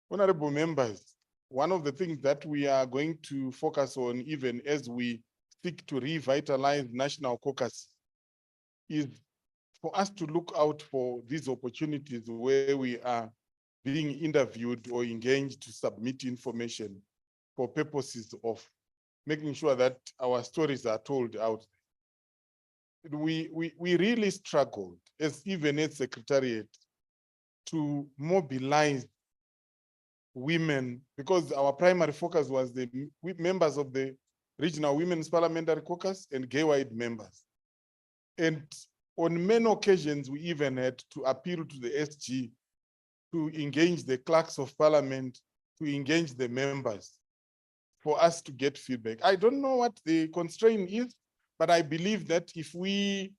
Honorable members, one of the things that we are going to focus on even as we seek to revitalize national caucus is for us to look out for these opportunities where we are being interviewed or engaged to submit information for purposes of making sure that our stories are told out. We really struggled even as Secretariat to mobilize women because our primary focus was the members of the Regional Women's Parliamentary Caucus and gay-wide members. And On many occasions, we even had to appeal to the SG to engage the clerks of parliament, to engage the members for us to get feedback. I don't know what the constraint is, but I believe that if we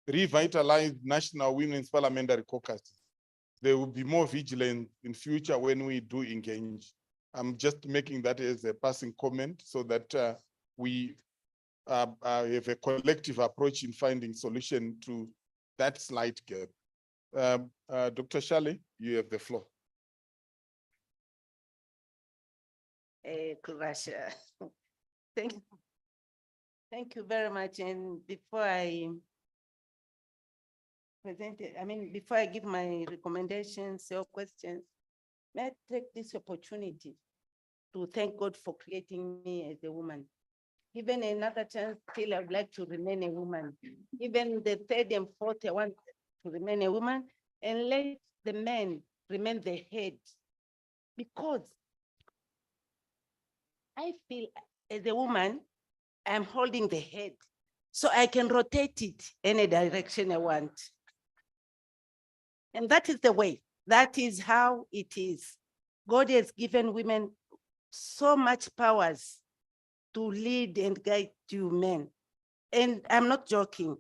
revitalize National Women's Parliamentary Caucus, there will be more vigilance in future when we do engage. I'm just making that as a passing comment so that we have a collective approach in finding solution to that slight gap. Dr. Shale, you have the floor. Kurasha. Thank you very much. And before I present it, before I give my recommendations or questions, may I take this opportunity to thank God for creating me as a woman. Given another chance, still I would like to remain a woman. Even the third and fourth, I want to remain a woman and let the men remain the head. Because I feel as a woman, I'm holding the head, so I can rotate it any direction I want. And that is the way, that is how it is. God has given women so much powers to lead and guide you men. And I'm not joking.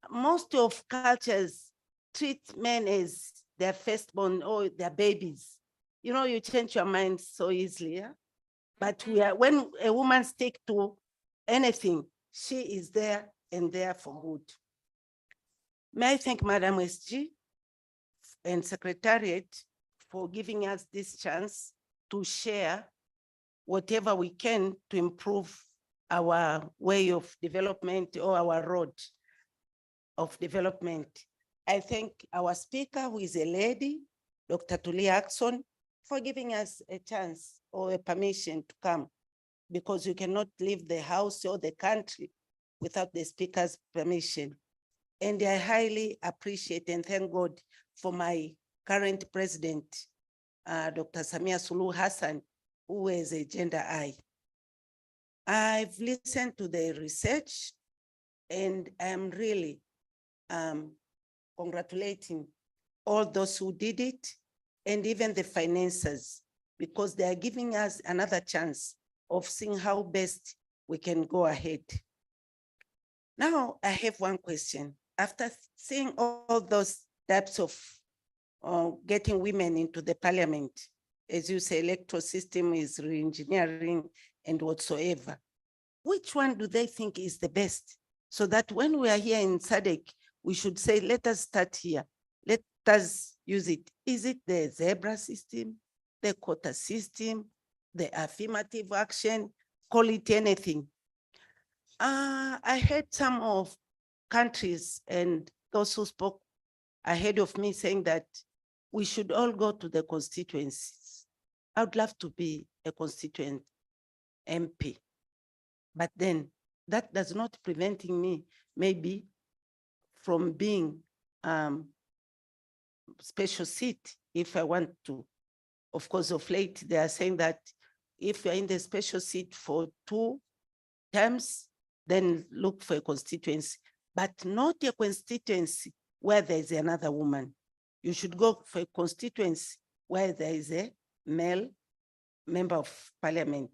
Most of cultures treat men as their firstborn or their babies. You know, you change your mind so easily, yeah? But when a woman sticks to anything, she is there and there for good. May I thank Madam SG and Secretariat for giving us this chance to share whatever we can to improve our way of development or our road of development. I thank our speaker, who is a lady, Dr. Tuli Axon, for giving us a chance or a permission to come, because you cannot leave the house or the country without the speaker's permission. And I highly appreciate and thank God for my current president, Dr. Samia Suluhu Hassan, who is a gender eye. I've listened to the research and I'm really congratulating all those who did it and even the financiers, because they are giving us another chance of seeing how best we can go ahead. Now, I have one question. After seeing all those types of getting women into the parliament, as you say, electoral system is re-engineering and whatsoever, which one do they think is the best? So that when we are here in SADC, we should say, let us start here. Let us use it. Is it the zebra system, the quota system, the affirmative action, call it anything? I heard some of countries and those who spoke ahead of me saying that we should all go to the constituencies. I would love to be a constituent MP, but then that does not preventing me maybe from being special seat if I want to. Of course, of late, they are saying that if you're in the special seat for 2 terms, then look for a constituency, but not a constituency where there is another woman. You should go for a constituency where there is a male member of parliament.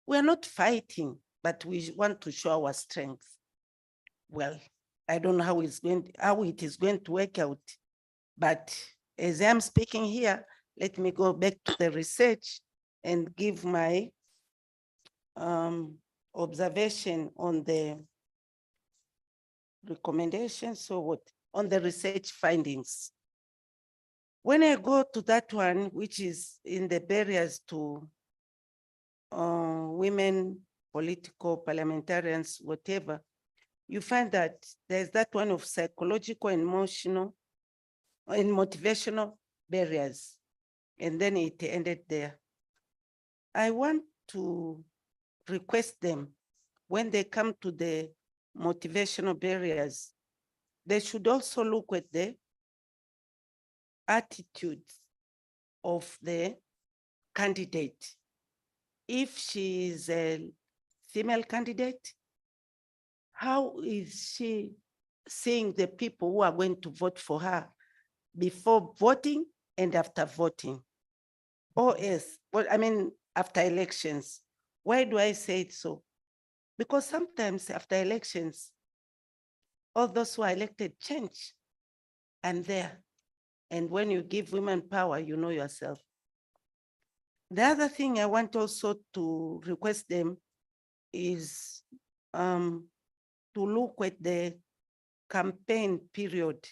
We are not fighting, but we want to show our strength. Well, I don't know how it is going to work out, but as I'm speaking here, let me go back to the research and give my observation on the recommendations. So what on the research findings. When I go to that one, which is in the barriers to women, political, parliamentarians, whatever, you find that there's that one of psychological, emotional, and motivational barriers. And then it ended there. I want to request them, when they come to the motivational barriers, they should also look at the attitudes of the candidate. If she is a female candidate, how is she seeing the people who are going to vote for her before voting and after voting. Or else, well, I mean, after elections. Why do I say it so? Because sometimes after elections, all those who are elected change and there. And when you give women power, you know yourself. The other thing I want also to request them is to look at the campaign period.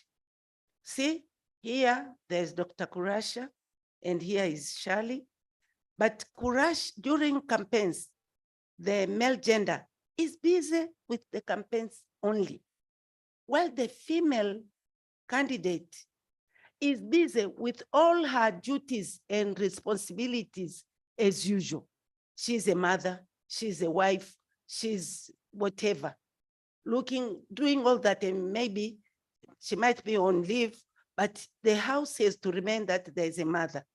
See, here there's Dr. Kurasha and here is Shirley. But Kurash, during campaigns, the male gender is busy with the campaigns only, while the female candidate is busy with all her duties and responsibilities as usual. She's a mother, she's a wife, she's whatever, doing all that, and maybe she might be on leave, but the house has to remain that there is a mother.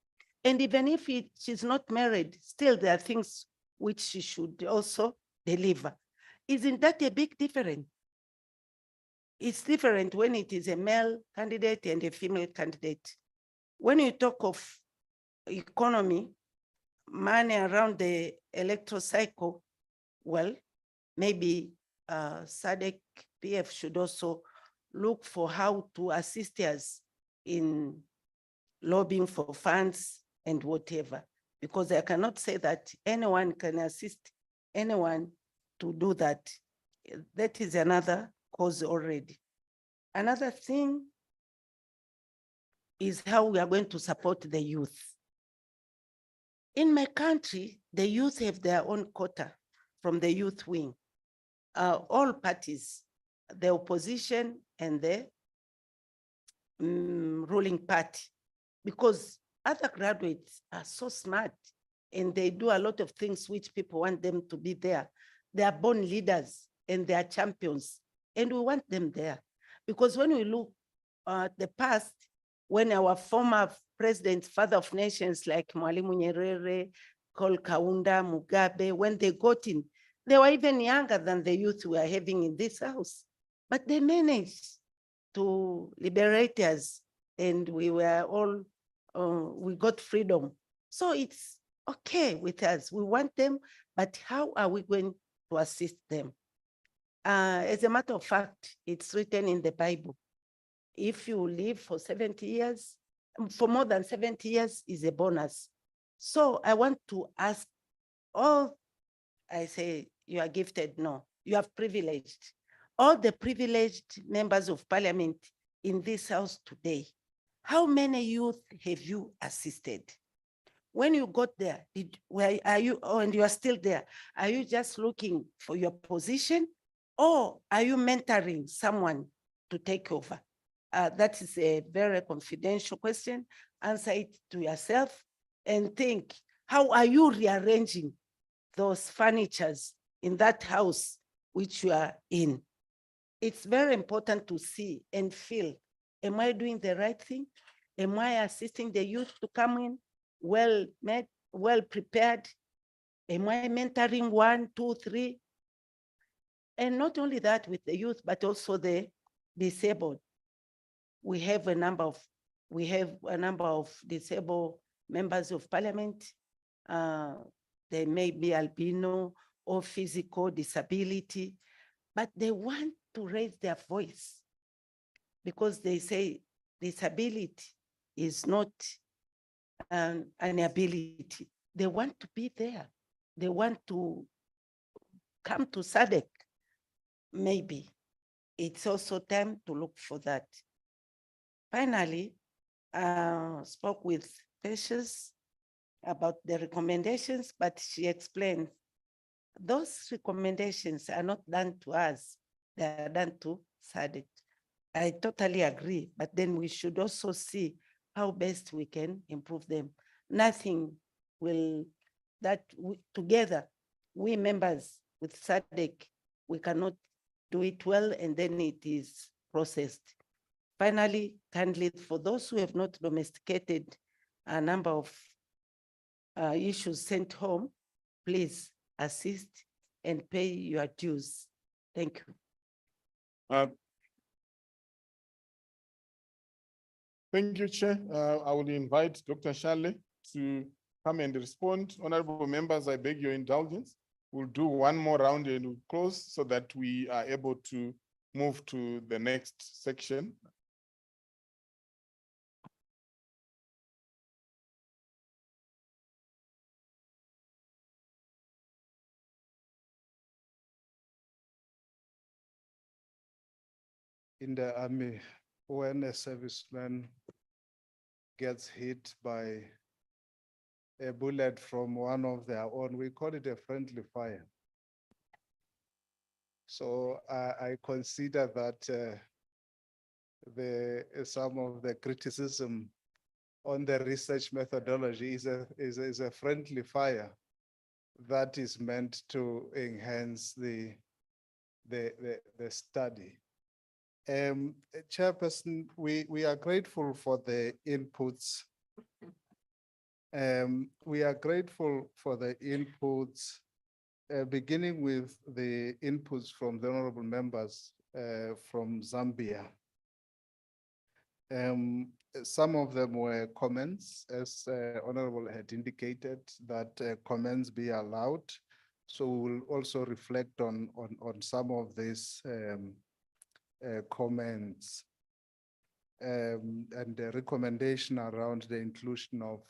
And even if she's not married, still there are things which she should also deliver. Isn't that a big difference? It's different when it is a male candidate and a female candidate. When you talk of economy, money around the electoral cycle, well, maybe SADC PF should also look for how to assist us in lobbying for funds and whatever, because I cannot say that anyone can assist anyone to do that. That is another cause already. Another thing is how we are going to support the youth. In my country, the youth have their own quota from the youth wing. All parties, the opposition and the ruling party, because other graduates are so smart and they do a lot of things which people want them to be there. They are born leaders and they are champions, and we want them there. Because when we look at the past, when our former presidents, father of nations like Mwalimu Nyerere, Col Kaunda, Mugabe, when they got in, they were even younger than the youth we are having in this house. But they managed to liberate us, and we were all, we got freedom. So it's okay with us. We want them, but how are we going to assist them? As a matter of fact, it's written in the Bible. If you live for 70 years, for more than 70 years is a bonus. So I want to ask all, I say you are gifted, no, you are privileged. All the privileged members of parliament in this house today, how many youth have you assisted? When you got there, where are you, and you are still there, are you just looking for your position, or are you mentoring someone to take over? That is a very confidential question. Answer it to yourself and think, how are you rearranging those furnitures in that house which you are in? It's very important to see and feel, am I doing the right thing? Am I assisting the youth to come in well met, well prepared? Am I mentoring 1, 2, 3? And not only that with the youth, but also the disabled. We have a number of disabled members of parliament. They may be albino or physical disability, but they want to raise their voice because they say disability is not an ability. They want to be there. They want to come to SADC. Maybe it's also time to look for that. Finally, spoke with Patience about the recommendations, but she explained those recommendations are not done to us, they are done to SADC. I totally agree, but then we should also see how best we can improve them. Nothing will, together, we members with SADC, we cannot do it well, and then it is processed. Finally, kindly, for those who have not domesticated a number of issues sent home, please assist and pay your dues. Thank you. Thank you, Chair. I will invite Dr. Shale to come and respond. Honorable members, I beg your indulgence. We'll do one more round and we'll close so that we are able to move to the next section. In the army, when a serviceman gets hit by a bullet from one of their own, we call it a friendly fire. So I consider that some of the criticism on the research methodology is a friendly fire that is meant to enhance the study. Chairperson, we are grateful for the inputs. We are grateful for the inputs, beginning with the inputs from the honorable members from Zambia. Some of them were comments, as Honorable had indicated, that comments be allowed. So we'll also reflect on some of these comments and the recommendation around the inclusion of,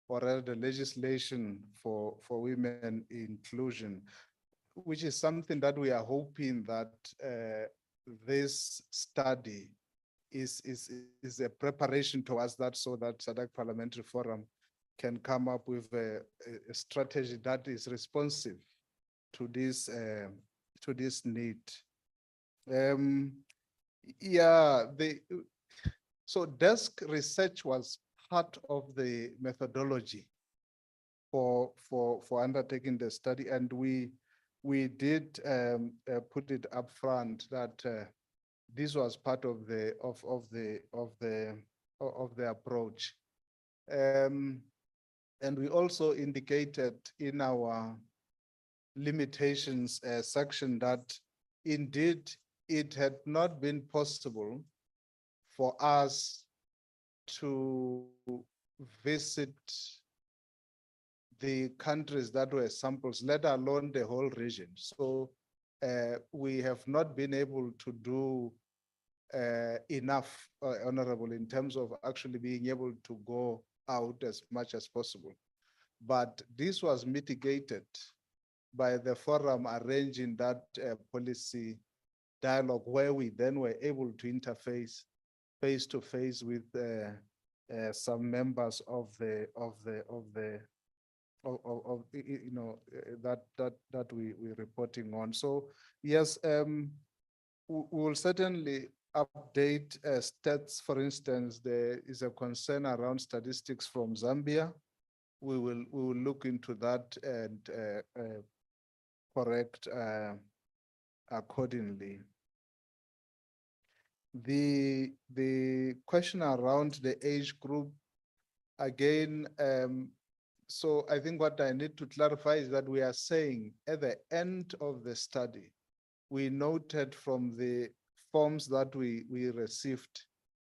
or rather the legislation for women inclusion, which is something that we are hoping that this study is a preparation towards that, so that SADC Parliamentary Forum can come up with a strategy that is responsive to this need. So desk research was part of the methodology for undertaking the study, and we did put it up front that this was part of the approach, and we also indicated in our limitations section that indeed it had not been possible for us to visit the countries that were samples, let alone the whole region. So we have not been able to do enough, Honorable, in terms of actually being able to go out as much as possible. But this was mitigated by the forum arranging that policy dialogue, where we then were able to interface face to face with some members of that we're reporting on. So yes, we will certainly update stats. For instance, there is a concern around statistics from Zambia. We will look into that and correct accordingly. The question around the age group, again, so I think what I need to clarify is that we are saying at the end of the study, we noted from the forms that we received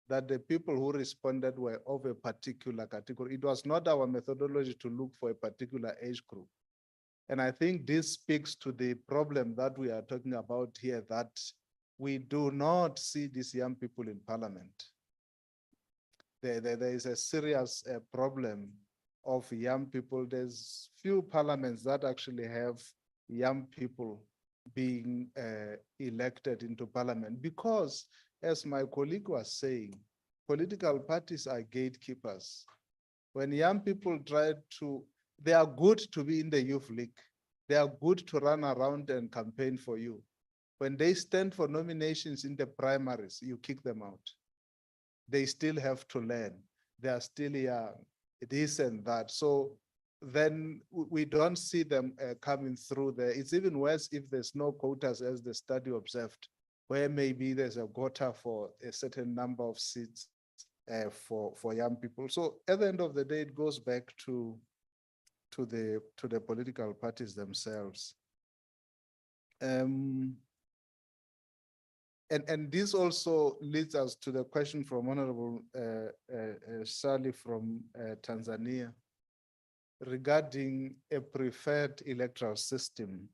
that the people who responded were of a particular category. It was not our methodology to look for a particular age group. And I think this speaks to the problem that we are talking about here, that we do not see these young people in parliament. There is a serious problem of young people. There's few parliaments that actually have young people being elected into parliament, because, as my colleague was saying, political parties are gatekeepers. When young people try to, they are good to be in the youth league. They are good to run around and campaign for you. When they stand for nominations in the primaries, you kick them out. They still have to learn. They are still young, this and that. So then we don't see them coming through there. It's even worse if there's no quotas, as the study observed, where maybe there's a quota for a certain number of seats for young people. So at the end of the day, it goes back to the political parties themselves. And this also leads us to the question from Honorable Sally from Tanzania regarding a preferred electoral system.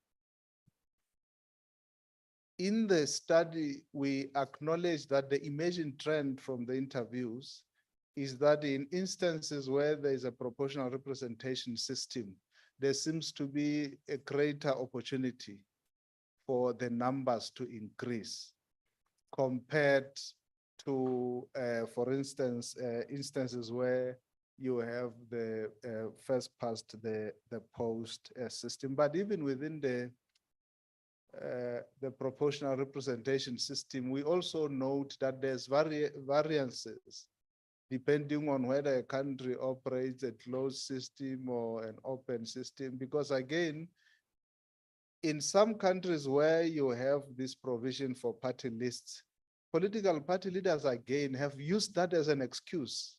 In the study, we acknowledge that the emerging trend from the interviews is that in instances where there is a proportional representation system, there seems to be a greater opportunity for the numbers to increase compared to, for instance, instances where you have the first past the post system. But even within the proportional representation system, we also note that there's variances depending on whether a country operates a closed system or an open system. Because again, in some countries where you have this provision for party lists, political party leaders again have used that as an excuse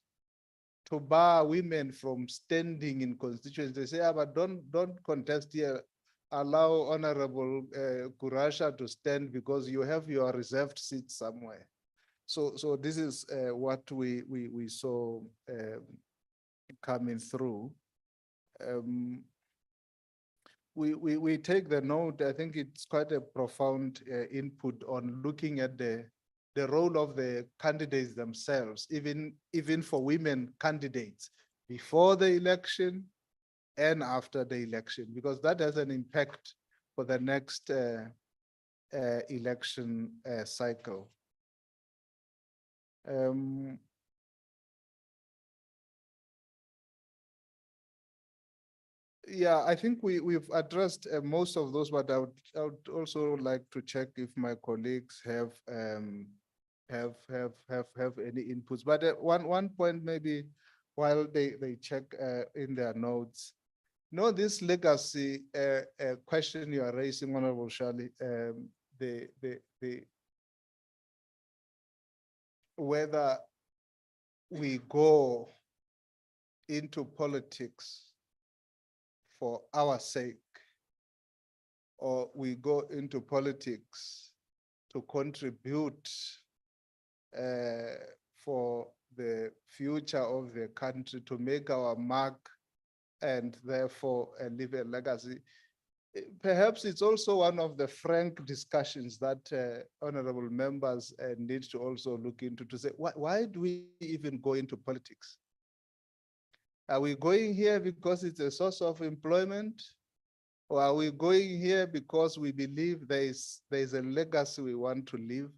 to bar women from standing in constituencies. They say, but don't contest here. Allow Honorable Kurasha to stand because you have your reserved seat somewhere. So this is what we saw coming through. We take the note. I think it's quite a profound input on looking at the role of the candidates themselves, even for women candidates before the election and after the election, because that has an impact for the next election cycle. Yeah, I think we've addressed most of those, but I would also like to check if my colleagues have any inputs. But one point maybe while they check in their notes. No, this legacy question you are raising, Honorable Shali, whether we go into politics for our sake, or we go into politics to contribute for the future of the country, to make our mark and therefore leave a legacy. Perhaps it's also one of the frank discussions that honorable members need to also look into, to say, why do we even go into politics? Are we going here because it's a source of employment? Or are we going here because we believe there's a legacy we want to leave?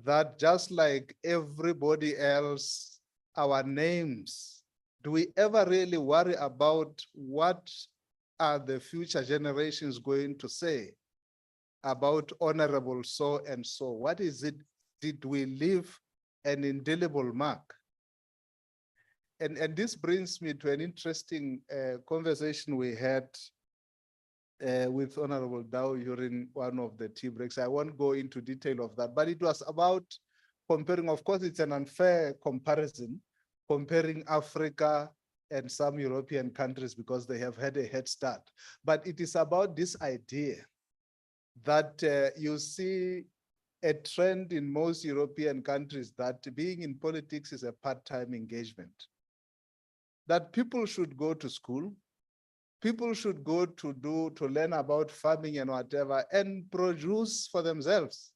That just like everybody else, our names, do we ever really worry about what are the future generations going to say about honorable so and so? What is it? Did we leave an indelible mark? And this brings me to an interesting conversation we had with Honorable Dow during one of the tea breaks. I won't go into detail of that, but it was about comparing. Of course, it's an unfair comparison, comparing Africa and some European countries because they have had a head start. But it is about this idea that you see a trend in most European countries that being in politics is a part-time engagement. That people should go to school, people should go to learn about farming and whatever, and produce for themselves.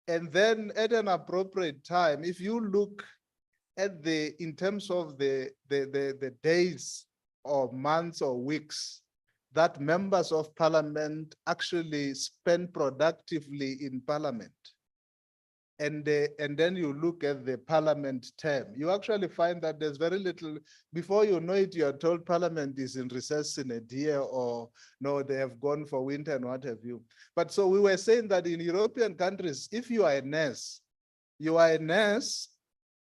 And then at an appropriate time, if you look at in terms of the days or months or weeks that members of parliament actually spend productively in parliament, and then you look at the parliament term, you actually find that there's very little. Before you know it, you are told parliament is in recess in a year, or no, they have gone for winter and what have you. But so we were saying that in European countries, if you are a nurse,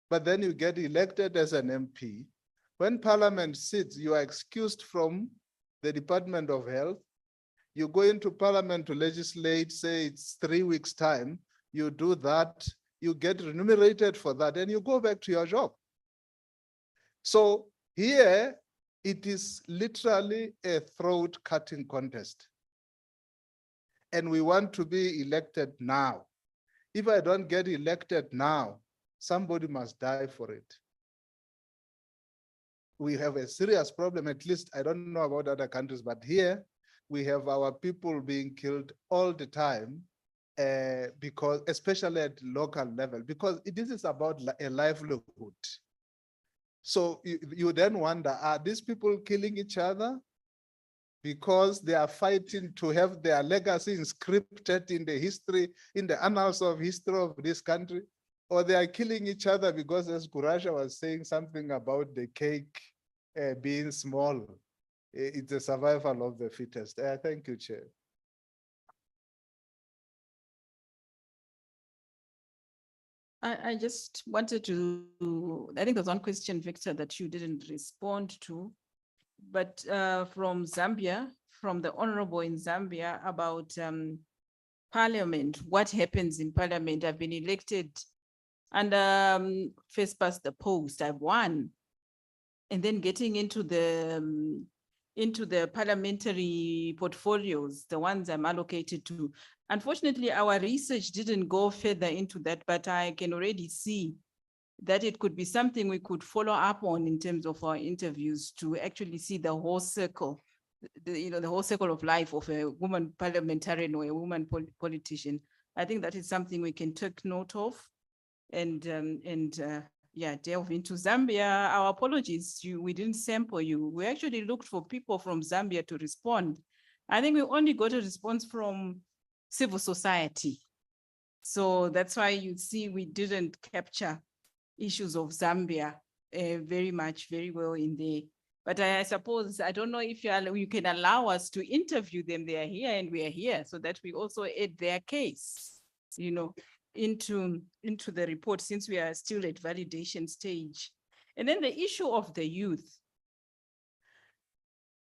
but then you get elected as an MP. When parliament sits, you are excused from the Department of Health. You go into parliament to legislate, say it's 3 weeks' time. You do that, you get remunerated for that, and you go back to your job. So here, it is literally a throat-cutting contest. And we want to be elected now. If I don't get elected now, somebody must die for it. We have a serious problem, at least I don't know about other countries, but here we have our people being killed all the time, because especially at local level, because this is about a livelihood. So you then wonder, are these people killing each other because they are fighting to have their legacy inscripted in the history, in the annals of history of this country? Or they are killing each other because, as Kurasha was saying something about the cake being small. It's a survival of the fittest. Thank you, Chair. I just wanted to, I think there's one question, Victor, that you didn't respond to, but from Zambia, from the honorable in Zambia about parliament, what happens in parliament. I've been elected and first past the post, I've won. And then getting into the parliamentary portfolios, the ones I'm allocated to. Unfortunately, our research didn't go further into that, but I can already see that it could be something we could follow up on in terms of our interviews to actually see the whole circle, the whole circle of life of a woman parliamentarian or a woman politician. I think that is something we can take note of and yeah, delve into Zambia. Our apologies, we didn't sample you. We actually looked for people from Zambia to respond. I think we only got a response from civil society. So that's why you see we didn't capture issues of Zambia very well in there. But I suppose, I don't know if you can allow us to interview them. They are here and we are here, so that we also add their case, into the report, since we are still at validation stage. And then the issue of the youth.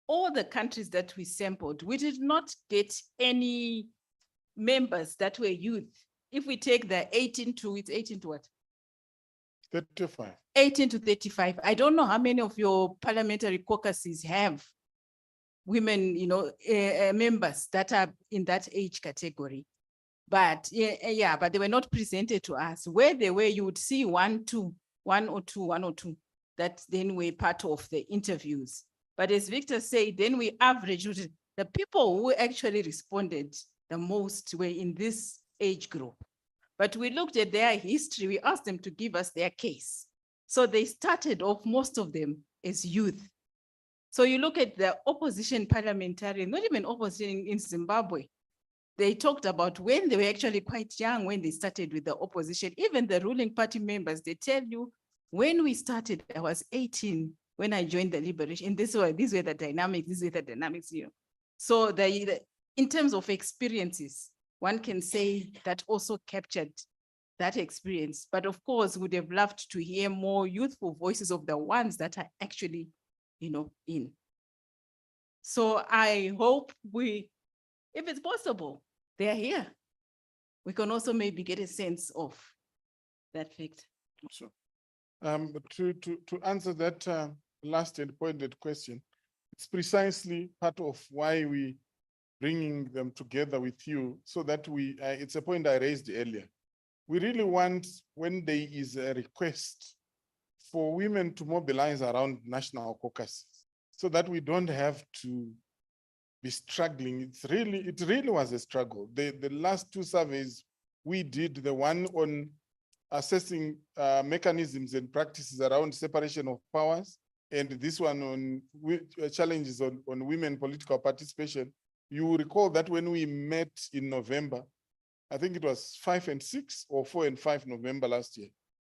All the countries that we sampled, we did not get any members that were youth. If we take the 18 to what? 35. 18 to 35. I don't know how many of your parliamentary caucuses have women, members that are in that age category. But yeah, but they were not presented to us. Where they were, you would see one or two that then were part of the interviews. But as Victor said, then we averaged the people who actually responded the most were in this age group. But we looked at their history, we asked them to give us their case. So they started off, most of them, as youth. So you look at the opposition parliamentarian, not even opposition in Zimbabwe, they talked about when they were actually quite young when they started with the opposition. Even the ruling party members, they tell you, when we started, I was 18 when I joined the Liberation, and these were the dynamics, So in terms of experiences, one can say that also captured that experience. But of course, would have loved to hear more youthful voices of the ones that are actually, in. So I hope if it's possible, they are here. We can also maybe get a sense of that fact. Sure. To answer that last and pointed question, it's precisely part of why we bringing them together with you, so that it's a point I raised earlier. We really want, when there is a request for women to mobilize around national caucuses, so that we don't have to be struggling. It really was a struggle. The last two surveys we did, the one on assessing mechanisms and practices around separation of powers, and this one on challenges on women political participation. You will recall that when we met in November, I think it was 5 and 6 or 4 and 5 November last year,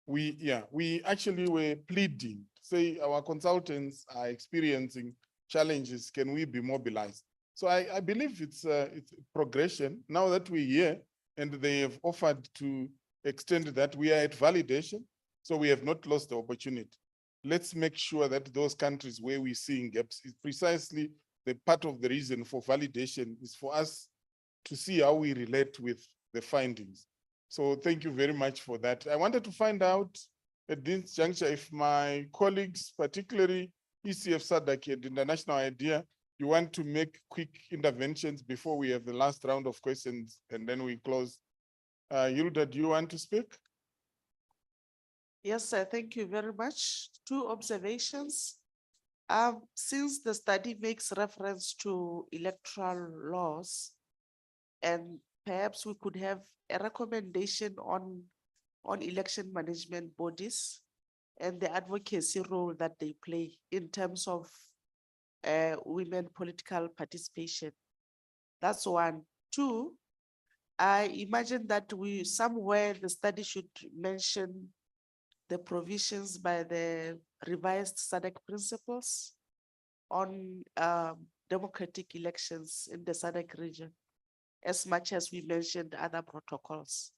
we actually were pleading, say our consultants are experiencing challenges, can we be mobilized? So I believe it's progression. Now that we're here and they have offered to extend that, we are at validation, so we have not lost the opportunity. Let's make sure that those countries where we're seeing gaps is precisely the part of the reason for validation is for us to see how we relate with the findings. So thank you very much for that. I wanted to find out at this juncture if my colleagues, particularly ECF SADC and International IDEA, you want to make quick interventions before we have the last round of questions and then we close Hilda, do you want to speak? Yes, sir. Thank you very much. Two observations. Since the study makes reference to electoral laws, and perhaps we could have a recommendation on election management bodies and the advocacy role that they play in terms of women political participation. That's one. Two, I imagine that somewhere the study should mention the provisions by the revised SADC principles on democratic elections in the SADC region, as much as we mentioned other protocols.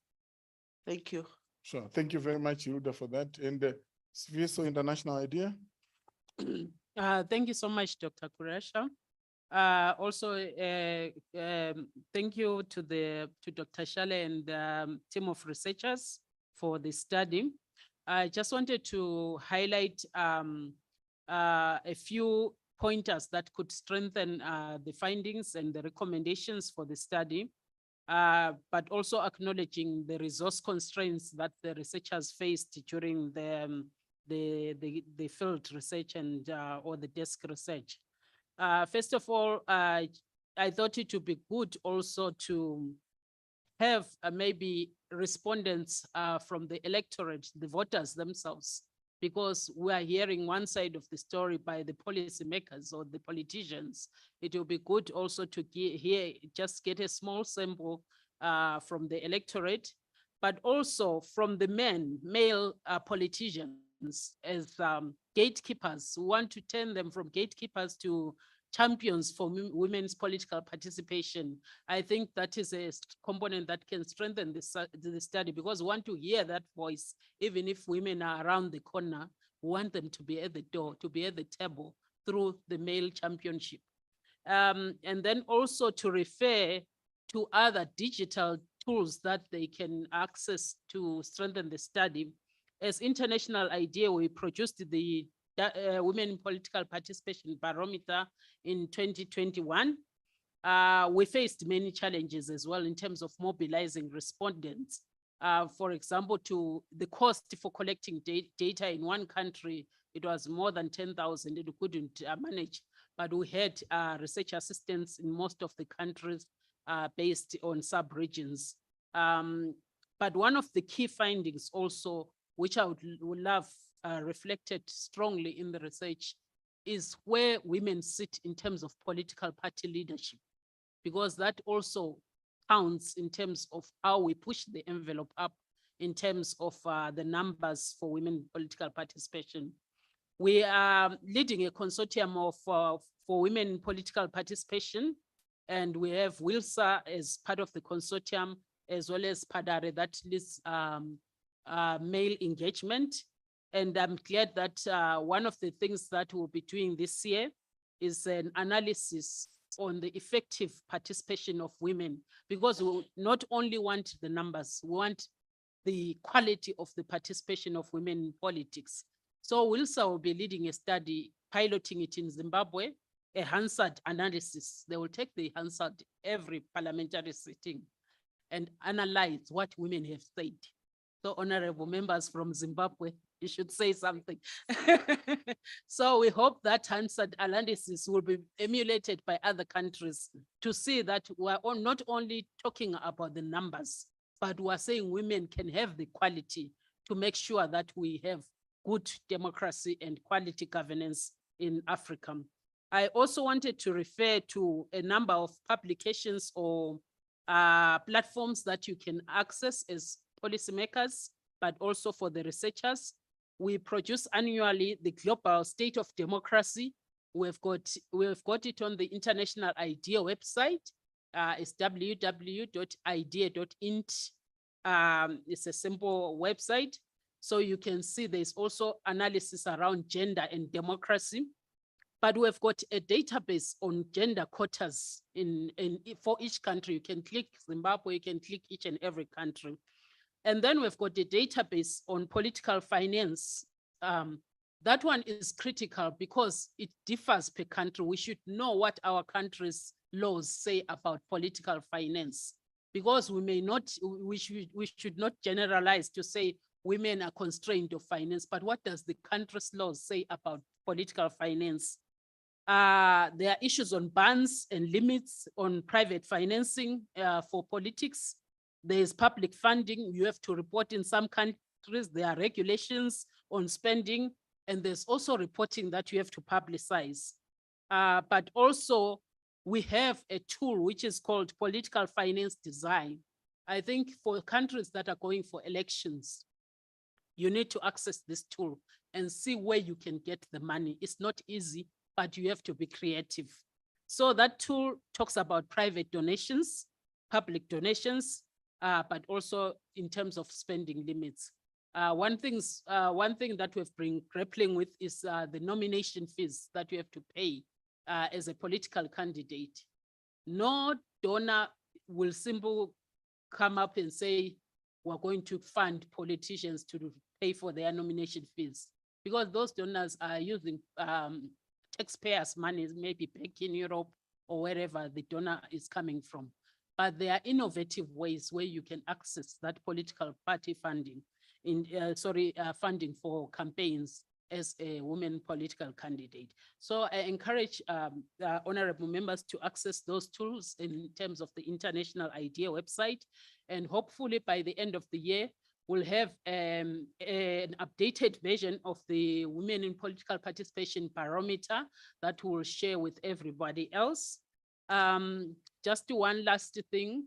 Thank you. Sure. Thank you very much, Hilda, for that. And Sviso International Idea? Thank you so much, Dr. Kuresha. Also, thank you to Dr. Shale and team of researchers for the study. I just wanted to highlight a few pointers that could strengthen the findings and the recommendations for the study, but also acknowledging the resource constraints that the researchers faced during the field research and or the desk research. First of all, I thought it would be good also to have maybe respondents from the electorate, the voters themselves, because we are hearing one side of the story by the policymakers or the politicians. It will be good also to just get a small sample from the electorate, but also from the male politicians as gatekeepers. We want to turn them from gatekeepers to champions for women's political participation. I think that is a component that can strengthen the study, because we want to hear that voice, even if women are around the corner. We want them to be at the door, to be at the table through the male championship. And then also to refer to other digital tools that they can access to strengthen the study. As International Idea, we produced the Women in Political Participation Barometer in 2021. We faced many challenges as well in terms of mobilizing respondents. For example, to the cost for collecting data in one country, it was more than 10,000. It couldn't manage, but we had research assistants in most of the countries based on sub-regions. But one of the key findings also, which I would love reflected strongly in the research, is where women sit in terms of political party leadership, because that also counts in terms of how we push the envelope up in terms of the numbers for women political participation. We are leading a consortium of for women political participation, and we have WILSA as part of the consortium, as well as PADARE that lists male engagement. And I'm glad that one of the things that we'll be doing this year is an analysis on the effective participation of women, because we not only want the numbers, we want the quality of the participation of women in politics. So WILSA will be leading a study, piloting it in Zimbabwe, a Hansard analysis. They will take the Hansard every parliamentary sitting and analyze what women have said. So honorable members from Zimbabwe, you should say something. So we hope that Hansard analysis will be emulated by other countries to see that we're not only talking about the numbers, but we're saying women can have the quality to make sure that we have good democracy and quality governance in Africa. I also wanted to refer to a number of publications or platforms that you can access as policymakers, but also for the researchers. We produce annually the Global State of Democracy. We've got it on the International IDEA website. It's www.idea.int. It's a simple website. So you can see there's also analysis around gender and democracy. But we've got a database on gender quotas for each country. You can click Zimbabwe, you can click each and every country. And then we've got a database on political finance. That one is critical because it differs per country. We should know what our country's laws say about political finance. because we should not generalize to say women are constrained of finance, but what does the country's laws say about political finance? There are issues on bans and limits on private financing for politics. There is public funding. You have to report in some countries. There are regulations on spending, and there's also reporting that you have to publicize. But also we have a tool which is called political finance design. I think for countries that are going for elections, you need to access this tool and see where you can get the money. It's not easy, but you have to be creative. So that tool talks about private donations, public donations, but also in terms of spending limits. One thing that we've been grappling with is the nomination fees that you have to pay as a political candidate. No donor will simply come up and say, we're going to fund politicians to pay for their nomination fees, because those donors are using taxpayers' money, maybe back in Europe or wherever the donor is coming from. But there are innovative ways where you can access that political party funding, funding for campaigns as a woman political candidate. So I encourage honorable members to access those tools in terms of the International IDEA website. And hopefully by the end of the year, we'll have an updated version of the Women in Political Participation Barometer that we'll share with everybody else. Just one last thing.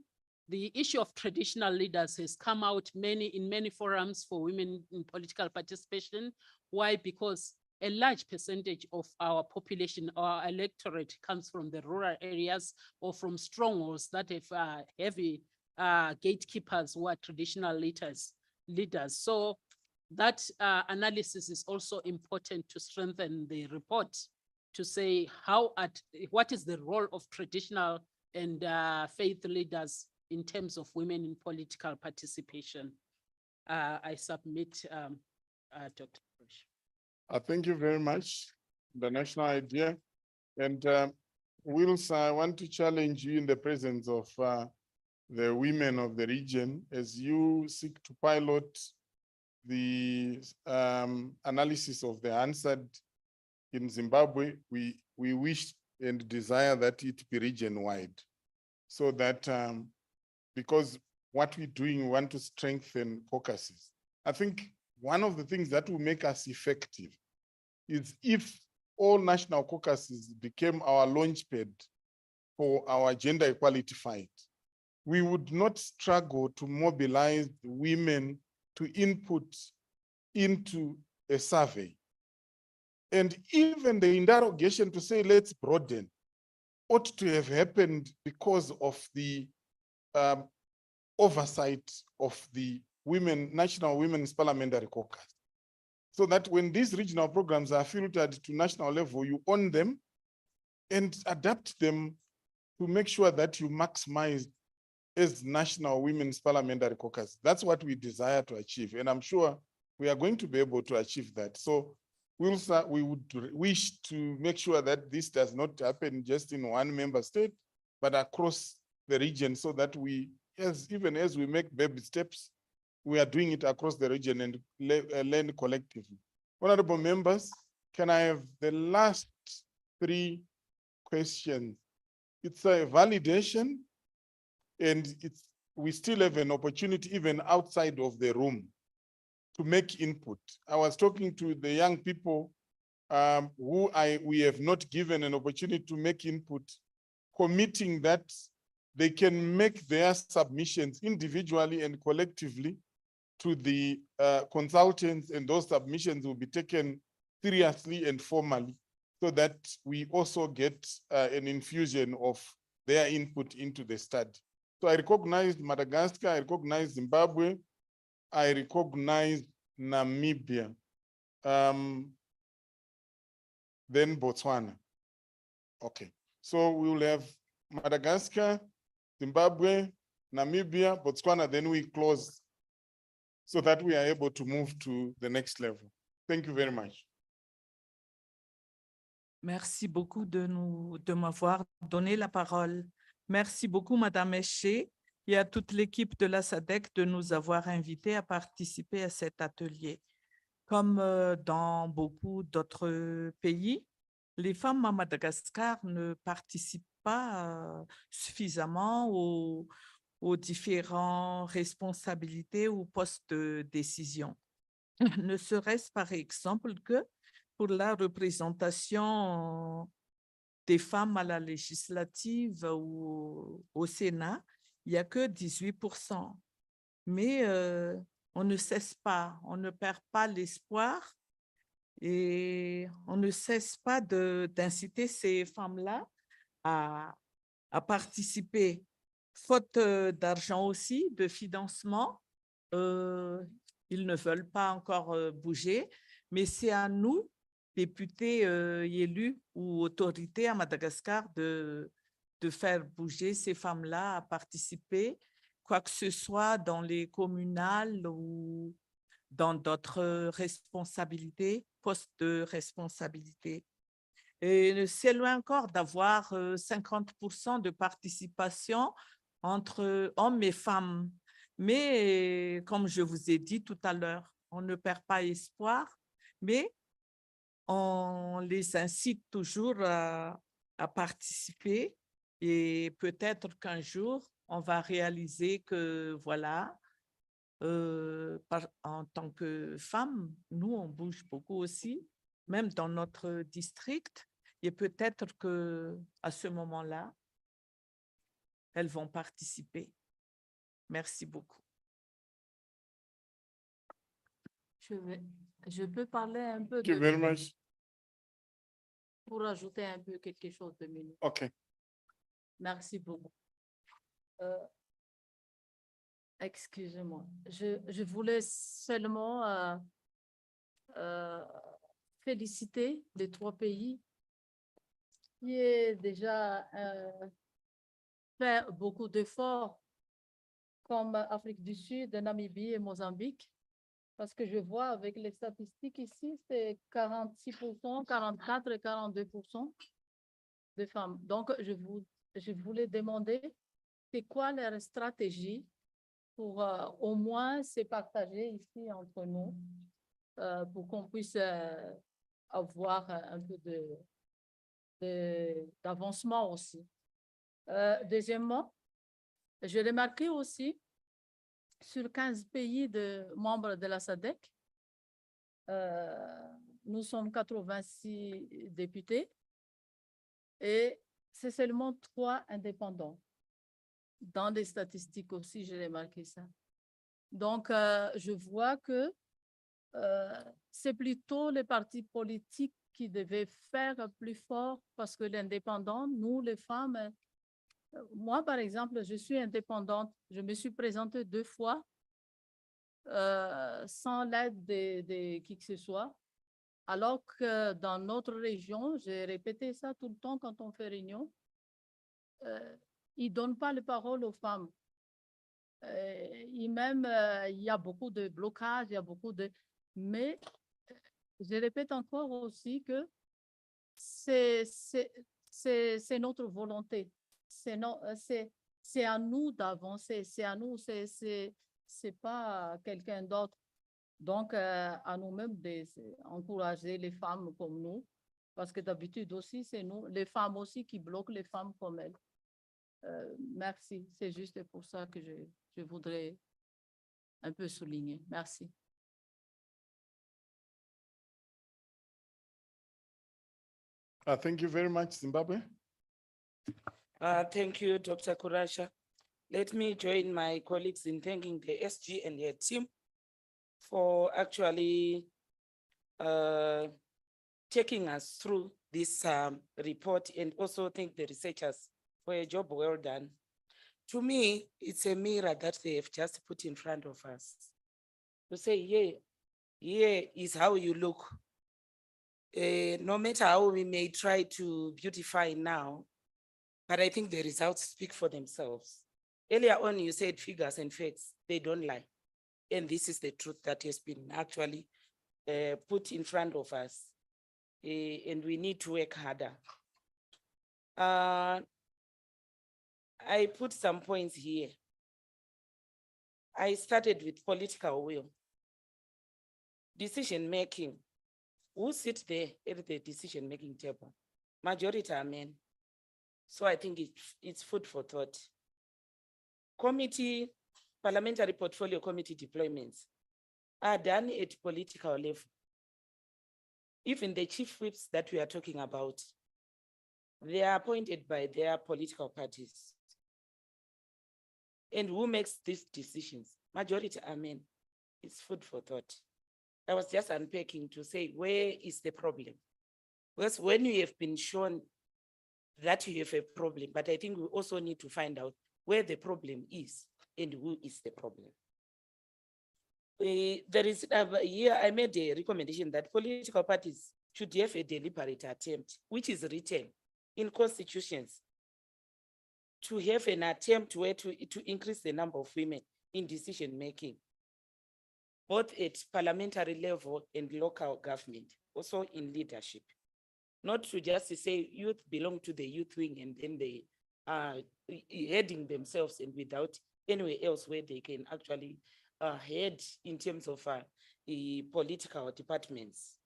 The issue of traditional leaders has come out in many forums for women in political participation. Why? Because a large percentage of our population, our electorate, comes from the rural areas or from strongholds that have heavy gatekeepers who are traditional leaders. So that analysis is also important to strengthen the report, to say what is the role of traditional and faith leaders in terms of women in political participation. I submit, Dr. Thank you very much, the national idea. And Wills, I want to challenge you in the presence of the women of the region as you seek to pilot the analysis of the answered in Zimbabwe. We wish and desire that it be region-wide, so that because what we're doing, we want to strengthen caucuses. I think one of the things that will make us effective is if all national caucuses became our launchpad for our gender equality fight. We would not struggle to mobilize women to input into a survey. And even the interrogation to say, let's broaden, ought to have happened because of the oversight of the National Women's Parliamentary Caucus. So that when these regional programs are filtered to national level, you own them and adapt them to make sure that you maximize as National Women's Parliamentary Caucus. That's what we desire to achieve. And I'm sure we are going to be able to achieve that. So we would wish to make sure that this does not happen just in one member state, but across the region, so that even as we make baby steps, we are doing it across the region and learn collectively. Honorable members, can I have the last 3 questions? It's a validation, and we still have an opportunity even outside of the room to make input. I was talking to the young people we have not given an opportunity to make input, committing that they can make their submissions individually and collectively to the consultants, and those submissions will be taken seriously and formally, so that we also get an infusion of their input into the study. So I recognize Madagascar, I recognize Zimbabwe, I recognize Namibia, then Botswana. Okay, so we will have Madagascar, Zimbabwe, Namibia, Botswana, then we close so that we are able to move to the next level. Thank you very much. Merci beaucoup de m'avoir donné la parole. Merci beaucoup, Madame Eché. et à toute l'équipe de la SADC de nous avoir invités à participer à cet atelier. Comme dans beaucoup d'autres pays, les femmes à Madagascar ne participent pas suffisamment aux différentes responsabilités ou postes de décision. Ne serait-ce par exemple que pour la représentation des femmes à la législative ou au Sénat, il n'y a que 18%. Mais on ne cesse pas, on ne perd pas l'espoir et on ne cesse pas d'inciter ces femmes-là à participer. Faute d'argent aussi, de financement, ils ne veulent pas encore bouger, mais c'est à nous, députés élus ou autorités à Madagascar, de faire bouger ces femmes-là à participer, quoi que ce soit dans les communales ou dans d'autres responsabilités, postes de responsabilité. Et c'est loin encore d'avoir 50% de participation entre hommes et femmes. Mais comme je vous ai dit tout à l'heure, on ne perd pas espoir, mais on les incite toujours à participer et peut-être qu'un jour, on va réaliser que voilà, en tant que femme, nous, on bouge beaucoup aussi, même dans notre district, et peut-être qu'à ce moment-là, elles vont participer. Merci beaucoup. Je peux parler un peu Thank you very much. pour ajouter un peu quelque chose de minutes. Okay. Merci beaucoup. Excusez-moi, je voulais seulement féliciter les trois pays qui ont déjà fait beaucoup d'efforts comme Afrique du Sud, Namibie et Mozambique. Parce que je vois avec les statistiques ici, c'est 46%, 44 et 42% de femmes. Donc, je voulais demander, c'est quoi leur stratégie pour au moins se partager ici entre nous, pour qu'on puisse avoir un peu d'avancement aussi. Deuxièmement, j'ai remarqué aussi sur 15 pays membres de la SADC, nous sommes 86 députés et c'est seulement 3 indépendants. Dans les statistiques aussi, j'ai remarqué ça. Donc, je vois que c'est plutôt les partis politiques qui devaient faire plus fort parce que l'indépendant, nous, les femmes, moi, par exemple, je suis indépendante. Je me suis présentée 2 fois sans l'aide de qui que ce soit. Alors que dans notre région, j'ai répété ça tout le temps quand on fait réunion, ils ne donnent pas la parole aux femmes. Et même, il y a beaucoup de blocages, il y a beaucoup de... Mais je répète encore aussi que c'est notre volonté. C'est à nous d'avancer, c'est à nous, c'est pas quelqu'un d'autre. Donc, à nous-mêmes d'encourager les femmes comme nous, parce que d'habitude aussi, c'est nous, les femmes aussi, qui bloquent les femmes comme elles. Merci, c'est juste pour ça que je voudrais un peu souligner. Merci. Thank you very much, Zimbabwe. Thank you, Dr. Kurasha. Let me join my colleagues in thanking the SG and their team for actually taking us through this report, and also thank the researchers for a job well done. To me, it's a mirror that they have just put in front of us to say, yeah, here is how you look. No matter how we may try to beautify now, but I think the results speak for themselves. Earlier on, you said figures and facts, they don't lie. And this is the truth that has been actually put in front of us. And we need to work harder. I put some points here. I started with political will. Decision making. Who sit there at the decision making table? Majority are men. So I think it's food for thought. Committee, parliamentary portfolio committee deployments are done at political level. Even the chief whips that we are talking about, they are appointed by their political parties. And who makes these decisions? Majority are men. It's food for thought. I was just unpacking to say, where is the problem? Because when you have been shown that you have a problem, but I think we also need to find out where the problem is and who is the problem. There is here I made a recommendation that political parties should have a deliberate attempt, which is written in constitutions, to have an attempt where to increase the number of women in decision making, both at parliamentary level and local government, also in leadership. Not to just say youth belong to the youth wing and then they are heading themselves and without anywhere else where they can actually head in terms of political departments.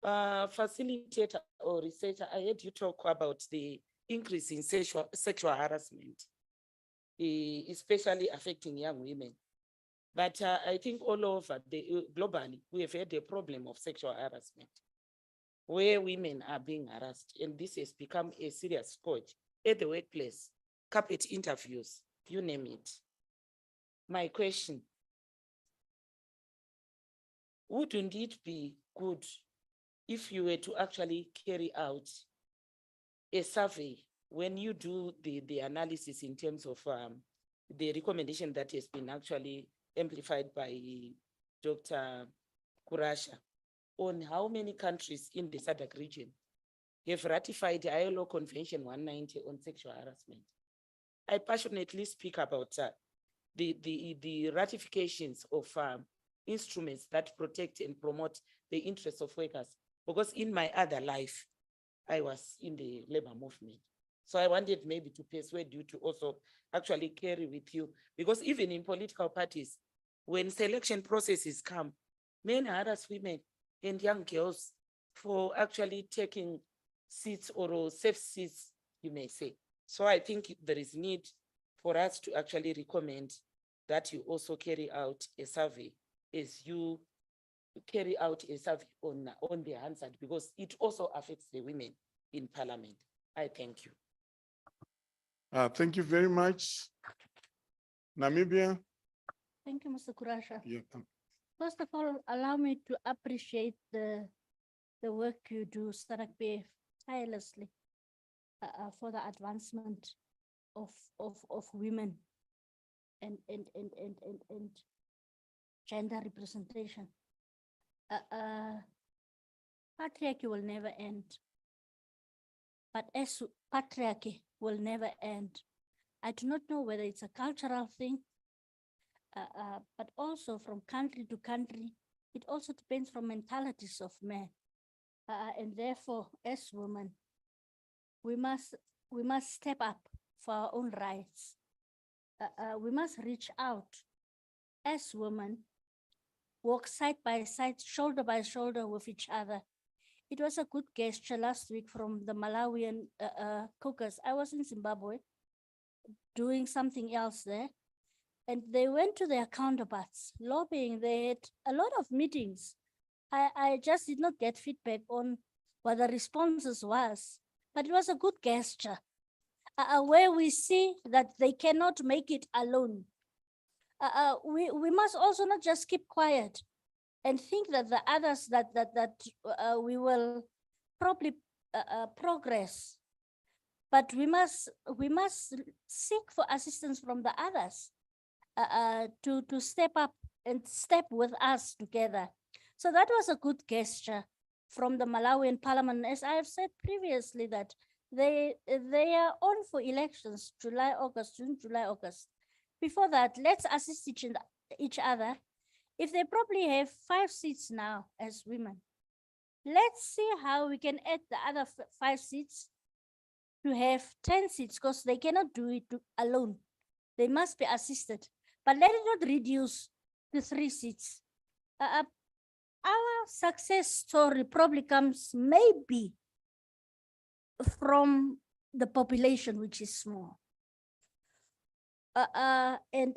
Facilitator or researcher, I heard you talk about the increase in sexual harassment, especially affecting young women. But I think all over globally, we have had a problem of sexual harassment where women are being harassed. And this has become a serious scourge at the workplace, carpet interviews, you name it. My question, wouldn't it be good if you were to actually carry out a survey when you do the analysis in terms of the recommendation that has been actually amplified by Dr. Kurasha, on how many countries in the SADC region have ratified the ILO Convention 190 on sexual harassment? I passionately speak about the ratifications of instruments that protect and promote the interests of workers, because in my other life, I was in the labor movement. So I wanted maybe to persuade you to also actually carry with you, because even in political parties, when selection processes come, men harass women and young girls for actually taking seats or safe seats, you may say. So I think there is need for us to actually recommend that you also carry out a survey as you carry out a survey on the Hansard, because it also affects the women in parliament. I thank you. Thank you very much. Namibia. Thank you, Mr. Kurasha. Yeah. First of all, allow me to appreciate the work you do, SADC tirelessly for the advancement of women and gender representation. Patriarchy will never end, but as patriarchy will never end. I do not know whether it's a cultural thing, but also from country to country, it also depends from mentalities of men. And therefore, as women, we must step up for our own rights. We must reach out as women, walk side by side, shoulder by shoulder with each other. It was a good gesture last week from the Malawian caucus. I was in Zimbabwe doing something else there, and they went to their counterparts, lobbying. They had a lot of meetings. I just did not get feedback on what the responses was, but it was a good gesture where we see that they cannot make it alone. We must also not just keep quiet and think that the others that we will probably progress, but we must seek for assistance from the others to step up and step with us together. So that was a good gesture from the Malawian parliament. As I have said previously, that they are on for elections, July, August, June, July, August. Before that, let's assist each other. If they probably have 5 seats now as women, let's see how we can add the other 5 seats to have 10 seats, because they cannot do it alone. They must be assisted. but let it not reduce to 3 seats. Our success story probably comes maybe from the population, which is small. And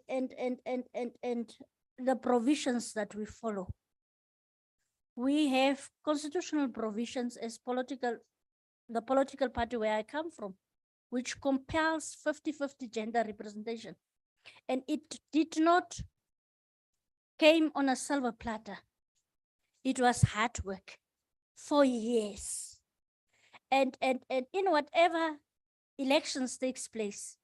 the provisions that we follow. We have constitutional provisions as the political party where I come from, which compels 50-50 gender representation. And it did not came on a silver platter. It was hard work for years. And in whatever elections takes place,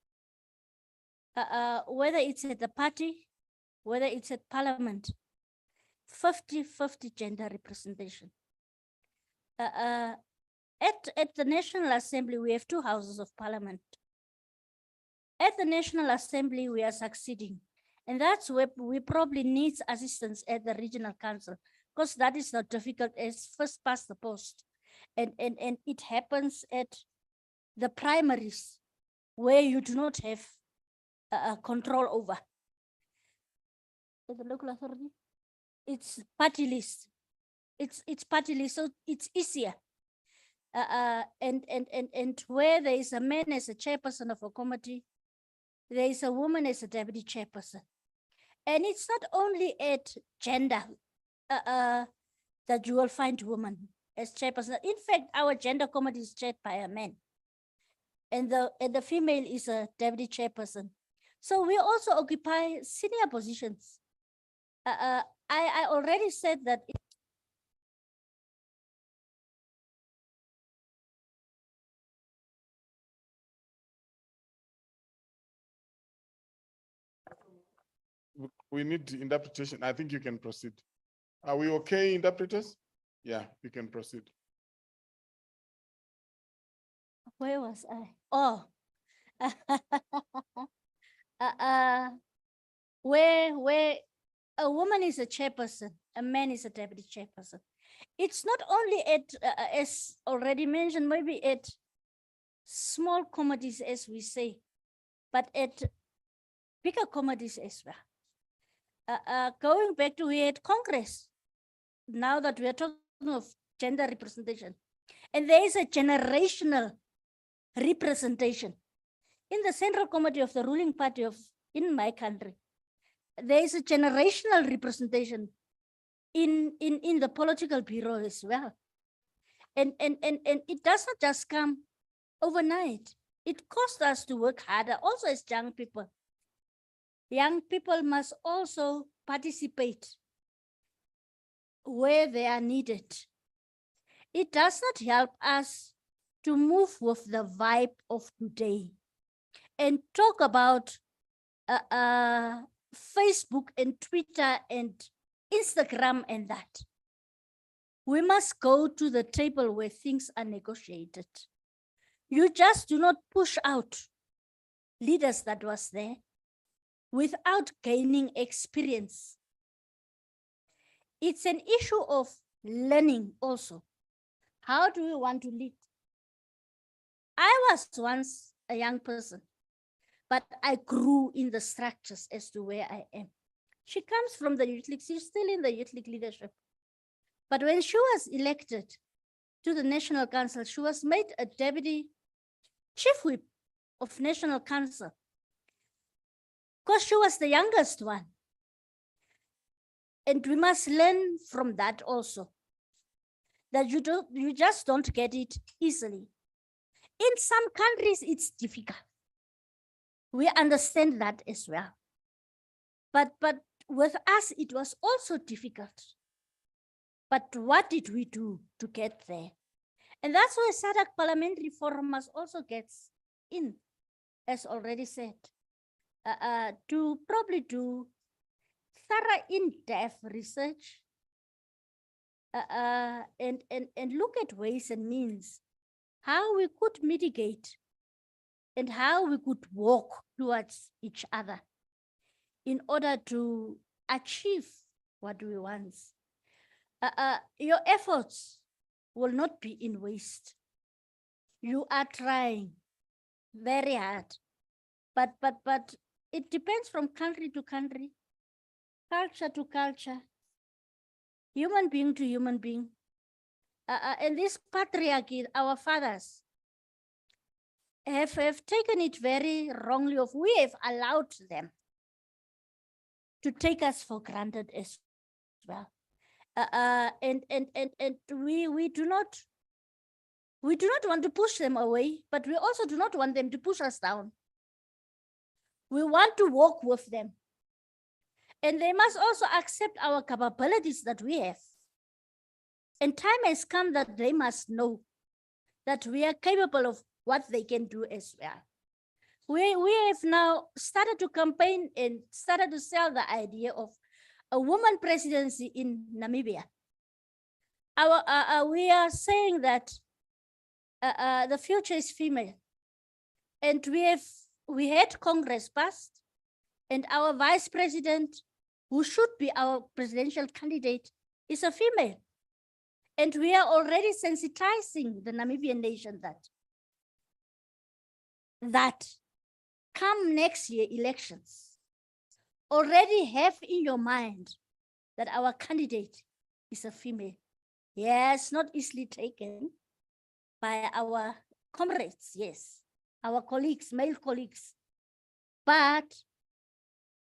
whether it's at the party, whether it's at parliament, 50-50 gender representation. At the National Assembly, we have 2 houses of parliament. At the National Assembly, we are succeeding. And that's where we probably need assistance at the regional council, because that is not difficult as first past the post. And it happens at the primaries where you do not have control over. At the local authority, it's party list. It's party list, so it's easier. And where there is a man as a chairperson of a committee, there is a woman as a deputy chairperson. And it's not only at gender that you will find women as chairperson. In fact, our gender committee is chaired by a man. And the female is a deputy chairperson. So we also occupy senior positions. I already said that. We need interpretation. I think you can proceed. Are we okay, interpreters? Yeah, you can proceed. Where was I? Oh, where a woman is a chairperson, a man is a deputy chairperson. It's not only at, as already mentioned, maybe at small committees, as we say, but at bigger committees as well. Going back to we had Congress, now that we are talking of gender representation, and there is a generational representation. In the Central Committee of the ruling party in my country, there is a generational representation in the political bureau as well. And it does not just come overnight. It costs us to work harder, also as young people. Young people must also participate where they are needed. It does not help us to move with the vibe of today and talk about Facebook and Twitter and Instagram and that. We must go to the table where things are negotiated. You just do not push out leaders that was there without gaining experience. It's an issue of learning also. How do we want to lead? I was once a young person, but I grew in the structures as to where I am. She comes from the youth league, she's still in the youth league leadership. But when she was elected to the National Council, she was made a deputy chief whip of National Council because she was the youngest one. And we must learn from that also, that you just don't get it easily. In some countries, it's difficult. We understand that as well. But with us, it was also difficult. But what did we do to get there? And that's why SADC Parliamentary Forum must also get in, as already said, to probably do thorough in-depth research and look at ways and means how we could mitigate and how we could walk towards each other in order to achieve what we want. Your efforts will not be in waste. You are trying very hard, but it depends from country to country, culture to culture, human being to human being. And this patriarchy, our fathers have taken it very wrongly of we have allowed them to take us for granted as well. And we do not want to push them away, but we also do not want them to push us down. We want to walk with them. And they must also accept our capabilities that we have. And time has come that they must know that we are capable of what they can do as well. We have now started to campaign and started to sell the idea of a woman presidency in Namibia. We are saying that the future is female. And we had Congress passed, and our vice president, who should be our presidential candidate, is a female. And we are already sensitizing the Namibian nation that come next year elections, already have in your mind that our candidate is a female. Yes, not easily taken by our comrades, yes, our colleagues, male colleagues. But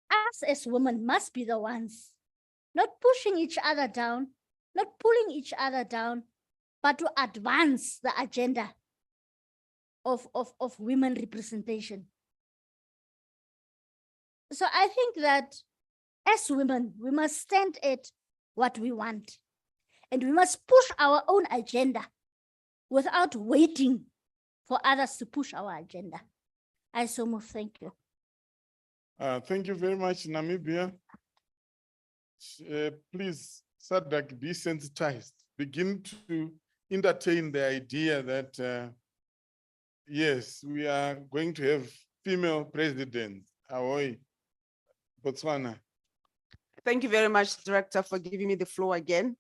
us as women must be the ones not pushing each other down, not pulling each other down, but to advance the agenda of women representation. So I think that as women, we must stand at what we want, and we must push our own agenda without waiting for others to push our agenda. I so move. Thank you. Thank you very much, Namibia. Please, Sadak, be sensitized. Begin to entertain the idea that, yes, we are going to have female presidents. Ahoy, Botswana. Thank you very much, Director, for giving me the floor again.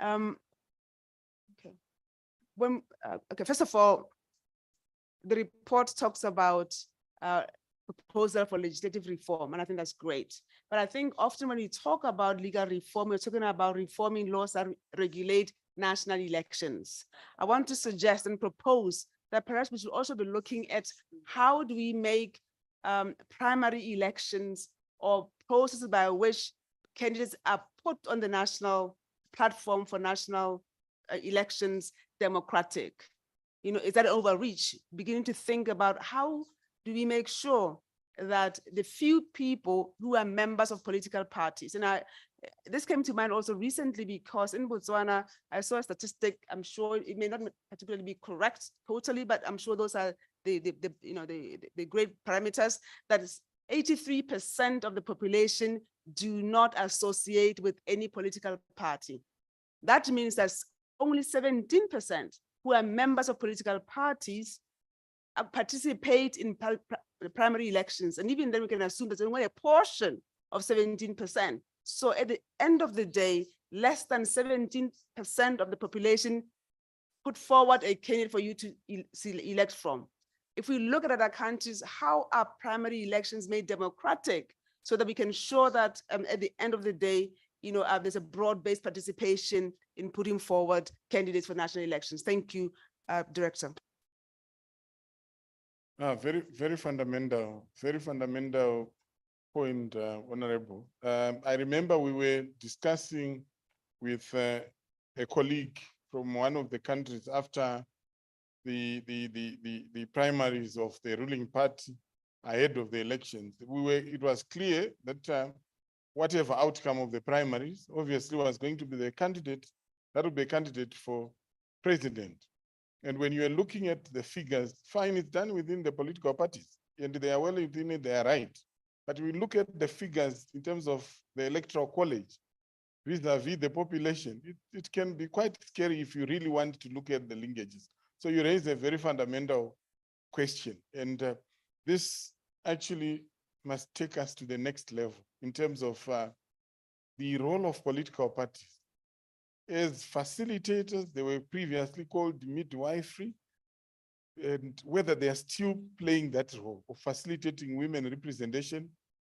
Okay. First of all, the report talks about proposal for legislative reform, and I think that's great. But I think often when we talk about legal reform, we're talking about reforming laws that regulate national elections. I want to suggest and propose that perhaps we should also be looking at how do we make primary elections or processes by which candidates are put on the national platform for national elections democratic. You know, is that overreach? Beginning to think about how do we make sure that the few people who are members of political parties, and this came to mind also recently because in Botswana, I saw a statistic, I'm sure it may not particularly be correct totally, but I'm sure those are the great parameters, that is 83% of the population do not associate with any political party. That means that only 17% who are members of political parties participate in primary elections. And even then we can assume there's only a portion of 17%. So at the end of the day, less than 17% of the population put forward a candidate for you to elect from. If we look at other countries, how are primary elections made democratic so that we can show that at the end of the day, there's a broad-based participation in putting forward candidates for national elections. Thank you, Director. Very fundamental point, Honorable. I remember we were discussing with a colleague from one of the countries after the primaries of the ruling party ahead of the elections. It was clear that whatever outcome of the primaries obviously was going to be the candidate, that would be a candidate for president. And when you are looking at the figures, fine, it's done within the political parties, and they are well within it, they are right. But we look at the figures in terms of the electoral college, vis-a-vis the population, it can be quite scary if you really want to look at the linkages. So you raise a very fundamental question, and this actually must take us to the next level in terms of the role of political parties. As facilitators, they were previously called midwifery, and whether they are still playing that role of facilitating women representation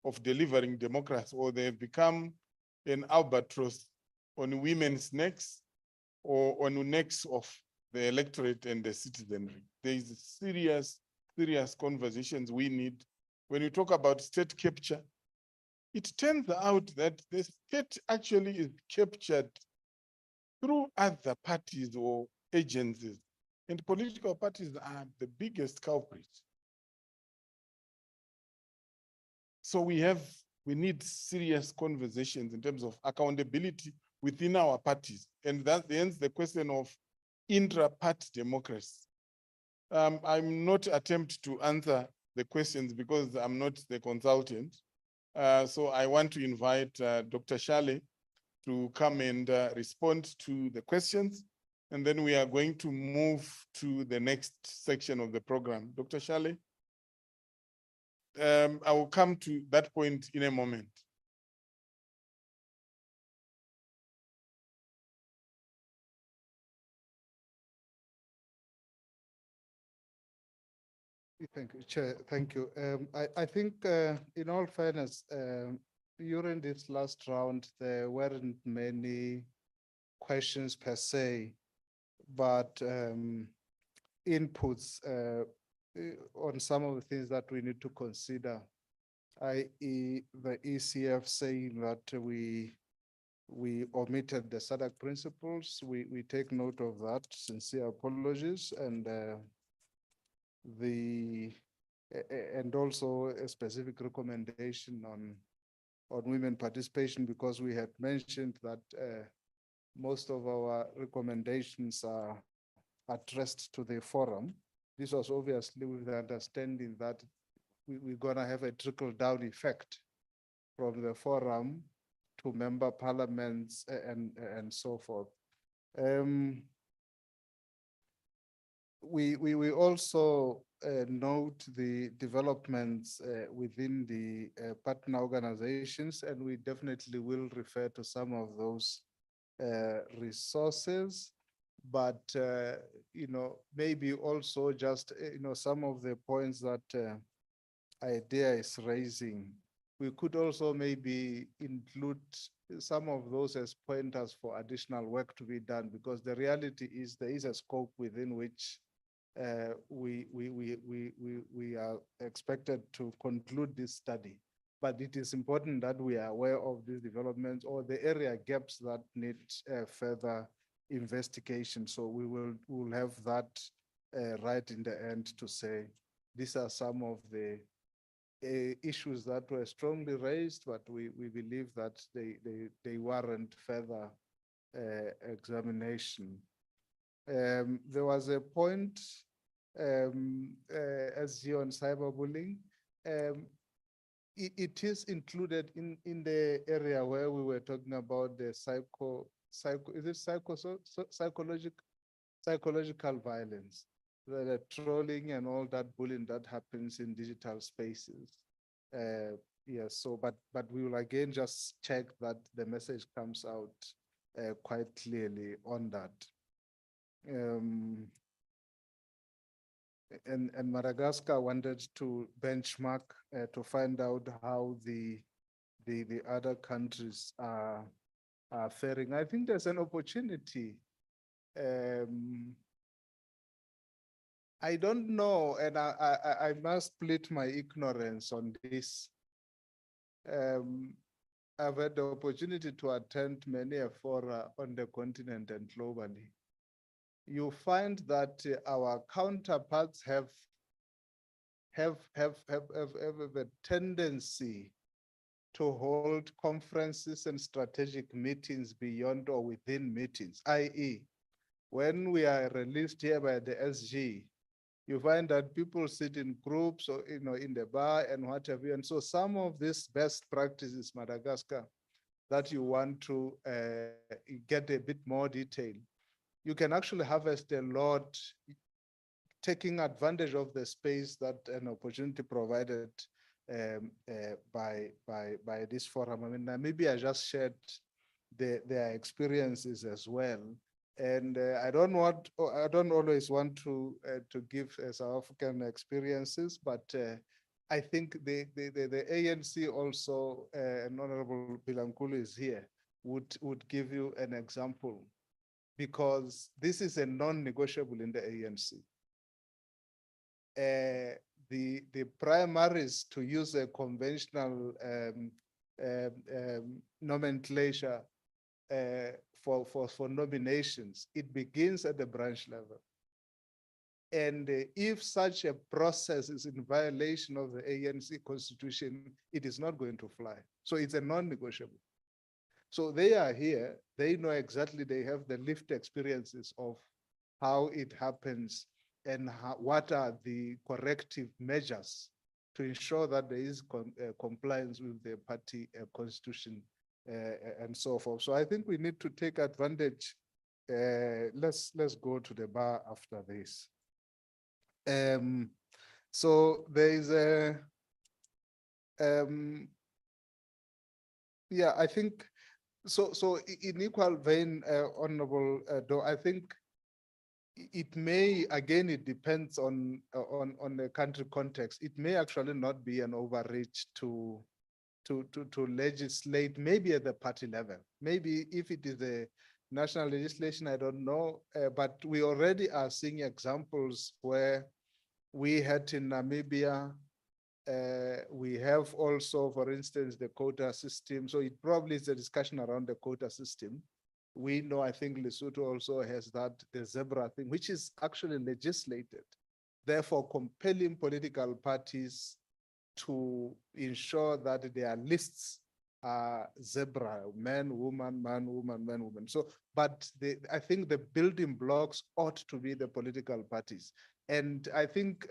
of delivering democracy, or they've become an albatross on women's necks or on the necks of the electorate and the citizenry. There is serious conversations we need. When you talk about state capture, it turns out that the state actually is captured through other parties or agencies, and political parties are the biggest culprits. So we need serious conversations in terms of accountability within our parties, and that ends the question of intra-party democracy. I'm not attempt to answer the questions because I'm not the consultant. So I want to invite Dr. Shale to come and respond to the questions. And then we are going to move to the next section of the program. Dr. Shale, I will come to that point in a moment. Thank you, Chair. Thank you. I think in all fairness, during this last round, there weren't many questions per se, but inputs on some of the things that we need to consider, i.e. the ECF saying that we omitted the SADC principles. We take note of that, sincere apologies, and and also a specific recommendation on women participation, because we had mentioned that most of our recommendations are addressed to the forum. This was obviously with the understanding that we're gonna have a trickle-down effect from the forum to member parliaments and so forth. We also note the developments within the partner organizations, and we definitely will refer to some of those resources. But maybe also just some of the points that IDEA is raising, we could also maybe include some of those as pointers for additional work to be done, because the reality is there is a scope within which we are expected to conclude this study. But it is important that we are aware of these developments or the area gaps that need further investigation. So we'll have that right in the end to say these are some of the issues that were strongly raised, but we believe that they warrant further examination. There was a point as you on cyberbullying. It is included in the area where we were talking about the psychological violence, the trolling and all that bullying that happens in digital spaces. Yes, so but we will again just check that the message comes out quite clearly on that. And Madagascar wanted to benchmark to find out how the other countries are faring. I think there's an opportunity. I don't know, and I must split my ignorance on this. I've had the opportunity to attend many a fora on the continent and globally. You find that our counterparts have a tendency to hold conferences and strategic meetings beyond or within meetings, i.e., when we are released here by the SG, you find that people sit in groups or in the bar and what have you. And so some of these best practices, Madagascar, that you want to get a bit more detail, you can actually harvest a lot, taking advantage of the space that an opportunity provided by this forum. I mean, Namibia just shared their experiences as well. And I don't always want to give South African experiences, but I think the ANC also, and Honorable Bilankulu is here, would give you an example, because this is a non-negotiable in the ANC. The primaries, to use a conventional nomenclature for nominations, it begins at the branch level. And if such a process is in violation of the ANC constitution, it is not going to fly. So it's a non-negotiable. So they are here, they know exactly, they have the lived experiences of how it happens and what are the corrective measures to ensure that there is compliance with the party constitution and so forth. So I think we need to take advantage. Let's go to the bar after this. So there is a, yeah, I think, so in equal vein, Honorable Doe, I think it may, again, it depends on the country context. It may actually not be an overreach to legislate, maybe at the party level. Maybe if it is a national legislation, I don't know, but we already are seeing examples where we had in Namibia, we have also, for instance, the quota system. So it probably is a discussion around the quota system. We know, I think Lesotho also has that, the zebra thing, which is actually legislated, therefore compelling political parties to ensure that their lists are zebra, man, woman, man, woman, man, woman. So, but I think the building blocks ought to be the political parties. And I think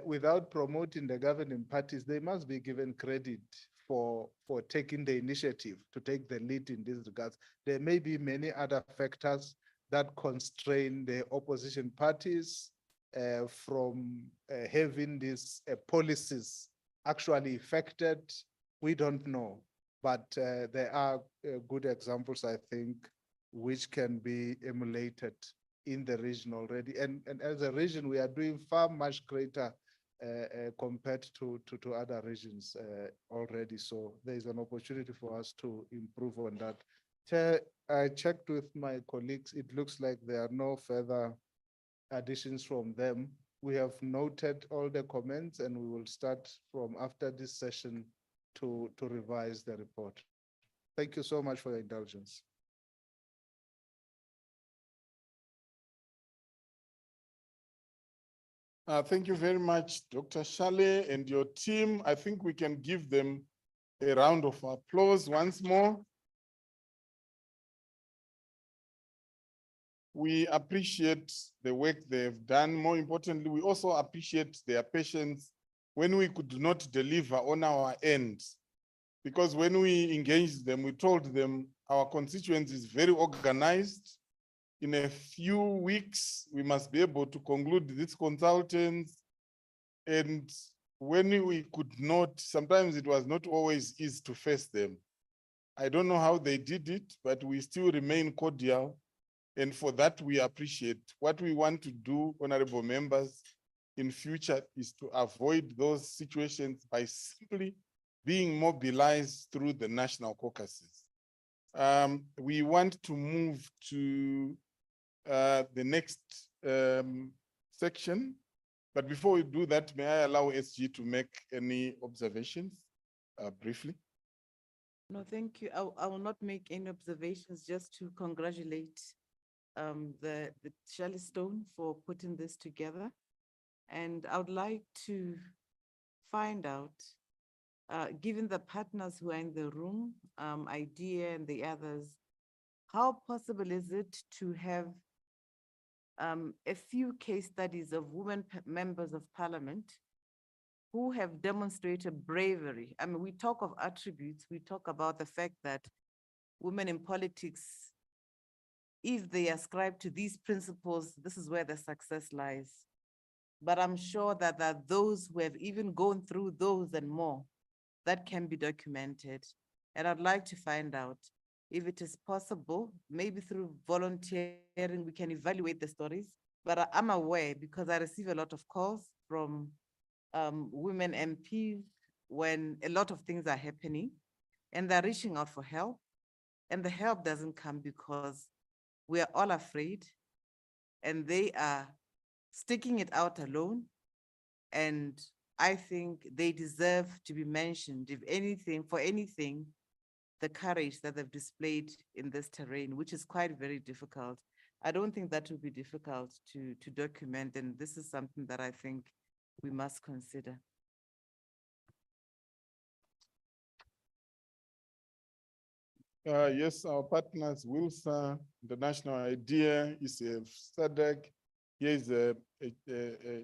without promoting the governing parties, they must be given credit for taking the initiative to take the lead in these regards. There may be many other factors that constrain the opposition parties from having these policies actually effected. We don't know, but there are good examples, I think, which can be emulated in the region already. And as a region, we are doing far much greater compared to other regions already. So there is an opportunity for us to improve on that. Chair, I checked with my colleagues. It looks like there are no further additions from them. We have noted all the comments and we will start from after this session to revise the report. Thank you so much for your indulgence. Thank you very much, Dr. Shale and your team. I think we can give them a round of applause once more. We appreciate the work they've done. More importantly, we also appreciate their patience when we could not deliver on our end. Because when we engaged them, we told them our constituency is very organized. In a few weeks, we must be able to conclude these consultants. And when we could not, sometimes it was not always easy to face them. I don't know how they did it, but we still remain cordial. And for that, we appreciate. What we want to do, honorable members, in future is to avoid those situations by simply being mobilized through the national caucuses. We want to move to the next section. But before we do that, may I allow SG to make any observations briefly? No, thank you. I will not make any observations, just to congratulate the Shelley Stone for putting this together. And I would like to find out, given the partners who are in the room, IDEA and the others, how possible is it to have a few case studies of women members of parliament who have demonstrated bravery? I mean, we talk of attributes, we talk about the fact that women in politics, if they ascribe to these principles, this is where the success lies. But I'm sure that there are those who have even gone through those and more that can be documented. And I'd like to find out if it is possible, maybe through volunteering, we can evaluate the stories. But I'm aware, because I receive a lot of calls from women MPs when a lot of things are happening and they're reaching out for help. And the help doesn't come because we are all afraid and they are sticking it out alone. And I think they deserve to be mentioned, if anything, for anything, the courage that they've displayed in this terrain, which is quite very difficult. I don't think that will be difficult to document, and this is something that I think we must consider. Yes, our partners, WILSA, International IDEA, ECF, SADC. Here is a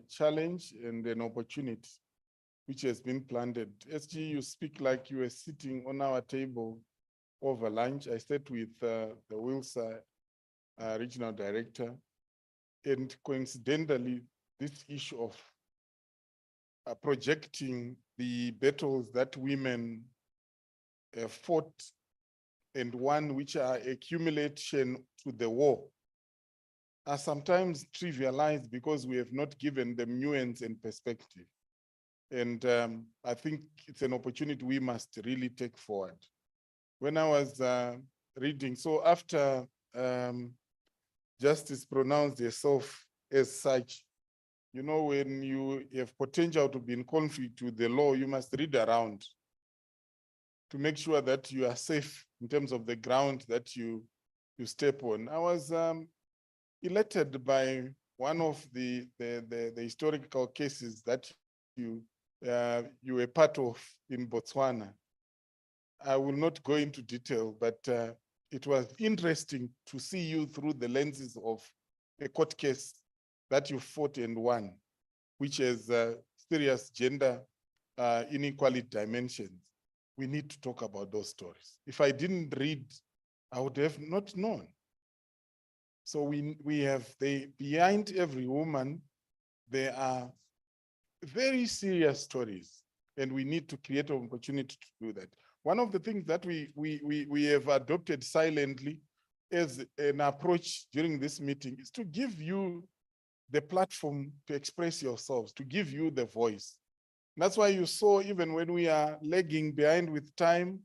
challenge and an opportunity which has been planted. SG, you speak like you were sitting on our table over lunch. I sat with the WILSA regional director, and coincidentally, this issue of projecting the battles that women fought and one which are accumulation to the war are sometimes trivialized because we have not given them nuance and perspective. And I think it's an opportunity we must really take forward. When I was reading, so after justice pronounced herself as such, you know, when you have potential to be in conflict with the law, you must read around to make sure that you are safe in terms of the ground that you step on. I was elated by one of the historical cases that you were part of in Botswana. I will not go into detail, but it was interesting to see you through the lenses of a court case that you fought and won, which has serious gender inequality dimensions. We need to talk about those stories. If I didn't read, I would have not known. So we have behind every woman, there are very serious stories, and we need to create an opportunity to do that. One of the things that we have adopted silently as an approach during this meeting is to give you the platform to express yourselves, to give you the voice. That's why you saw, even when we are lagging behind with time,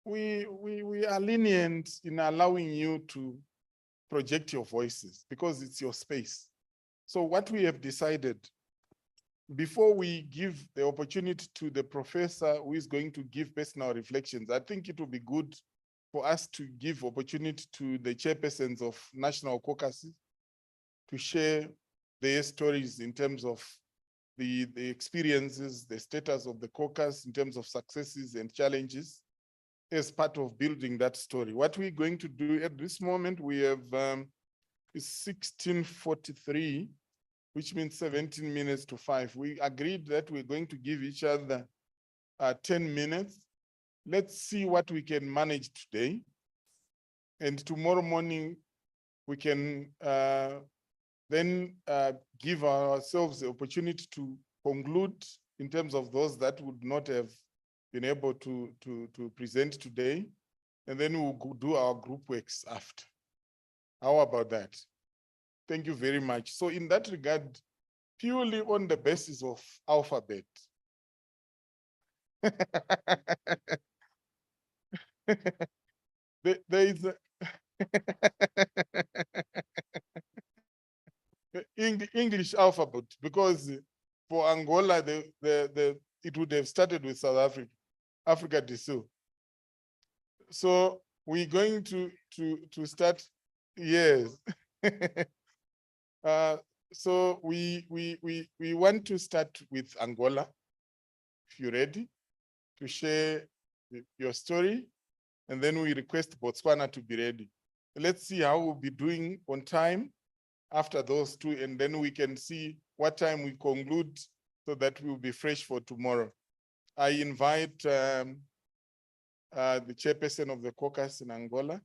we are lenient in allowing you to project your voices because it's your space. So what we have decided, before we give the opportunity to the professor who is going to give personal reflections, I think it will be good for us to give opportunity to the chairpersons of national caucuses to share their stories in terms of the experiences, the status of the caucus in terms of successes and challenges as part of building that story. What we're going to do at this moment, we have 16:43, which means 17 minutes to 5. We agreed that we're going to give each other 10 minutes. Let's see what we can manage today. And tomorrow morning, we can then give ourselves the opportunity to conclude in terms of those that would not have been able to present today. And then we'll do our group works after. How about that? Thank you very much. So in that regard, purely on the basis of alphabet, there is English alphabet, because for Angola, it would have started with South Africa, Africa du Sud. So we're going to start, yes. So we want to start with Angola, if you're ready to share your story, and then we request Botswana to be ready. Let's see how we'll be doing on time after those two, and then we can see what time we conclude so that we'll be fresh for tomorrow. I invite the chairperson of the caucus in Angola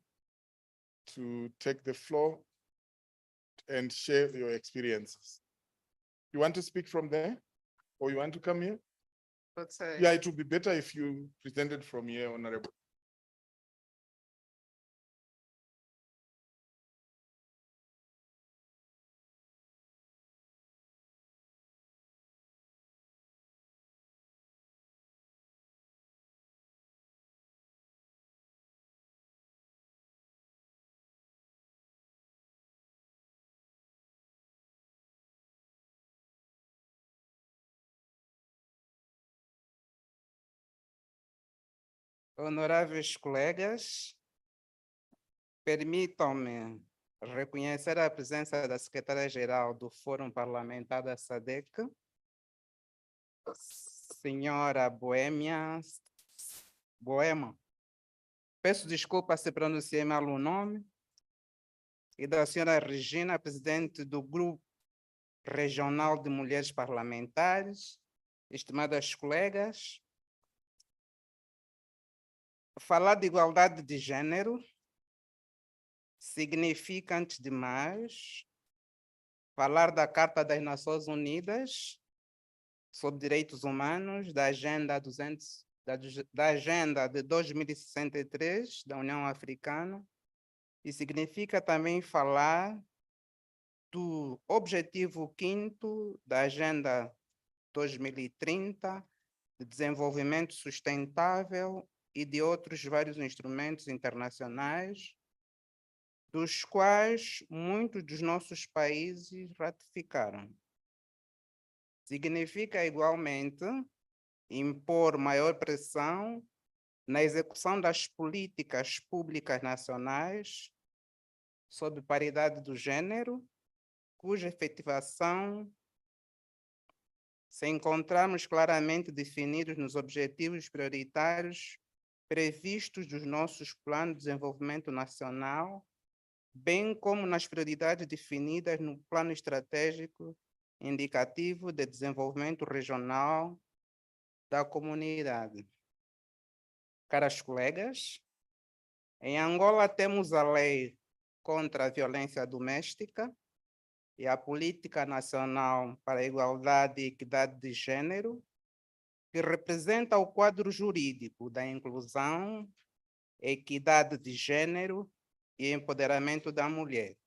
to take the floor and share your experiences. You want to speak from there, or you want to come here? Yeah, it would be better if you presented from here, Honorable. Honoráveis colegas, permitam-me reconhecer a presença da secretária-geral do Fórum Parlamentar da SADC, senhora Boema. Peço desculpa se pronunciei mal o nome. E da senhora Regina, presidente do Grupo Regional de Mulheres Parlamentares. Estimadas colegas, falar de igualdade de gênero significa, antes de mais, falar da Carta das Nações Unidas sobre Direitos Humanos, da Agenda da Agenda de 2063 da União Africana, e significa também falar do Objetivo 5º da Agenda 2030 de Desenvolvimento Sustentável e de outros vários instrumentos internacionais, dos quais muitos dos nossos países ratificaram. Significa, igualmente, impor maior pressão na execução das políticas públicas nacionais sobre paridade do gênero, cuja efetivação se encontrarmos claramente definidos nos objetivos prioritários previstos dos nossos planos de desenvolvimento nacional, bem como nas prioridades definidas no Plano Estratégico Indicativo de Desenvolvimento Regional da Comunidade. Caras colegas, em Angola temos a Lei contra a Violência Doméstica e a Política Nacional para a Igualdade e Equidade de Gênero, que representa o quadro jurídico da inclusão, equidade de gênero e empoderamento da mulher,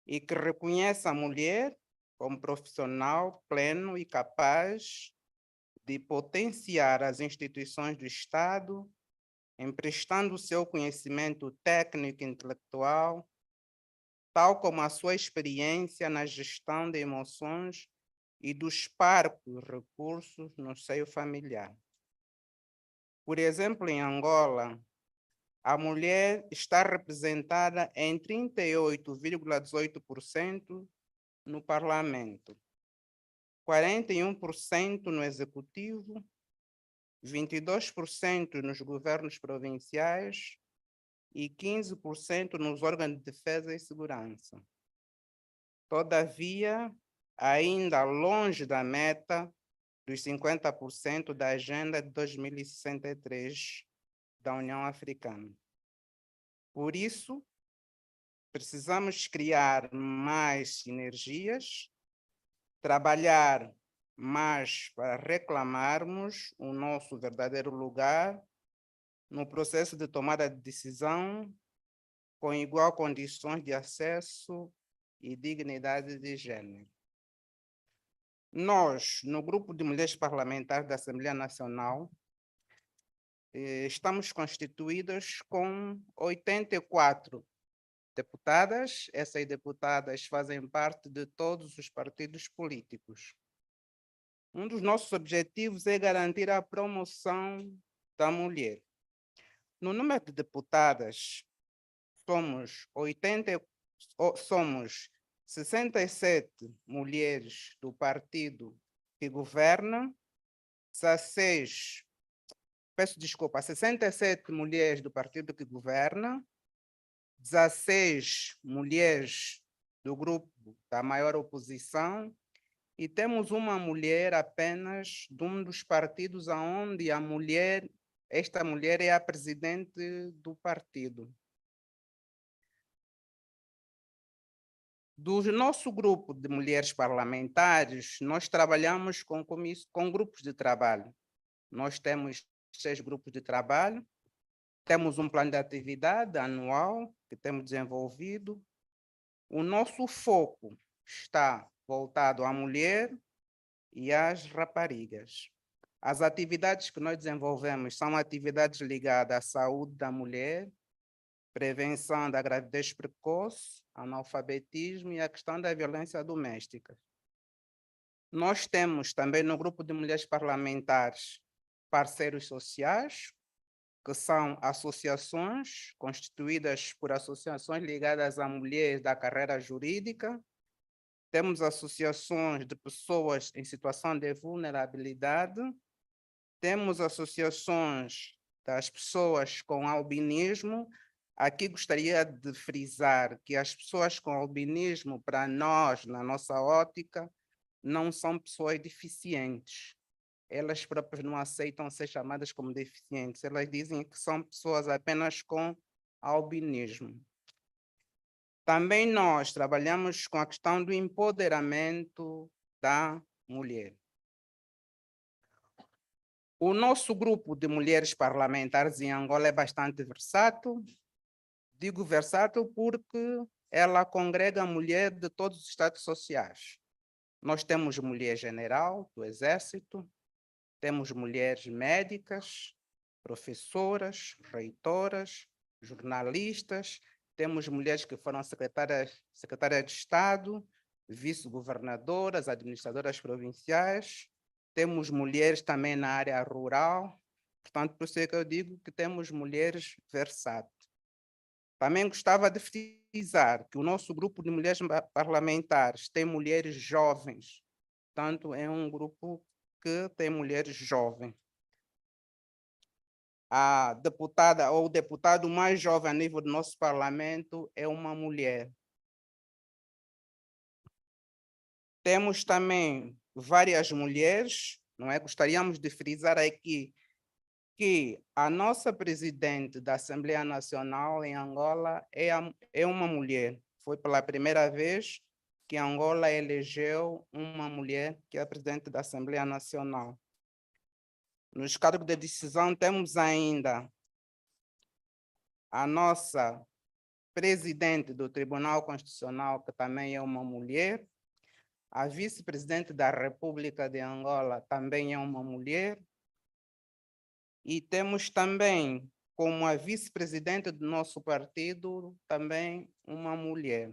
e que reconhece a mulher como profissional pleno e capaz de potenciar as instituições do Estado, emprestando seu conhecimento técnico e intelectual, tal como a sua experiência na gestão de emoções e dos parcos recursos no seio familiar. Por exemplo, em Angola, a mulher está representada em 38,18% no parlamento, 41% no executivo, 22% nos governos provinciais e 15% nos órgãos de defesa e segurança. Todavia, ainda longe da meta dos 50% da Agenda de 2063 da União Africana. Por isso, precisamos criar mais sinergias, trabalhar mais para reclamarmos o nosso verdadeiro lugar no processo de tomada de decisão com igual condições de acesso e dignidade de gênero. Nós, no Grupo de Mulheres Parlamentares da Assembleia Nacional, estamos constituídas com 84 deputadas. Essas deputadas fazem parte de todos os partidos políticos. Um dos nossos objetivos é garantir a promoção da mulher. No número de deputadas, somos 67 mulheres do partido que governa, 67 mulheres do partido que governa, 16 mulheres do grupo da maior oposição, e temos uma mulher apenas de um dos partidos onde esta mulher é a presidente do partido. Do nosso grupo de mulheres parlamentares, nós trabalhamos com grupos de trabalho. Nós temos 6 grupos de trabalho, temos um plano de atividade anual que temos desenvolvido. O nosso foco está voltado à mulher e às raparigas. As atividades que nós desenvolvemos são atividades ligadas à saúde da mulher, prevenção da gravidez precoce, analfabetismo e a questão da violência doméstica. Nós temos também no grupo de mulheres parlamentares parceiros sociais, que que são associações constituídas por associações ligadas a mulheres da carreira jurídica. Temos associações de pessoas em situação de vulnerabilidade. Temos associações das pessoas com albinismo. Aqui gostaria de frisar que as pessoas com albinismo, para nós, na nossa ótica, não são pessoas deficientes. Elas próprias não aceitam ser chamadas como deficientes. Elas dizem que são pessoas apenas com albinismo. Também nós trabalhamos com a questão do empoderamento da mulher. O nosso grupo de mulheres parlamentares em Angola é bastante versátil. Digo versátil porque ela congrega mulheres de todos os estados sociais. Nós temos mulher general do Exército, temos mulheres médicas, professoras, reitoras, jornalistas, temos mulheres que foram secretárias de Estado, vice-governadoras, administradoras provinciais, temos mulheres também na área rural, portanto, por isso é que eu digo que temos mulheres versáteis. Também gostava de frisar que o nosso grupo de mulheres parlamentares tem mulheres jovens, portanto, é um grupo que tem mulheres jovens. A deputada ou o deputado mais jovem a nível do nosso parlamento é uma mulher. Temos também várias mulheres, não é? Gostaríamos de frisar aqui que a nossa presidente da Assembleia Nacional em Angola é uma mulher. Foi pela primeira vez que Angola elegeu uma mulher que é a presidente da Assembleia Nacional. Nos cargos de decisão temos ainda a nossa presidente do Tribunal Constitucional, que também é uma mulher, a vice-presidente da República de Angola também é uma mulher, e temos também, como a vice-presidente do nosso partido, também uma mulher.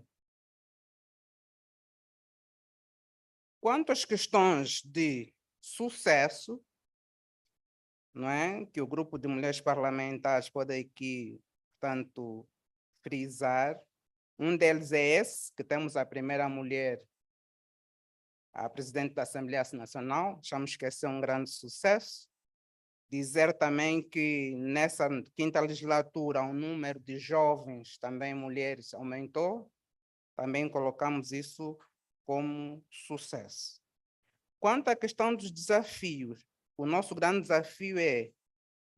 Quanto às questões de sucesso, não é? Que o grupo de mulheres parlamentares pode aqui, portanto, frisar. Um deles é esse, que temos a primeira mulher, a presidente da Assembleia Nacional, achamos que esse é um grande sucesso. Dizer também que nessa quinta legislatura o número de jovens, também mulheres, aumentou. Também colocamos isso como sucesso. Quanto à questão dos desafios, o nosso grande desafio é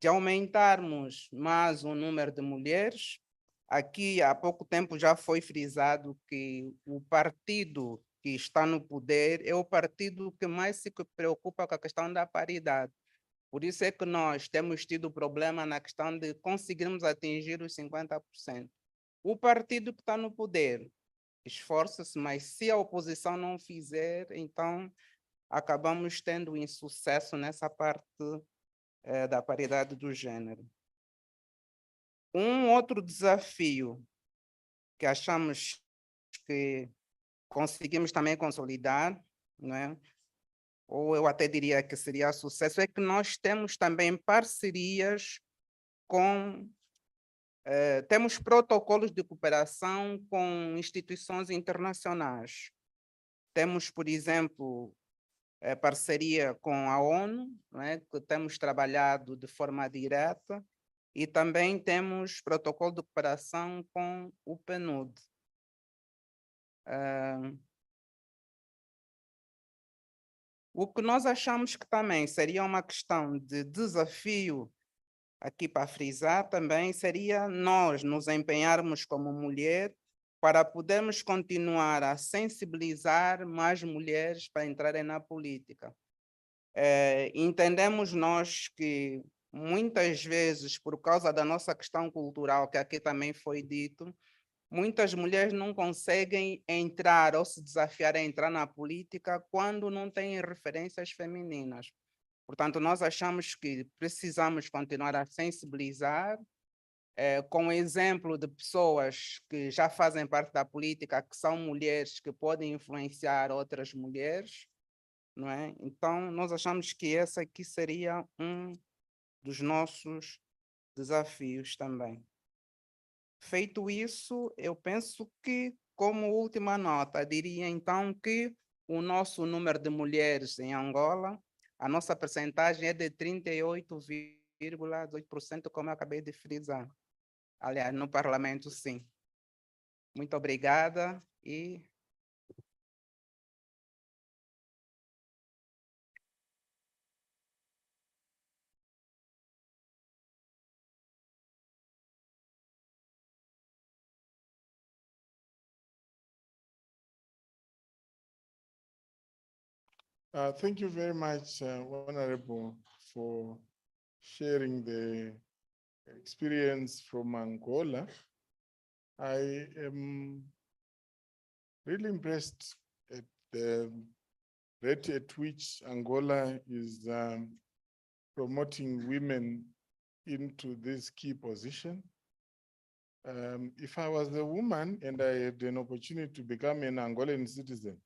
de aumentarmos mais o número de mulheres. Aqui, há pouco tempo, já foi frisado que o partido que está no poder é o partido que mais se preocupa com a questão da paridade. Por isso é que nós temos tido problema na questão de conseguirmos atingir os 50%. O partido que está no poder esforça-se, mas se a oposição não fizer, então acabamos tendo insucesso nessa parte da paridade do gênero. Um outro desafio que achamos que conseguimos também consolidar, não é? Ou eu até diria que seria sucesso, é que nós temos também parcerias com, temos protocolos de cooperação com instituições internacionais. Temos, por exemplo, parceria com a ONU, não é? Que temos trabalhado de forma direta, e também temos protocolo de cooperação com o PNUD. O que nós achamos que também seria uma questão de desafio, aqui para frisar também, seria nós nos empenharmos como mulher para podermos continuar a sensibilizar mais mulheres para entrarem na política. Entendemos nós que muitas vezes, por causa da nossa questão cultural, que aqui também foi dito, muitas mulheres não conseguem entrar ou se desafiar a entrar na política quando não têm referências femininas. Portanto, nós achamos que precisamos continuar a sensibilizar, com o exemplo de pessoas que já fazem parte da política, que são mulheres que podem influenciar outras mulheres, não é? Então, nós achamos que esse aqui seria um dos nossos desafios também. Feito isso, eu penso que, como última nota, diria então que o nosso número de mulheres em Angola, a nossa percentagem é de 38,18%, como eu acabei de frisar. Aliás, no parlamento, sim. Muito obrigada e Thank you very much, Honorable, for sharing the experience from Angola. I am really impressed at the rate at which Angola is promoting women into this key position. If I was a woman and I had an opportunity to become an Angolan citizen,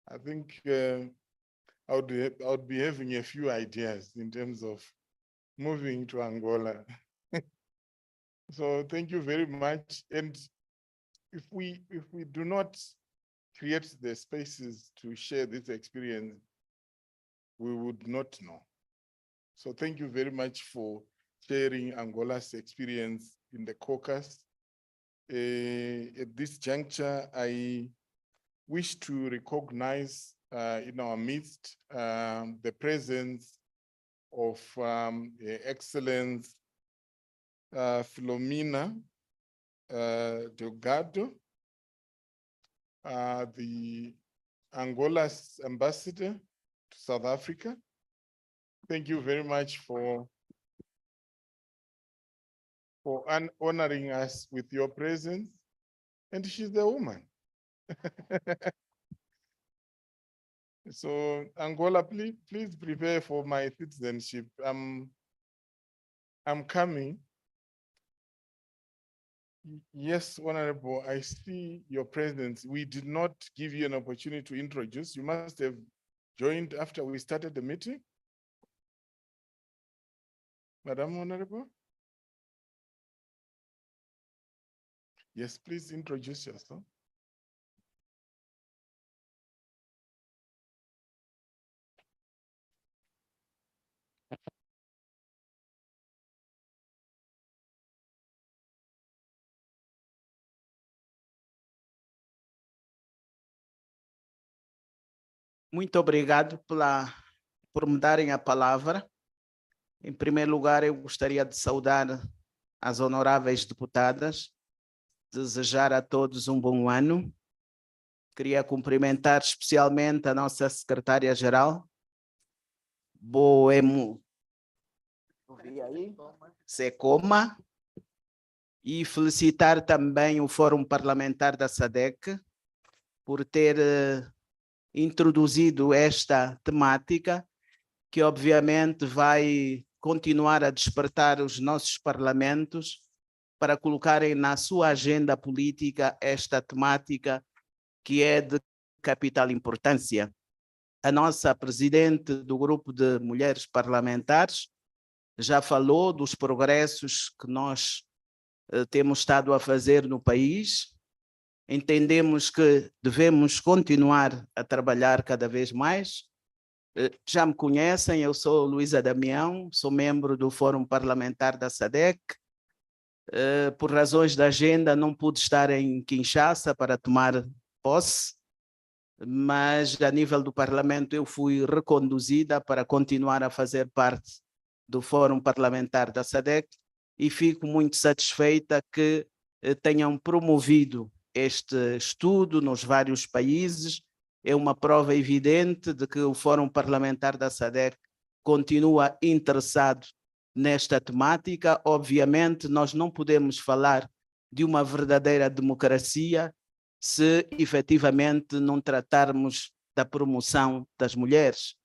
I think I would be having a few ideas in terms of moving to Angola. So thank you very much. And if we do not create the spaces to share this experience, we would not know. So thank you very much for sharing Angola's experience in the caucus. At this juncture, I wish to recognize in our midst the presence of Excellence Philomena Delgado, the Angola's ambassador to South Africa. Thank you very much for honoring us with your presence. And she's a woman. So Angola, please prepare for my citizenship. I'm coming. Yes, Honorable, I see your presence. We did not give you an opportunity to introduce. You must have joined after we started the meeting. Madam Honorable? Yes, please introduce yourself. Muito obrigado por me darem a palavra. Em primeiro lugar, eu gostaria de saudar as honoráveis deputadas, desejar a todos um bom ano. Queria cumprimentar especialmente a nossa secretária-geral, Boemo Secoma, e felicitar também o Fórum Parlamentar da SADC por ter introduzido esta temática, que obviamente vai continuar a despertar os nossos parlamentos para colocarem na sua agenda política esta temática que é de capital importância. A nossa presidente do grupo de mulheres parlamentares já falou dos progressos que nós temos estado a fazer no país. Entendemos que devemos continuar a trabalhar cada vez mais. Já me conhecem, eu sou Luísa Damião, sou membro do Fórum Parlamentar da SADC. Por razões da agenda, não pude estar em Kinshasa para tomar posse, mas a nível do Parlamento eu fui reconduzida para continuar a fazer parte do Fórum Parlamentar da SADC e fico muito satisfeita que tenham promovido este estudo nos vários países. É uma prova evidente de que o Fórum Parlamentar da SADC continua interessado nesta temática. Obviamente, nós não podemos falar de uma verdadeira democracia se efetivamente não tratarmos da promoção das mulheres,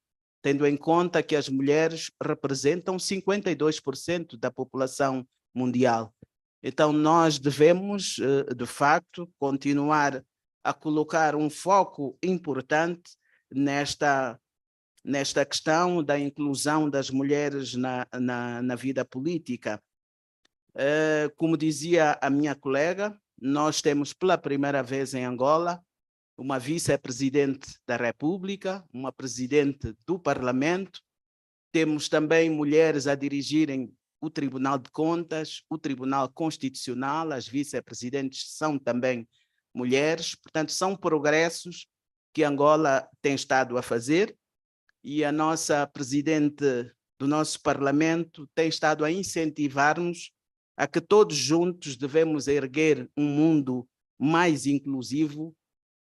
tendo em conta que as mulheres representam 52% da população mundial. Então, nós devemos, de facto, continuar a colocar um foco importante nesta questão da inclusão das mulheres na vida política. Como dizia a minha colega, nós temos pela primeira vez em Angola uma vice-presidente da República, uma presidente do Parlamento, temos também mulheres a dirigirem o Tribunal de Contas, o Tribunal Constitucional, as vice-presidentes são também mulheres, portanto são progressos que Angola tem estado a fazer e a nossa presidente do nosso Parlamento tem estado a incentivar-nos a que todos juntos devemos erguer um mundo mais inclusivo,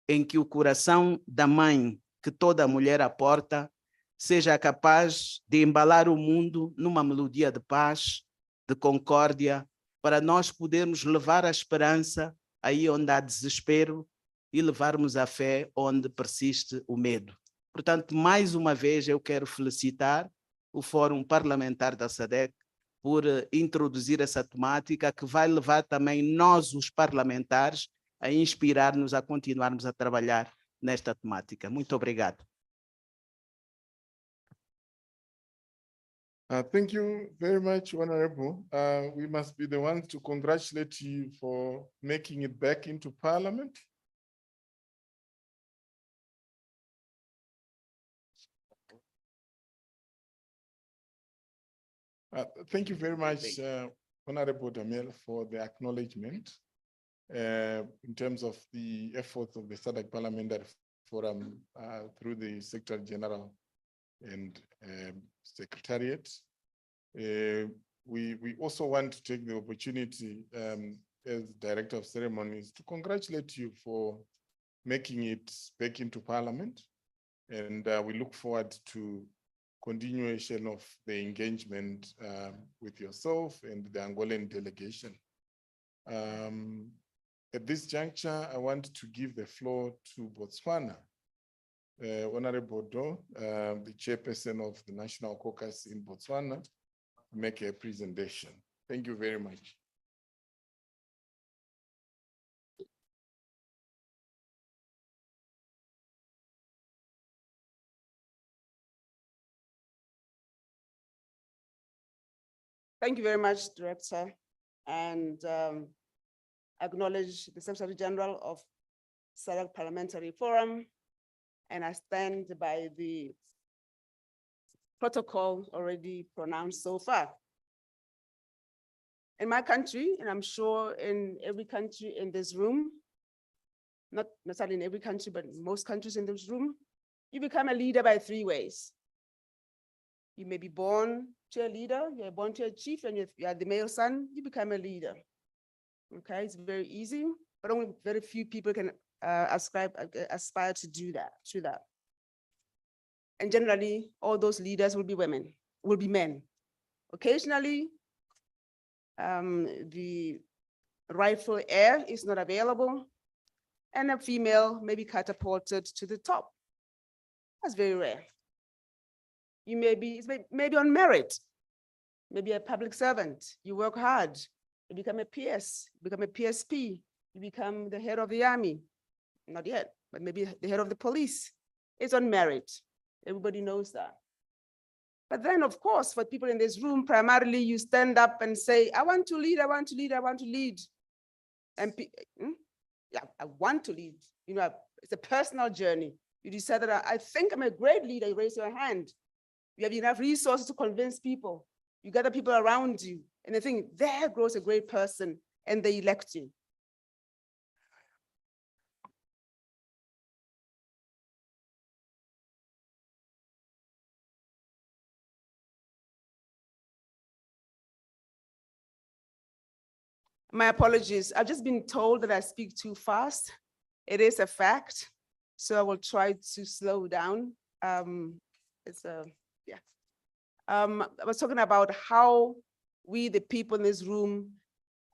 em que o coração da mãe que toda mulher aporta seja capaz de embalar o mundo numa melodia de paz, de concórdia, para nós podermos levar a esperança aí onde há desespero e levarmos a fé onde persiste o medo. Portanto, mais uma vez eu quero felicitar o Fórum Parlamentar da SADC por introduzir essa temática que vai levar também nós, os parlamentares, a inspirar-nos a continuarmos a trabalhar nesta temática. Muito obrigado. Thank you very much, Honorable. We must be the ones to congratulate you for making it back into Parliament. Thank you very much, Honorable Damiel, for the acknowledgement in terms of the efforts of the SADC Parliamentary Forum through the Secretary General and Secretariat. We also want to take the opportunity as Director of Ceremonies to congratulate you for making it back into Parliament. And we look forward to continuation of the engagement with yourself and the Angolan delegation. At this juncture, I want to give the floor to Botswana. Honorable Do, the chairperson of the National Caucus in Botswana, to make a presentation. Thank you very much. Thank you very much, Director, and acknowledge the Secretary General of SADC Parliamentary Forum, and I stand by the protocol already pronounced so far. In my country, and I'm sure in every country in this room, not necessarily in every country, but in most countries in this room, you become a leader by three ways. You may be born to a leader, you're born to a chief, and if you are the male son, you become a leader. Okay, it's very easy, but only very few people can aspire to do that, And generally, all those leaders will be women, will be men. Occasionally, the rightful heir is not available, and a female may be catapulted to the top. That's very rare. You may be, maybe on merit, maybe a public servant, you work hard, you become a PS, you become a PSP, you become the head of the army. Not yet, but maybe the head of the police. It's on merit. Everybody knows that. But then, of course, for people in this room, primarily you stand up and say, I want to lead, I want to lead, I want to lead. And yeah, I want to lead. You know, it's a personal journey. You decide that I think I'm a great leader, you raise your hand. You have enough resources to convince people. You gather people around you, and they think, there grows a great person, and they elect you. My apologies. I've just been told that I speak too fast. It is a fact, so I will try to slow down. I was talking about how we, the people in this room,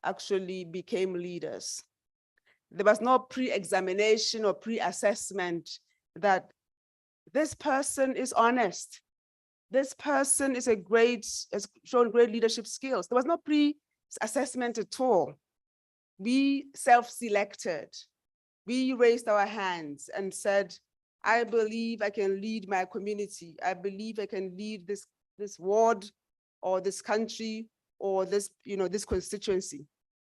actually became leaders. There was no pre-examination or pre-assessment that this person is honest. This person is has shown great leadership skills. There was no pre-assessment at all. We self-selected. We raised our hands and said, I believe I can lead my community. I believe I can lead this ward or this country or this, this constituency.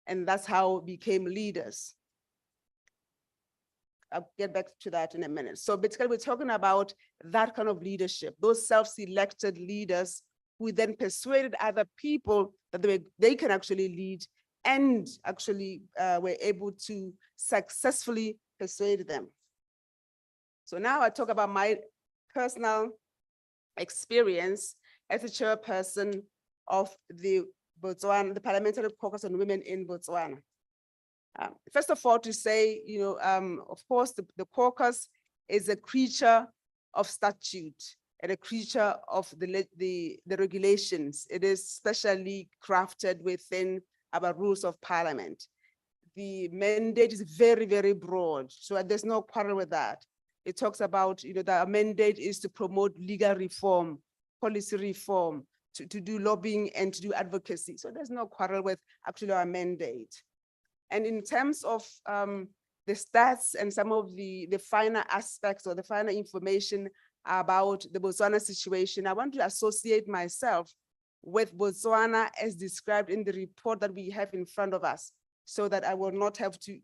And that's how we became leaders. I'll get back to that in a minute. So basically we're talking about that kind of leadership, those self-selected leaders who then persuaded other people that they can actually lead, and actually were able to successfully persuade them. So now I talk about my personal experience as a chairperson of the Parliamentary Caucus on Women in Botswana. First of all, to say, of course, the caucus is a creature of statute and a creature of the regulations. It is specially crafted within our rules of parliament. The mandate is very, very broad, so there's no quarrel with that. It talks about, that our mandate is to promote legal reform, policy reform, to do lobbying and to do advocacy. So there's no quarrel with actually our mandate. And in terms of the stats and some of the finer aspects or the finer information about the Botswana situation, I want to associate myself with Botswana as described in the report that we have in front of us, so that I will not have to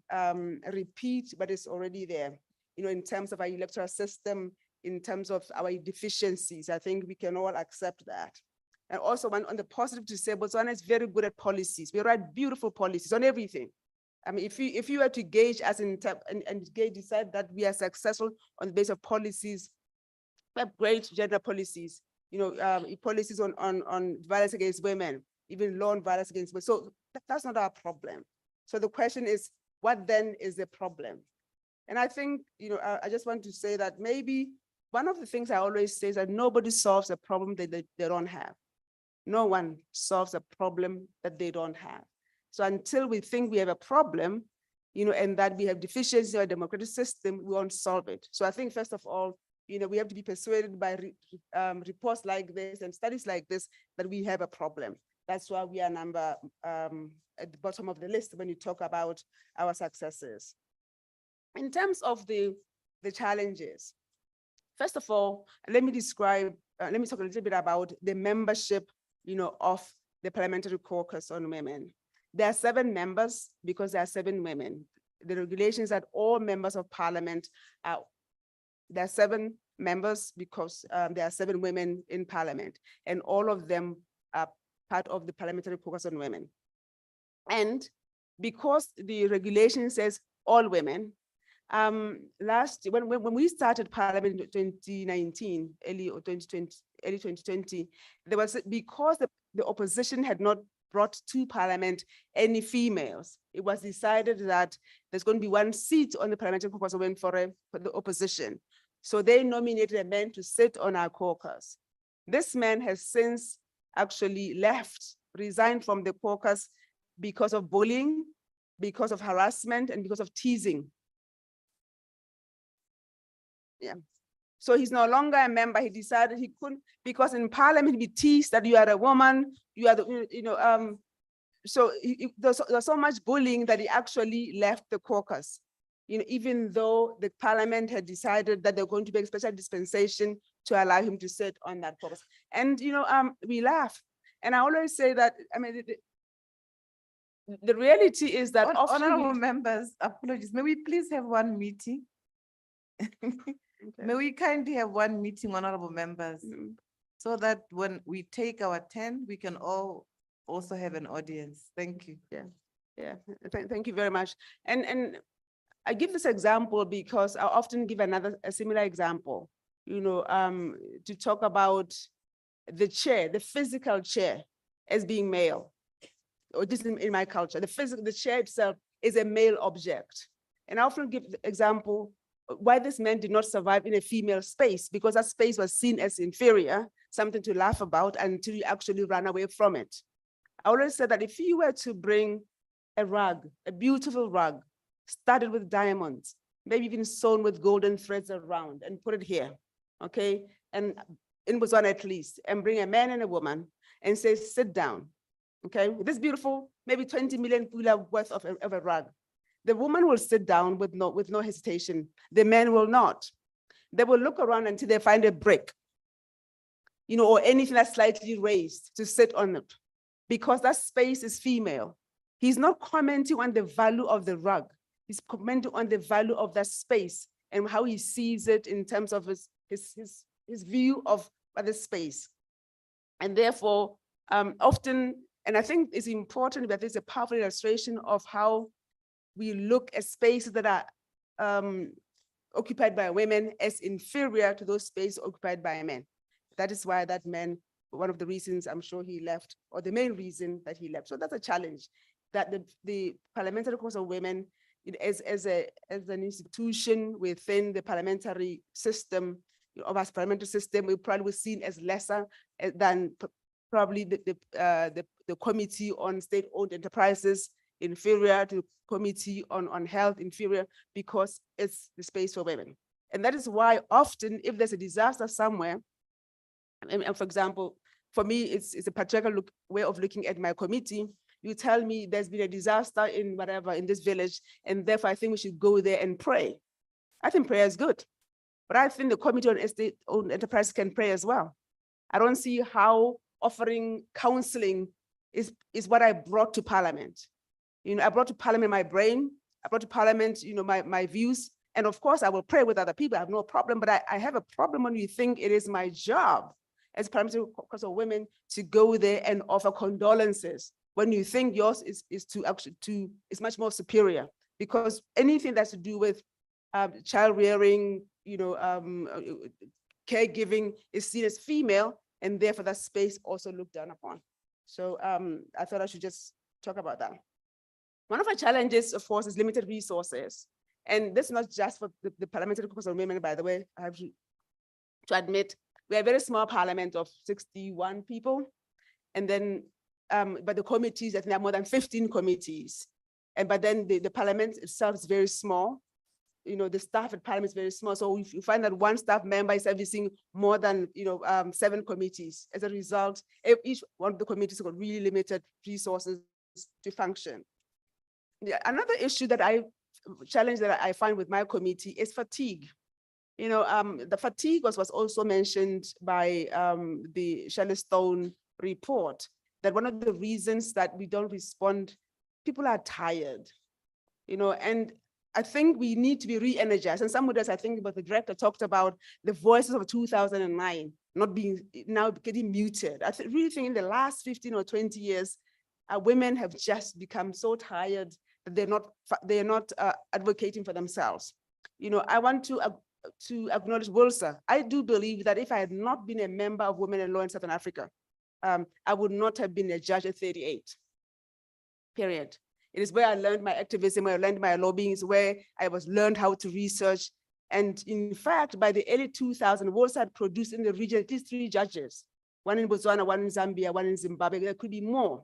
repeat, but it's already there. In terms of our electoral system, in terms of our deficiencies, I think we can all accept that. And also on the positive to say, Botswana is very good at policies. We write beautiful policies on everything. I mean, if you were to gauge us and decide that we are successful on the basis of policies, we have great gender policies, policies on violence against women, even law on violence against women. So that's not our problem. So the question is, what then is the problem? And I think, I just want to say that maybe one of the things I always say is that nobody solves a problem that they don't have. No one solves a problem that they don't have. So until we think we have a problem, and that we have deficiency in our democratic system, we won't solve it. So I think first of all, we have to be persuaded by reports like this and studies like this that we have a problem. That's why we are number at the bottom of the list when you talk about our successes. In terms of the challenges, first of all, let me talk a little bit about the membership, of the Parliamentary Caucus on Women. There are 7 members because there are 7 women. The regulations that all members of parliament there are 7 members because there are 7 women in parliament, and all of them are part of the Parliamentary Caucus on Women. And because the regulation says all women, last year, when we started Parliament in 2019, early 2020, there was, because the opposition had not brought to Parliament any females, it was decided that there's going to be 1 seat on the Parliamentary Caucus of Women for the opposition. So they nominated a man to sit on our caucus. This man has since actually resigned from the caucus because of bullying, because of harassment, and because of teasing. Yeah. So he's no longer a member. He decided he couldn't, because in Parliament he teased that you are a woman, you are the, so there's so much bullying that he actually left the caucus. Even though the Parliament had decided that they're going to make a special dispensation to allow him to sit on that caucus. And we laugh. And I always say that, I mean, the reality is that Honorable members, apologies, may we please have one meeting? May we kindly have one meeting, honorable members, so that when we take our turn, we can all also have an audience. Thank you. Yeah. Thank you very much. And I give this example because I often give a similar example, to talk about the chair, the physical chair, as being male, or just in my culture, the chair itself is a male object. And I often give the example why this man did not survive in a female space, because that space was seen as inferior, something to laugh about until you actually ran away from it. I always said that if you were to bring a rug, a beautiful rug, studded with diamonds, maybe even sewn with golden threads around, and put it here, okay? And in Botswana at least, and bring a man and a woman and say, sit down, okay? This beautiful, maybe 20 million pula worth of a rug. The woman will sit down with no hesitation. The man will not. They will look around until they find a brick, or anything that's slightly raised to sit on it. because that space is female. He's not commenting on the value of the rug. He's commenting on the value of that space and how he sees it in terms of his view of the space. And therefore, often, and I think it's important that there's a powerful illustration of how we look at spaces that are occupied by women as inferior to those spaces occupied by men. That is why that man, one of the reasons I'm sure he left, or the main reason that he left. So that's a challenge that the Parliamentary Caucus of Women, as an institution within the parliamentary system, of our parliamentary system, we probably was seen as lesser than probably the Committee on State-Owned Enterprises, inferior to the Committee on Health, inferior, because it's the space for women. And that is why often if there's a disaster somewhere, and for example, for me, it's a patriarchal way of looking at my committee. You tell me there's been a disaster in whatever, in this village, and therefore I think we should go there and pray. I think prayer is good, but I think the Committee on State-Owned Enterprises can pray as well. I don't see how offering counseling is what I brought to Parliament. I brought to Parliament my brain, I brought to Parliament, my views, and of course I will pray with other people, I have no problem, but I have a problem when you think it is my job as Parliamentary Caucus of Women to go there and offer condolences when you think yours is much more superior, because anything that's to do with child rearing, caregiving is seen as female, and therefore that space also looked down upon. So I thought I should just talk about that. One of our challenges, of course, is limited resources. And this is not just for the Parliamentary Caucus of Women, by the way, I have to admit, we are a very small parliament of 61 people. And then, but the committees, I think there are more than 15 committees. But then the parliament itself is very small. The staff at Parliament is very small. So if you find that one staff member is servicing more than 7 committees, as a result, each one of the committees got really limited resources to function. Another issue challenge that I find with my committee is fatigue. The fatigue was also mentioned by the Shelley-Stone report, that one of the reasons that we don't respond, people are tired, and I think we need to be re-energized. And somebody else, I think, but the director talked about the voices of 2009 now getting muted. I really think in the last 15 or 20 years, women have just become so tired that they're not advocating for themselves. I want to acknowledge Wilsa. I do believe that if I had not been a member of Women in Law in Southern Africa, I would not have been a judge at 38, period. It is where I learned my activism, where I learned my lobbying, is where I learned how to research. And in fact, by the early 2000s, Wilsa had produced in the region at least 3 judges, one in Botswana, one in Zambia, one in Zimbabwe. There could be more.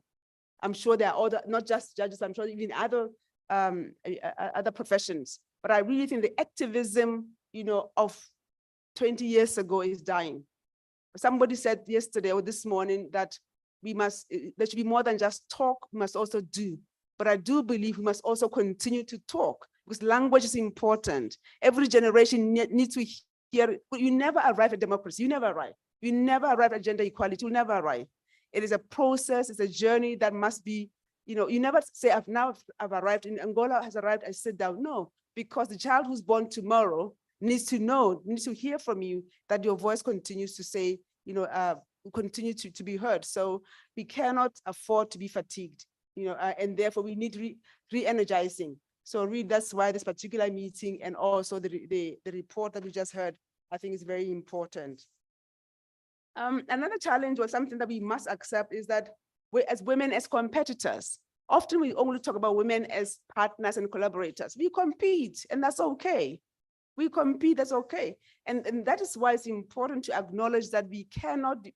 I'm sure there are other, not just judges, I'm sure even other professions. But I really think the activism, of 20 years ago is dying. Somebody said yesterday or this morning that there should be more than just talk, we must also do. But I do believe we must also continue to talk, because language is important. Every generation needs to hear. You never arrive at democracy. You never arrive. You never arrive at gender equality. You never arrive. It is a process. It's a journey that must be, you never say, I've arrived, in Angola has arrived, I sit down. No, because the child who's born tomorrow needs to hear from you that your voice continues to say, continue to be heard. So we cannot afford to be fatigued. And therefore we need re-energizing. So really, that's why this particular meeting and also the report that we just heard, I think is very important. Another challenge, or something that we must accept, is that we, as women, as competitors, often we only talk about women as partners and collaborators. We compete, and that's okay. We compete, that's okay. And that is why it's important to acknowledge that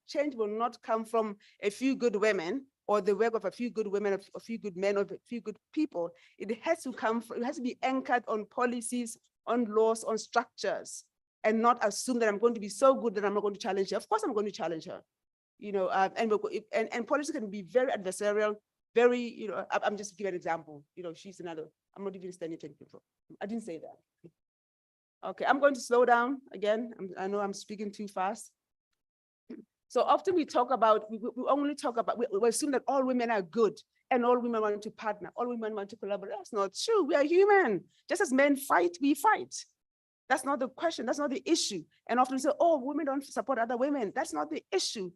change will not come from a few good women, or the work of a few good women, a few good men, or a few good people. It has to be anchored on policies, on laws, on structures, and not assume that I'm going to be so good that I'm not going to challenge her. Of course I'm going to challenge her. And politics can be very adversarial, very, I'm just giving an example. She's another, I'm not even standing 10 people. I didn't say that. Okay, I'm going to slow down again. I know I'm speaking too fast. So often we talk about, we only talk about, we assume that all women are good and all women want to partner, all women want to collaborate. That's not true. We are human. Just as men fight, we fight. That's not the question. That's not the issue. And often we say, oh, women don't support other women. That's not the issue.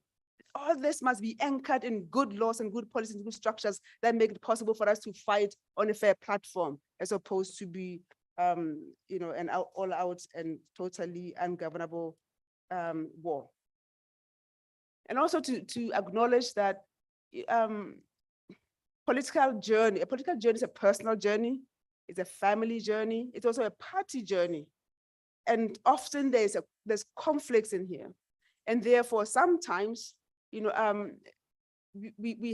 All this must be anchored in good laws and good policies and good structures that make it possible for us to fight on a fair platform, as opposed to be, an all out and totally ungovernable war. And also to acknowledge that a political journey is a personal journey, it's a family journey, it's also a party journey. And often there's conflicts in here. And therefore, sometimes, we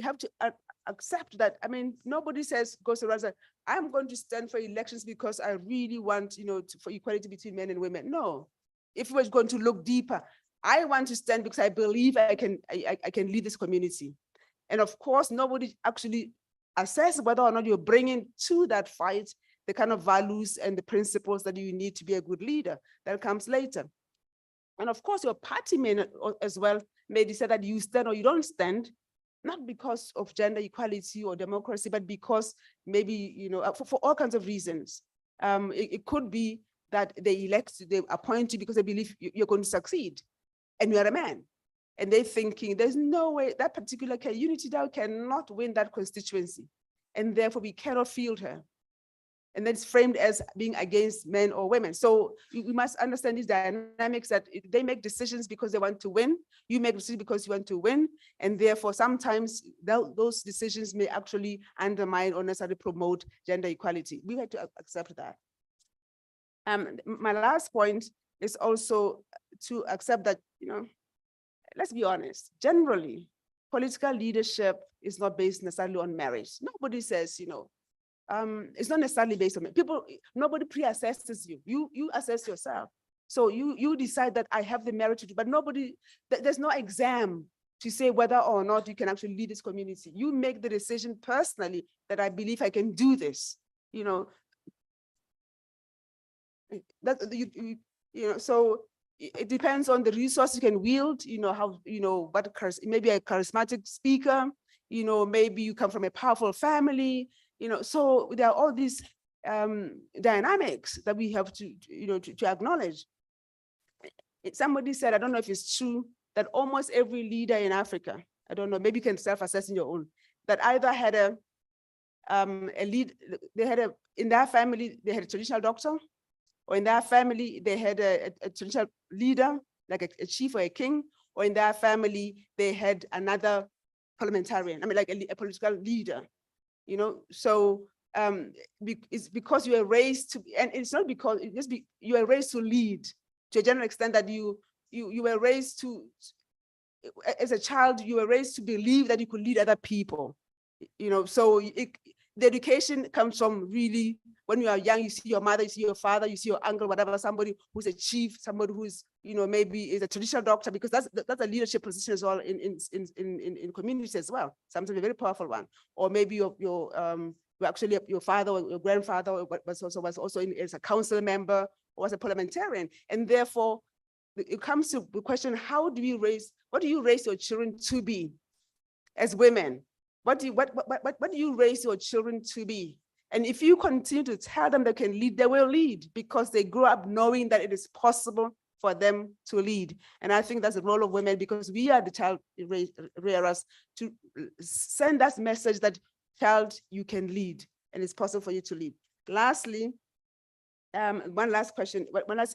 have to accept that. I mean, nobody goes around and says, I'm going to stand for elections because I really want, for equality between men and women. No, if we're going to look deeper, I want to stand because I believe I can lead this community. And of course, nobody actually assesses whether or not you're bringing to that fight the kind of values and the principles that you need to be a good leader. That comes later. And of course, your party may as well may decide that you stand or you don't stand, not because of gender equality or democracy, but because maybe, for all kinds of reasons. It could be that they appoint you because they believe you're going to succeed and you're a man. And they're thinking there's no way that particular Unity Dow cannot win that constituency. And therefore we cannot field her. And then it's framed as being against men or women. So we must understand these dynamics, that they make decisions because they want to win. You make decisions because you want to win. And therefore, sometimes those decisions may actually undermine or necessarily promote gender equality. We have to accept that. My last point is also to accept that, let's be honest, generally, political leadership is not based necessarily on merit. Nobody says, it's not necessarily based on people. Nobody pre-assesses you. You assess yourself. So you decide that I have the merit to do, but there's no exam to say whether or not you can actually lead this community. You make the decision personally that I believe I can do this. So it depends on the resources you can wield. Maybe a charismatic speaker. Maybe you come from a powerful family. So there are all these dynamics that we have to acknowledge. Somebody said, I don't know if it's true, that almost every leader in Africa, I don't know, maybe you can self-assess in your own, that either had a lead, in their family, they had a traditional doctor, or in their family, they had a traditional leader, like a chief or a king, or in their family, they had another parliamentarian, like a political leader. So it's because you are raised to, and it's not because you are raised to lead to a general extent that you were raised to, as a child, you were raised to believe that you could lead other people. So the education comes from really, when you are young, you see your mother, you see your father, you see your uncle, whatever, somebody who's a chief, somebody who's, maybe is a traditional doctor, because that's a leadership position as well in communities as well. Sometimes a very powerful one. Or maybe your father or your grandfather was also as a council member or as a parliamentarian. And therefore, it comes to the question, what do you raise your children to be as women? What do you raise your children to be? And if you continue to tell them they can lead, they will lead, because they grow up knowing that it is possible for them to lead. And I think that's the role of women, because we are the child rearers, to send that message that, child, you can lead, and it's possible for you to lead. Lastly, one last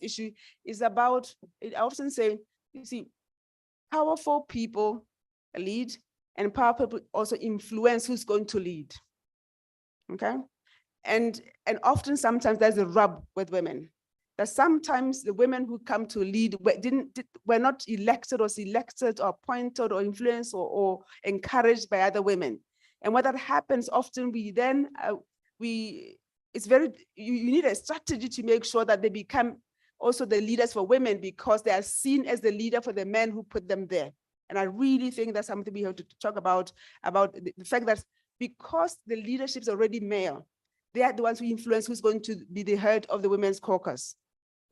issue is about, I often say, you see, powerful people lead, and powerful people also influence who's going to lead. Okay? And often, sometimes there's a rub with women, that sometimes the women who come to lead were not elected or selected or appointed or influenced or encouraged by other women. And when that happens, often you need a strategy to make sure that they become also the leaders for women, because they are seen as the leader for the men who put them there. And I really think that's something we have to talk about the fact that because the leadership is already male, they are the ones who influence who's going to be the head of the women's caucus.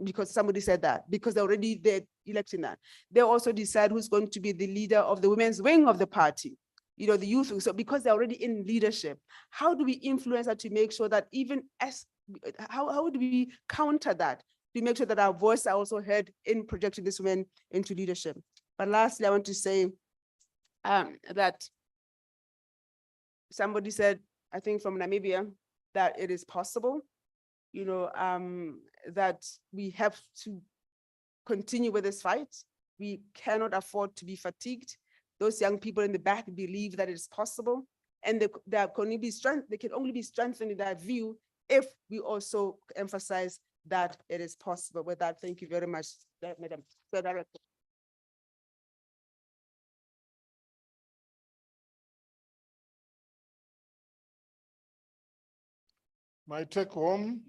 because somebody said that, because they're already they're electing that. They also decide who's going to be the leader of the women's wing of the party, you know, the youth wing. So because they're already in leadership, how do we influence that to make sure that even as, how do we counter that to make sure that our voice are also heard in projecting this women into leadership? But lastly, I want to say that somebody said, I think from Namibia, that it is possible, you know, that we have to continue with this fight. We cannot afford to be fatigued. Those young people in the back believe that it is possible, and they can only be strengthened in that view if we also emphasize that it is possible. With that, thank you very much, Madam Director. My take home,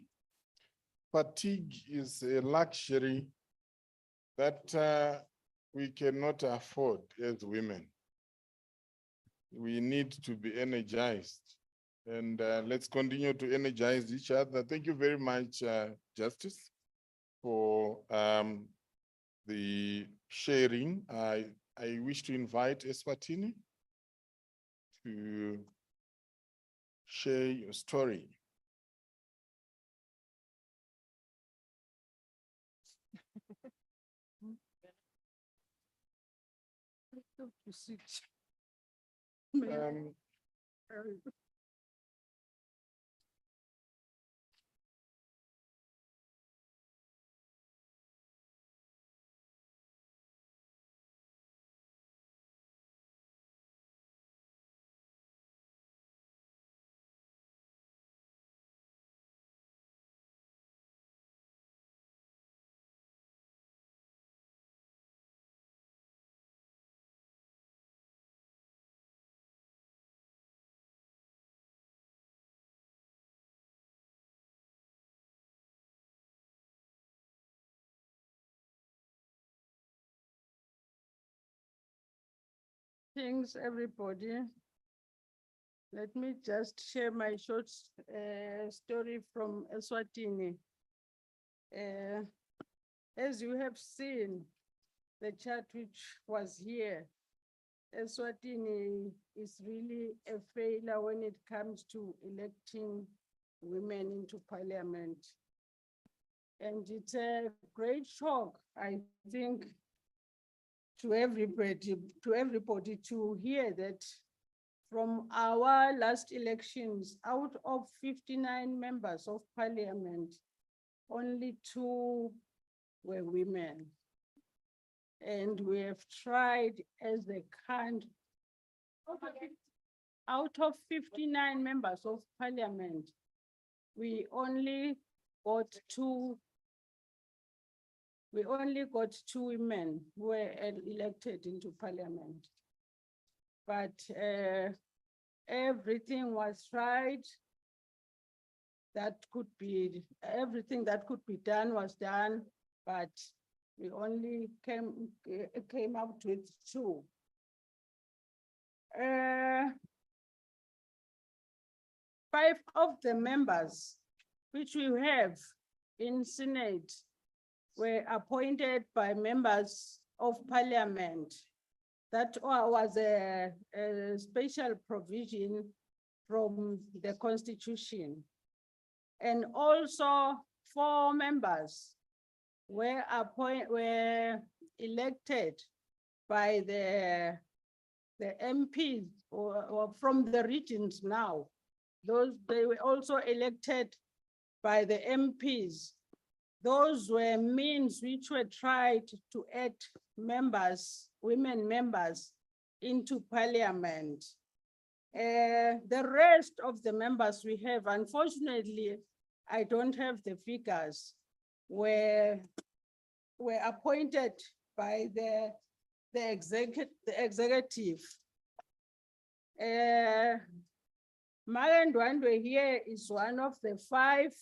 fatigue is a luxury that we cannot afford as women. We need to be energized, and let's continue to energize each other. Thank you very much, Justice, for the sharing. I wish to invite Eswatini to share your story. Thanks, everybody. Let me just share my short story from Eswatini. As you have seen, the chart which was here, Eswatini is really a failure when it comes to electing women into parliament. And it's a great shock, I think, to everybody to hear that from our last elections, out of 59 members of parliament, only 2 were women. And we have tried as a country, out of 59 members of parliament, we only got 2 women who were elected into parliament. But everything was tried. Everything that could be done was done, but we only came out with 2. 5 of the members which we have in Senate were appointed by members of parliament. That was a special provision from the Constitution. And also 4 members were elected by the MPs or from the regions now. They were also elected by the MPs. Those were means which were tried to add members, women members, into parliament. The rest of the members we have, unfortunately, I don't have the figures, were appointed by the executive. Marendwandwe here is one of the 5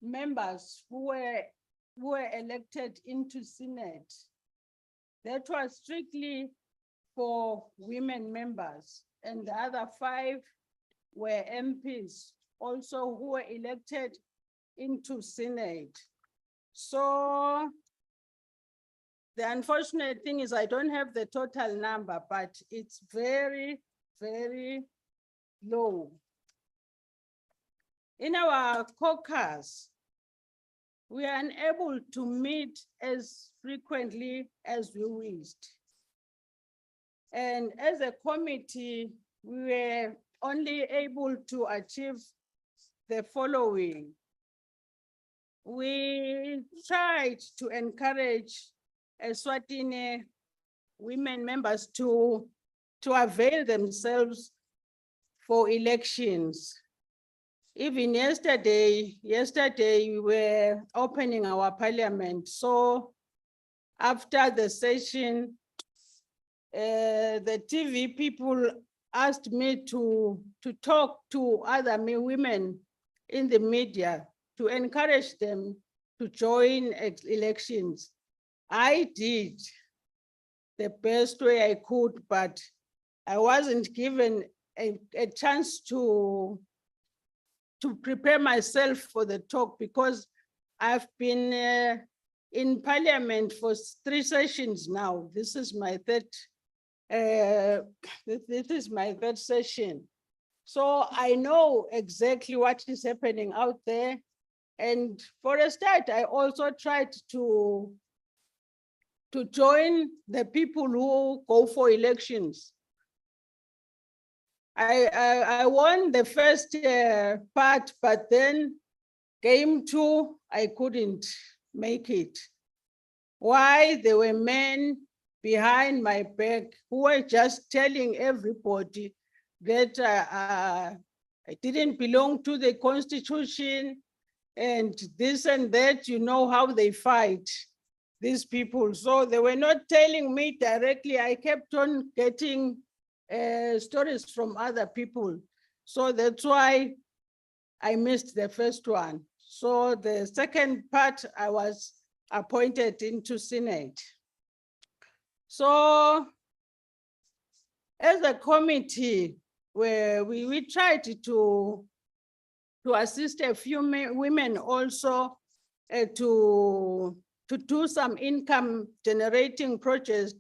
members who were elected into Senate. That was strictly for women members, and the other 5 were MPs also who were elected into Senate. So the unfortunate thing is I don't have the total number, but it's very, very low. In our caucus, we are unable to meet as frequently as we wished. And as a committee, we were only able to achieve the following. We tried to encourage Eswatini women members to avail themselves for elections. Even yesterday we were opening our parliament. So after the session, the TV people asked me to talk to other women in the media to encourage them to join elections. I did the best way I could, but I wasn't given a chance to prepare myself for the talk because I've been in parliament for 3 sessions now. This is my third session. So I know exactly what is happening out there. And for a start, I also tried to join the people who go for elections. I won the first part, but then game 2, I couldn't make it. Why? There were men behind my back who were just telling everybody that I didn't belong to the constitution and this and that. You know how they fight, these people. So they were not telling me directly. I kept on getting stories from other people. So that's why I missed the first one. So the second part, I was appointed into Senate. So as a committee, where we tried to assist a few women also to do some income generating projects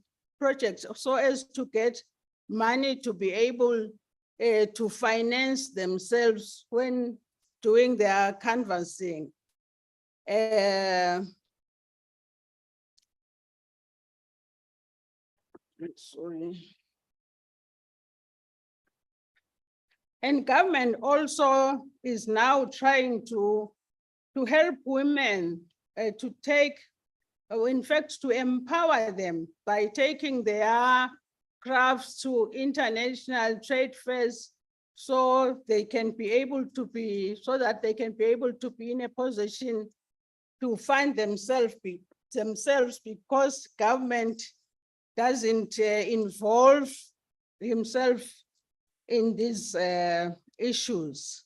so as to get money to be able to finance themselves when doing their canvassing. Sorry. And government also is now trying to help women to take, in fact, to empower them by taking their crafts to international trade fairs so they can be able to be, so that they can be able to be in a position to fund themselves because government doesn't involve himself in these issues.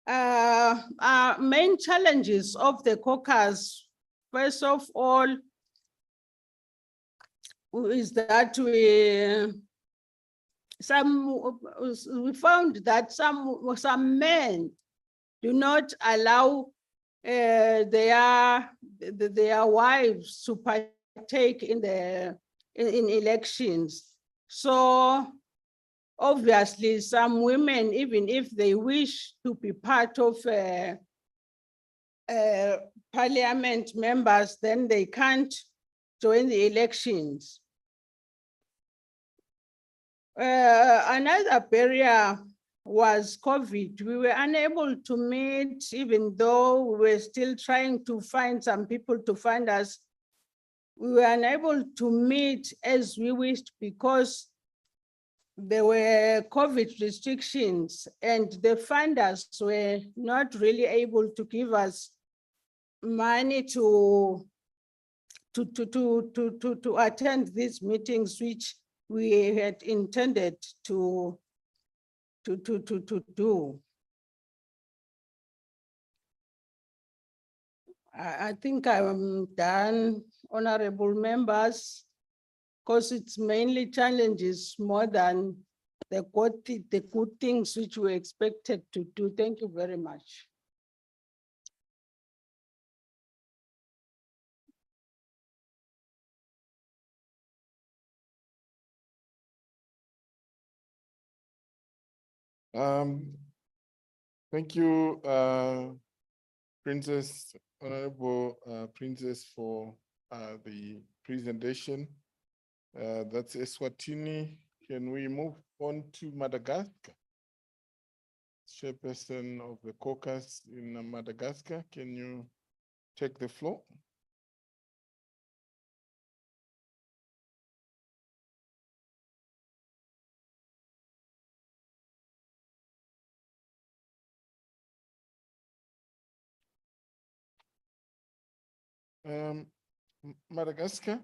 Main challenges of the caucus, first of all, is that we found that some men do not allow their wives to partake in elections. So obviously some women, even if they wish to be part of parliament members, then they can't join the elections. Another barrier was COVID. We were unable to meet, even though we were still trying to find some people to fund us. We were unable to meet as we wished because there were COVID restrictions and the funders were not really able to give us money to attend these meetings, which we had intended to do. I think I'm done, honorable members, because it's mainly challenges more than the good things which we expected to do. Thank you very much. Thank you, Princess, Honorable Princess, for the presentation. That's Eswatini. Can we move on to Madagascar? Chairperson of the caucus in Madagascar, can you take the floor? Madagascar,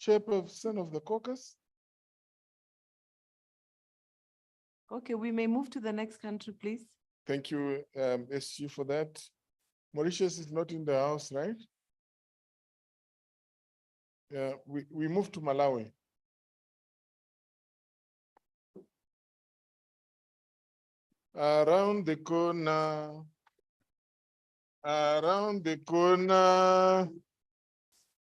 chairperson of the caucus. Okay, we may move to the next country, please. Thank you, SG, for that. Mauritius is not in the house, right? Yeah, we move to Malawi. Around the corner, around the corner,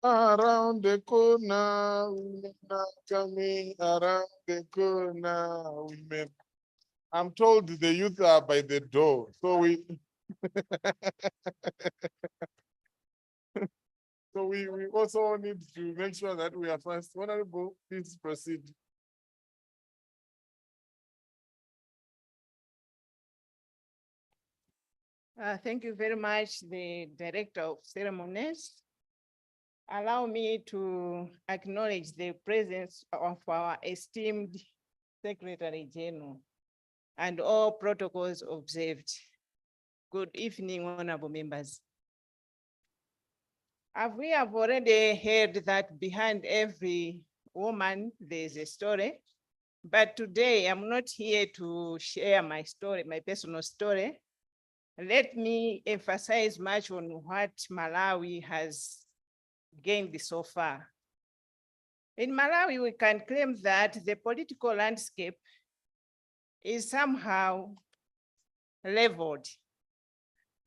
around the corner, women are coming around the corner, women. I'm told the youth are by the door, so we so we also need to make sure that we are fast. Honorable, please proceed. Thank you very much, the Director of Ceremonies. Allow me to acknowledge the presence of our esteemed Secretary General and all protocols observed. Good evening, honorable members. We have already heard that behind every woman, there's a story. But today I'm not here to share my story, my personal story. Let me emphasize much on what Malawi has gained so far. In Malawi, we can claim that the political landscape is somehow leveled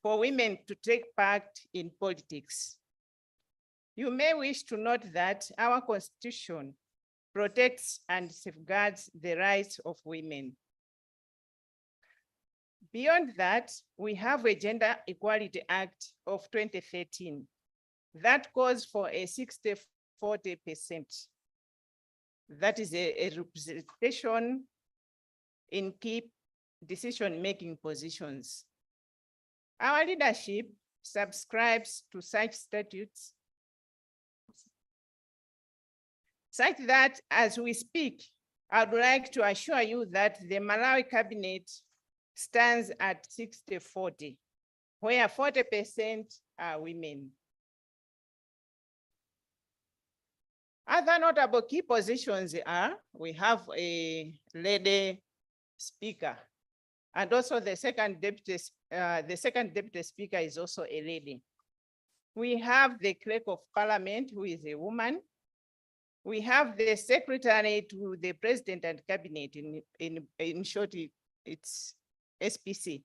for women to take part in politics. You may wish to note that our constitution protects and safeguards the rights of women. Beyond that, we have a Gender Equality Act of 2013 that calls for a 60-40%. That is a representation in key decision-making positions. Our leadership subscribes to such statutes, such that as we speak, I would like to assure you that the Malawi cabinet stands at 60-40, where 40% are women. Other notable key positions are, we have a lady speaker, and also the second deputy speaker is also a lady. We have the clerk of parliament, who is a woman. We have the secretary to the president and cabinet, in short, it's SPC.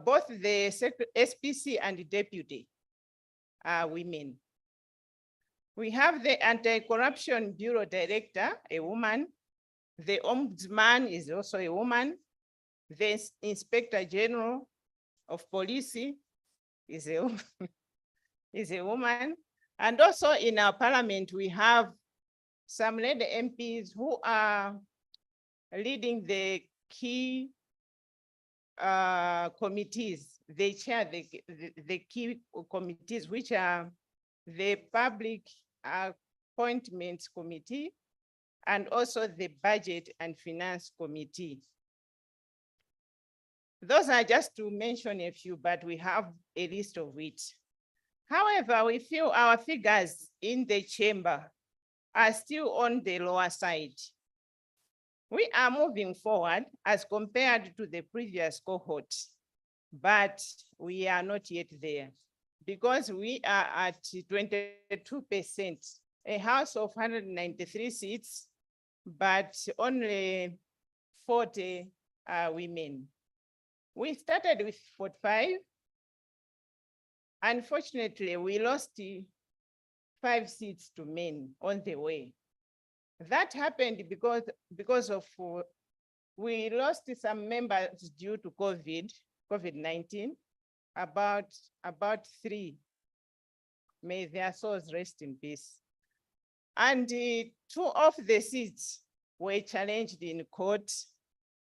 Both the SPC and the deputy are women. We have the Anti-Corruption Bureau Director, a woman. The Ombudsman is also a woman. The Inspector General of Police is a woman. And also in our parliament, we have some lady MPs who are leading the key committees. They chair the key committees, which are the Public Appointments Committee and also the Budget and Finance Committee. Those are just to mention a few, but we have a list of it. However, we feel our figures in the chamber are still on the lower side. We are moving forward as compared to the previous cohort, but we are not yet there because we are at 22%, a house of 193 seats, but only 40 are women. We started with 45. Unfortunately, we lost 5 seats to men on the way. That happened because of We lost some members due to COVID-19, about 3. May their souls rest in peace. And 2 of the seats were challenged in court.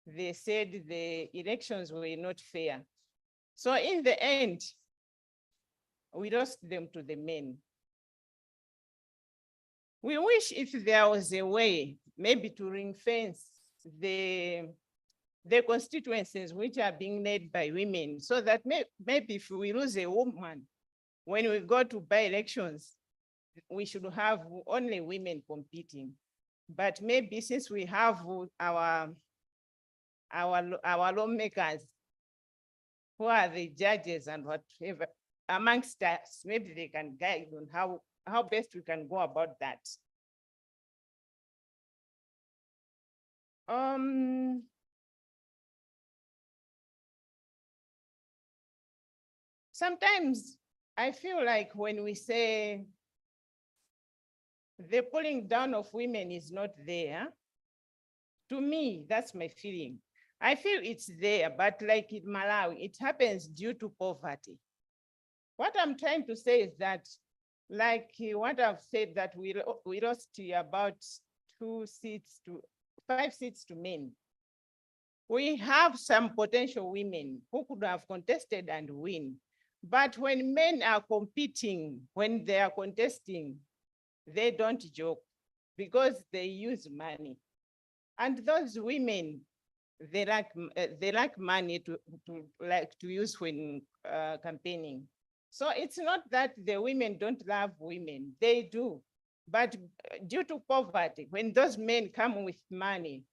They said the elections were not fair. So in the end, we lost them to the men. We wish if there was a way, maybe to ring fence the constituencies which are being led by women, so that maybe if we lose a woman, when we go to by-elections, we should have only women competing. But maybe since we have our lawmakers who are the judges and whatever amongst us, maybe they can guide on how best we can go about that. Sometimes I feel like when we say the pulling down of women is not there, to me, that's my feeling. I feel it's there, but like in Malawi, it happens due to poverty. What I'm trying to say is that, like what I've said, that we lost about 5 seats to men. We have some potential women who could have contested and win. But when men are competing, when they are contesting, they don't joke because they use money. And those women, they lack money to use when campaigning. So it's not that the women don't love women, they do. But due to poverty, when those men come with money,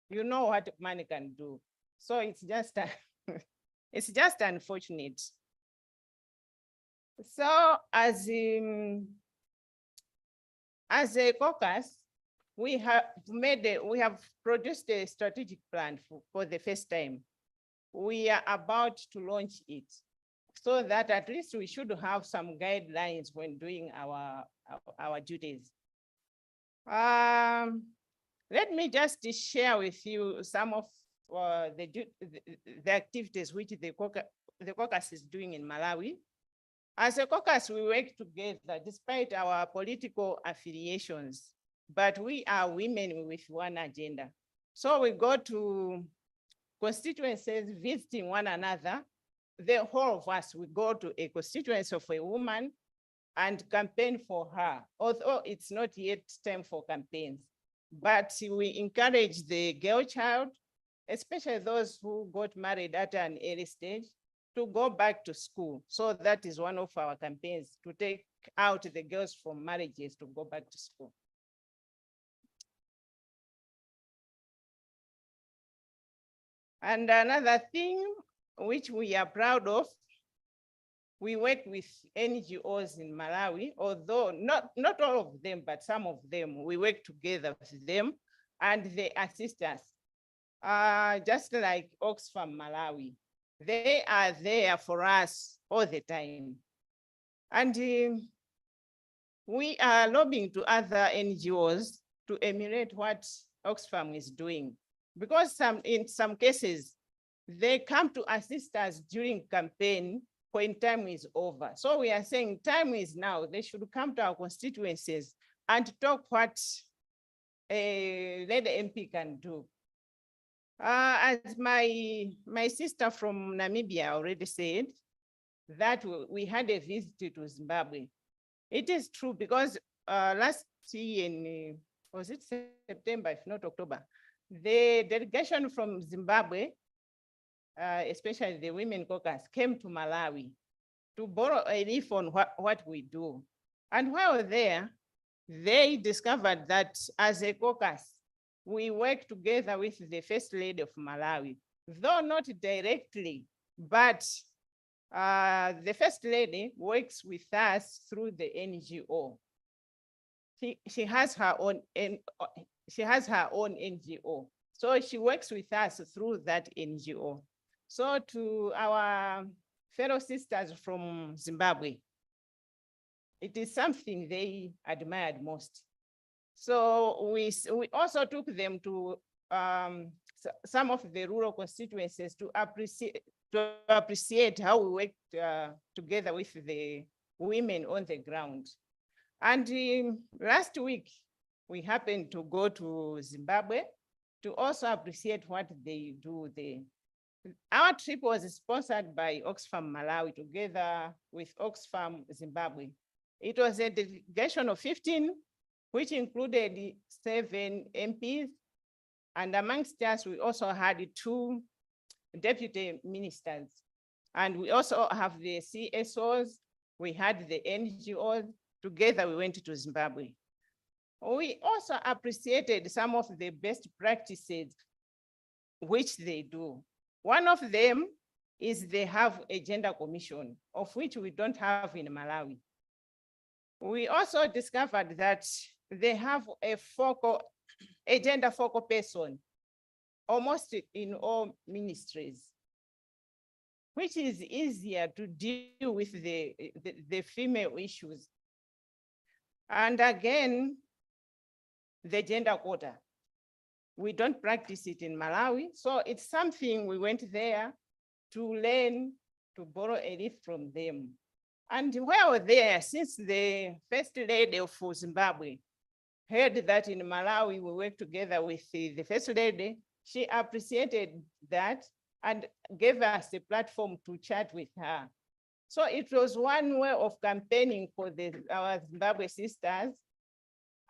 you know what money can do. So it's just, it's just unfortunate. So as a caucus, we have produced a strategic plan for the first time. We are about to launch it, so that at least we should have some guidelines when doing our duties. Let me just share with you some of the activities which the caucus is doing in Malawi. As a caucus, we work together despite our political affiliations, but we are women with one agenda. So we go to constituencies visiting one another. The whole of us, we go to a constituency of a woman and campaign for her, although it's not yet time for campaigns. But we encourage the girl child, especially those who got married at an early stage, to go back to school. So that is one of our campaigns, to take out the girls from marriages to go back to school. And another thing which we are proud of, we work with NGOs in Malawi, although not all of them, but some of them, we work together with them and they assist us. Just like Oxfam Malawi, they are there for us all the time. And we are lobbying to other NGOs to emulate what Oxfam is doing, because in some cases, they come to assist us during campaign when time is over. So we are saying time is now. They should come to our constituencies and talk what a lady MP can do. As my sister from Namibia already said, that we had a visit to Zimbabwe. It is true, because last year in, was it September, if not October, the delegation from Zimbabwe, especially the Women Caucus, came to Malawi to borrow a leaf on what we do. And while there, they discovered that as a caucus, we work together with the First Lady of Malawi, though not directly, but the First Lady works with us through the NGO. She has her own NGO. So she works with us through that NGO. So to our fellow sisters from Zimbabwe, it is something they admired most. So we also took them to some of the rural constituencies to appreciate how we worked together with the women on the ground. And last week, we happened to go to Zimbabwe to also appreciate what they do there. Our trip was sponsored by Oxfam Malawi together with Oxfam Zimbabwe. It was a delegation of 15, which included 7 MPs. And amongst us, we also had 2 deputy ministers. And we also have the CSOs, we had the NGOs, together we went to Zimbabwe. We also appreciated some of the best practices which they do. One of them is they have a gender commission, of which we don't have in Malawi. We also discovered that they have a gender focal person, almost in all ministries, which is easier to deal with the female issues. And again, the gender quota. We don't practice it in Malawi, so it's something we went there to learn, to borrow a leaf from them. And while there, since the first lady of Zimbabwe heard that in Malawi we work together with the first lady, she appreciated that and gave us a platform to chat with her. So it was one way of campaigning for our Zimbabwe sisters.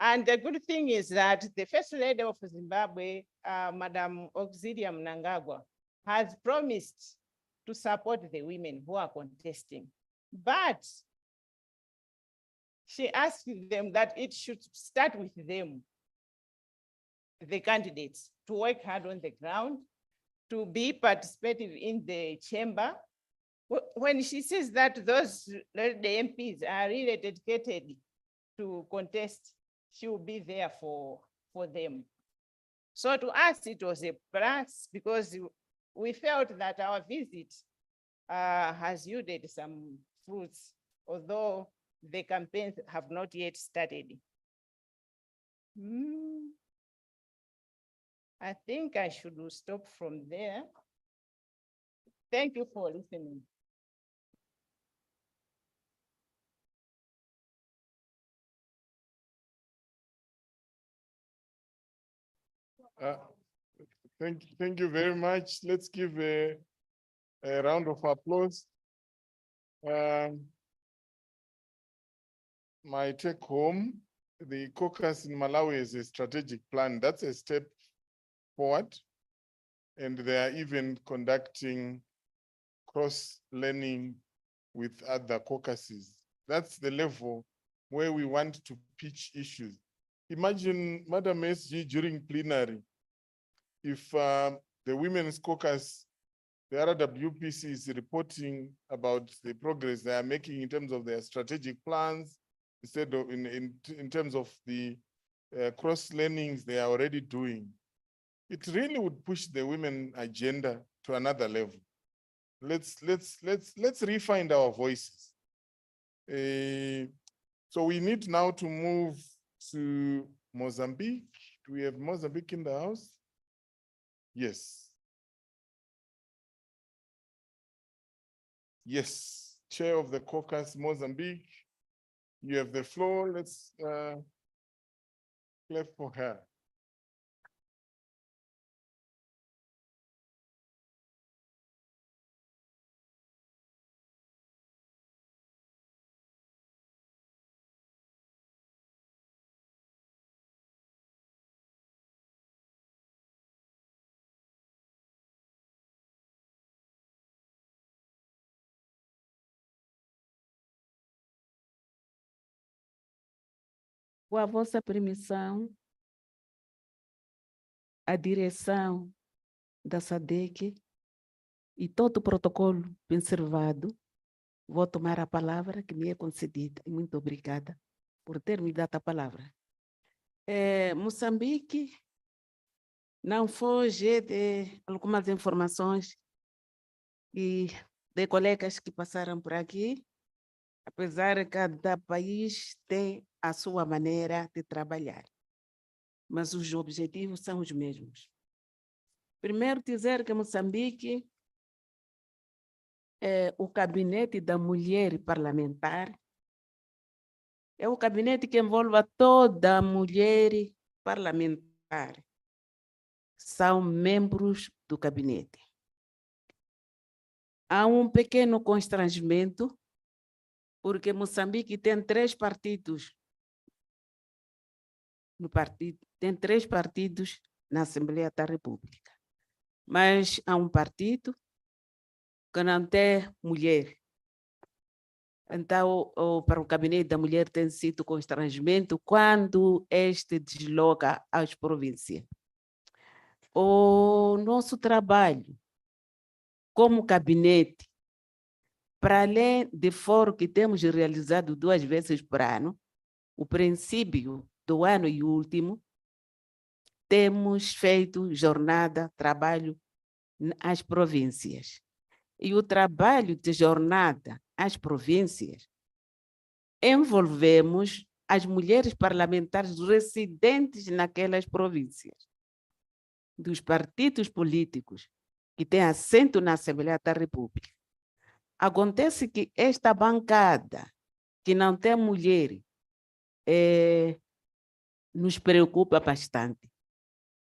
And the good thing is that the first lady of Zimbabwe, Madam Auxilia Mnangagwa, has promised to support the women who are contesting. But she asked them that it should start with them, the candidates, to work hard on the ground, to be participative in the chamber. When she says that the MPs are really dedicated to contest, she will be there for them. So to us, it was a plus because we felt that our visit has yielded some fruits, although the campaigns have not yet started. I think I should stop from there. Thank you for listening. Thank you very much. Let's give a round of applause. My take home, the caucus in Malawi is a strategic plan. That's a step forward. And they are even conducting cross-learning with other caucuses. That's the level where we want to pitch issues. Imagine, Madam SG, during plenary, if the Women's Caucus, the RWPC is reporting about the progress they are making in terms of their strategic plans, instead of in terms of the cross-learnings they are already doing, it really would push the women agenda to another level. Let's refine our voices. So we need now to move to Mozambique. Do we have Mozambique in the house? Yes. Yes, Chair of the Caucus, Mozambique. You have the floor. Let's clap for her. Com a vossa permissão, a direção da SADC e todo o protocolo observado, vou tomar a palavra que me é concedida. Muito obrigada por ter me dado a palavra. Moçambique não foge de algumas informações de colegas que passaram por aqui, apesar que cada país tem a sua maneira de trabalhar, mas os objetivos são os mesmos. Primeiro dizer que Moçambique é o gabinete da mulher parlamentar. É o gabinete que envolve toda a mulher parlamentar. São membros do gabinete. Há um pequeno constrangimento, porque Moçambique tem 3 partidos no partido, tem 3 partidos na Assembleia da República. Mas há um partido que não tem mulher. Então, para o gabinete da mulher tem sido constrangimento quando este desloca às províncias. O nosso trabalho como gabinete, para além de fórum que temos realizado 2 vezes por ano, o princípio do ano e o último, temos feito jornada, trabalho às províncias. E o trabalho de jornada às províncias envolvemos as mulheres parlamentares residentes naquelas províncias, dos partidos políticos que têm assento na Assembleia da República. Acontece que esta bancada, que não tem mulher, nos preocupa bastante.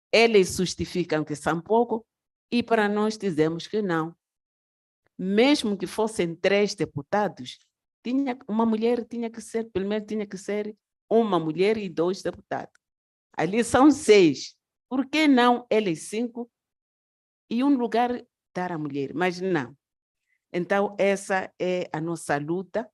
Eles justificam que são pouco e para nós dizemos que não. Mesmo que fossem 3 deputados, uma mulher tinha que ser, pelo menos tinha que ser uma mulher e 2 deputados. Ali são 6. Por que não eles 5 e um lugar dar à mulher? Mas não. Então, essa é a nossa luta.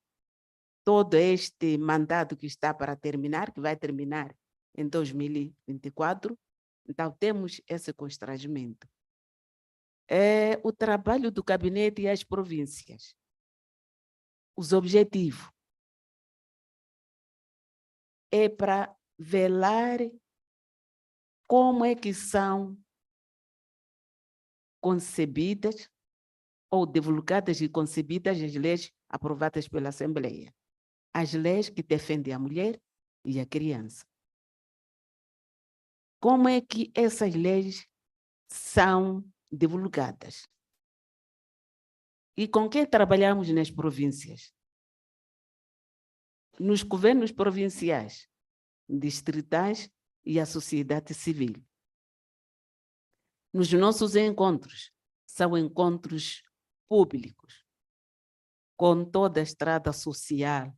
Todo este mandato que está para terminar, que vai terminar em 2024, então temos esse constrangimento. É o trabalho do gabinete e as províncias. Os objetivos é para velar como é que são concebidas ou divulgadas e concebidas as leis aprovadas pela Assembleia. As leis que defendem a mulher e a criança. Como é que essas leis são divulgadas? E com quem trabalhamos nas províncias? Nos governos provinciais, distritais e a sociedade civil. Nos nossos encontros, são encontros públicos, com toda a estrada social,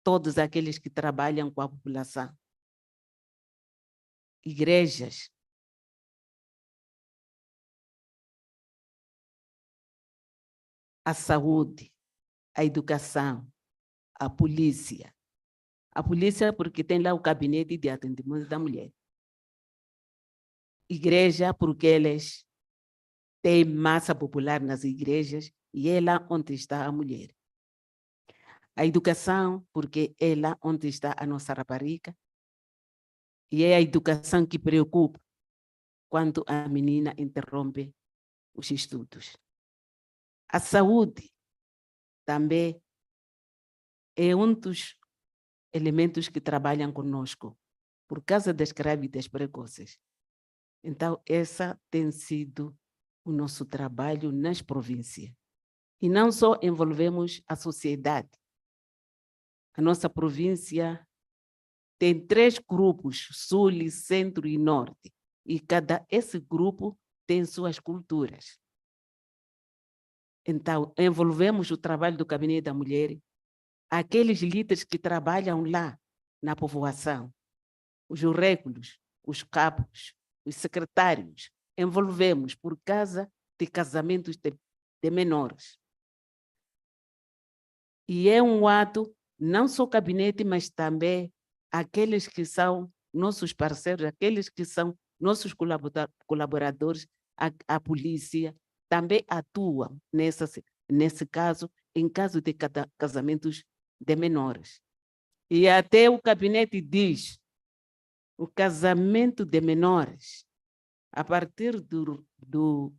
todos aqueles que trabalham com a população. Igrejas, a saúde, a educação, a polícia. A polícia porque tem lá o gabinete de atendimento da mulher. Igreja porque eles têm massa popular nas igrejas e é lá onde está a mulher. A educação porque é lá onde está a nossa rapariga e é a educação que preocupa quando a menina interrompe os estudos. A saúde também é um dos elementos que trabalham conosco, por causa das grávidas precoces. Então, essa tem sido o nosso trabalho nas províncias. E não só envolvemos a sociedade. A nossa província tem 3 grupos, sul, centro e norte. E esse grupo tem suas culturas. Então, envolvemos o trabalho do Gabinete da Mulher, aqueles líderes que trabalham lá na povoação, os réculos, os cabos, os secretários, envolvemos por causa de casamentos de menores. E é um ato, não só o gabinete, mas também aqueles que são nossos parceiros, aqueles que são nossos colaboradores, a polícia, também atuam nesse caso, em caso de casamentos de menores. E até o gabinete diz, o casamento de menores, a partir do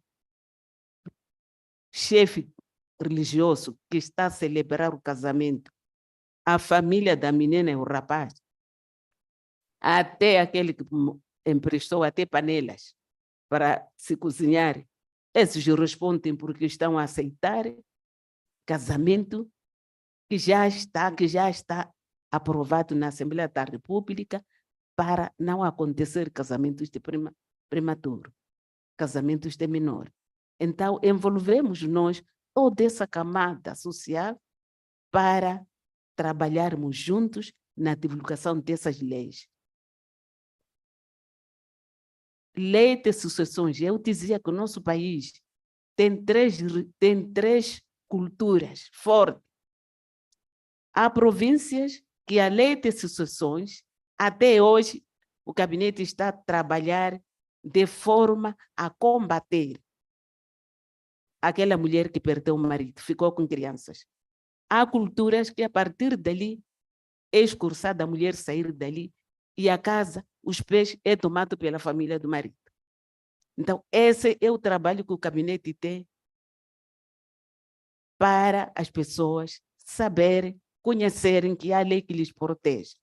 chefe religioso que está a celebrar o casamento, a família da menina e o rapaz, até aquele que emprestou até panelas para se cozinhar. Esses respondem porque estão a aceitar casamento que já está aprovado na Assembleia da República para não acontecer casamentos de prematuro, casamentos de menor. Então, envolvemos nós toda essa camada social para trabalharmos juntos na divulgação dessas leis. Lei de sucessões. Eu dizia que o nosso país tem três culturas fortes. Há províncias que a lei de sucessões, até hoje, o gabinete está a trabalhar de forma a combater aquela mulher que perdeu o marido, ficou com crianças. Há culturas que, a partir dali, é escorçada a mulher sair dali e a casa, os pés, é tomado pela família do marido. Então, esse é o trabalho que o gabinete tem para as pessoas saberem, conhecerem que há lei que lhes protege.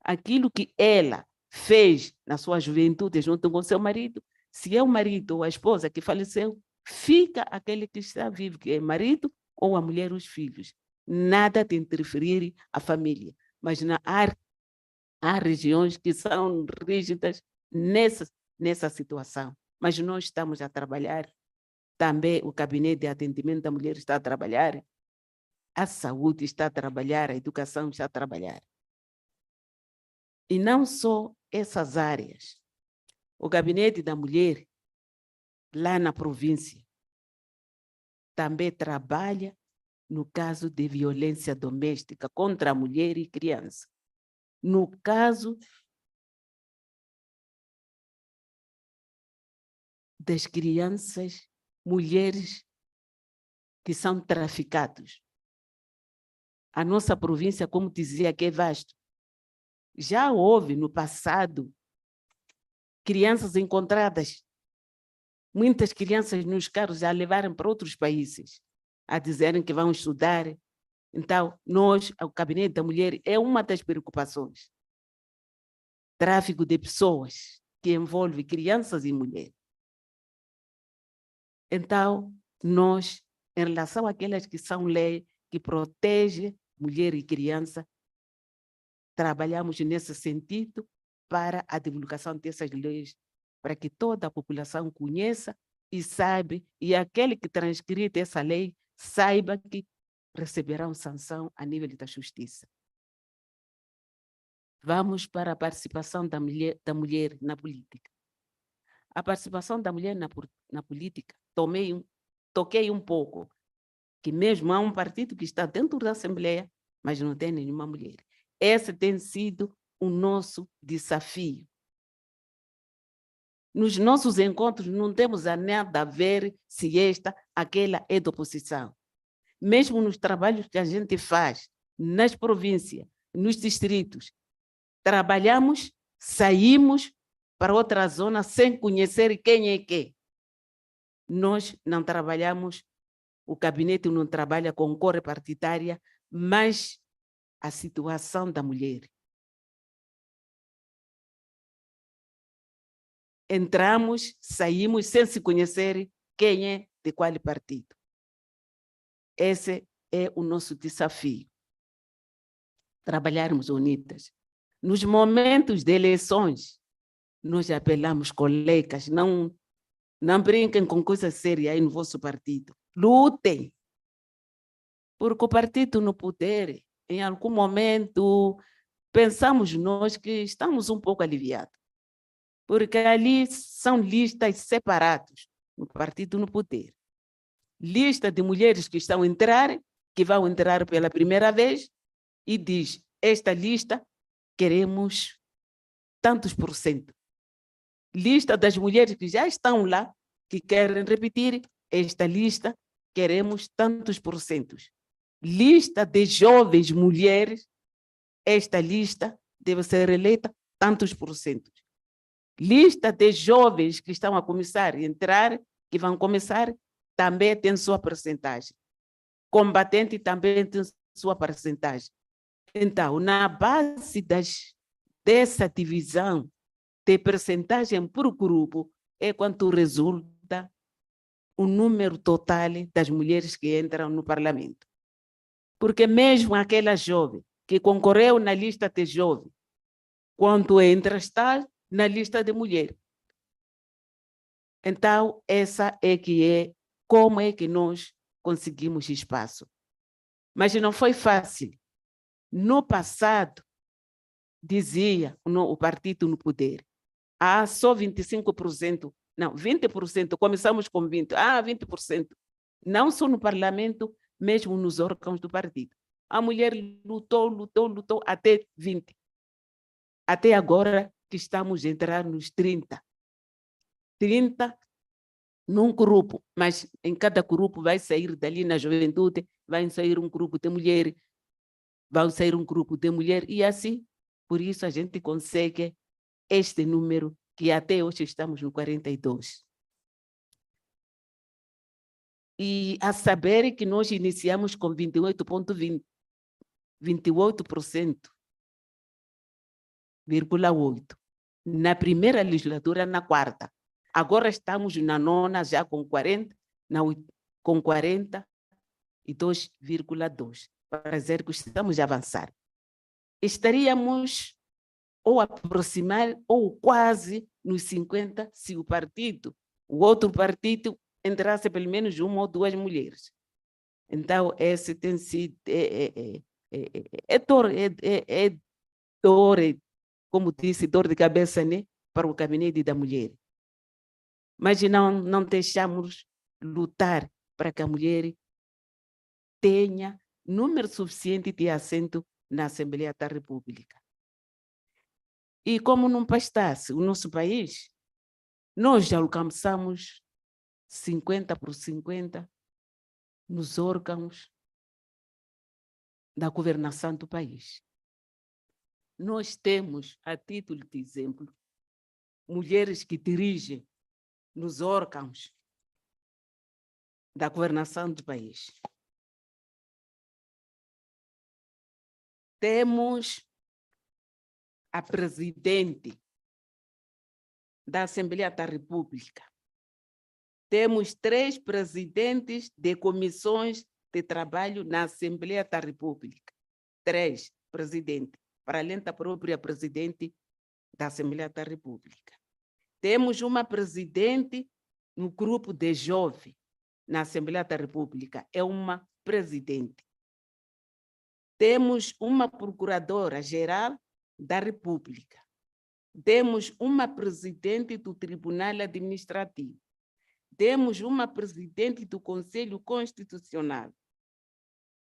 Aquilo que ela fez na sua juventude junto com seu marido, se é o marido ou a esposa que faleceu, fica aquele que está vivo, que é marido ou a mulher, os filhos. Nada de interferir a família. Mas há regiões que são rígidas nessa situação. Mas nós estamos a trabalhar, também o gabinete de atendimento da mulher está a trabalhar, a saúde está a trabalhar, a educação está a trabalhar. E não só essas áreas. O gabinete da mulher, lá na província, também trabalha no caso de violência doméstica contra a mulher e criança. No caso das crianças, mulheres que são traficados. A nossa província, como dizia, que é vasto. Já houve no passado crianças encontradas, muitas crianças nos carros a levarem para outros países, a dizerem que vão estudar. Então, nós, o Gabinete da Mulher, é uma das preocupações. Tráfico de pessoas, que envolve crianças e mulheres. Então, nós, em relação àquelas que são leis que protegem mulher e criança, trabalhamos nesse sentido para a divulgação dessas leis, para que toda a população conheça e saiba, e aquele que transcrever essa lei saiba que receberão sanção a nível da justiça. Vamos para a participação da mulher na política. A participação da mulher na política, toquei um pouco, que mesmo há um partido que está dentro da Assembleia, mas não tem nenhuma mulher. Esse tem sido o nosso desafio. Nos nossos encontros não temos nada a ver se aquela é da oposição. Mesmo nos trabalhos que a gente faz, nas províncias, nos distritos, trabalhamos, saímos para outra zona sem conhecer quem é que. Nós não trabalhamos, o gabinete não trabalha com cor partidária, mas a situação da mulher. Entramos, saímos sem se conhecer quem é de qual partido. Esse é o nosso desafio. Trabalharmos unidas. Nos momentos de eleições, nós apelamos colegas, não brinquem com coisas sérias aí no vosso partido. Lutem. Porque o partido no poder, em algum momento, pensamos nós que estamos um pouco aliviados. Porque ali são listas separadas, no partido no poder. Lista de mulheres que estão a entrar, que vão entrar pela primeira vez, e diz, esta lista queremos tantos por cento. Lista das mulheres que já estão lá, que querem repetir, esta lista queremos tantos por cento. Lista de jovens mulheres, esta lista deve ser eleita tantos por cento. Lista de jovens que estão a começar a entrar, que vão começar, também tem sua percentagem. Combatente também tem sua percentagem. Então, na base dessa divisão de percentagem por grupo, é quanto resulta o número total das mulheres que entram no parlamento. Porque mesmo aquela jovem que concorreu na lista de jovem, quando entra, está na lista de mulher. Então, essa é que é como é que nós conseguimos espaço. Mas não foi fácil. No passado, dizia o partido no poder, só 25%, não, 20%, começamos com 20%, 20%. Não só no parlamento, mesmo nos órgãos do partido. A mulher lutou até 20%. Até agora que estamos a entrar nos 30%. 30% num grupo, mas em cada grupo vai sair dali na juventude, vai sair um grupo de mulher, vai sair um grupo de mulher, e assim, por isso a gente consegue este número, que até hoje estamos no 42%. E a saber que nós iniciamos com 28,8%, 28,8%, na primeira legislatura, na quarta. Agora estamos na nona, já com 40%, com 42,2%, para dizer que estamos a avançar. Estaríamos ou aproximar ou quase nos 50% se o outro partido entrasse pelo menos uma ou duas mulheres. Então, esse tem sido dor, como disse, dor de cabeça, né, para o gabinete da mulher. Mas não deixamos lutar para que a mulher tenha número suficiente de assento na Assembleia da República. E como não bastasse o nosso país, nós já alcançamos 50% nos órgãos da governação do país. Nós temos, a título de exemplo, mulheres que dirigem nos órgãos da governação do país. Temos a presidente da Assembleia da República. Temos 3 presidentes de comissões de trabalho na Assembleia da República. 3 presidentes, para além da própria presidente da Assembleia da República. Temos uma presidente no grupo de jovens na Assembleia da República, é uma presidente. Temos uma procuradora-geral da República. Temos uma presidente do Tribunal Administrativo. Temos uma presidente do Conselho Constitucional.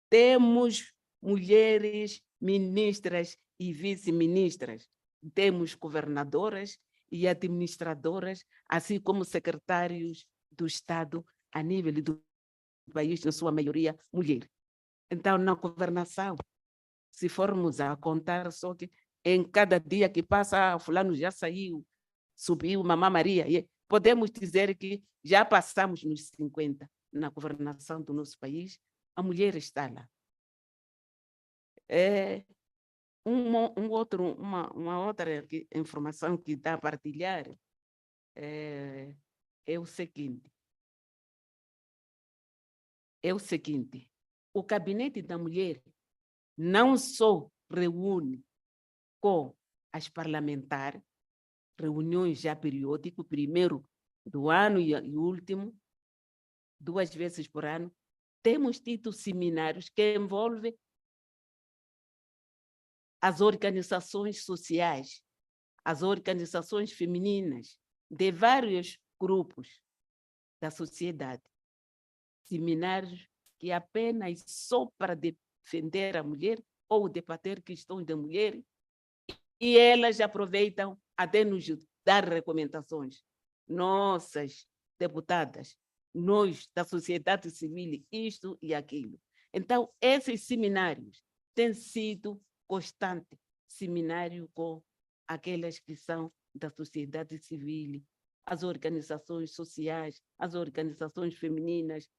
Temos mulheres ministras e vice-ministras. Temos governadoras e administradoras, assim como secretários do Estado a nível do país, na sua maioria, mulher. Então, na governação, se formos a contar só que em cada dia que passa, fulano já saiu, subiu, Mamã Maria, podemos dizer que já passamos nos 50% na governação do nosso país, a mulher está lá. Uma outra informação que dá a partilhar é o seguinte. O gabinete da mulher não só reúne com as parlamentares, reuniões já periódicas, primeiro do ano e último, 2 vezes por ano. Temos tido seminários que envolvem as organizações sociais, as organizações femininas, de vários grupos da sociedade. Seminários que apenas só para defender a mulher ou debater questões da mulher, e elas aproveitam até nos dar recomendações. Nossas deputadas, nós da sociedade civil, isto e aquilo. Então, esses seminários têm sido constantes, seminário com aquelas que são da sociedade civil, as organizações sociais, as organizações femininas.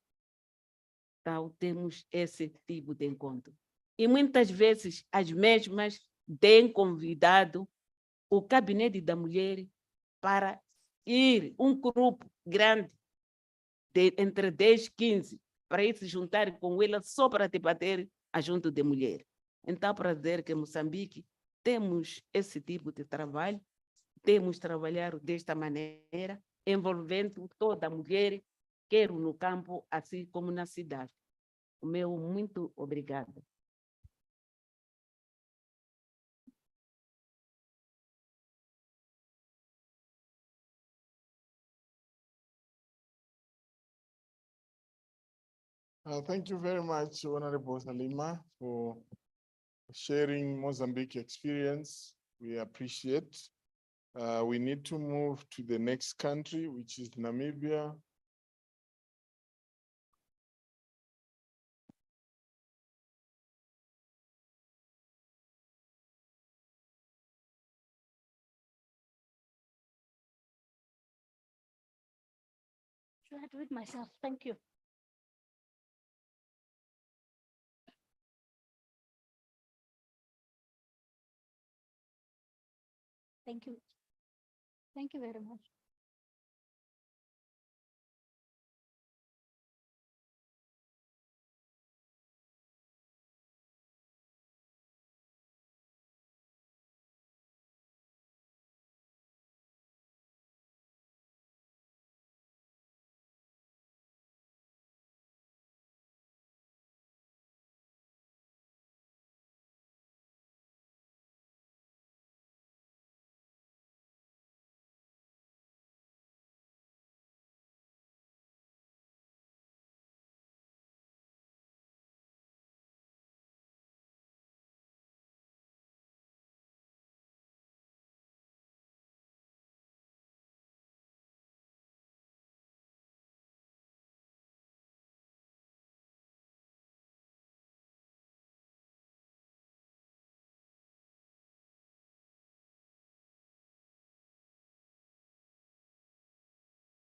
Então, temos esse tipo de encontro. E muitas vezes as mesmas têm convidado o gabinete da mulher para ir grupo grande de entre 10 e 15 para ir se juntar com ela só para debater assunto de mulher. Então, para dizer que em Moçambique temos esse tipo de trabalho, temos trabalhado desta maneira, envolvendo toda mulher, quer no campo, assim como na cidade. O meu muito obrigada. Thank you very much, Honorable Salima, for sharing Mozambique experience. We appreciate. We need to move to the next country, which is Namibia. Should I do it myself? Thank you. Thank you. Thank you very much.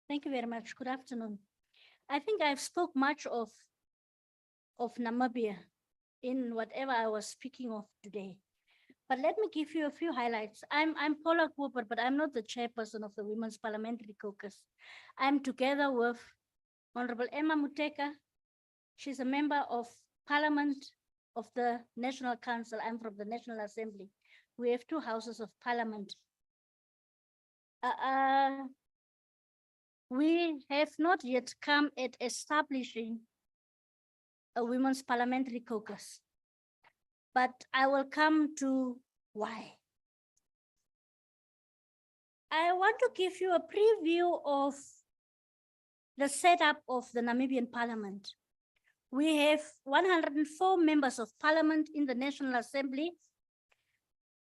Thank you very much. Good afternoon. I think I've spoke much of Namibia in whatever I was speaking of today. But let me give you a few highlights. I'm Paula Cooper, but I'm not the chairperson of the Women's Parliamentary Caucus. I'm together with Honorable Emma Muteka. She's a member of Parliament of the National Council. I'm from the National Assembly. We have two houses of Parliament. We have not yet come at establishing a Women's Parliamentary Caucus, but I will come to why. I want to give you a preview of the setup of the Namibian Parliament. We have 104 members of Parliament in the National Assembly,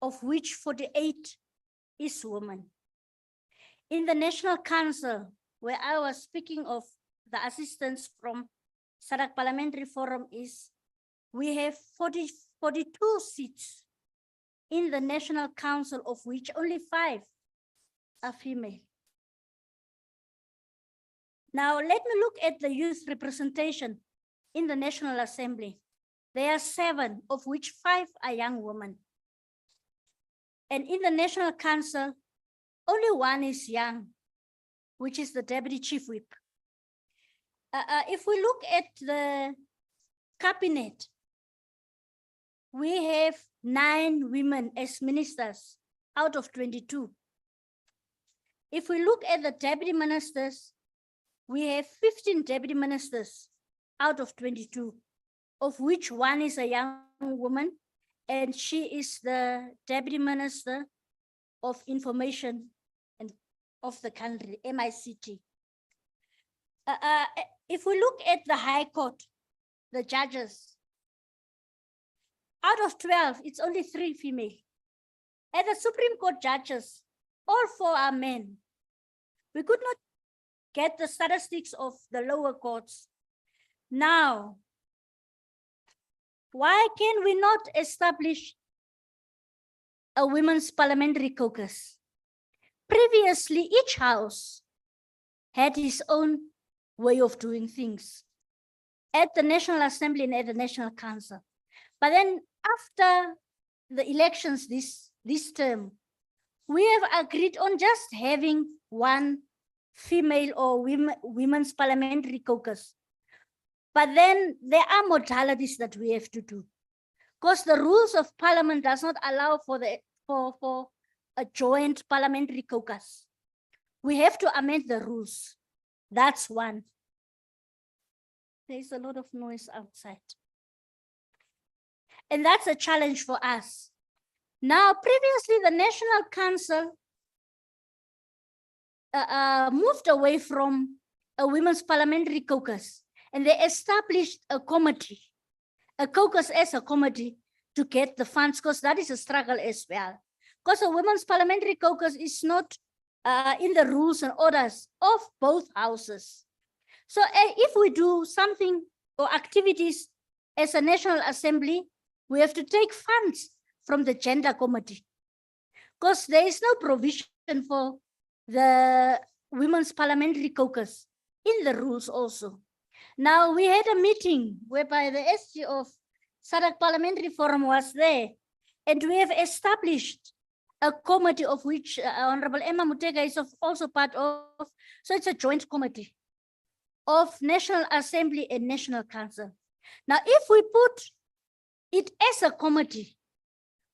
of which 48 is women. In the National Council, where I was speaking of the assistance from SADC Parliamentary Forum, we have 42 seats in the National Council, of which only 5 are female. Now, let me look at the youth representation in the National Assembly. There are 7, of which 5 are young women. And in the National Council, only 1 is young, which is the Deputy Chief Whip. If we look at the cabinet, we have 9 women as ministers out of 22. If we look at the deputy ministers, we have 15 deputy ministers out of 22, of which 1 is a young woman, and she is the Deputy Minister of Information and of the country, MICT. If we look at the High Court, the judges, out of 12, it's only 3 female. And the Supreme Court judges, all 4 are men. We could not get the statistics of the lower courts. Now, why can we not establish a women's parliamentary caucus? Previously, each house had its own way of doing things at the National Assembly and at the National Council. But then after the elections this term, we have agreed on just having one female or women's parliamentary caucus. But then there are modalities that we have to do. Because the rules of parliament does not allow for a joint parliamentary caucus. We have to amend the rules. That's one. There's a lot of noise outside. And that's a challenge for us. Now, previously, the National Council moved away from a women's parliamentary caucus, and they established a committee, a caucus as a committee to get the funds, because that is a struggle as well. Because a women's parliamentary caucus is not in the rules and orders of both houses. So if we do something or activities as a National Assembly, we have to take funds from the gender committee, because there is no provision for the women's parliamentary caucus in the rules also. Now, we had a meeting whereby the SG of SADC Parliamentary Forum was there, and we have established a committee of which Honorable Emma Mutega is also part of. So it's a joint committee of National Assembly and National Council. Now, if we put it as a committee,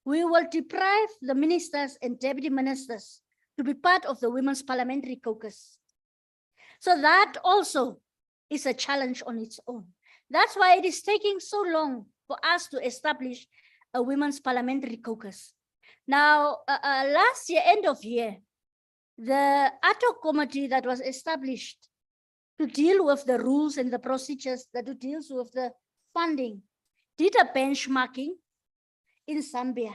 we will deprive the ministers and deputy ministers to be part of the Women's Parliamentary Caucus. So that also is a challenge on its own. That's why it is taking so long for us to establish a Women's Parliamentary Caucus. Now, last year, end of year, the ad hoc committee that was established to deal with the rules and the procedures that deals with the funding did a benchmarking in Zambia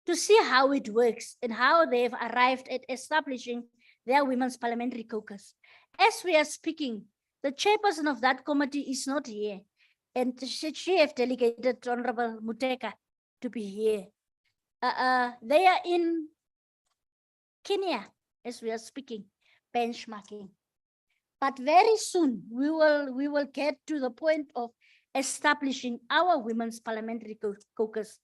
to see how it works and how they've arrived at establishing their Women's Parliamentary Caucus. As we are speaking, the chairperson of that committee is not here, and she have delegated Honorable Muteka to be here. They are in Kenya as we are speaking, benchmarking. But very soon we will get to the point of establishing our Women's Parliamentary Caucus.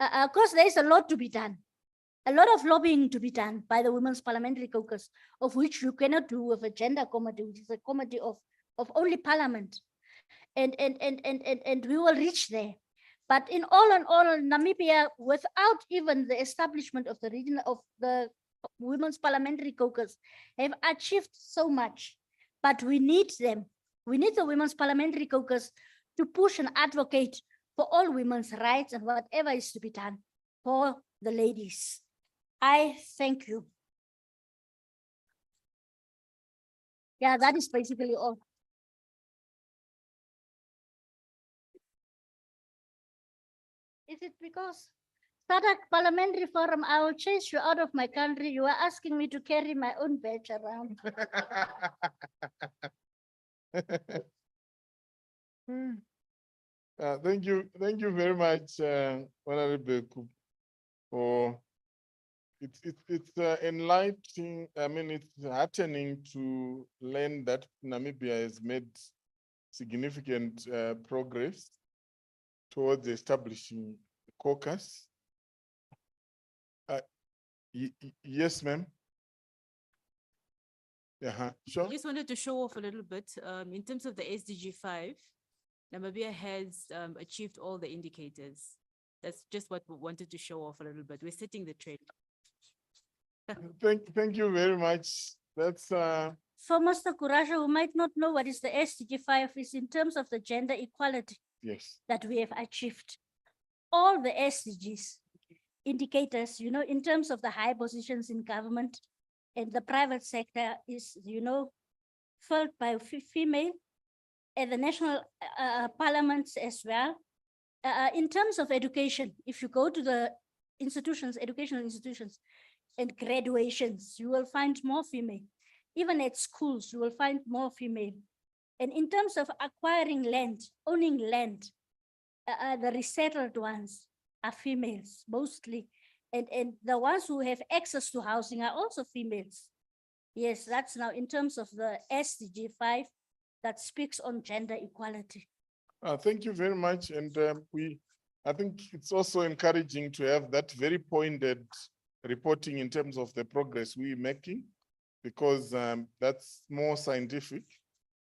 Of course, there is a lot to be done, a lot of lobbying to be done by the Women's Parliamentary Caucus, of which you cannot do with a gender committee, which is a committee of only parliament. And we will reach there. But in all, Namibia, without even the establishment of the region of the Women's Parliamentary Caucus, have achieved so much. But we need them. We need the Women's Parliamentary Caucus to push and advocate for all women's rights and whatever is to be done for the ladies. I thank you. Yeah, that is basically all. Is it because SADC Parliamentary Forum, I will chase you out of my country? You are asking me to carry my own badge around. Thank you very much, Honorable Cook, for it's enlightening. I mean, it's heartening to learn that Namibia has made significant progress towards establishing the caucus. Yes, ma'am. Sure. I just wanted to show off a little bit in terms of the SDG 5. Namibia has achieved all the indicators. That's just what we wanted to show off a little bit. We're setting the trend. Thank you very much. That's For Mr. Kurasha, who might not know what is the SDG 5 is in terms of the gender equality that we have achieved. All the SDGs indicators, you know, in terms of the high positions in government and the private sector is, you know, filled by female, and the national parliaments as well. In terms of education, if you go to the institutions, educational institutions and graduations, you will find more female. Even at schools, you will find more female. And in terms of acquiring land, owning land, the resettled ones are females mostly. And the ones who have access to housing are also females. Yes, that's now in terms of the SDG 5 that speaks on gender equality. Thank you very much. And I think it's also encouraging to have that very pointed reporting in terms of the progress we're making, because that's more scientific.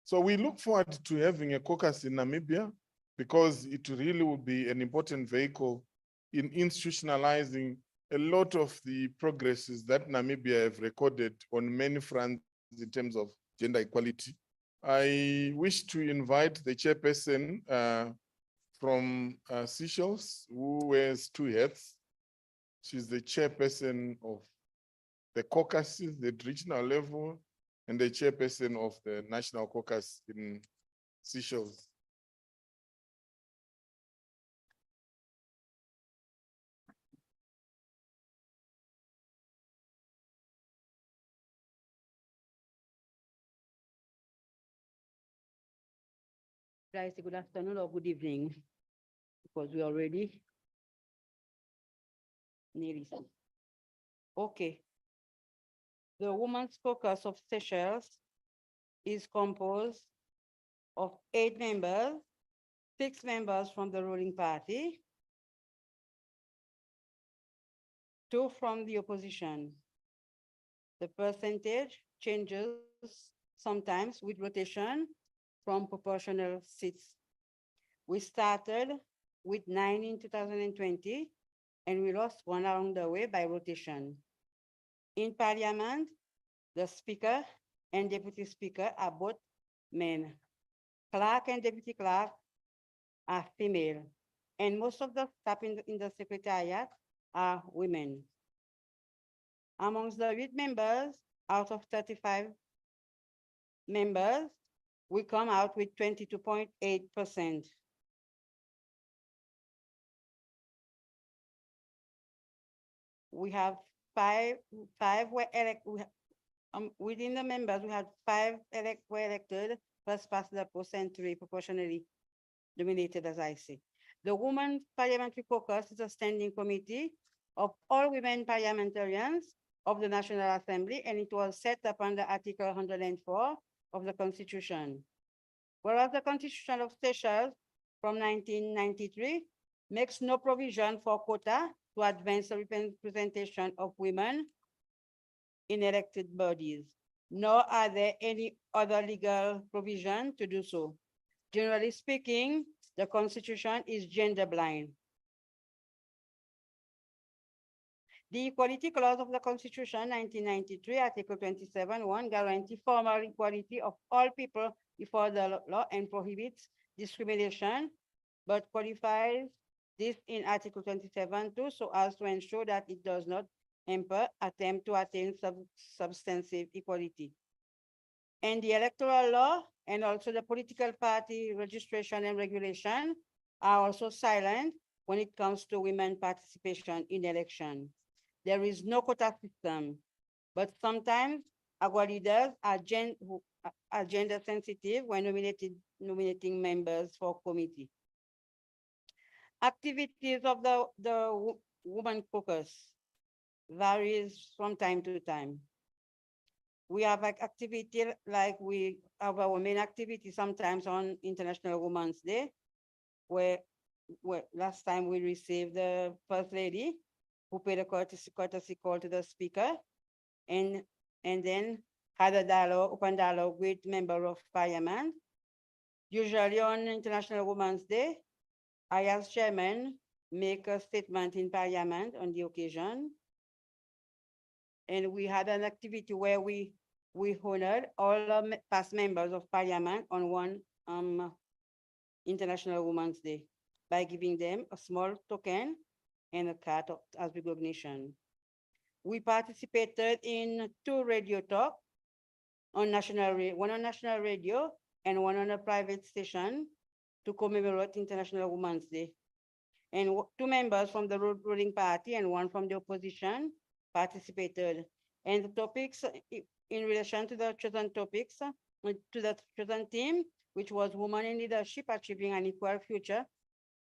So we look forward to having a caucus in Namibia, because it really will be an important vehicle in institutionalizing a lot of the progresses that Namibia have recorded on many fronts in terms of gender equality. I wish to invite the chairperson from Seychelles, who wears two hats. She's the chairperson of the caucuses at regional level and the chairperson of the national caucus in Seychelles. Right, good afternoon or good evening, because we already nearly. Okay. The Women's Caucus of Seychelles is composed of 8 members, 6 members from the ruling party, 2 from the opposition. The percentage changes sometimes with rotation from proportional seats. We started with 9 in 2020, and we lost 1 along the way by rotation. In Parliament, the Speaker and Deputy Speaker are both men. Clerk and Deputy Clerk are female, and most of the staff in the Secretariat are women. Amongst the 8 members out of 35 members, we come out with 22.8%. We have five were elected. Within the members, we had 5 were elected, plus past the percentage proportionally dominated, as I say. The Women Parliamentary Caucus is a standing committee of all women parliamentarians of the National Assembly, and it was set up under Article 104 of the Constitution. Whereas the Constitution of Seychelles from 1993 makes no provision for quota to advance the representation of women in elected bodies, nor are there any other legal provision to do so. Generally speaking, the Constitution is gender blind. The Equality Clause of the Constitution, 1993, Article 27(1), guarantees formal equality of all people before the law and prohibits discrimination, but qualifies this in Article 27(2) so as to ensure that it does not hamper attempt to attain substantive equality. And the electoral law and also the political party registration and regulation are also silent when it comes to women participation in election. There is no quota system, but sometimes our leaders are gender sensitive when nominating members for committee. Activities of the Women Caucus varies from time to time. We have like activity like we have our main activity sometimes on International Women's Day, where last time we received the First Lady who paid a courtesy call to the speaker, and then had a dialogue, open dialogue with member of parliament. Usually on International Women's Day, I as chairman make a statement in parliament on the occasion. And we had an activity where we honored all past members of parliament on one International Women's Day by giving them a small token and a card as recognition. We participated in 2 radio talks on one on national radio and one on a private station to commemorate International Women's Day. And 2 members from the ruling party and 1 from the opposition participated. And the topics in relation to the chosen topics, to the chosen theme, which was Women in Leadership Achieving an Equal Future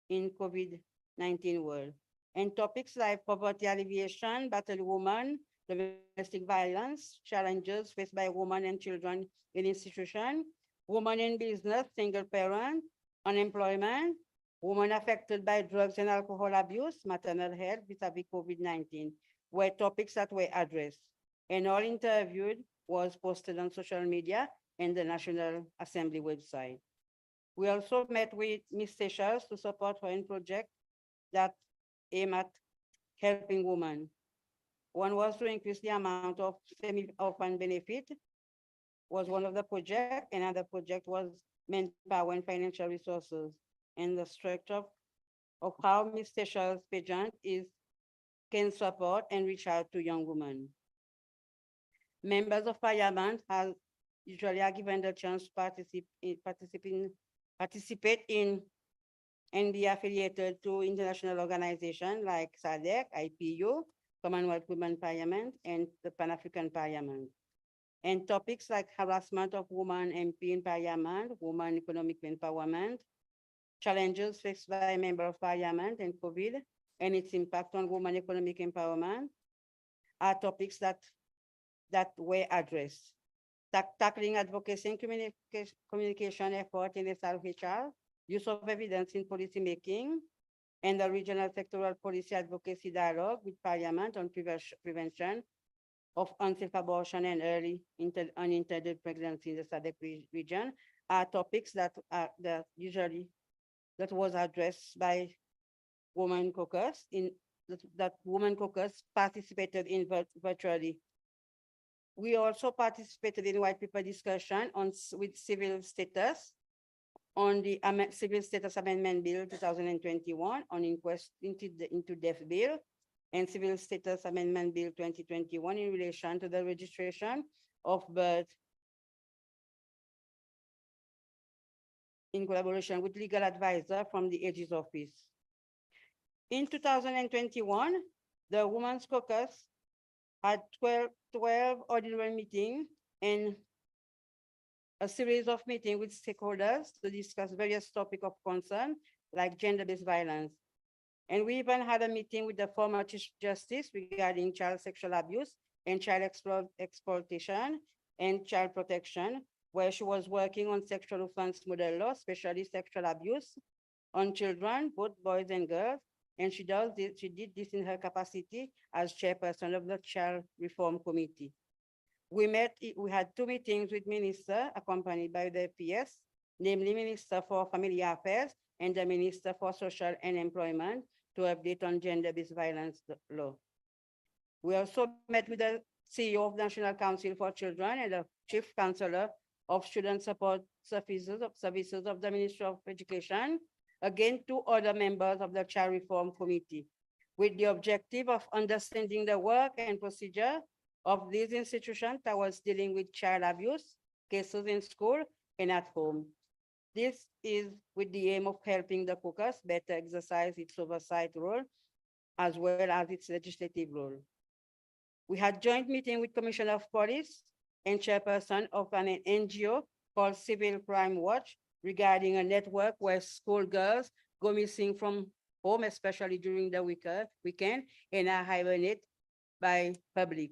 in COVID-19 World. And topics like poverty alleviation, battle women, domestic violence, challenges faced by women and children in institutions, women in business, single parent, unemployment, women affected by drugs and alcohol abuse, maternal health vis-a-vis COVID-19. were topics that were addressed, and all interviewed was posted on social media and the National Assembly website. We also met with Ms. Seychelles to support her in project that aim at helping women. One was to increase the amount of semi-orphan benefit, was one of the project. Another project was manpower and financial resources, and the structure of how Ms. Seychelles' pageant can support and reach out to young women. Members of parliament usually are given the chance to participate in and be affiliated to international organizations like SADC, IPU, Commonwealth Women Parliament, and the Pan-African Parliament. And topics like harassment of women MP in Parliament, women economic empowerment, challenges faced by member of Parliament and COVID, and its impact on women economic empowerment are topics that were addressed. Tackling advocacy and communication effort in SRHR, use of evidence in policy making, and the regional sectoral policy advocacy dialogue with Parliament on prevention of unsafe abortion and early unintended pregnancy in the SADC region are topics that was addressed by Women Caucus that Women Caucus participated in virtually. We also participated in white paper discussion with civil status on the Civil Status Amendment Bill 2021 on inquest into death bill, and Civil Status Amendment Bill 2021 in relation to the registration of birth in collaboration with legal advisor from the AG's office. In 2021, the Women's Caucus had 12 ordinary meetings and a series of meetings with stakeholders to discuss various topics of concern like gender-based violence. And we even had a meeting with the former Chief Justice regarding child sexual abuse and child exploitation and child protection, where she was working on sexual offense model law, especially sexual abuse on children, both boys and girls. And she did this in her capacity as chairperson of the Child Reform Committee. We had 2 meetings with minister accompanied by the PS, namely Minister for Family Affairs and the Minister for Social and Employment to update on gender-based violence law. We also met with the CEO of National Council for Children and the Chief Counselor of Student Support Services of the Ministry of Education, again, 2 other members of the Child Reform Committee, with the objective of understanding the work and procedure of these institutions towards dealing with child abuse cases in school and at home. This is with the aim of helping the caucus better exercise its oversight role as well as its legislative role. We had joint meeting with Commissioner of Police and chairperson of an NGO called Civil Crime Watch regarding a network where schoolgirls go missing from home, especially during the weekend, and are hibernated by public.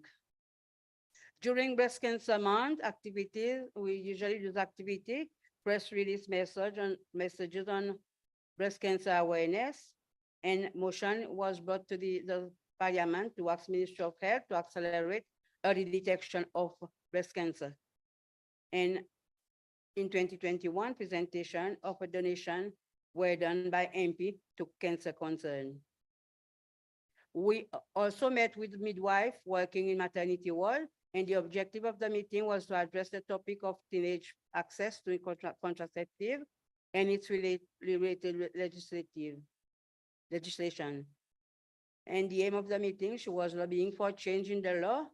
During breast cancer month activities, we usually do activity, press release messages on breast cancer awareness, and motion was brought to the Parliament to ask Ministry of Health to accelerate early detection of breast cancer. And in 2021, presentation of a donation were done by MP to Cancer Concern. We also met with midwife working in maternity ward, and the objective of the meeting was to address the topic of teenage access to contraceptive and its related legislation. And the aim of the meeting, she was lobbying for change in the law,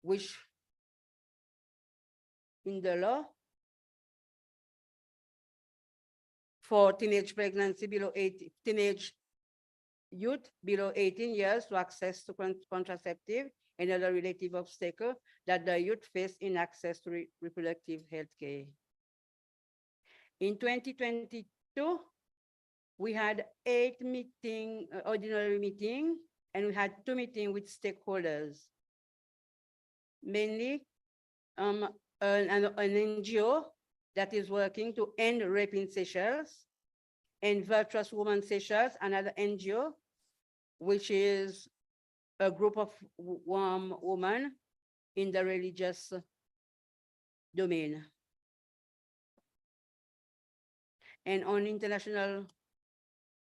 which in the law for teenage pregnancy below 18, teenage youth below 18 years to access to contraceptive and other relative obstacles that the youth face in access to reproductive health care. In 2022, we had 8 ordinary meetings, and we had 2 meetings with stakeholders, mainly an NGO that is working to end rape in Seychelles, and Virtuous Women Seychelles, another NGO, which is a group of women in the religious domain. And on International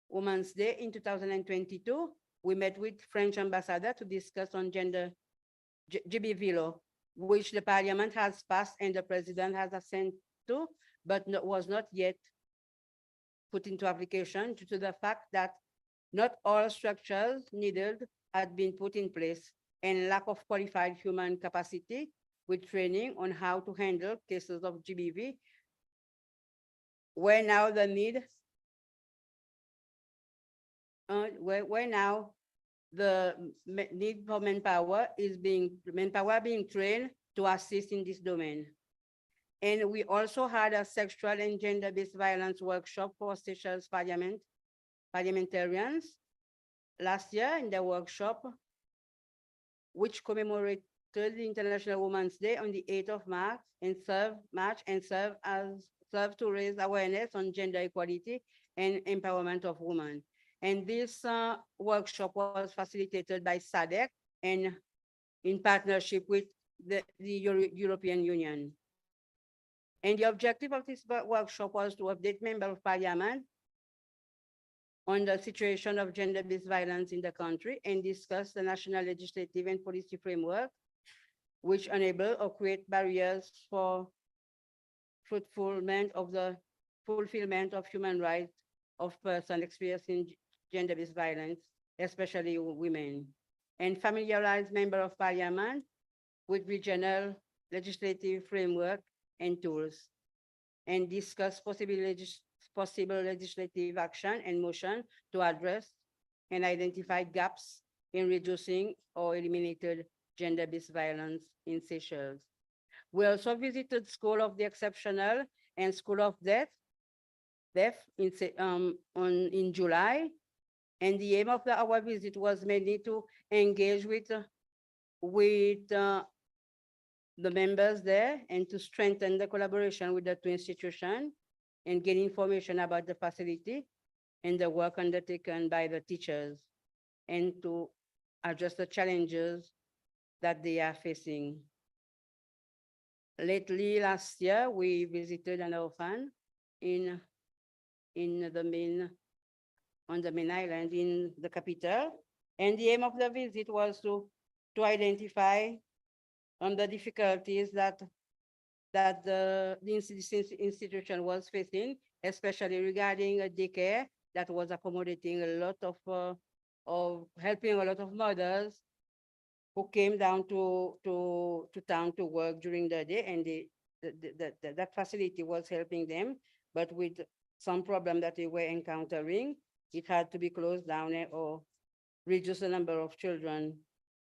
Women's Day in 2022, we met with French ambassador to discuss on gender GBV law, which the parliament has passed and the president has assent to, but was not yet put into application due to the fact that not all structures needed had been put in place and lack of qualified human capacity with training on how to handle cases of GBV, where now the need, where now the need for manpower being trained to assist in this domain. And we also had a sexual and gender-based violence workshop for Seychelles parliamentarians last year in the workshop, which commemorated the International Women's Day on the 8th of March and served to raise awareness on gender equality and empowerment of women. And this workshop was facilitated by SADC and in partnership with the European Union. And the objective of this workshop was to update members of parliament on the situation of gender-based violence in the country and discuss the national legislative and policy framework, which enable or create barriers for fulfillment of human rights of persons experiencing gender-based violence, especially women, and familiarize member of parliament with regional legislative framework and tools, and discuss possible legislative action and motion to address and identify gaps in reducing or eliminated gender-based violence in Seychelles. We also visited School of the Exceptional and School of Deaf in July. And the aim of our visit was mainly to engage with the members there and to strengthen the collaboration with the two institutions and gain information about the facility and the work undertaken by the teachers and to address the challenges that they are facing. Lately, last year, we visited an orphan on the main island in the capital. And the aim of the visit was to identify the difficulties that the institution was facing, especially regarding a daycare that was accommodating a lot of helping a lot of mothers who came down to town to work during the day, and that facility was helping them, but with some problem that they were encountering, it had to be closed down or reduce the number of children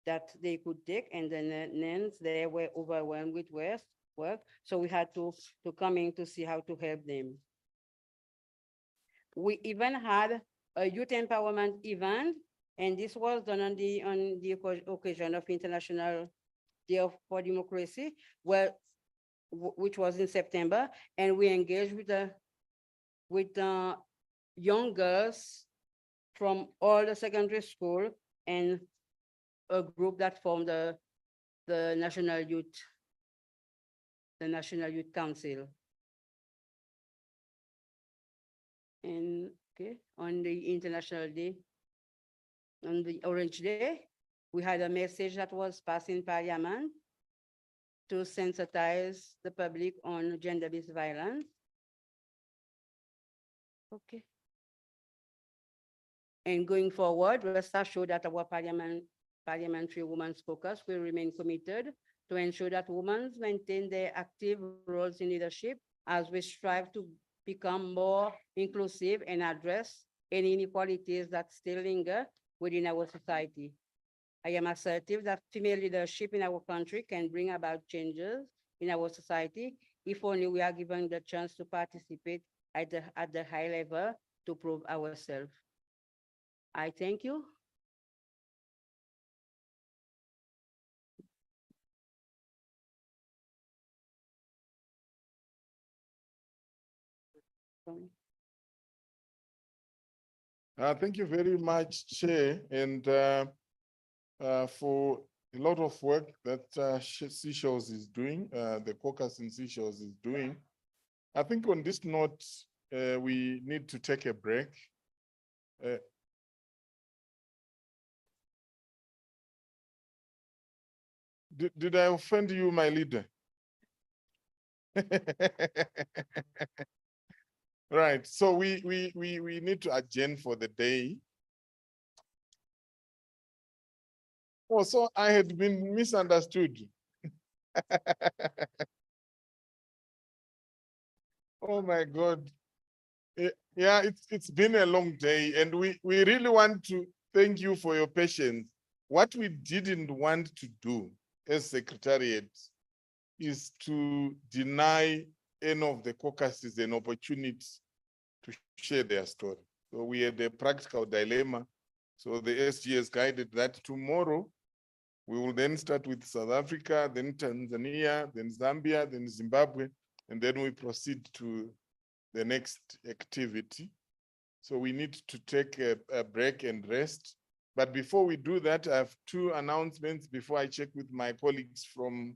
that they could take, and the nuns they were overwhelmed with work, so we had to come in to see how to help them. We even had a youth empowerment event, and this was done on the occasion of International Day for Democracy, which was in September, and we engaged with young girls from all the secondary school and a group that formed the National Youth Council. And on the International Day, on the Orange Day, we had a message that was passed in Parliament to sensitize the public on gender-based violence. Okay. And going forward, rest assured that our Parliamentary Women's Caucus will remain committed to ensure that women maintain their active roles in leadership as we strive to become more inclusive and address any inequalities that still linger within our society. I am assertive that female leadership in our country can bring about changes in our society if only we are given the chance to participate at the high level to prove ourselves. I thank you. Thank you very much, Chair. And for a lot of work that Seychelles is doing, the caucus in Seychelles is doing. I think on this note, we need to take a break. Did I offend you, my leader? Right, so we need to adjourn for the day. Oh, so I had been misunderstood. Oh my God. Yeah, it's been a long day, and we really want to thank you for your patience. What we didn't want to do as Secretariat is to deny any of the caucuses an opportunity to share their story. So we had a practical dilemma. So the SG has guided that tomorrow we will then start with South Africa, then Tanzania, then Zambia, then Zimbabwe, and then we proceed to the next activity. So we need to take a break and rest. But before we do that, I have two announcements before I check with my colleagues from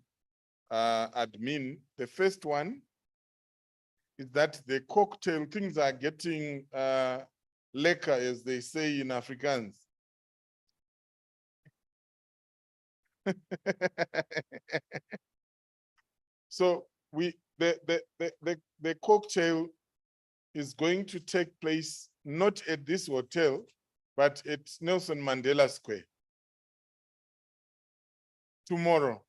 admin. The first one is that the cocktail, things are getting lekker, as they say in Afrikaans. So the cocktail is going to take place not at this hotel, but at Nelson Mandela Square tomorrow.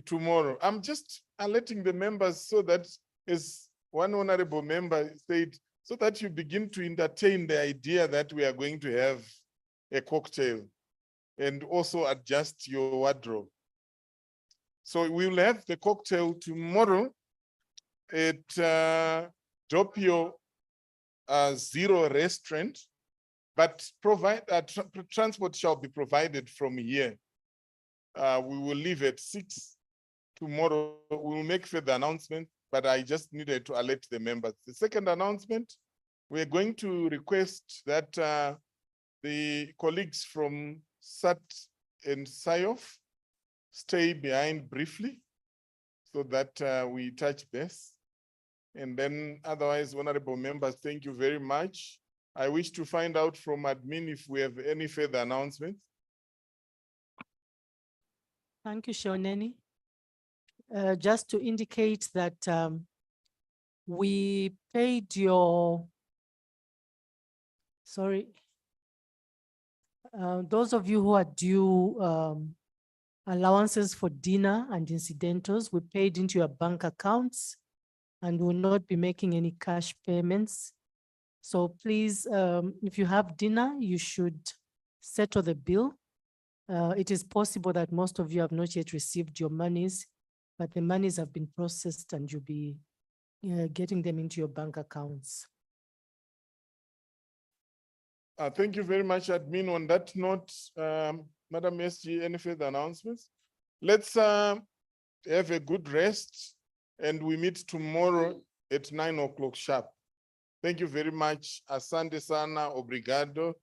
Tomorrow. I'm just alerting the members so that, as one honorable member said, so that you begin to entertain the idea that we are going to have a cocktail and also adjust your wardrobe. So we will have the cocktail tomorrow at Doppio Zero Restaurant, but transport shall be provided from here. We will leave at 6 tomorrow. We will make further announcements, but I just needed to alert the members. The second announcement, we're going to request that the colleagues from SAT and SIOF stay behind briefly so that we touch base. And then otherwise, honorable members, thank you very much. I wish to find out from admin if we have any further announcements. Thank you, Shoneni. Just to indicate that we paid your, those of you who are due allowances for dinner and incidentals, we paid into your bank accounts and will not be making any cash payments. So please, if you have dinner, you should settle the bill. It is possible that most of you have not yet received your monies, but the monies have been processed and you'll be getting them into your bank accounts. Thank you very much, admin. On that note, Madam SG, any further announcements? Let's have a good rest and we meet tomorrow at 9 o'clock sharp. Thank you very much. Asante sana, obrigado.